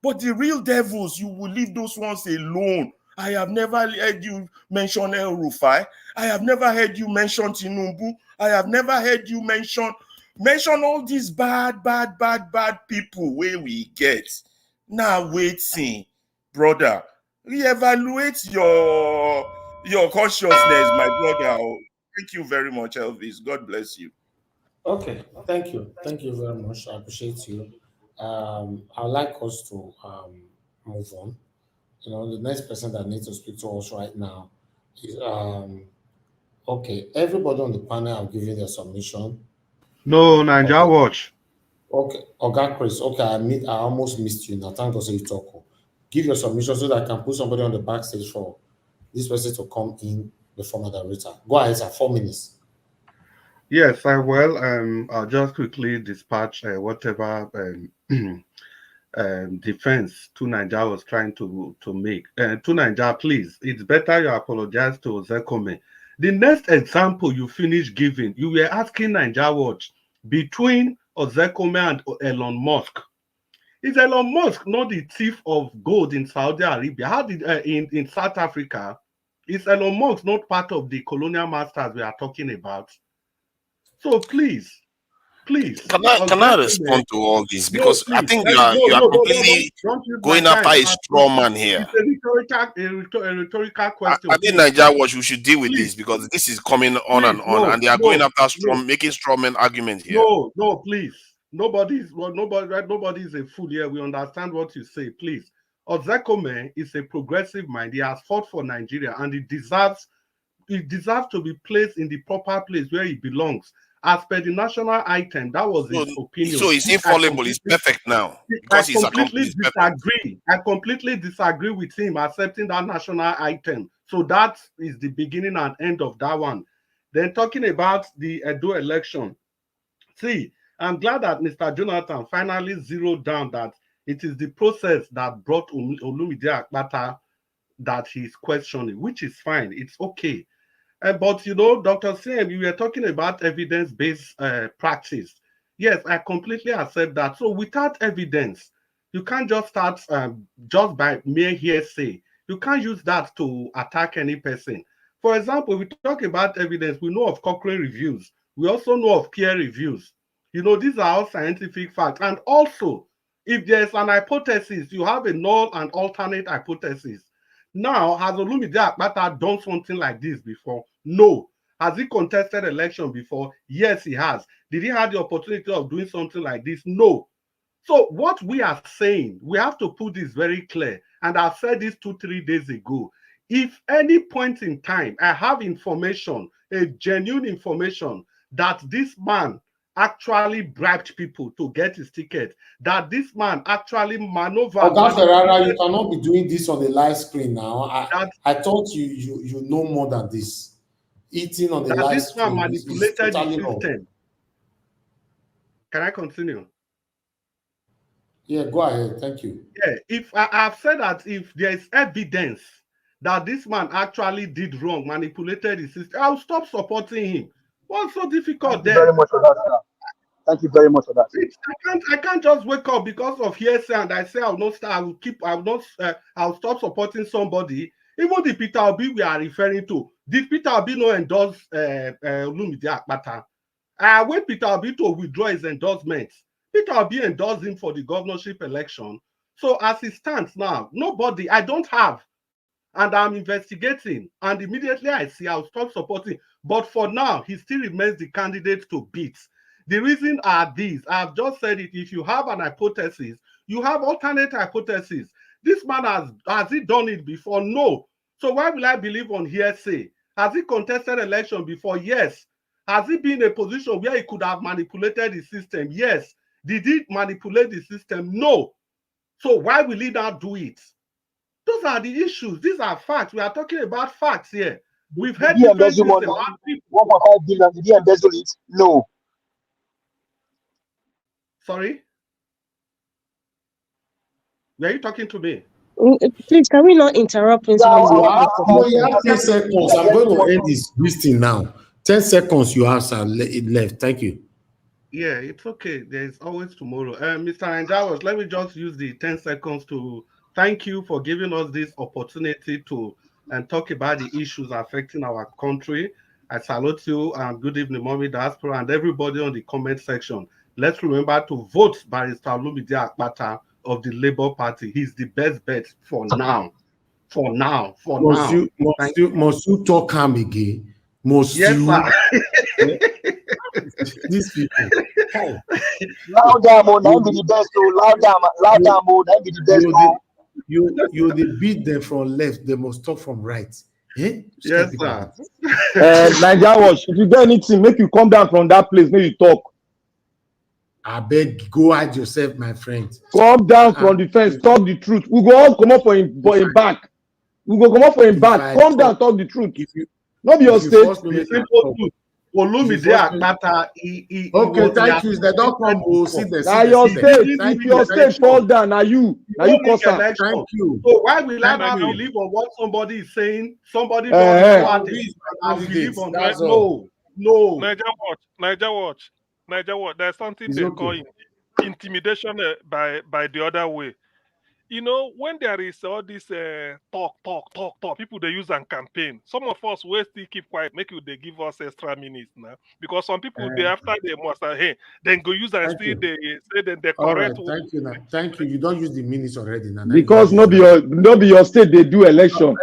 But the real devils, you will leave those ones alone I have never heard you mention El Rufai. I have never heard you mention Tinubu. I have never heard you mention all these bad people where we get. Now waiting, brother. Reevaluate your consciousness, my brother. Thank you very much, Elvis. God bless you. Okay, thank you. Thank you very much. I appreciate you. I'd like us to move on. You know, the next person that needs to speak to us right now is okay. Everybody on the panel have given their submission. No, Nigeria Watch. Okay, Oga Chris. Okay, I almost missed you. Now, thank God you talk. Give your submission so that I can put somebody on the backstage for this person to come in before my moderator. Go ahead, sir. 4 minutes. Yes, I will. I'll just quickly dispatch whatever defense to Nigeria was trying to make. To Nigeria, please, it's better you apologize to Zekome. The next example you finish giving, you were asking Nigeria Watch between Ozekome and Elon Musk. Is Elon Musk not the thief of gold in Saudi Arabia? How did in South Africa? Is Elon Musk not part of the colonial masters we are talking about? So please. Can I respond to all this? Because I think you are completely going after a straw man here. It's a rhetorical question. I think Nigeria Watch, we should deal with this because this is coming on and on, and they are going after making straw man arguments here. No, please. Nobody is a fool here. We understand what you say, please. Ozekome is a progressive mind. He has fought for Nigeria, and he deserves to be placed in the proper place where he belongs. As per the national item, that was his opinion. So he's infallible. He's perfect now because he's accomplished. I completely disagree with him accepting that national item. So that is the beginning and end of that one. Then talking about the Edo election. See, I'm glad that Mr. Jonathan finally zeroed down that it is the process that brought Olumide Akpata that he's questioning, which is fine. It's okay. But, you know, Dr. Sim, you were talking about evidence-based practice. Yes, I completely accept that. So without evidence, you can't just start just by mere hearsay. You can't use that to attack any person. For example, we talk about evidence. We know of Cochrane reviews. We also know of peer reviews. You know, these are all scientific facts. And also, if there's an hypothesis, you have a null and alternate hypothesis. Now, has Olumide Akpata done something like this before? No. Has he contested election before? Yes, he has. Did he have the opportunity of doing something like this? No. So what we are saying, we have to put this very clear. And I've said this 2-3 days ago. If any point in time I have information, a genuine information, that this man actually bribed people to get his ticket, that this man actually maneuvered. Oga Ferrara, you cannot be doing this on the live screen now. I thought you know more than this. Eating on the live screen. This man manipulated the system. Can I continue? Yeah, go ahead. Thank you. Yeah, if I've said that if there is evidence that this man actually did wrong, manipulated the system, I'll stop supporting him. What's so difficult there? Thank you very much for that, sir. Thank you very much for that. I can't just wake up because of hearsay and I say I'll stop supporting somebody. Even the Peter Obi we are referring to, did Peter Obi not endorse Olumide Akpata? I wait Peter Obi to withdraw his endorsement. Peter Obi endorsed him for the governorship election. So as it stands now, nobody, I don't have, and I'm investigating, and immediately I see, I'll stop supporting. But for now, he still remains the candidate to beat. The reason are these. I've just said it. If you have an hypothesis, you have alternate hypotheses. This man has he done it before? No. So why will I believe on hearsay? Has he contested election before? Yes. Has he been in a position where he could have manipulated the system? Yes. Did he manipulate the system? No. So why will he not do it? Those are the issues. These are facts. We are talking about facts here. We've heard different things about people. 1.5 billion, did he embezzle it? No. Sorry? Were you talking to me? Please, can we not interrupt when someone is you have 10 seconds. I'm going to end this thing now. 10 seconds you have, sir, left. Thank you. Yeah, it's okay. There's always tomorrow. Mr. Anjawas, let me just use the 10 seconds to Thank you for giving us this opportunity to talk about the issues affecting our country. I salute you and good evening, Mommy Diaspora, and everybody on the comment section. Let's remember to vote Barrister Olumide Akpata of the Labour Party. He's the best bet for now. For now. Must you talk him again? Yes, sir. These people. Loud down, now be the best. Loud down, now be the best. You they beat them from left, they must talk from right. Eh? Yes, sir. Nigeria Watch, if you get anything, make you come down from that place, make you talk. I beg, go hide yourself, my friend. Come down from the fence, talk the truth. We go all come up for him back. We go come up for him back. Come down, talk the truth. Not be your state. Olumide Akpata. Okay, thank you. They don't come. We'll see the now your state. If your state fall down, now you cause that. Thank you. So why will I not believe on what somebody is saying? Somebody don't believe on that. No. Niger Watch. There's something they call intimidation by the other way. You know, when there is all this talk, people they use and campaign. Some of us will still keep quiet, they give us extra minutes now. Because some people they after they must say, then go use and still they say then they correct. Right, thank you. Now. Thank you. You don't use the minutes already now. Because no be your state they do election.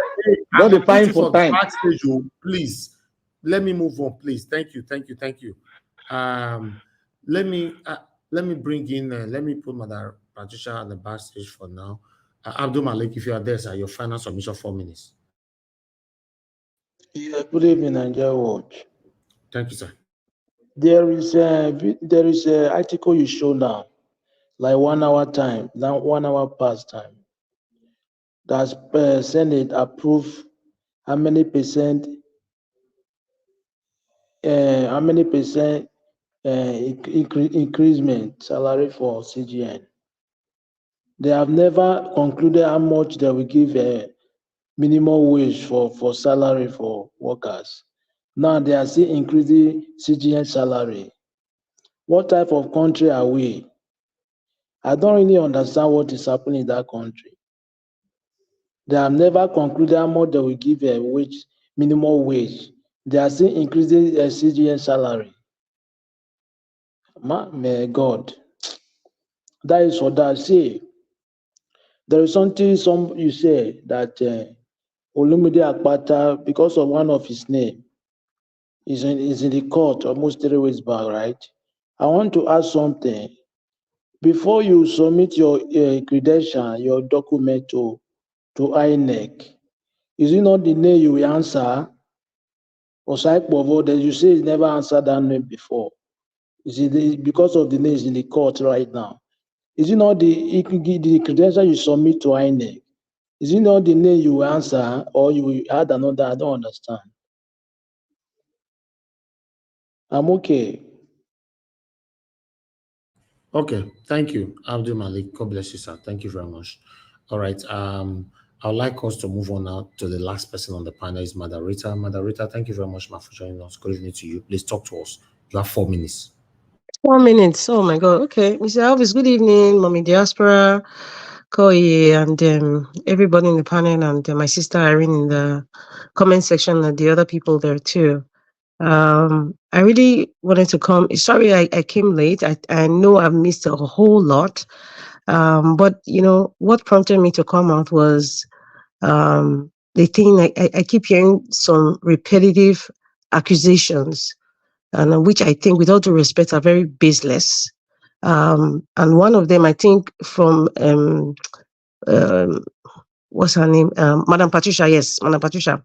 Don't they find for time. Backstage, please. Let me move on, please. Thank you. Let me bring in. Let me put Mother Patricia at the backstage for now. Abdul Malik, if you are there, sir, your final submission 4 minutes. Yeah, good evening, Nigeria Watch. Thank you, sir. There is a article you show now, like 1 hour time, now 1 hour past time. That's Senate approve how many percent increasement salary for CGN. They have never concluded how much they will give a minimum wage for salary for workers. Now they are still increasing CGN salary. What type of country are we? I don't really understand what is happening in that country. They have never concluded how much they will give a minimum wage. They are still increasing CGN salary. May God. That is what I say. There is something you say that Olumide Akpata, because of one of his name, is in the court almost 3 weeks back, right? I want to ask something. Before you submit your credential, your document to INEC, is it not the name you will answer? Or that you say you never answered that name before? Is it because of the name is in the court right now? Is it not the credential you submit to INEC? Is it not the name you will answer, or you will add another? I don't understand. I'm okay. Okay, thank you, Abdul Malik. God bless you, sir. Thank you very much. All right. I'd like us to move on now to the last person on the panel is Mother Rita. Mother Rita, thank you very much, ma, for joining us. Good evening to you. Please talk to us. You have 4 minutes. 4 minutes. Oh my God. Okay, Mr. Elvis. Good evening, Mommy Diaspora, Koyi, and everybody in the panel, and my sister Irene in the comment section, and the other people there too. I really wanted to come. Sorry, I came late. I know I've missed a whole lot. But you know what prompted me to come out was the thing I keep hearing some repetitive accusations, and which I think, with all due respect, are very baseless. And one of them, I think, from what's her name? Madam Patricia. Yes, Madam Patricia.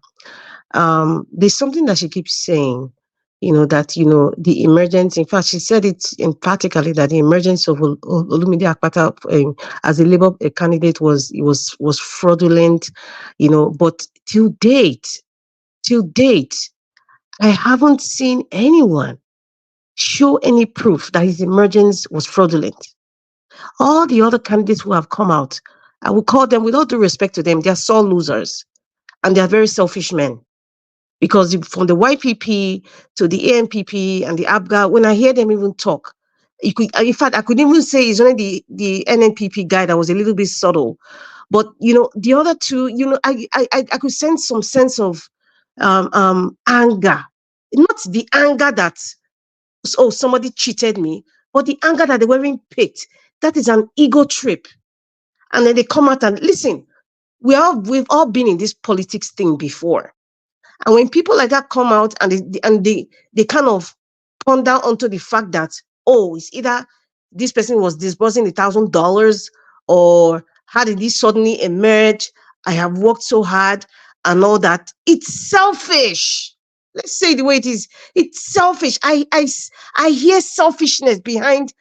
There's something that she keeps saying, that, the emergence, in fact, she said it emphatically, that the emergence of Olumide Akpata as a Labour candidate was fraudulent, but till date, I haven't seen anyone show any proof that his emergence was fraudulent. All the other candidates who have come out, I will call them, with all due respect to them, they are sore losers, and they are very selfish men. Because from the YPP to the ANPP and the ABGA, when I hear them even talk, in fact, I could even say it's only the NNPP guy that was a little bit subtle. But you know, the other two, you know, I could sense some sense of anger, not the anger that oh somebody cheated me, but the anger that they were in picked. That is an ego trip, and then they come out and listen. We've all been in this politics thing before. And when people like that come out and they kind of ponder onto the fact that, oh, it's either this person was disbursing $1,000 or how did this suddenly emerge? I have worked so hard and all that. It's selfish. Let's say the way it is. It's selfish. I hear selfishness behind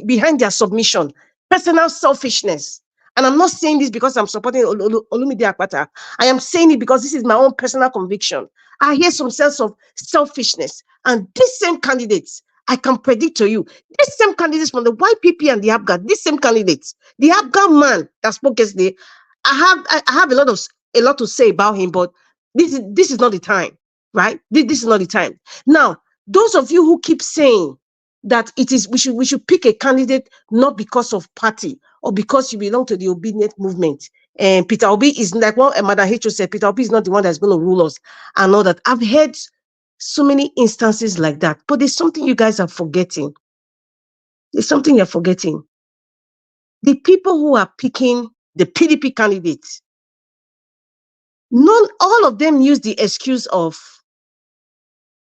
behind their submission, personal selfishness. And I'm not saying this because I'm supporting Olumide Akpata. I am saying it because this is my own personal conviction. I hear some sense of selfishness. And these same candidates, I can predict to you, these same candidates from the YPP and the APGA, these same candidates, the APGA man that spoke yesterday, I have a lot to say about him, but this is not the time, right? This is not the time. Now, those of you who keep saying that we should pick a candidate not because of party or because you belong to the obedient movement. And Peter Obi is like what Madam H.O. said, Peter Obi is not the one that's going to rule us and all that. I've heard so many instances like that, but there's something you guys are forgetting. There's something you're forgetting. The people who are picking the PDP candidates, all of them use the excuse of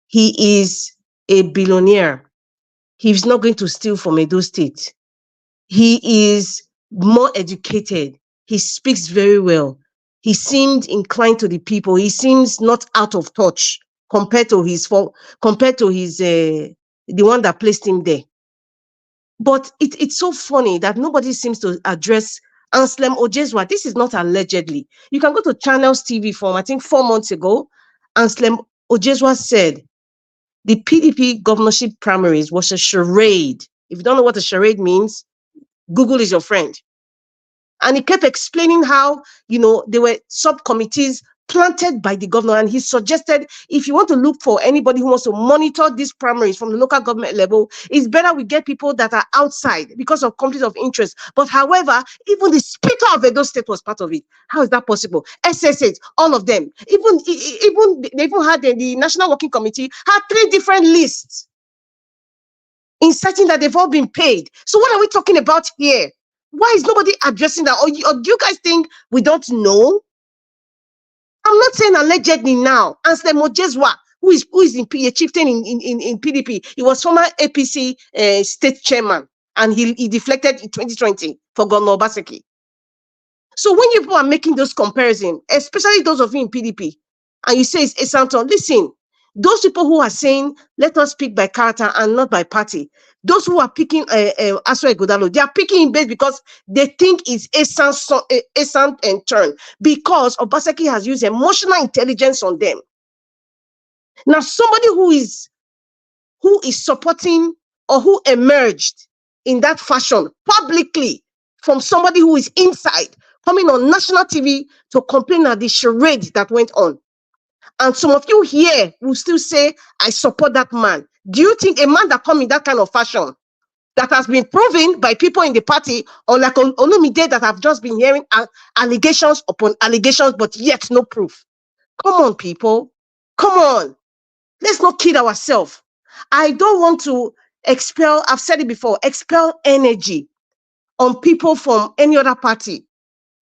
he is a billionaire. He's not going to steal from Edo State. He is more educated. He speaks very well. He seemed inclined to the people. He seems not out of touch compared to his the one that placed him there. But it's so funny that nobody seems to address Anselm Ojeswa. This is not allegedly. You can go to Channels TV from I think 4 months ago. Anselm Ojeswa said the PDP governorship primaries was a charade. If you don't know what a charade means, Google is your friend. And he kept explaining how, you know, there were subcommittees planted by the governor. And he suggested if you want to look for anybody who wants to monitor these primaries from the local government level, it's better we get people that are outside because of conflict of interest. But however, even the Speaker of Edo State was part of it. How is that possible? SSH, all of them. They even had the National Working Committee had 3 different lists, inserting that they've all been paid. So what are we talking about here? Why is nobody addressing that? Or do you guys think we don't know? I'm not saying allegedly now. Anselm Ojeswa, who is a chieftain in PDP, he was former APC state chairman, and he deflected in 2020 for Governor Obaseki. So when you people are making those comparisons, especially those of you in PDP, and you say it's Esanton, listen, those people who are saying, let us pick by character and not by party, those who are picking Aswa Godalo, they are picking him based because they think it's Esan and turn, because Obaseki has used emotional intelligence on them. Now, somebody who is supporting or who emerged in that fashion publicly from somebody who is inside, coming on national TV to complain at the charade that went on. And some of you here will still say, I support that man. Do you think a man that comes in that kind of fashion, that has been proven by people in the party, or like Olumide that have just been hearing allegations upon allegations, but yet no proof? Come on, people. Come on. Let's not kid ourselves. I don't want to expel, I've said it before, expel energy on people from any other party,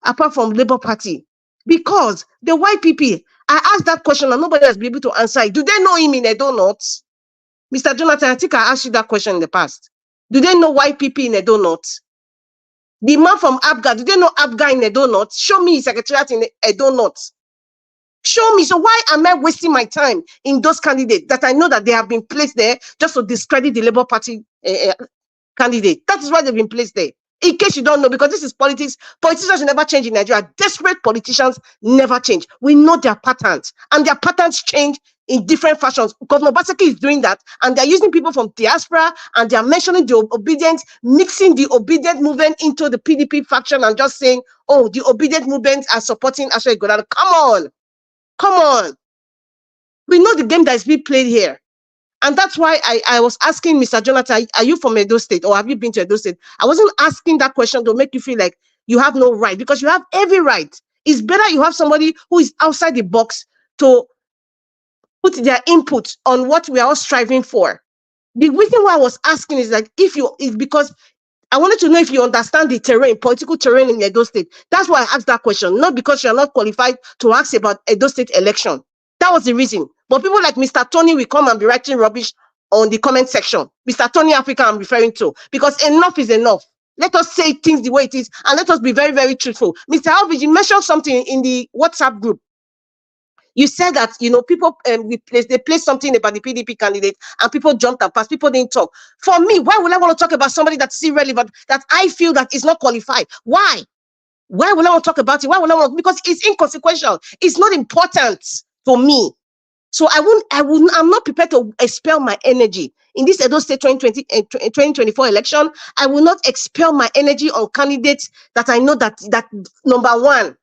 apart from Labour Party. Because the YPP, I asked that question and nobody has been able to answer it. Do they know him in Edo North? Mr. Jonathan, I think I asked you that question in the past. Do they know YPP in Edo North? The man from APGA, do they know APGA in Edo North? Show me his secretariat in Edo North. Show me. So why am I wasting my time in those candidates that I know that they have been placed there just to discredit the Labour Party candidate? That is why they've been placed there. In case you don't know, because this is politics, politicians never change in Nigeria. Desperate politicians never change. We know their patterns, and their patterns change in different fashions. Governor Obaseki is doing that, and they're using people from diaspora, and they're mentioning the obedient, mixing the obedient movement into the PDP faction, and just saying, oh, the obedient movement are supporting Aswa Ighodalo. Come on. Come on. We know the game that is being played here. And that's why I was asking Mr. Jonathan, are you from Edo State or have you been to Edo State? I wasn't asking that question to make you feel like you have no right, because you have every right. It's better you have somebody who is outside the box to put their input on what we are all striving for. The reason why I was asking is that is because I wanted to know if you understand the terrain, political terrain in Edo State. That's why I asked that question, not because you're not qualified to ask about Edo State election. That was the reason. But people like Mr. Tony will come and be writing rubbish on the comment section. Mr. Tony Africa I'm referring to, because enough is enough. Let us say things the way it is, and let us be very, very truthful. Mr. Alvis, you mentioned something in the WhatsApp group. You said that, people they placed something about the PDP candidate and people jumped and passed. People didn't talk. For me, why would I want to talk about somebody that's irrelevant, that I feel that is not qualified? Why? Why would I want to talk about it? Why would I want? Because it's inconsequential. It's not important for me. So I'm not prepared to expel my energy in this Edo State 2024 election. I will not expel my energy on candidates that I know that number one,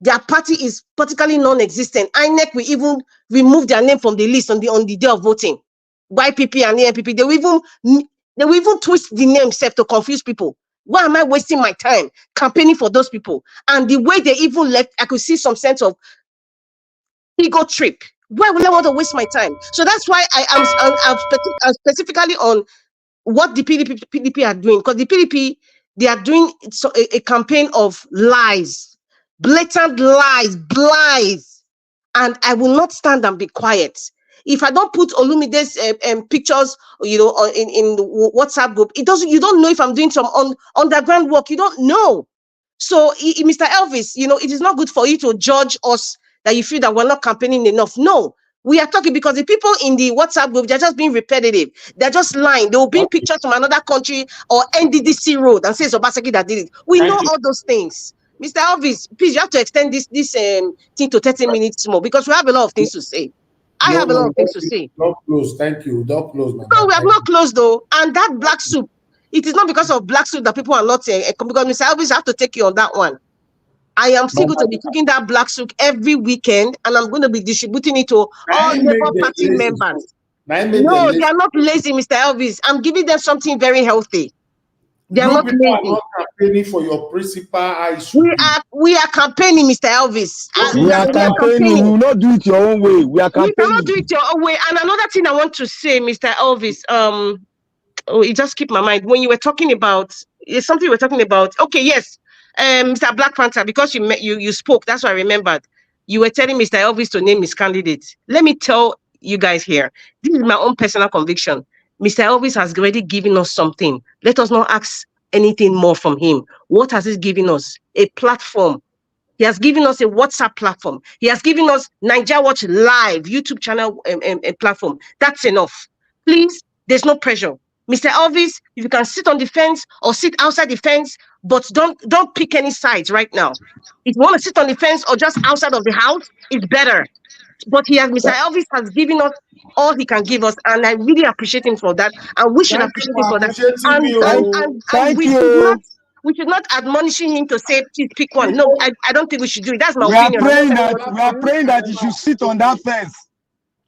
their party is politically non-existent. INEC will even remove their name from the list on the day of voting. YPP and ENPP, they will even twist the name self to confuse people. Why am I wasting my time campaigning for those people? And the way they even left, I could see some sense of ego trip. Why would I want to waste my time? So that's why I'm specifically on what the PDP are doing, because the PDP, they are doing a campaign of lies, blatant lies, and I will not stand and be quiet. If I don't put Olumide's pictures, in the WhatsApp group, you don't know if I'm doing some underground work. You don't know. So, Mr. Elvis, it is not good for you to judge us that you feel that we're not campaigning enough. No, we are talking because the people in the WhatsApp group, they're just being repetitive. They're just lying. They will bring pictures from another country or NDDC road and say it's Obaseki that did it. We know all those things. Mr. Elvis, please, you have to extend this thing to 30 minutes more, because we have a lot of things to say. I have a lot of things to say. Not close. Thank you. Not close. No, we have not closed though. And that black soup, it is not because of black soup that people are not because Mr. Elvis, I have to take you on that one. I am still going to be cooking that black soup every weekend, and I'm going to be distributing it to all Labour Party members. No, they are not lazy, Mr. Elvis. I'm giving them something very healthy. They are not lazy. Are not campaigning for your principal issue. We are campaigning, Mr. Elvis. We are campaigning. We will not do it your own way. We are campaigning. We cannot do it your own way. And another thing I want to say, Mr. Elvis, it just skipped my mind. When you were talking about something you were talking about. Okay, yes. Mr. Black Panther, because you spoke, that's what I remembered. You were telling Mr. Elvis to name his candidate. Let me tell you guys here, this is my own personal conviction. Mr. Elvis has already given us something. Let us not ask anything more from him. What has he given us? A platform. He has given us a WhatsApp platform. He has given us Nigeria Watch Live YouTube channel platform. That's enough. Please, there's no pressure. Mr. Elvis, if you can sit on the fence or sit outside the fence, but don't pick any sides right now. If you want to sit on the fence or just outside of the house, it's better. But Mr. Elvis has given us all he can give us, and I really appreciate him for that. And we should appreciate him for that. And we should not admonishing him to say, please pick one. No, I don't think we should do it. That's my opinion. We are praying that you should sit on that fence.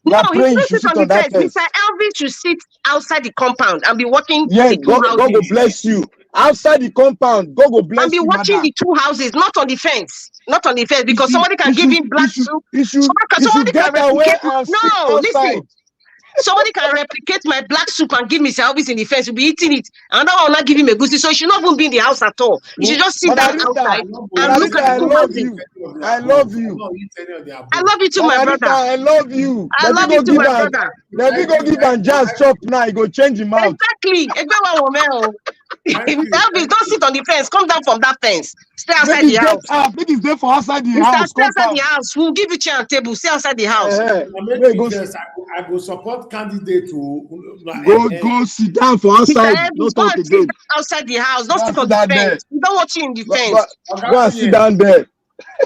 No, he should sit on the fence. Mr. Elvis should sit outside the compound and be watching the two houses. God will bless you. Outside the compound, God will bless you. And be watching the two houses, not on the fence. Not on the fence, because somebody can give him black soup. Somebody can replicate. No, listen. Somebody can replicate my black soup and give Mr. Elvis in the fence. We'll be eating it. Another one will not give him a goosey. So he should not even be in the house at all. He should just sit down outside and look at the two houses. I love you. I love you too, my brother. I love you. I love you too, my brother. Let me go give and jazz chop now. He go change him out. Exactly. Mr. Elvis, don't sit on the fence. Come down from that fence. Stay outside the house. I think it's there for outside the house. Stay outside the house. We'll give you chair and table. Stay outside the house. I will support candidate to go sit down for outside. Don't talk again. Outside the house. Don't sit on the fence. You don't watch you in the fence. Go and sit down there.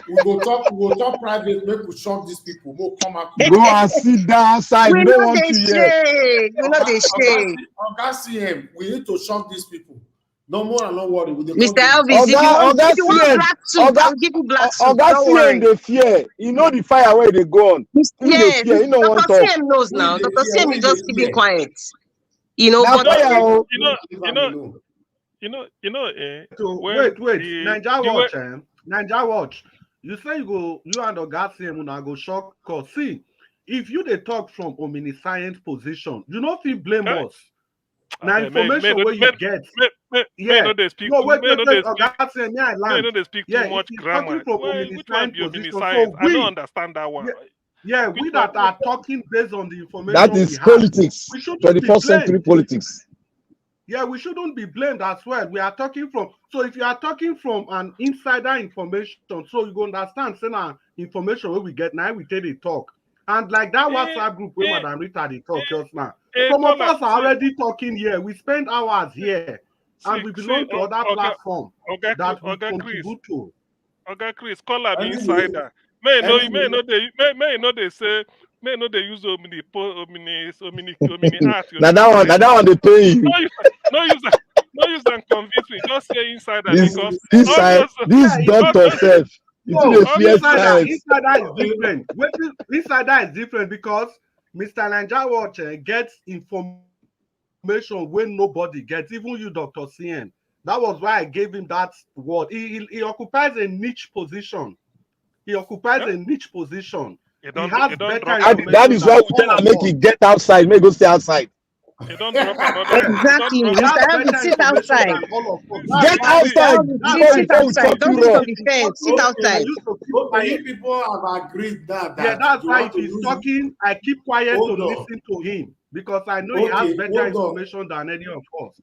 We go talk private. Make we shock these people. We'll come out. Go and sit down outside. We know they shake. We know they shake. CM, we need to shock these people. No more and no worry. Mr. Elvis, if you want black soup, I'll give you black soup. Don't worry. They fear. You know the fire where they go on. Yes, Dr. CM knows now. Dr. CM is just keeping quiet. But Wait. Naija Watch. You say you and Ogasim una go shock us. See, if you they talk from omniscient position, you know if you blame us. Now information where you get. Yeah. No, wait, Ogasim, I land. Yeah, if he's talking from omniscient position, so I don't understand that one. Yeah, we that are talking based on the information that is politics. 21st century politics. Yeah, we shouldn't be blamed as well. We are talking from, so if you are talking from an insider information, so you go understand, say now information where we get now, we take the talk. And like that WhatsApp group where Madam Rita they talk just now. Some of us are already talking here. We spend hours here. And we belong to other platform that we contribute to. Okay, Chris, call an insider. May no they say, may no they use omni art. Now that one they pay you. No use and convince me. Just say insider this doctor self. Insider is different. Insider is different because Mr. Naija Watch gets information when nobody gets, even you, Dr. CN. That was why I gave him that word. He occupies a niche position. He occupies a niche position. He has better information. That is why we tell him make it get outside, make go stay outside. Exactly. Mr. Elvis, sit outside. Get outside. Sit outside. Don't be on the fence. Sit outside. You people have agreed that. Yeah, that's why if he's talking, I keep quiet to listen to him because I know he has better information than any of us.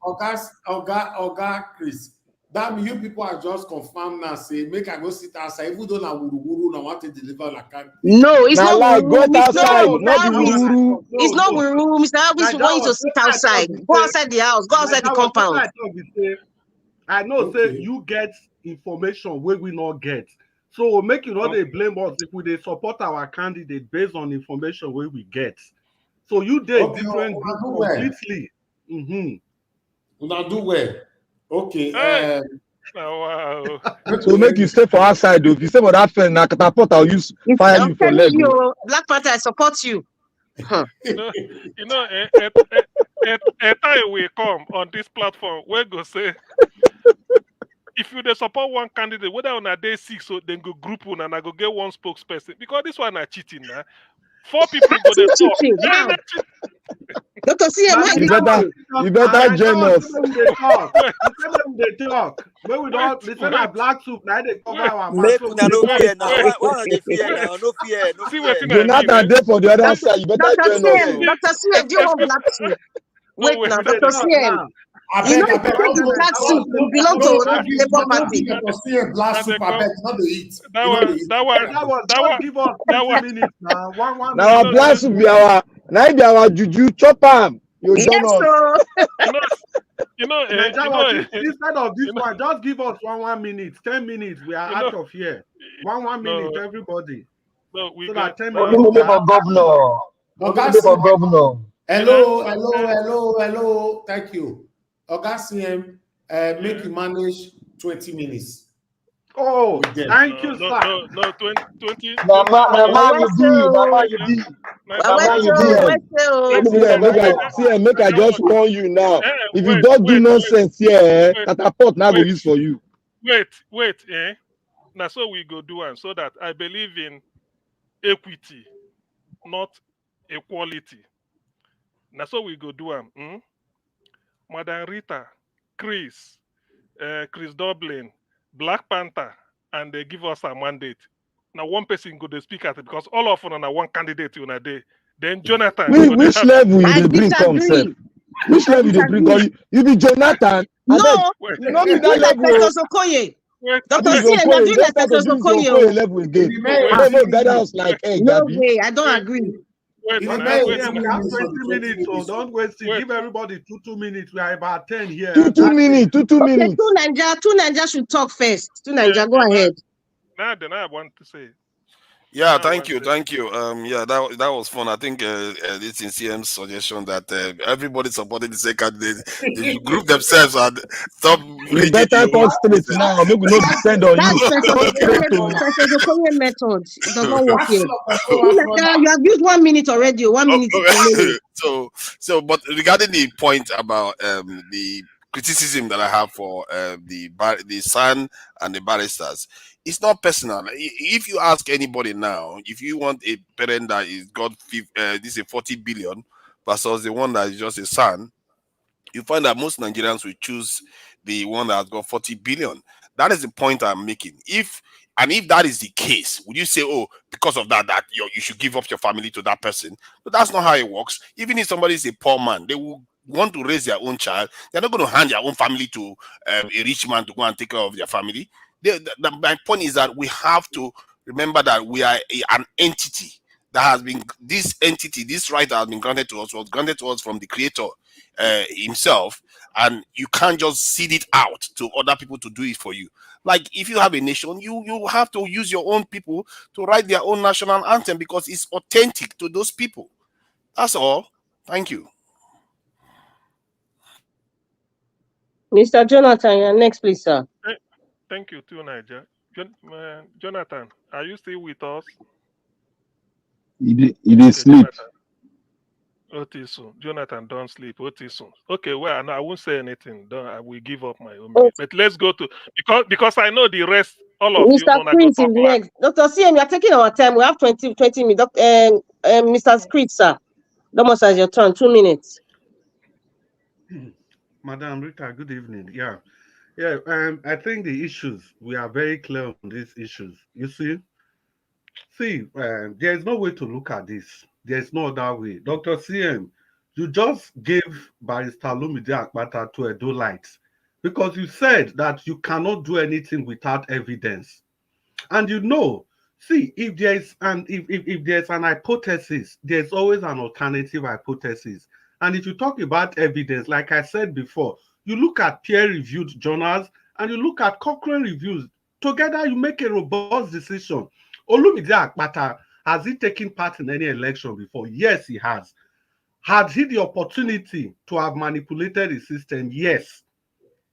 Oga Chris, that means you people are just confirmed now. Say make I go sit outside. Even though na wuru na want to deliver like no, it's not like go outside. It's not wuru. Mr. Elvis want you to sit outside. Go outside the house. Go outside the compound. I know. Say you get information where we not get. So make you know they blame us if we they support our candidate based on information where we get. So you did different group completely. Una do well. Okay. Wow. So make you stay for outside though. If you stay for that fence, now catapult, I'll use fire you for leg. Black Panther, I support you. A time will come on this platform where go say if you support one candidate, whether on a day 6 so then go group one and I go get one spokesperson because this one are cheating now. 4 people go there talk. Dr. CM, you better join us. They talk. When we don't listen to black soup, now they cover our mouth. No fear now. Why they fear now? No fear. Jonathan there for the other side. You better join us. Dr. CM, do you want black soup? Wait now, Dr. CM. You know, if you take the black soup, you belong to Labour Party. Black soup, I bet not to eat. That was give us 20 minutes now. Now our black soup be our. Now be our juju chop am. You join us. Instead of this one, just give us 1 minute, 10 minutes. We are out of here. 1 minute, everybody. No, we so got 10 minutes. Governor. Hello. Thank you. Oga make you manage 20 minutes. Oh, thank you, sir. No, 20. Mama, you be. Make I just warn you now. If you don't do nonsense here, catapult now go use for you. Wait. Now so we go do one so that I believe in equity, not equality. Now so we go do one. Madam Rita, Chris Dublin, Black Panther, and they give us a mandate. Now one person go to speak at it because all of them are one candidate in a day. Then Jonathan. Which level you bring come, sir? Which level you bring? You be Jonathan? No, you know me that level. Dr. CM, you like Petrus Okoye level again. No way, I don't agree. We have 20 minutes, so don't waste it. Give everybody 2 minutes. We are about 10 here. 2 minutes. Okay, two Naija should talk first. Naija, go ahead. Then I want to say. Yeah, thank you. Yeah, that was fun. I think it's in CM's suggestion that everybody supporting the same candidate, they should group themselves and stop. You better come straight now. Maybe not descend on you. That's the Okoye method. It does not work here. You have used 1 minute already. 1 minute. So, but regarding the point about the criticism that I have for the son and the barristers, it's not personal. If you ask anybody now, if you want a parent that is got this is 40 billion versus the one that is just a son, you find that most Nigerians will choose the one that has got 40 billion. That is the point I'm making. If that is the case, would you say, oh, because of that you should give up your family to that person? But that's not how it works. Even if somebody is a poor man, they will want to raise their own child. They're not going to hand their own family to a rich man to go and take care of their family. My point is that we have to remember that we are an entity that has been, this right that has been granted to us was granted to us from the Creator himself, and you can't just cede it out to other people to do it for you. Like, if you have a nation, you have to use your own people to write their own national anthem because it's authentic to those people. That's all. Thank you. Mr. Jonathan, you're next, please, sir. Thank you too, Niger. Jonathan, are you still with us? It is sleep. Otisun. Jonathan, don't sleep. Otisun. Okay, well, no, I won't say anything. I will give up my own minute. But let's go to, because I know the rest, all of you. Mr. Chris is next. Dr. CM, we are taking our time. We have 20 minutes. Mr. Chris, sir. Almost as your turn, 2 minutes. Madam Rita, good evening. Yeah. I think the issues, we are very clear on these issues. You see, there is no way to look at this. There is no other way. Dr. CM, you just gave Barrister Lumide Akpata to Edo Light because you said that you cannot do anything without evidence. And if there's an hypothesis, there's always an alternative hypothesis. And if you talk about evidence, like I said before, you look at peer-reviewed journals and you look at Cochrane reviews. Together, you make a robust decision. Olumide Akpata, has he taken part in any election before? Yes, he has. Had he the opportunity to have manipulated the system? Yes.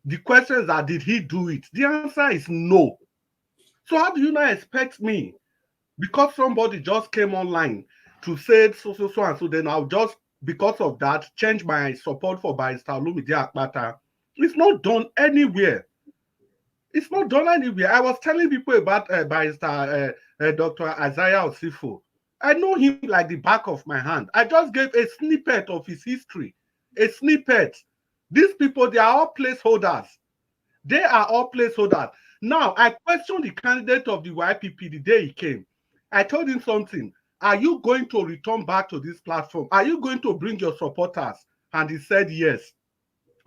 The question is that, did he do it? The answer is no. So how do you not expect me, because somebody just came online to say so, and so, then I'll just, because of that, change my support for Barrister Olumide Akpata? It's not done anywhere. It's not done anywhere. I was telling people about Barrister Dr. Isaiah Osifo. I know him like the back of my hand. I just gave a snippet of his history. A snippet. These people, they are all placeholders. They are all placeholders. Now, I questioned the candidate of the YPP the day he came. I told him something. Are you going to return back to this platform? Are you going to bring your supporters? And he said yes.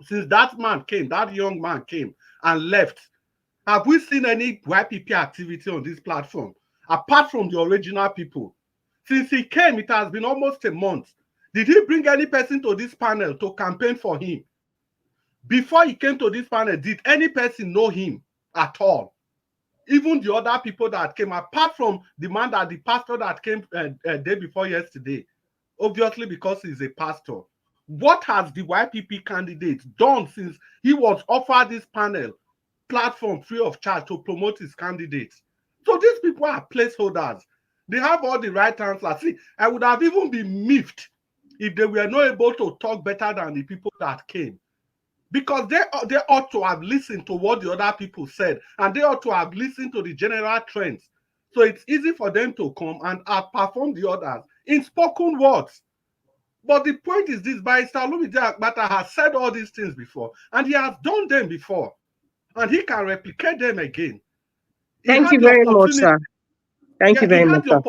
Since that man came, that young man came and left, have we seen any YPP activity on this platform, apart from the original people? Since he came, it has been almost a month. Did he bring any person to this panel to campaign for him? Before he came to this panel, did any person know him at all? Even the other people that came, apart from the pastor that came day before yesterday, obviously because he's a pastor. What has the YPP candidate done since he was offered this panel platform free of charge to promote his candidates? So these people are placeholders. They have all the right answers. See, I would have even been miffed if they were not able to talk better than the people that came. Because they ought to have listened to what the other people said, and they ought to have listened to the general trends. So it's easy for them to come and outperform the others in spoken words. But the point is this: Barrister Olumide Akpata has said all these things before, and he has done them before, and he can replicate them again. Thank you very much, sir. Thank you very much, sir.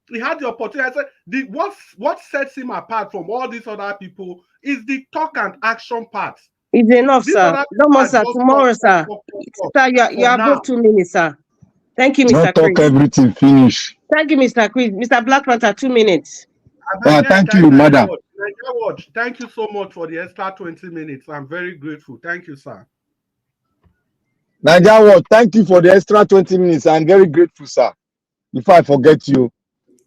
He had the opportunity. I said, what sets him apart from all these other people is the talk and action part. It's enough, sir. No more, sir. Tomorrow, sir. Sir, you are above 2 minutes, sir. Thank you, Mr. Chris. Talk everything finish. Thank you, Mr. Chris. Mr. Black Panther, 2 minutes. Thank you, madam. Thank you so much for the extra 20 minutes. I'm very grateful. Thank you, sir. Niger Watch, thank you for the extra 20 minutes. I'm very grateful, sir. Before I forget you,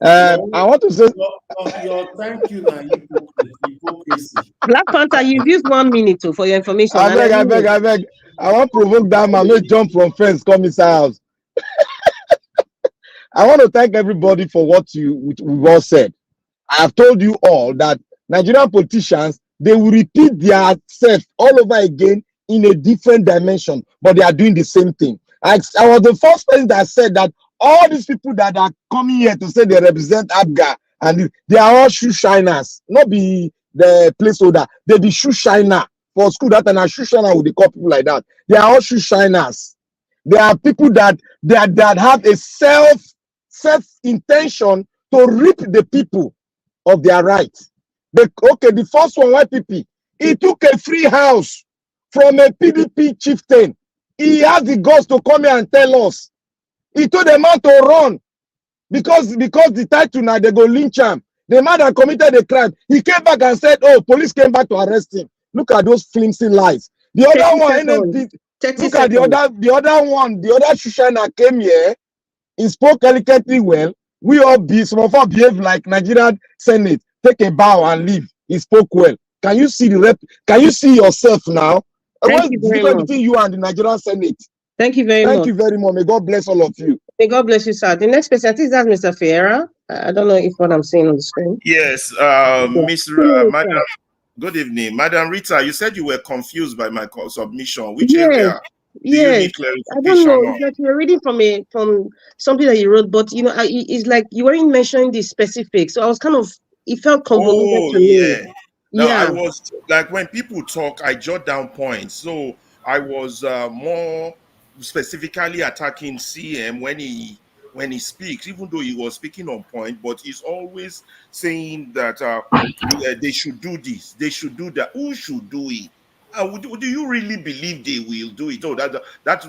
I want to say your thank you now, hypocrisy. Black Panther, you've used 1 minute for your information. I beg. I want to provoke that man. Let's jump from fence, come inside house. I want to thank everybody for what we've all said. I have told you all that Nigerian politicians, they will repeat their self all over again in a different dimension, but they are doing the same thing. I was the first person that said that all these people that are coming here to say they represent Abga, and they are all shoe shiners, not be the placeholder, they be shoe shiner for school. That and a shoe shiner would they call people like that. They are all shoe shiners. They are people that have a self intention to rip the people of their rights. Okay, the first one, YPP, he took a free house from a PDP chieftain. He has the guts to come here and tell us. He told the man to run because the title now they go lynch him. The man that committed the crime, he came back and said, "Oh, police came back to arrest him." Look at those flimsy lies. The other one, NMP, look at the other one, the other Shushana came here. He spoke eloquently well. We all some of us behave like Nigerian Senate. Take a bow and leave. He spoke well. Can you see the rep? Can you see yourself now? What's the difference between you and the Nigerian Senate? Thank you very much. Thank you very much. May God bless all of you. May God bless you, sir. The next person, I think that's Mr. Ferreira. I don't know if what I'm saying on the screen. Yes, Miss Madam. Good evening, Madam Rita. You said you were confused by my submission. Which area? Yes, I don't know. It's like you're reading from something that you wrote, but you know, it's like you weren't mentioning the specifics. So I was kind of, it felt convoluted to me. No, I was like, when people talk, I jot down points. So I was more specifically attacking CM when he speaks, even though he was speaking on point, but he's always saying that they should do this, they should do that. Who should do it? Do you really believe they will do it? Oh,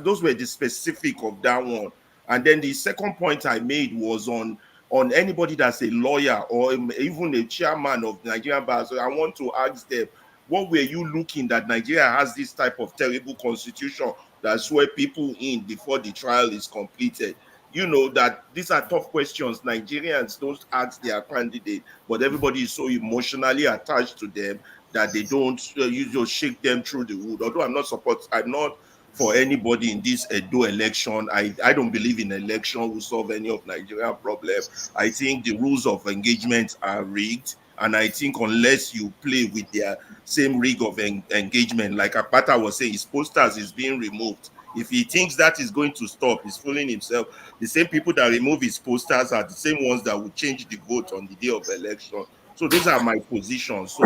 those were the specific of that one. And then the second point I made was on anybody that's a lawyer or even a chairman of Nigerian Bar. So I want to ask them, what were you looking that Nigeria has this type of terrible constitution that swear people in before the trial is completed? You know that these are tough questions. Nigerians don't ask their candidate, but everybody is so emotionally attached to them that they don't you just shake them through the wood. Although I'm not for anybody in this Edo election. I don't believe in election will solve any of Nigerian problems. I think the rules of engagement are rigged, and I think unless you play with their same rig of engagement, like Apata was saying, his posters is being removed. If he thinks that is going to stop, he's fooling himself. The same people that remove his posters are the same ones that will change the vote on the day of election. So these are my positions.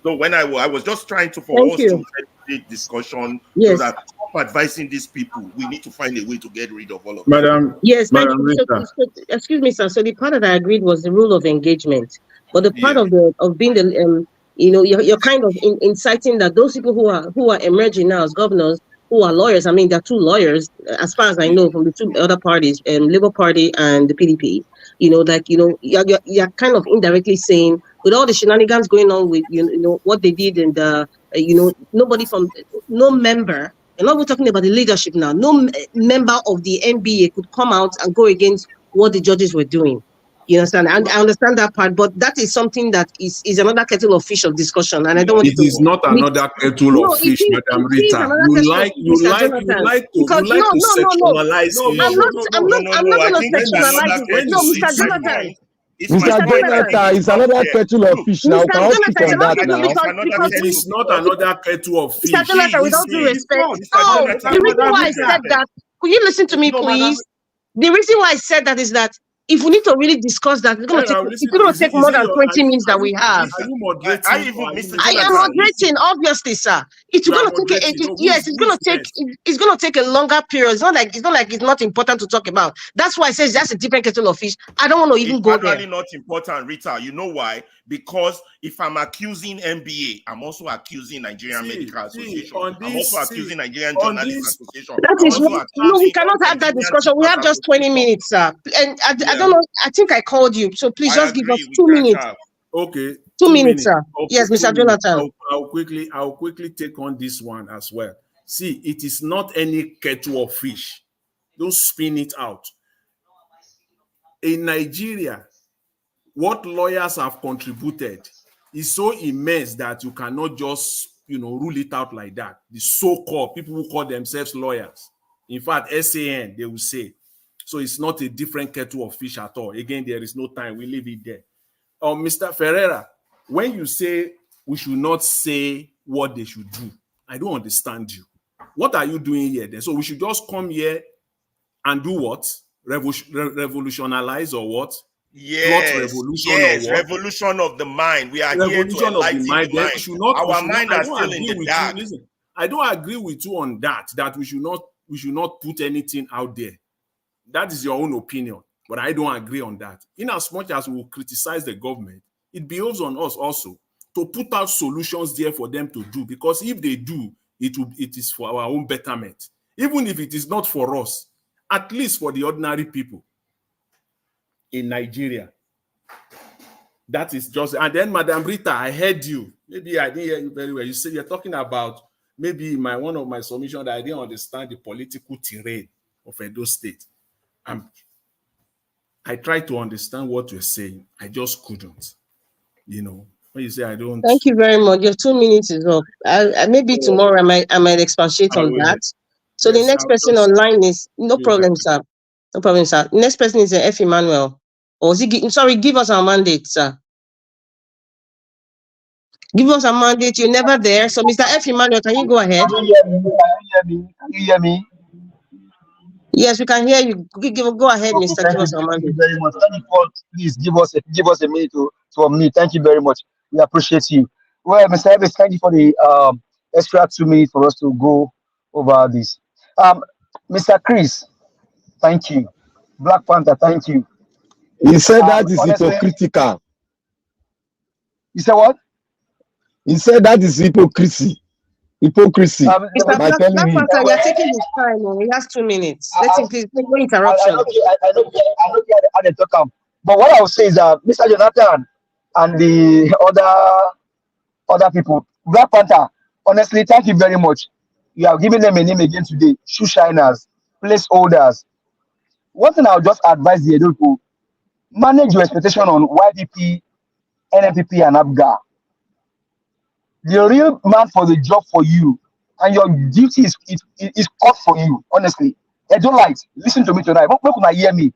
So when I was just trying to for us to take discussion, so that stop advising these people. We need to find a way to get rid of all of them. Yes, Madam Rita. So, excuse me, sir. So the part that I agreed was the rule of engagement, but the part of being the you know, you're kind of inciting that those people who are emerging now as governors, who are lawyers. I mean, there are two lawyers, as far as I know, from the two other parties, Labour Party and the PDP. You know, like, you know, you're kind of indirectly saying, with all the shenanigans going on with, you know, what they did and you know, no member, and not we're talking about the leadership now, no member of the NBA could come out and go against what the judges were doing. You understand? And I understand that part, but that is something that is another kettle of fish of discussion. And I don't want it is not another kettle of fish, Madam Rita. You like to sectionalize. I'm not going to sectionalize it. No, Mr. Jonathan. Mr. Jonathan is another kettle of fish now. Can I speak on that now? It is not another kettle of fish. Mr. Jonathan, with all due respect, no, the reason why I said that, could you listen to me, please? The reason why I said that is that if we need to really discuss that, it's going to take more than 20 minutes that we have. Are you moderating? I am moderating, obviously, sir. It's going to take it's going to take a longer period. It's not like it's not important to talk about. That's why I say that's a different kettle of fish. I don't want to even go there. It's really not important, Rita. You know why? Because if I'm accusing NBA, I'm also accusing Nigerian Medical Association. I'm also accusing Nigerian Journalists Association. That is what, no, we cannot have that discussion. We have just 20 minutes, sir. And I don't know. I think I called you, so please just give us 2 minutes. Okay. 2 minutes, sir. Okay, yes, Mr. Jonathan. I'll quickly take on this one as well. See, it is not any kettle of fish. Don't spin it out. In Nigeria, what lawyers have contributed is so immense that you cannot just, rule it out like that. The so-called people who call themselves lawyers, in fact, SAN, they will say. So it's not a different kettle of fish at all. Again, there is no time. We leave it there. Mr. Ferreira, when you say we should not say what they should do. I don't understand you. What are you doing here then? So we should just come here and do what? Revolutionize or what? Yes, Plot revolution yes, or what? revolution of the mind. We are here to Revolution of enlighten the mind. the Then mind. we should not. Our mind I are don't still in agree the with dark. you. Listen, I don't agree with you on that. That we should not put anything out there. That is your own opinion, but I don't agree on that. In as much as we will criticize the government, it behoves on us also to put out solutions there for them to do. Because if they do, it is for our own betterment. Even if it is not for us, at least for the ordinary people in Nigeria. That is just, and then Madam Rita, I heard you. Maybe I didn't hear you very well. You said you're talking about maybe one of my submissions that I didn't understand the political terrain of Edo State. I tried to understand what you're saying. I just couldn't. You know, when you say I don't. Thank you very much. Your 2 minutes is up. Maybe tomorrow I might expatiate on that. So yes, the next person online is no problem, sir. No problem, sir. Next person is F. Emmanuel. Or is he? Sorry, give us our mandate, sir. Give us a mandate. You're never there. So, Mr. F. Emmanuel, can you go ahead? Can you hear me? Yes, we can hear you. Go ahead, Okay, Mr. Give us a mandate. Thank you very much. Thank you for, please give us a minute to me. Thank you very much. We appreciate you. Well, Mr. Evans, thank you for the extra 2 minutes for us to go over this. Mr. Chris, thank you. Black Panther, thank you. He said that is honestly, hypocritical. You said what? He said that is hypocrisy. Hypocrisy. Mr. Black Panther, you're taking his time. He has 2 minute. Let him please take no interruption. I know how they talk. But what I will say is that Mr. Jonathan and the other people, Black Panther, honestly, thank you very much. You have given them a name again today. Shoe shiners, placeholders. One thing I'll just advise the Edo people, manage your expectation on YPP, NMPP, and ABGA. The real man for the job for you, and your duty is cut for you, honestly. Edo Light, listen to me tonight. Don't una hear me.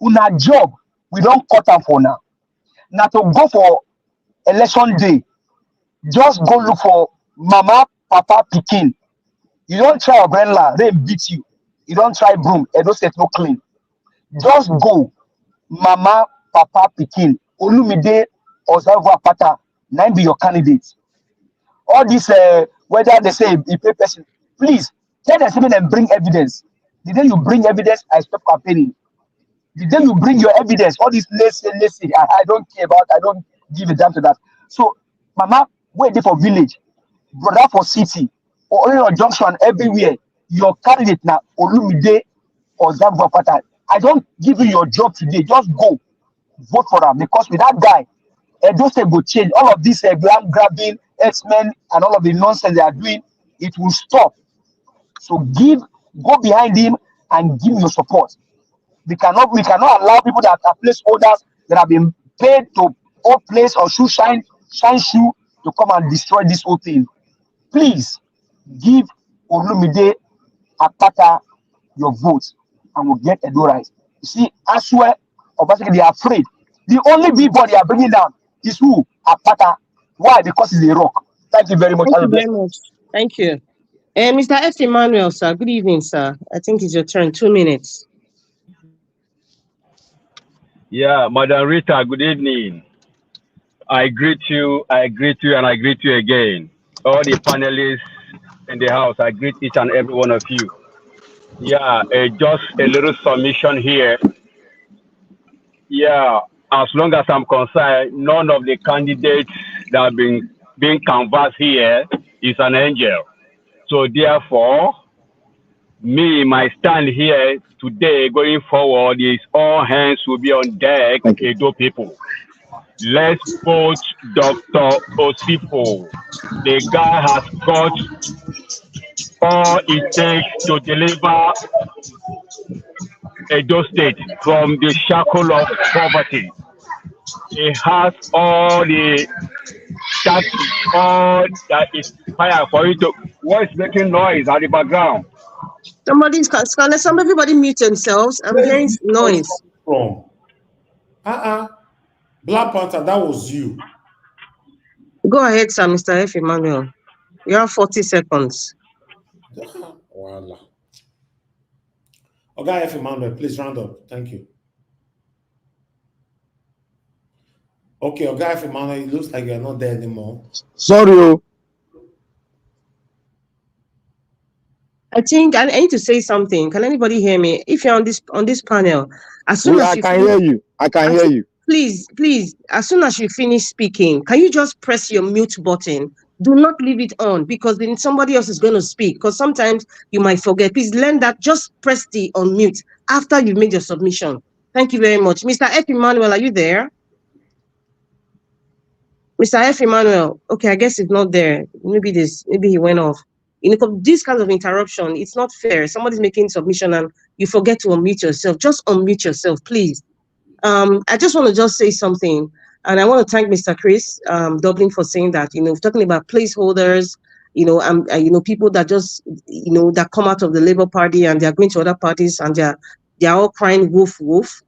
Una job, we don't cut them for now. Now to go for election day, just go look for mama, papa, pikin. You don't try umbrella, they beat you. You don't try broom, Edo State no clean. Just go, mama, papa, pikin. Olumide or Zalva Pata, now be your candidate. All this, whether they say he pay person, please tell them and bring evidence. The day you bring evidence, I stop campaigning. The day you bring your evidence, all this let's say, I don't care about, I don't give a damn to that. So, mama, wait there for village, brother for city, or only on junction everywhere. Your candidate now, Olumide or Zalva Pata. I don't give you your job today. Just go vote for them, because with that guy, Edo State will change. All of this glam grabbing, X-Men, and all of the nonsense they are doing, it will stop. So go behind him and give your support. We cannot allow people that are placeholders that have been paid to hold place or shine shoe to come and destroy this whole thing. Please give Olumide Akpata your vote and we'll get Edo right. You see, I swear, they are afraid. The only big body they are bringing down is who? Akpata. Why? Because it's a rock. Thank you very much. Thank you very much. Thank you. Mr. F. Emmanuel, sir. Good evening, sir. I think it's your turn. 2 minutes. Yeah, Madam Rita, good evening. I greet you, and I greet you again. All the panelists in the house, I greet each and every one of you. Yeah, just a little submission here. Yeah, as long as I'm concerned, none of the candidates that have been being canvassed here is an angel. So therefore, my stand here today going forward is all hands will be on deck, Edo people. Let's vote Dr. Osifo. The guy has got all it takes to deliver Edo State from the shackle of poverty. He has all the tactics, all that is fire for you to. What is making noise at the background? Everybody mute themselves. I'm hearing noise. From Black Panther, that was you. Go ahead, sir, Mr. F. Emmanuel. You have 40 seconds. Voila. Okay, F. Emmanuel, please round up. Thank you. Okay, okay, F. Emmanuel, it looks like you're not there anymore. Sorry. I think I need to say something. Can anybody hear me? If you're on this panel, as soon as I you can hear you. I can hear you. Please, as soon as you finish speaking, can you just press your mute button? Do not leave it on, because then somebody else is going to speak, because sometimes you might forget. Please learn that. Just press the unmute after you've made your submission. Thank you very much. Mr. F. Emmanuel, are you there? Mr. F. Emmanuel, okay, I guess it's not there. Maybe he went off. You know, this kind of interruption, it's not fair. Somebody's making submission and you forget to unmute yourself. Just unmute yourself, please. I just want to just say something, and I want to thank Mr. Chris Dublin for saying that. You know, talking about placeholders, you know, people that just, you know, that come out of the Labour Party and they are going to other parties and they're all crying wolf, wolf.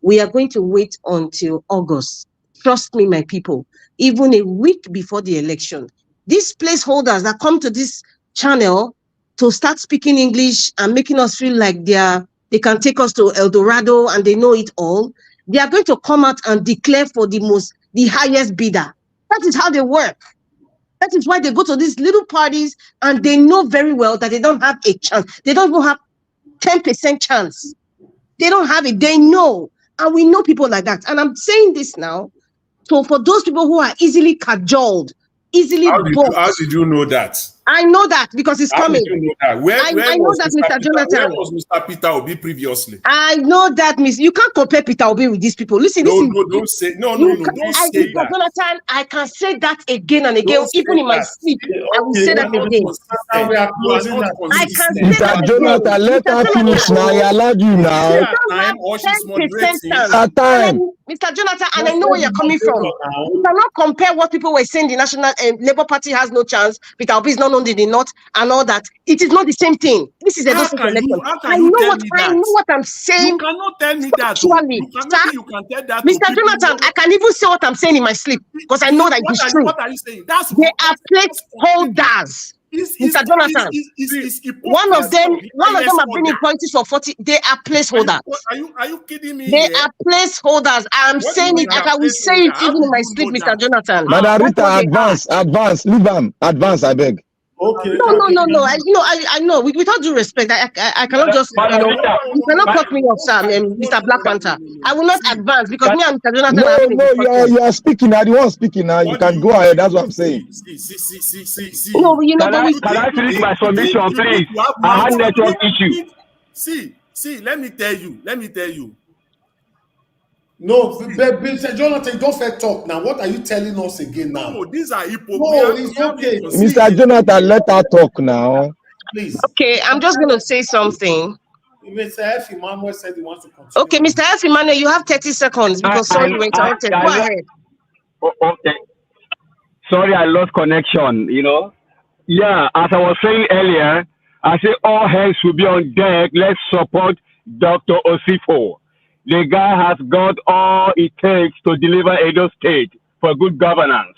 We are going to wait until August. Trust me, my people. Even a week before the election, these placeholders that come to this channel to start speaking English and making us feel like they can take us to El Dorado and they know it all, they are going to come out and declare for the highest bidder. That is how they work. That is why they go to these little parties and they know very well that they don't have a chance. They don't even have 10% chance. They don't have it. They know. And we know people like that. And I'm saying this now. So for those people who are easily cajoled, easily bought. How did you know that? I know that because it's coming. Did you know that? I know that, Mr. Jonathan. Where was Mr. Peter Obi previously? I know that, Miss. You can't compare Peter Obi with these people. Listen, don't say that. Mr. Jonathan, I can say that again and again, even in my sleep. I will say that again. I can say that again. Mr. Jonathan, let her finish now. I allowed you now. Mr. Jonathan, and I know where you're coming from. You cannot compare what people were saying. The National Labour Party has no chance. Peter Obi is not known in the north and all that. It is not the same thing. This is a different election. I know what I'm saying. You cannot tell me that. You can tell that. Mr. Jonathan, I can even say what I'm saying in my sleep because I know that it's true. What are you saying? They are placeholders. Mr. Jonathan, one of them have been in politics for 40. They are placeholders. Are you kidding me? They are placeholders. I'm saying it. I will say it even in my sleep, Mr. Jonathan. Madam Rita, advance, leave them, advance, I beg. Okay. No. I know. With all due respect, I cannot just, you cannot cut me off, sir, Mr. Black Panther. I will not advance because me and Mr. Jonathan. No, you are speaking now. You are speaking now. You can go ahead. That's what I'm saying. See. No, you know, can I finish my submission, please? I had network issue. See. Let me tell you. No, Mr. Jonathan, don't fair talk now. What are you telling us again now? No, these are hypocrites. No, it's okay. Mr. Jonathan, let her talk now. Please. Okay, I'm just going to say something. Mr. F. Emmanuel said he wants to continue. Okay, Mr. F. Emmanuel, you have 30 seconds because sorry you interrupted. Go ahead. Okay. Sorry, I lost connection, you know. Yeah, as I was saying earlier, I say all hands should be on deck. Let's support Dr. Osifo. The guy has got all it takes to deliver Edo State for good governance,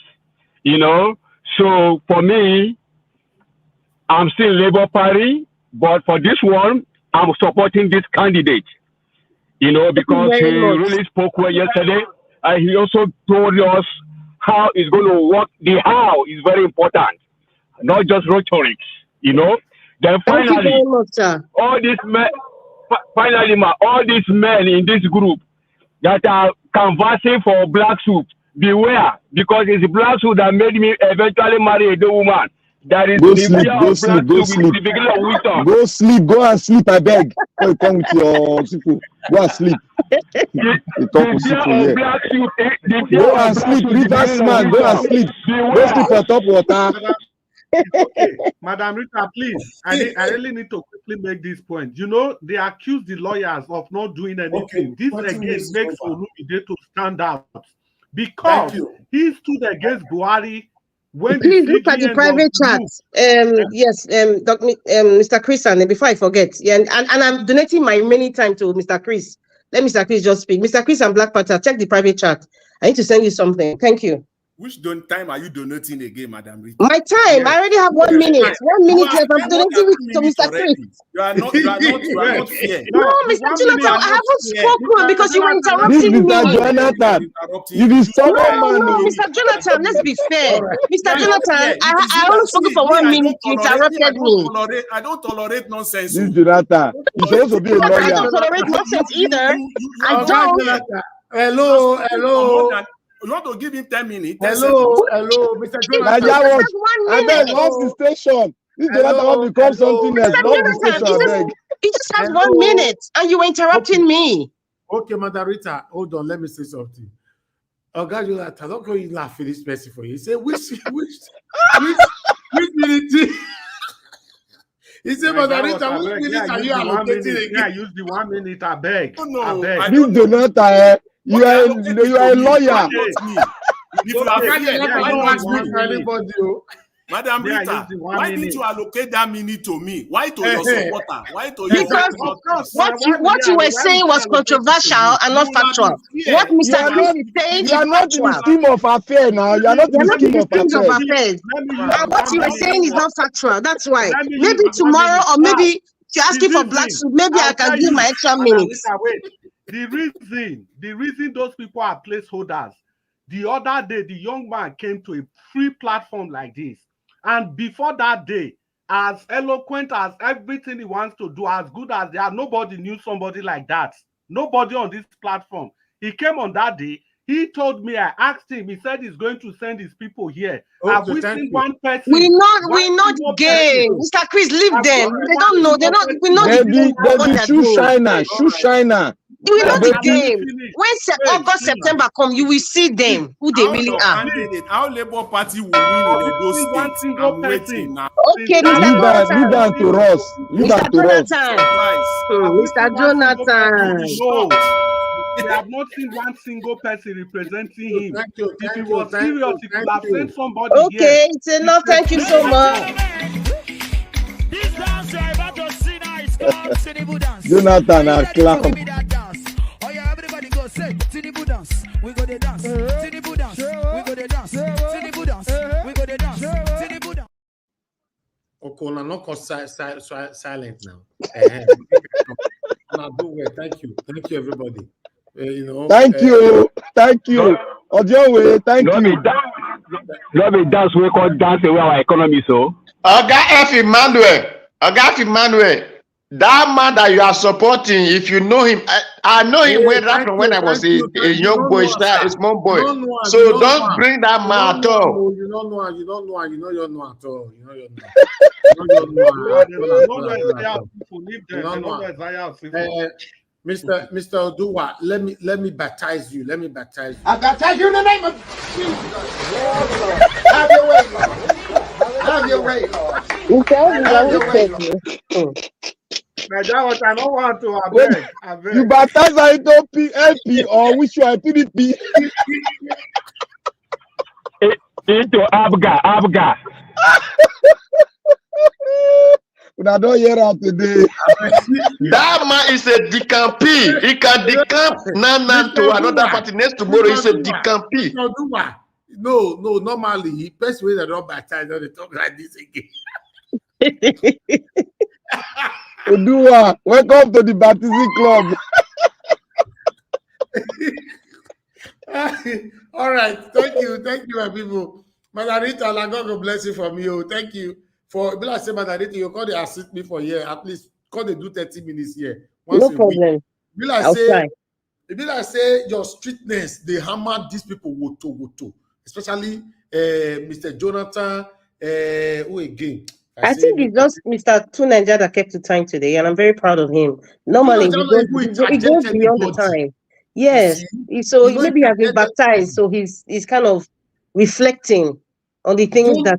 you know. So for me, I'm still Labour Party, but for this one, I'm supporting this candidate, you know, because he really spoke well yesterday. And he also told us how it's going to work. The how is very important, not just rhetoric, you know. Then finally, all these men. Finally, all these men in this group that are canvassing for black suit, beware, because it's black suit that made me eventually marry a woman. That is go sleep. Go and sleep, I beg. Come with your people. Go and sleep. Go and sleep, Rivers man, go and sleep. Go sleep on top water. Okay, Madam Rita, please. I really need to quickly make this point. You know, they accuse the lawyers of not doing anything. Okay, this again makes Olumide to stand out because he stood against Buhari when. Please look at the private chat. Yes, Mr. Chris, and before I forget, and I'm donating my remaining time to Mr. Chris. Let Mr. Chris just speak. Mr. Chris and Black Panther, check the private chat. I need to send you something. Thank you. Which time are you donating again, Madam Rita? My time. Yes. I already have 1 minute. 1 minute left. I'm donating it to Mr. Chris. You are not fair. No, Mr. Jonathan, I haven't spoken because you were interrupting me. Mr. Jonathan, you be stubborn man. No, Mr. Jonathan, let's be fair. Mr. Jonathan, I only spoke for 1 minute. You interrupted me. I don't tolerate nonsense. This Jonathan, you're supposed to be a lawyer. I don't tolerate nonsense either. I don't. Hello. You want to give him 10 minutes? Hello, Mr. Jonathan. I beg, off the station. This Jonathan will become something else. Off the station, he just has 1 minute, and you were interrupting me. Okay, Madam Rita, hold on. Let me say something. Oh, God, you laugh. I don't go in laugh for this person for you. He said, which minute? He said, Madam Rita, which minute are you allocating again? I use the 1 minute. I beg. Oh, no. This Jonathan, you are a lawyer. If you are anybody, Madam Rita, why didn't you allocate that minute to me? Why to your supporter? Why to your because what you were saying was controversial and not factual. What Mr. Chris is saying is you are not in the scheme of affairs now. You are not in the scheme of affairs. And what you were saying is not factual. That's why. Maybe tomorrow, or maybe if you're asking for black suit, maybe I can give my extra minutes. The reason those people are placeholders, the other day, the young man came to a free platform like this. And before that day, as eloquent as everything he wants to do, as good as they are, nobody knew somebody like that. Nobody on this platform. He came on that day. He told me, I asked him, he said he's going to send his people here. Have we seen one person? We not gay. Mr. Chris, leave them. They don't know. We know shoe shiner. You will know the game. When August, September come, you will see them who they really are. Our Labour Party will win in those states. I'm waiting now. Okay, Mr. Jonathan. Mr. Jonathan. We have not seen one single person representing him. If he was serious, he could have sent somebody here. Okay, it's enough. Thank you so much. Jonathan, a clown. Say, Tinubu dance, we go the dance. Tinubu dance, we go the dance. Tinubu dance, we go the dance. Tinubu dance. Okay, not silent now. Thank you, everybody. Thank you. Ojo, thank you. Not be dance. We call dance away our economy. So, Oga Emmanuel. That man that you are supporting, if you know him, I know him right from when I was a young boy, a small boy. So don't bring that man at all. You don't know at all. Mr. Oduwa, let me baptize you. I baptize you in the name of Jesus. Have your way, Lord. Have your way, Lord. I don't want to. I beg. You baptize into PLP or which you are PDP? Into Abga. I don't hear out today. That man is a decampi. He can decamp Nanan to another party. Next tomorrow, he's a decampi. No, normally, best way that don't baptize, they talk like this again. Odua, welcome to the baptism club. All right, thank you, my people. Madam Rita, God bless you from you. Thank you for. Like I say, Madam Rita, you call the assist me for here. At least call they do 30 minutes here. No problem. Be like say your streetness, they hammer these people woto, especially Mr. Jonathan. Who again? I think it's just Mr. Tunanja that kept the time today, and I'm very proud of him. Normally, he goes beyond the time. Yes, so maybe he has been baptized, so he's kind of reflecting on the things that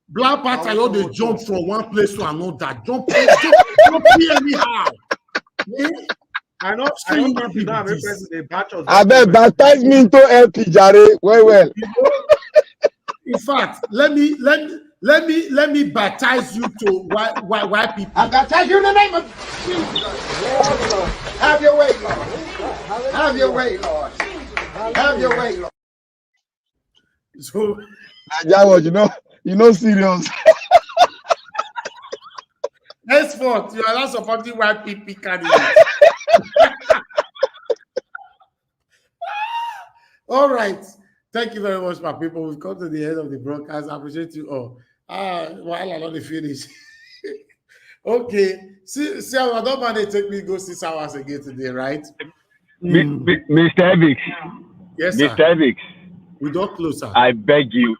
Black Panther, you they jump from one place to another. Jump anyhow. I bet baptize me into LP Jare. Well. In fact, let me baptize you to white people. I baptize you in the name of Jesus. Have your way, Lord. Have your way, Lord. Have your way, Lord. So, Naija, you know, serious. henceforth, you are not supporting YPP candidates. All right. Thank you very much, my people. We've come to the end of the broadcast. I appreciate you all. While I not finish. Okay. See, I don't mind they take me go 6 hours again today, right? Mr. Evix. Yes, sir. Mr. Evix. We don't close, sir. I beg you.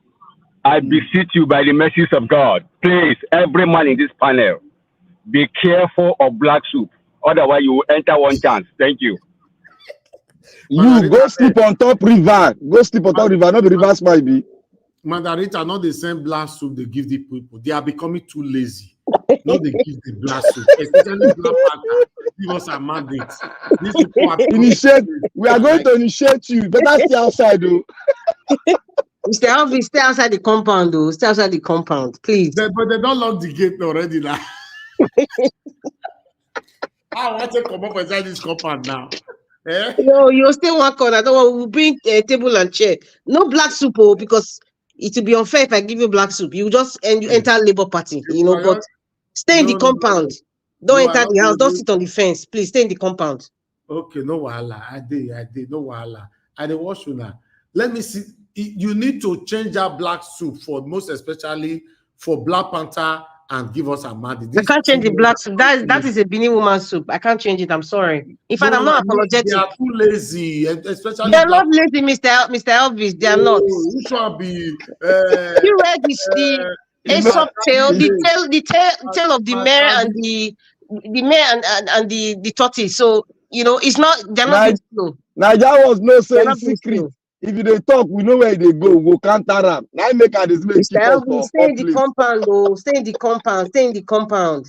I beseech you by the mercies of God. Please, every man in this panel, be careful of black soup. Otherwise, you will enter one chance. Thank you. You go sleep on top river. Go sleep on top river. Not the rivers might be. Mandarita, not the same black soup they give the people. They are becoming too lazy. Not they give the black soup. Especially Black Panther. Give us a mandate. These people are initiate. We are going to initiate you. Better stay outside, though. Mr. Elvis, stay outside the compound, though. Stay outside the compound, please. But they don't lock the gate already now. I want to come up inside this compound now. Eh? No, you'll stay one corner. We'll bring a table and chair. No black soup, because it will be unfair if I give you black soup. You just enter Labour Party, but stay in the compound. Don't enter the house. Don't sit on the fence. Please stay in the compound. Okay, no wahala. I did. No wahala. I did wash you now. Let me see. You need to change that black soup for most especially for Black Panther and give us a mandate. I can't change the black soup. That is a Benin woman soup. I can't change it. I'm sorry. In fact, I'm not apologetic. They are too lazy, especially. They're not lazy, Mr. Elvis. They are not. Which one be? You read the Aesop tale, the tale of the mare and the tortoise. So it's not. They're not slow. Naija was no saying secret. If they talk, we know where they go. We'll counter them. Now make a display. Stay in the compound, though. Stay in the compound. Stay in the compound.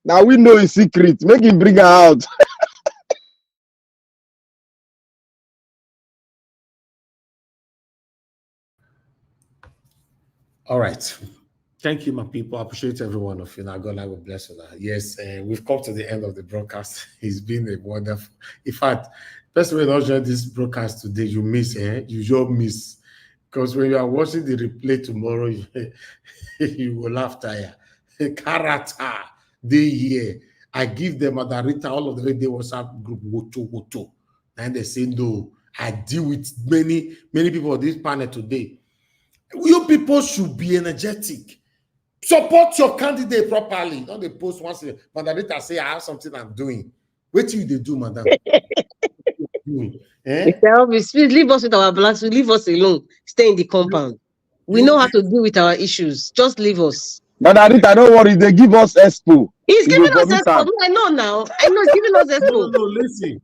Now we know his secret. Make him bring her out. All right. Thank you, my people. I appreciate every one of you. Now, God, I will bless you. Yes, we've come to the end of the broadcast. It's been a wonderful. In fact, person will not join this broadcast today. You miss, you just miss. Because when you are watching the replay tomorrow, you will laugh tired. Character, they here. I give them Madarita all of the way they WhatsApp group woto. And they say no. I deal with many people on this panel today. You people should be energetic. Support your candidate properly. Don't they post once a Madarita say I have something I'm doing. Wait till they do, madam. Mr. Elvis, please leave us with our blacks. Leave us alone. Stay in the compound. We know how to deal with our issues. Just leave us. Madarita, don't worry. They give us expo. He's giving us expo. I know now. I know he's giving us expo. No, listen.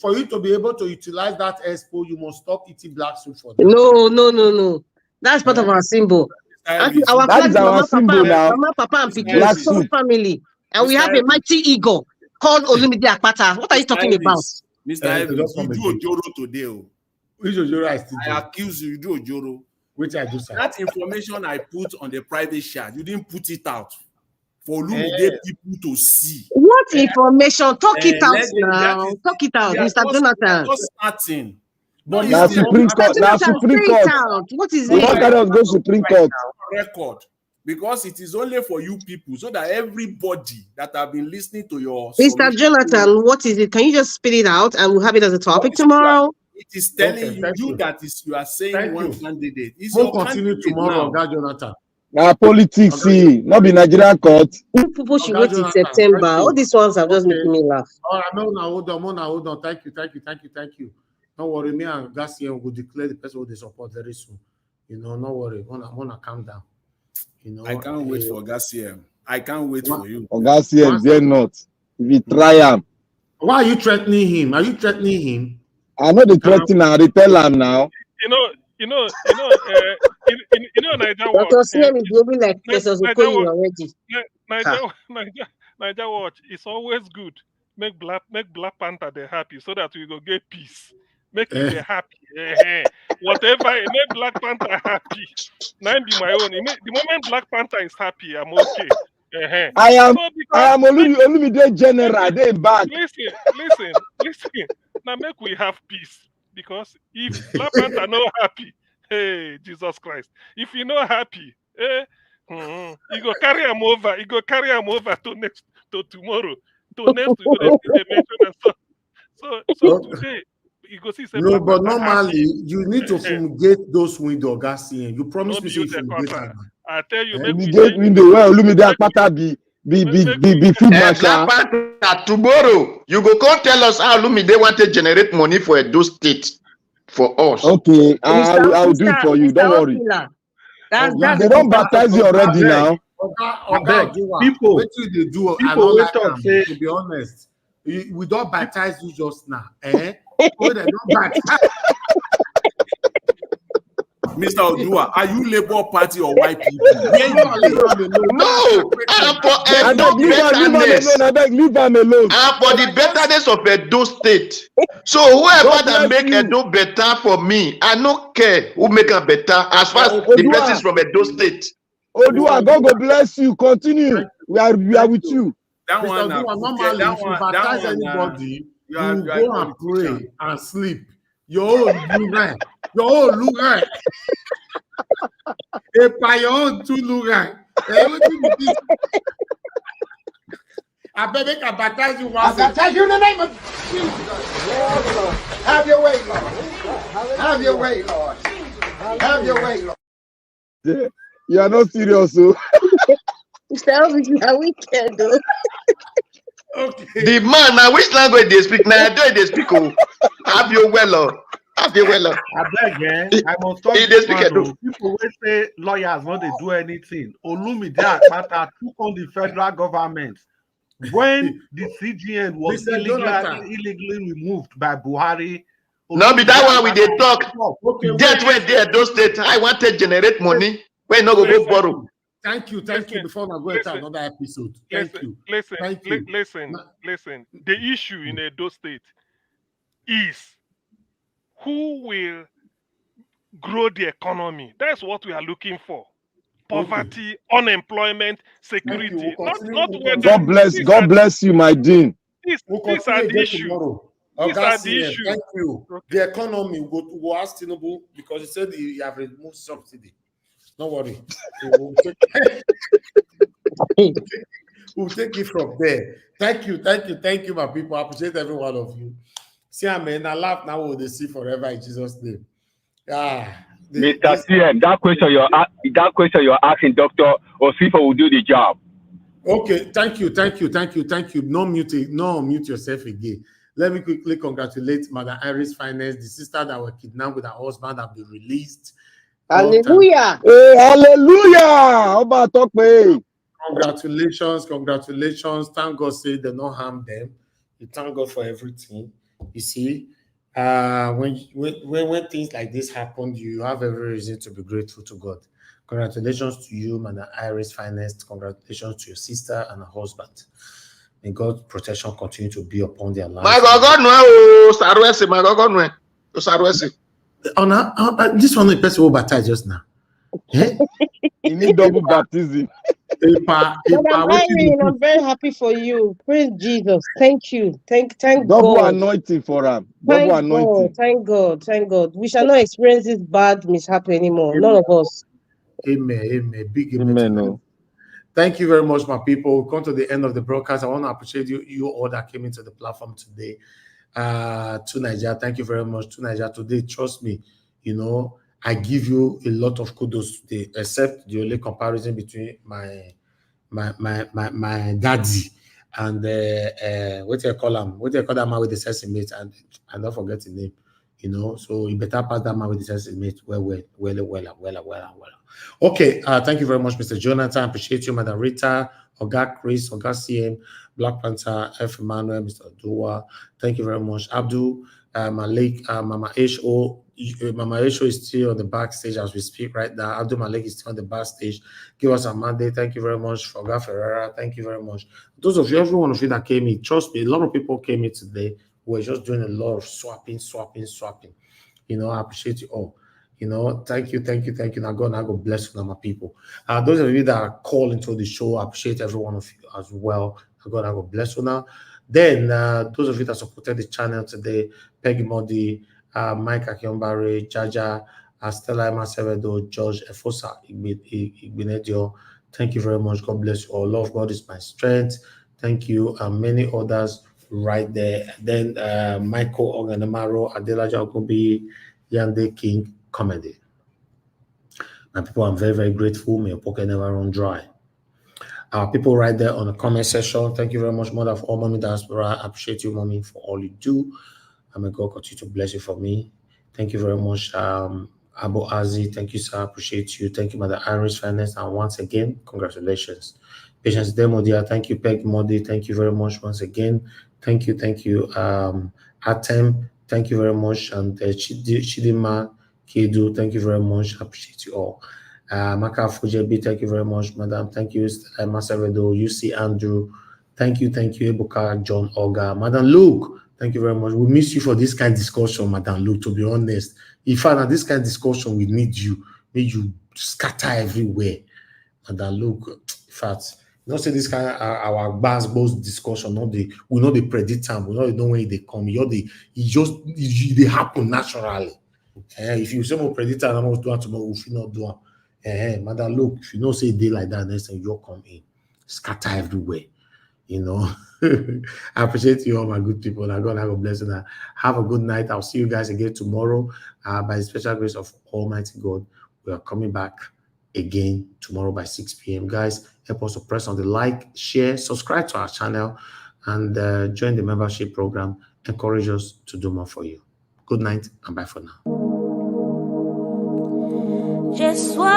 For you to be able to utilize that expo, you must stop eating black soup for them. No. That's part of our symbol. Our that is our symbol now. Mama, Papa, and Pikin, family. And we have a mighty ego called Olumide Akpata. What are you talking about? Mr. Evans, you do Ojoro today. Which Ojoro I accuse you do Ojoro. Which I do, sir. That information I put on the private chat, you didn't put it out for Olumide people to see. What information? Talk it out now. Talk it out, Mr. Jonathan. Just starting. But now Supreme Court. What is it? What kind of go Supreme Court? Record. Because it is only for you people, so that everybody that have been listening to your Mr. Jonathan, what is it? Can you just spit it out and we'll have it as a topic tomorrow? It is telling you that you are saying one candidate. We'll continue tomorrow, Jonathan. Now politics, not be Nigerian court. People should wait till September. All these ones are just making me laugh. All right, hold on. Thank you. Don't worry, me and Garcia will declare the person who they support very soon. No worry. I wanna calm down. I can't wait for Garcia. I can't wait for you. For Garcia, they're not. If you try him. Why are you threatening him? Are you threatening him? I know the threatening now. They tell him now. Niger Watch. Niger Watch. It's always good. Make Black Panther they happy so that we go get peace. Make it happy. Whatever, make Black Panther happy. Now be my own. The moment Black Panther is happy, I'm okay. I am Olumide General. They back. Listen. Now make we have peace. Because if Black Panther not happy, hey, Jesus Christ. If you not happy, you go carry him over. You go carry him over to tomorrow. To next week, they mention and so today, you go see. No, but normally you need to fumigate those windows, Garcian. You promise me to fumigate them. I tell you, fumigate window. Well, Lumide Akpata be food marshal. Tomorrow you go come tell us how Lumide want to generate money for Edo State for us. Okay, I'll do it for you. Don't worry. They don't baptize you already now. People, what do they do? People like to be honest, we don't baptize you just now. They don't baptize. Mr. Odua, are you Labour Party or white people? No, and for leave them alone. And for the betterness of Edo State. So whoever that make Edo better for me, I don't care who make a better as far as the person is from Edo State. Odua, God bless you. Continue. We are with you. That one, normally, if you baptize anybody, you go and pray and sleep. Your own look right. Your own too look right. I bet they can baptize you once. I baptize you in the name of Jesus. Have your way, Lord. Have your way, Lord. Have your way, Lord. You are not serious, so. Mr. Elvis, now we can do. Okay. The man, now which language they speak? Now they speak. Have your way, Lord. Have your way, Lord. I beg, I must talk to people will say lawyers not they do anything. Olumide Akpata took on the federal government when the CGN was illegally removed by Buhari. No, be that one we they talk. That when they those state, I want to generate money. When no go borrow. Thank you. Before I go into another episode. Listen. The issue in Edo State is who will grow the economy. That's what we are looking for. Poverty, unemployment, security. God bless you, my dean. These are the issue. Thank you. The economy will ask Tinubu because he said he have removed subsidy. Don't worry. We'll take it from there. Thank you, my people. I appreciate every one of you. See, I mean, I laugh now. Will they see forever in Jesus' name? Mr. CM, that question you're asking, Dr. Osifo will do the job. Okay, thank you. No mute yourself again. Let me quickly congratulate Mother Iris Finance, the sister that were kidnapped with her husband have been released. Hallelujah. Hey, hallelujah. Congratulations. Thank God say they not harm them. You thank God for everything. You see, when things like this happen, you have every reason to be grateful to God. Congratulations to you, Mother Iris Finance. Congratulations to your sister and her husband. May God's protection continue to be upon their lives. My God, no, Sarwesi, my God, no, Sarwesi. This one is person who baptized just now. You need double baptism. I'm very happy for you. Praise Jesus. Thank you. Thank double God. Anointing for him. Thank God. We shall not experience this bad mishap anymore. None of us. Amen. Big amen. Thank you very much, my people. We've come to the end of the broadcast. I want to appreciate you all that came into the platform today. To Nigeria, thank you very much. To Nigeria today, trust me, I give you a lot of kudos today, except the only comparison between my daddy and what do you call him? What do you call that man with the sesame and don't forget the name, So you better pass that man with the sesame well. Okay, thank you very much, Mr. Jonathan. Appreciate you, Madam Rita, Oga Chris, Oga CM, Black Panther, F. Emmanuel, Mr. Dua. Thank you very much, Abdul, Malik, Mama H.O. Mama H.O. is still on the backstage as we speak right now. Abdul Malik is still on the backstage. Give us a mandate. Thank you very much, Oga Ferreira. Thank you very much. Those of you, every one of you that came in, trust me, a lot of people came in today. We're just doing a lot of swapping. I appreciate you all. Thank you. Now God bless you, my people. Those of you that are calling to the show, I appreciate every one of you as well. God bless you now. Then those of you that supported the channel today, Peggy Modi, Mike Akiombare, Jaja, Stella Masevedo, George Efosa, Igbinedio. Thank you very much. God bless you all. Love God is my strength. Thank you. And many others right there. Then Michael Oganamaro, Adela Jacobi, Yande King, Comedy. My people, I'm very, very grateful. May your pocket never run dry. Our people right there on the comment section. Thank you very much, Mother of all Mommy Diaspora. I appreciate you, Mommy, for all you do. And may God continue to bless you for me. Thank you very much, Abu Azi. Thank you, sir. I appreciate you. Thank you, Mother Irish Finance. And once again, congratulations. Patience Demo, dear. Thank you, Peg Modi. Thank you very much once again. Thank you. Anthem. Thank you very much. And Chidima Kedu, thank you very much. I appreciate you all. Maka Fujebi, thank you very much, Madam. Thank you, Masavedo, UC Andrew. Thank you, Ebuka, John Oga. Madam Luke, thank you very much. We miss you for this kind of discussion, Madam Luke, to be honest. In fact, this kind of discussion, we need you scatter everywhere. Madam Luke, in fact, say this kind of our boss discussion, we know the predict time, we know when they come, they happen naturally. If you say more predict time, I'm not doing tomorrow, if you not do Madam Luke, if you don't say a day like that, next time you'll come in, scatter everywhere. I appreciate you all, my good people. And God have a blessing. Have a good night. I'll see you guys again tomorrow. By the special grace of Almighty God, we are coming back again tomorrow by 6 p.m. Guys, help us to press on the like, share, subscribe to our channel, and join the membership program. Encourage us to do more for you. Good night and bye for now. It's where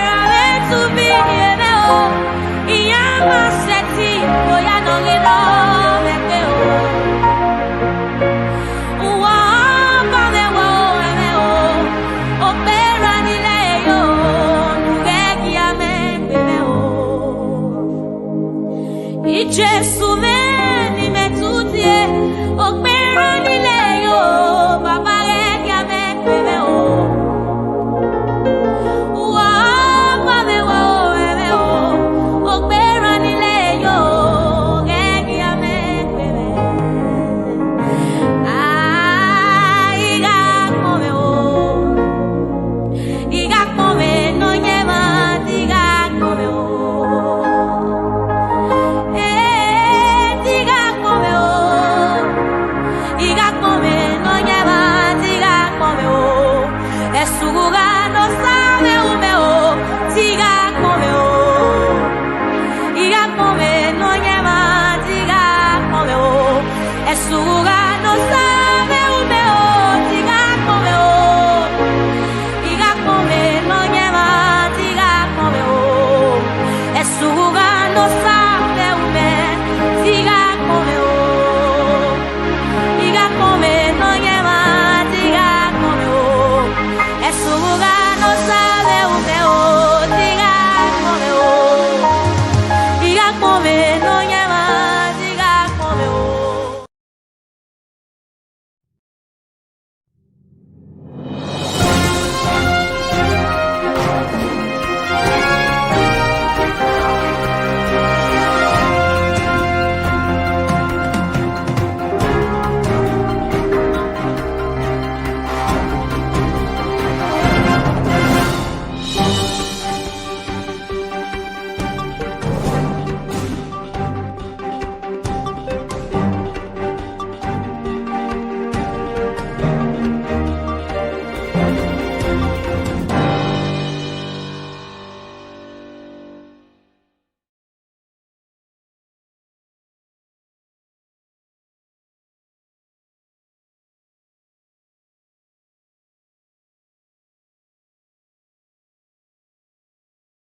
I meant to be, just